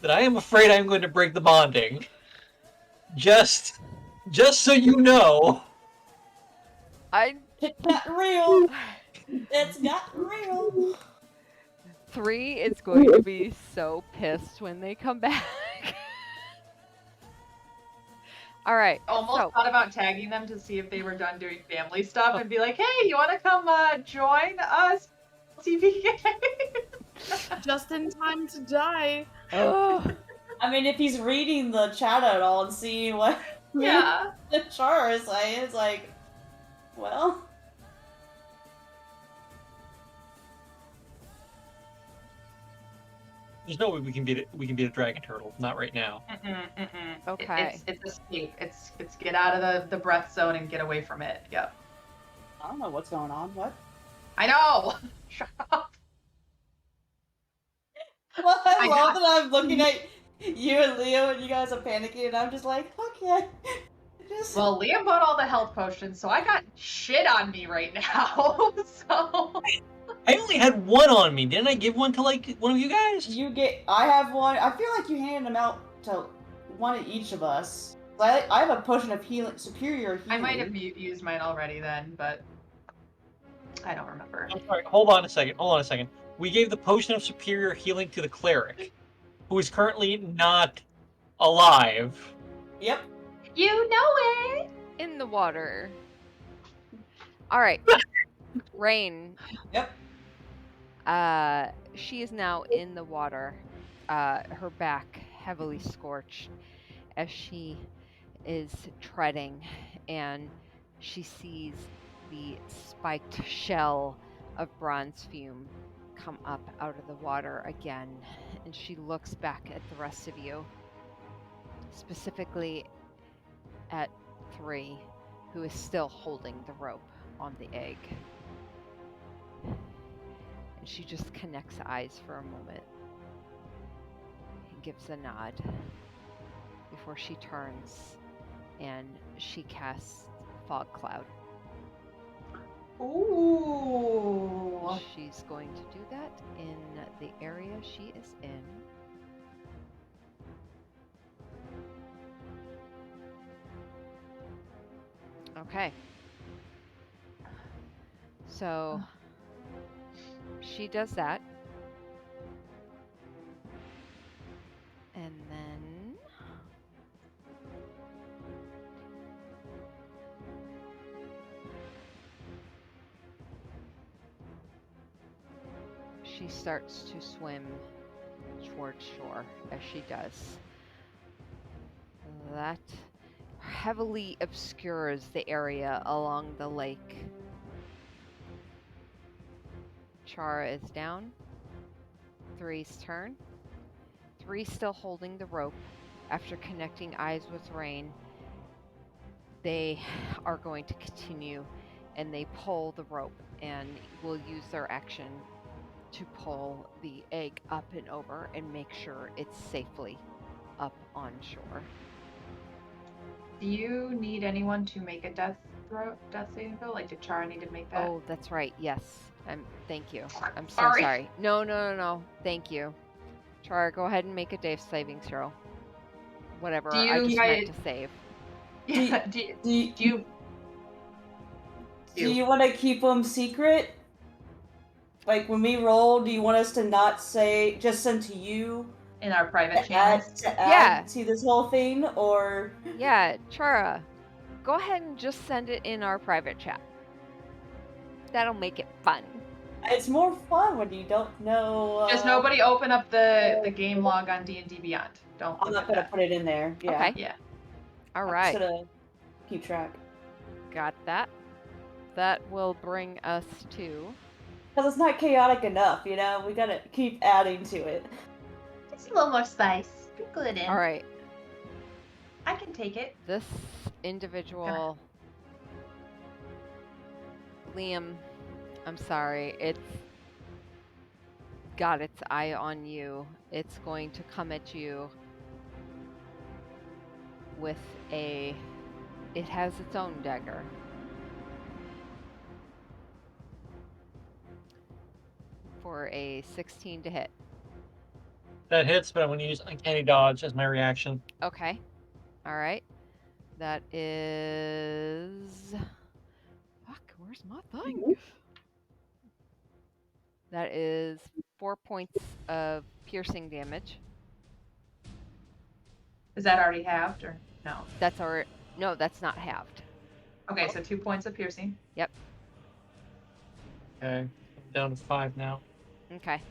that I am afraid I'm going to break the bonding. Just so you know. It's gotten real. It's gotten real. 3 is going to be so pissed when they come back. All right. Almost So, thought about tagging them to see if they were done doing family stuff and be like, hey, you want to come join us TV game? Just in time to die. ugh. I mean, if he's reading the chat at all and seeing what Yeah. the char is saying, it's like, well, There's no way we can beat a dragon turtle. Not right now. Okay. It's escape. It's get out of the breath zone and get away from it. Yep. I don't know what's going on. What? I know. Shut up. Well, I I love that I'm looking at you and Leo and you guys are panicking and I'm just like, okay. Just... Well, Liam bought all the health potions, so I got shit on me right now. So I only had one on me. Didn't I give one to like one of you guys? I have one. I feel like you handed them out to one of each of us. I have a potion of healing, superior healing. I might have used mine already then, but I don't remember. I'm sorry. Hold on a second. We gave the potion of superior healing to the cleric, who is currently not alive. Yep. You know it. In the water. All right. Rain. Yep. She is now in the water. Her back heavily scorched as she is treading, and she sees the spiked shell of bronze fume come up out of the water again, and she looks back at the rest of you, specifically at 3, who is still holding the rope on the egg. And she just connects eyes for a moment and gives a nod before she turns and she casts Fog Cloud. Ooh. She's going to do that in the area she is in. Okay. So she does that. And then she starts to swim towards shore as she does. That heavily obscures the area along the lake. Chara is down. 3's turn. 3 still holding the rope. After connecting eyes with Rain, they are going to continue and they pull the rope and will use their action to pull the egg up and over and make sure it's safely up on shore. Do you need anyone to make a death saving throw? Like, did Chara need to make that? Oh, that's right. Yes. Thank you. I'm so Sorry. sorry. No. Thank you. Chara, go ahead and make a Dave saving throw. Whatever. Do I you just guys- meant to save. Yeah. Do you? Do you want to keep them secret? Like when we roll, do you want us to not say, just send to you In our private to add, channels? Yeah. to this whole thing, or Yeah, Chara, go ahead and just send it in our private chat. That'll make it fun. it's more fun when you don't know. Just nobody open up the game log on D&D Beyond. Don't I'm look not at gonna that. put it in there. Yeah. Okay. Yeah. All I'm right. just gonna keep track. Got that. That will bring us to... Because it's not chaotic enough, you know? We gotta keep adding to it. Just a little more spice. Sprinkle it in. All right. I can take it. This individual... Liam, I'm sorry. It's got its eye on you. It's going to come at you with a... It has its own dagger. For a 16 to hit. That hits, but I'm going to use Uncanny Dodge as my reaction. Okay. All right. That is... Fuck, where's my thing? That is 4 points of piercing damage. Is that already halved or no? That's our... No, that's not halved. Okay, so 2 points of piercing. Yep. Okay. I'm down to 5 now. Okay.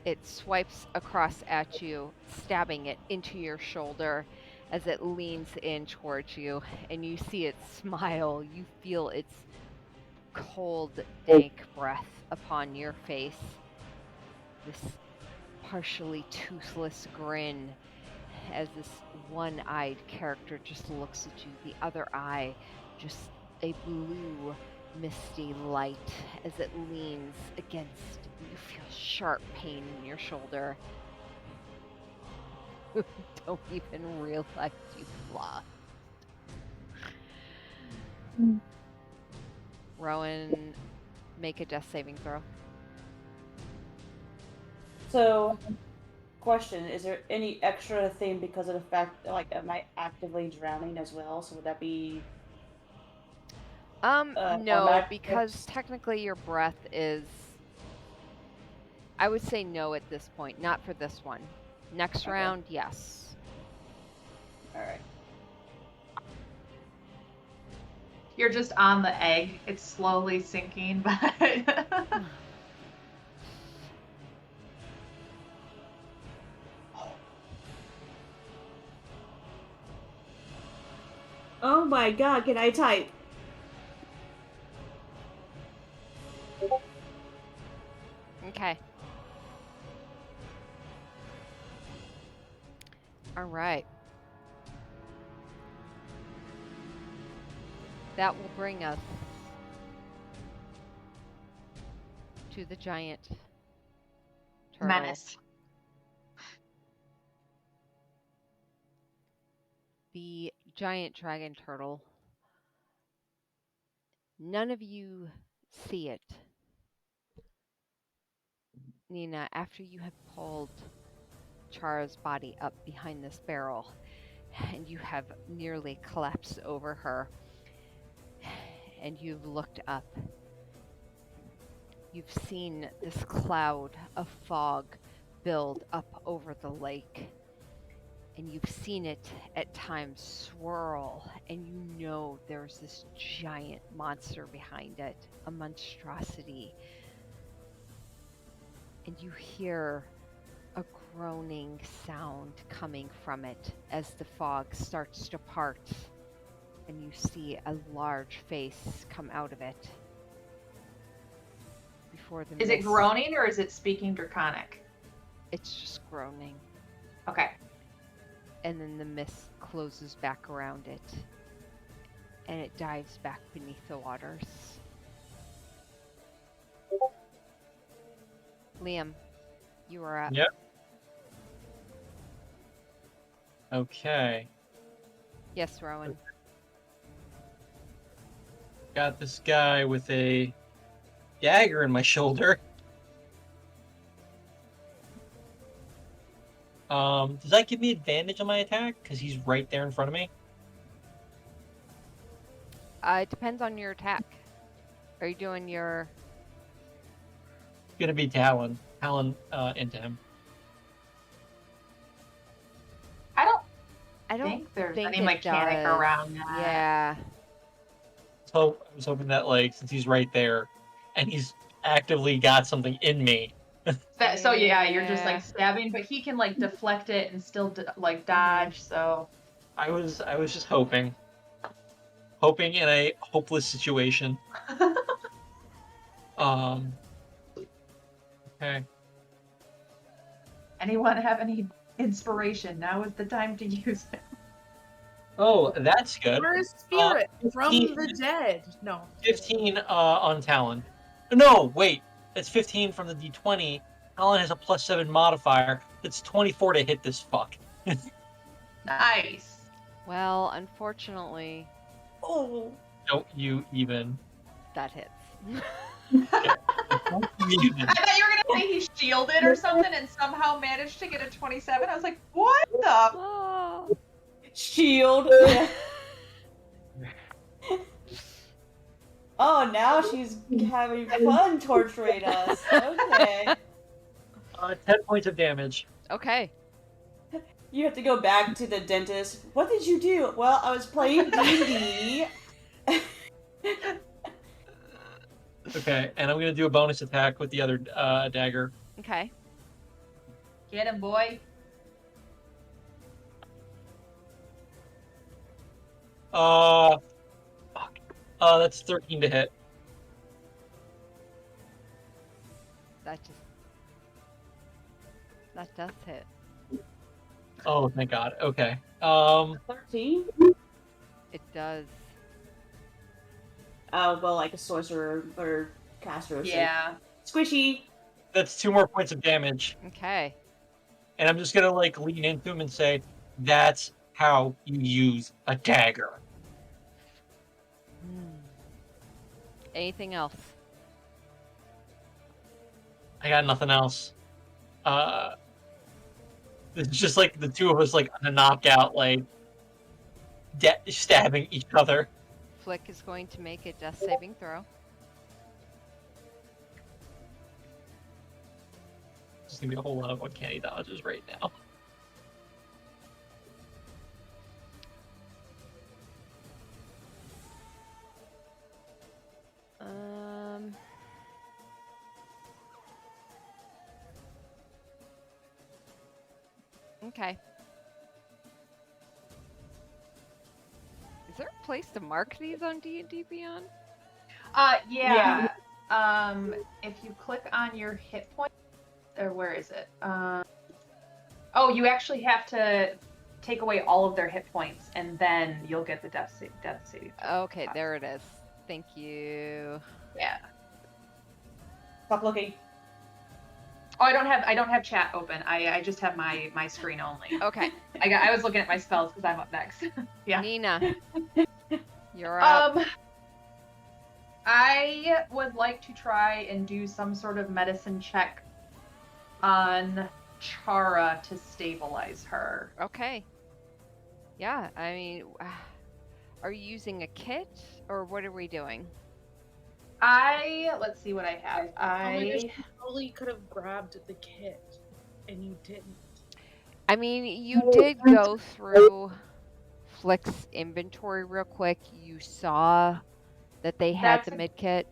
It swipes across at you, stabbing it into your shoulder as it leans in towards you, and you see it smile. You feel its cold, dank breath upon your face. This partially toothless grin as this one-eyed character just looks at you. The other eye, just a blue, misty light as it leans against. You feel sharp pain in your shoulder. You don't even realize you've lost. Rowan, make a death saving throw. So, question: is there any extra thing because of the fact, like, am I actively drowning as well? So would that be? No, automatic because tips? technically your breath is... I would say no at this point, not for this one. Next Okay. round, yes. All right. You're just on the egg. It's slowly sinking, but Oh my god! Can I type? Okay. All right. That will bring us to the giant turtle. menace. The giant dragon turtle. None of you see it. Nina, after you have pulled Chara's body up behind this barrel and you have nearly collapsed over her and you've looked up, you've seen this cloud of fog build up over the lake. And you've seen it at times swirl, and you know there's this giant monster behind it, a monstrosity. And you hear a groaning sound coming from it as the fog starts to part, and you see a large face come out of it. Before the Is it mist- groaning or is it speaking Draconic? It's just groaning. Okay. And then the mist closes back around it, and it dives back beneath the waters. Liam, you are up. Yep. Okay. Yes, Rowan. Got this guy with a dagger in my shoulder. Does that give me advantage on my attack? Because he's right there in front of me? It depends on your attack. Are you doing your... Gonna be Talon. Talon into him. I don't I don't think there's think any it mechanic does. around that. Yeah. So I was hoping that, like, since he's right there, and he's actively got something in me. So yeah, you're just Yeah. like stabbing, but he can like deflect it and still like dodge. So I was just hoping in a hopeless situation. Okay. anyone have any inspiration? Now is the time to use it. Oh, that's good. Or a spirit from 15 the dead. No. 15 on Talon. No, wait. That's 15 from the d20. Alan has a +7 modifier. That's 24 to hit this fuck. Nice. Well, unfortunately, Oh. Don't you even. that hits. Even. I thought you were gonna say he shielded or something and somehow managed to get a 27. I was like, what the? Oh. Shield. Yeah. Oh, now she's having fun torturing us. Okay. 10 points of damage. Okay. You have to go back to the dentist. What did you do? Well, I was playing D&D. Okay, and I'm gonna do a bonus attack with the other dagger. Okay. Get him, boy. Fuck. That's 13 to hit. That does hit. Oh, thank God. Okay. 13? It does. Oh, well, like a sorcerer or caster. Yeah. Squishy. That's 2 more points of damage. Okay. And I'm just gonna like lean into him and say, "That's how you use a dagger." Anything else? I got nothing else. It's just like the two of us like on a knockout, like stabbing each other. Flick is going to make a death saving throw. There's gonna be a whole lot of uncanny dodges right now. Okay. Is there a place to mark these on D&D Beyond? Yeah. If you click on your hit point, or where is it? Oh, you actually have to take away all of their hit points, and then you'll get the death saving. Okay, there it is. Thank you. Yeah. Stop looking. Oh, I don't have chat open. I just have my screen only. Okay. I was looking at my spells because I'm up next. Yeah. Nina, you're up. I would like to try and do some sort of medicine check on Chara to stabilize her. Okay. Yeah, I mean, are you using a kit or what are we doing? Let's see what I have. Oh my gosh, you totally could have grabbed the kit, and you didn't. I mean, you did go through Flick's inventory real quick. You saw that they had the mid kit.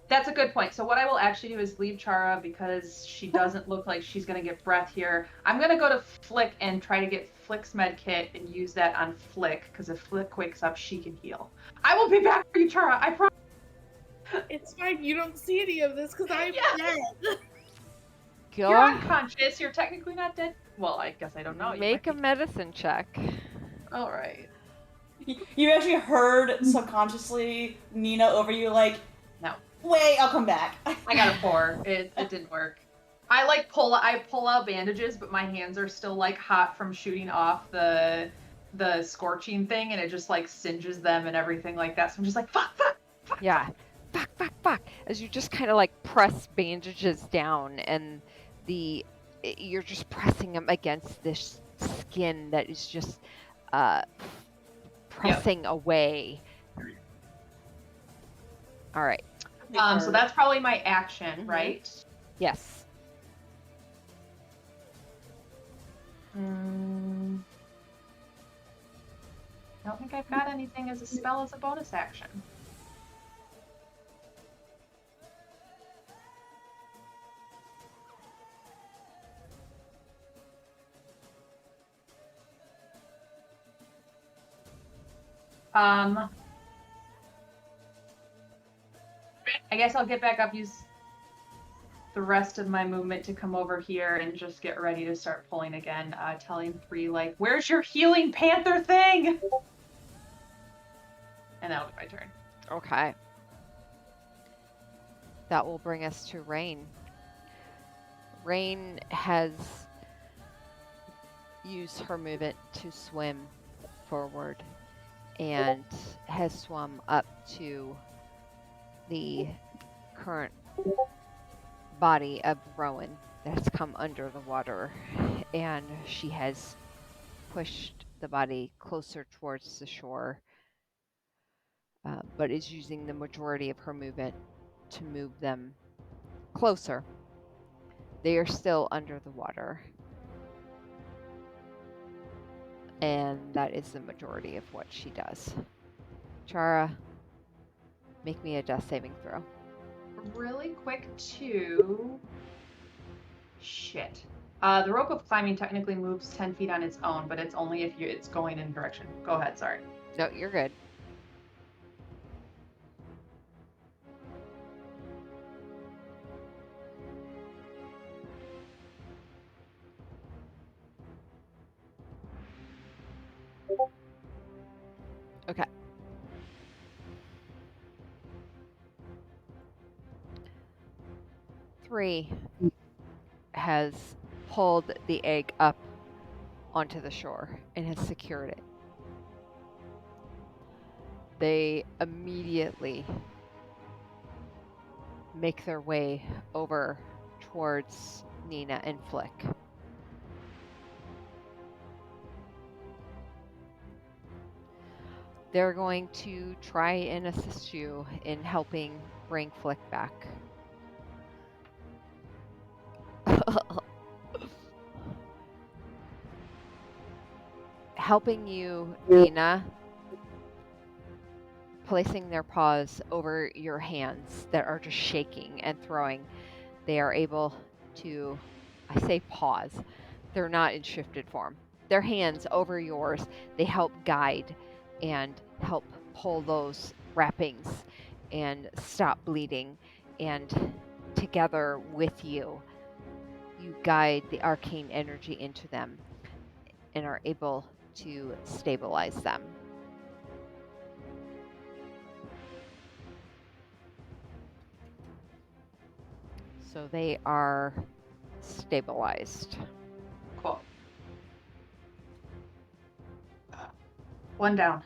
That's a good point. So what I will actually do is leave Chara because she doesn't look like she's going to get breath here. I'm going to go to Flick and try to get Flick's med kit and use that on Flick because if Flick wakes up, she can heal. I will be back for you, Chara. I promise. It's fine. You don't see any of this because I'm dead. Go You're unconscious. You're technically not dead. Well, I guess I don't know. make a medicine check. All right. You actually heard subconsciously Nina over you like, No. Wait, I'll come back. I got a 4. It didn't work. I pull out bandages, but my hands are still like hot from shooting off the scorching thing, and it just like singes them and everything like that. So I'm just like fuck. Yeah. Fuck. As you just kind of like press bandages down and you're just pressing them against this skin that is just pressing away. All right. So that's probably my action, right? Yes. I don't think I've got anything as a spell as a bonus action. I guess I'll get back up, use the rest of my movement to come over here and just get ready to start pulling again, telling 3, like, where's your healing panther thing? And that'll be my turn. Okay. that will bring us to Rain. Rain has used her movement to swim forward and has swum up to the current body of Rowan that's come under the water, and she has pushed the body closer towards the shore, but is using the majority of her movement to move them closer. They are still under the water, and that is the majority of what she does. Chara, make me a death saving throw. Really quick, too. Shit. The rope of climbing technically moves 10 feet on its own, but it's only if it's going in direction. Go ahead, sorry. No, you're good. Okay. Three has pulled the egg up onto the shore and has secured it. They immediately make their way over towards Nina and Flick. They're going to try and assist you in helping bring Flick back. Helping you, Nina, placing their paws over your hands that are just shaking and throwing. They are able to, I say paws, they're not in shifted form. Their hands over yours, they help guide and help pull those wrappings and stop bleeding. And together with you, you guide the arcane energy into them and are able to stabilize them. So they are stabilized. Cool. One down.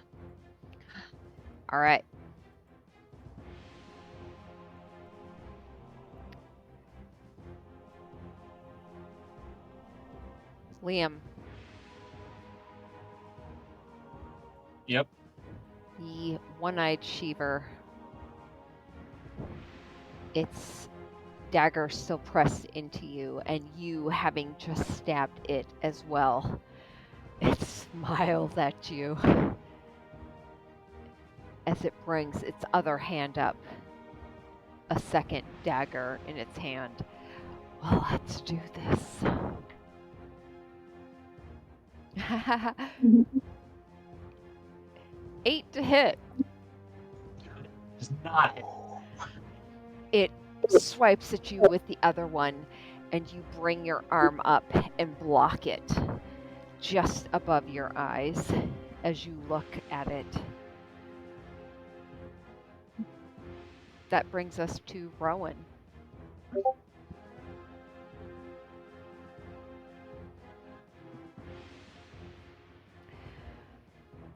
All right. Liam, Yep. the one-eyed Sheever, its dagger still pressed into you, and you having just stabbed it as well. It smiles at you as it brings its other hand up, a second dagger in its hand. Well, let's do this. 8 to hit. Does not hit. It swipes at you with the other one, and you bring your arm up and block it just above your eyes as you look at it. That brings us to Rowan.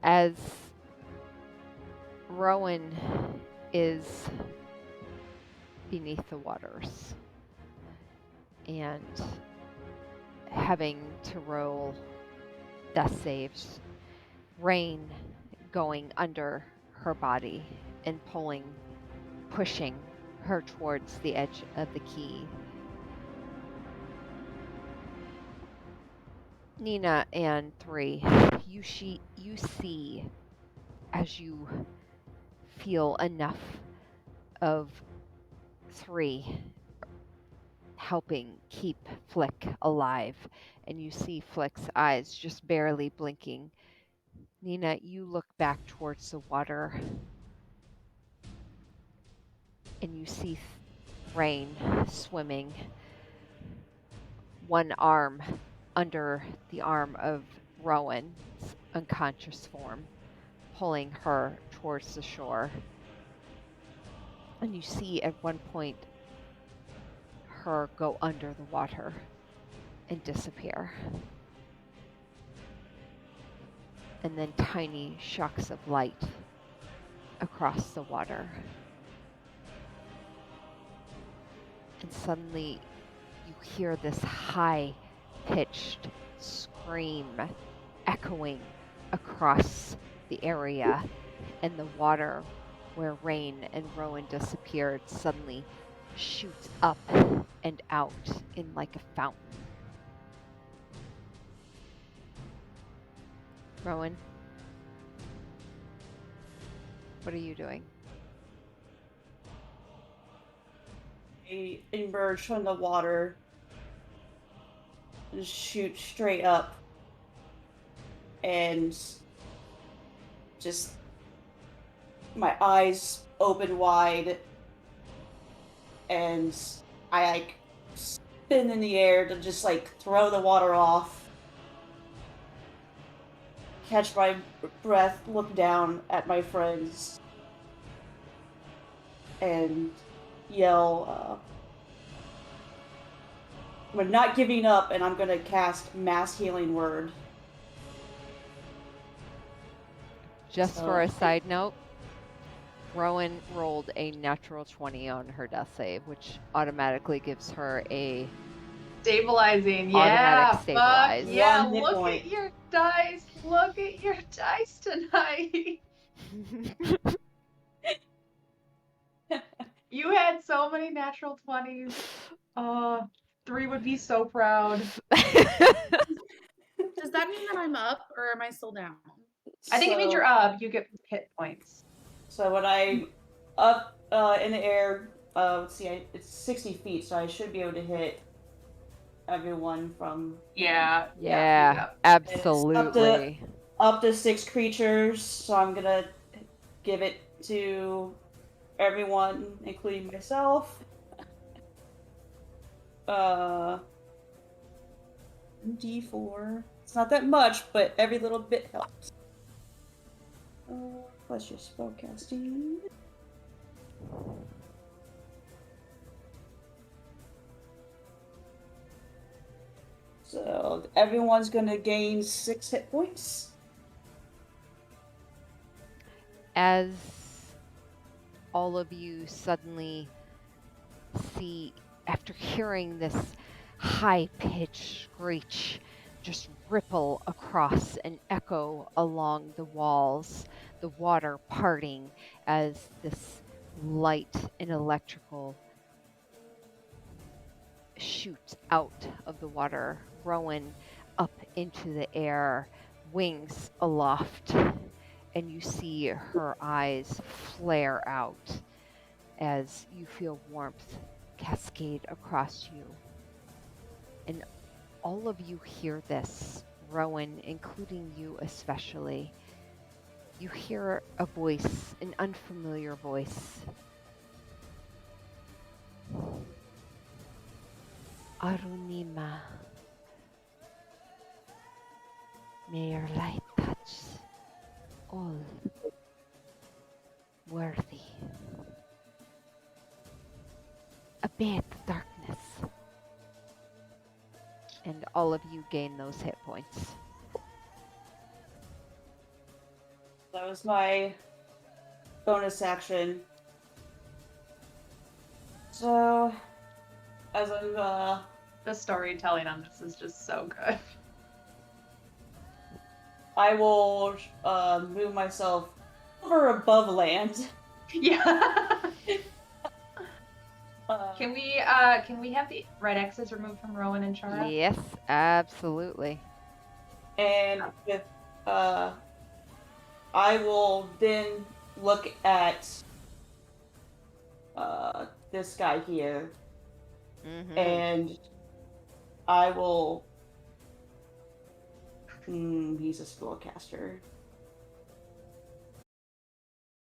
As Rowan is beneath the waters and having to roll death saves, Rain going under her body and pushing her towards the edge of the key. Nina and 3, you see as you feel enough of 3 helping keep Flick alive, and you see Flick's eyes just barely blinking. Nina, you look back towards the water and you see Rain swimming, one arm under the arm of Rowan's unconscious form, pulling her towards the shore. And you see at one point her go under the water and disappear. And then tiny shocks of light across the water. And suddenly you hear this high-pitched scream echoing across the area, and the water where Rain and Rowan disappeared suddenly shoots up and out in like a fountain. Rowan, what are you doing? I emerge from the water and shoot straight up and just my eyes open wide and I like spin in the air to just like throw the water off, catch my breath, look down at my friends and yell, we're not giving up, and I'm gonna cast Mass Healing Word. Just for a side note, Rowan rolled a natural 20 on her death save, which automatically gives her a Stabilizing, yeah. Automatic Fuck stabilize. yeah, 1 hit look point. at your dice. Look at your dice tonight. You had so many natural 20s. 3 would be so proud. Does that mean that I'm up or am I still down? I think it means you're up. You get hit points. So when I'm up in the air, let's see, it's 60 feet, so I should be able to hit everyone from Yeah. Yeah, absolutely. up to 6 creatures. So I'm gonna give it to everyone, including myself. D4. It's not that much, but every little bit helps. Plus your spellcasting. So everyone's gonna gain 6 hit points. As all of you suddenly see, after hearing this high-pitched screech just ripple across and echo along the walls, the water parting as this light and electrical shoots out of the water, Rowan up into the air, wings aloft, and you see her eyes flare out as you feel warmth cascade across you. And all of you hear this, Rowan, including you especially. You hear a voice, an unfamiliar voice. Arunima, may your light touch all worthy. Abate the darkness. And all of you gain those hit points. That was my bonus action. So, as I'm The storytelling on this is just so good. I will move myself over above land. Yeah. Can we have the red X's removed from Rowan and Chara? Yes, absolutely. And with I will then look at this guy here, and I will. He's a spellcaster.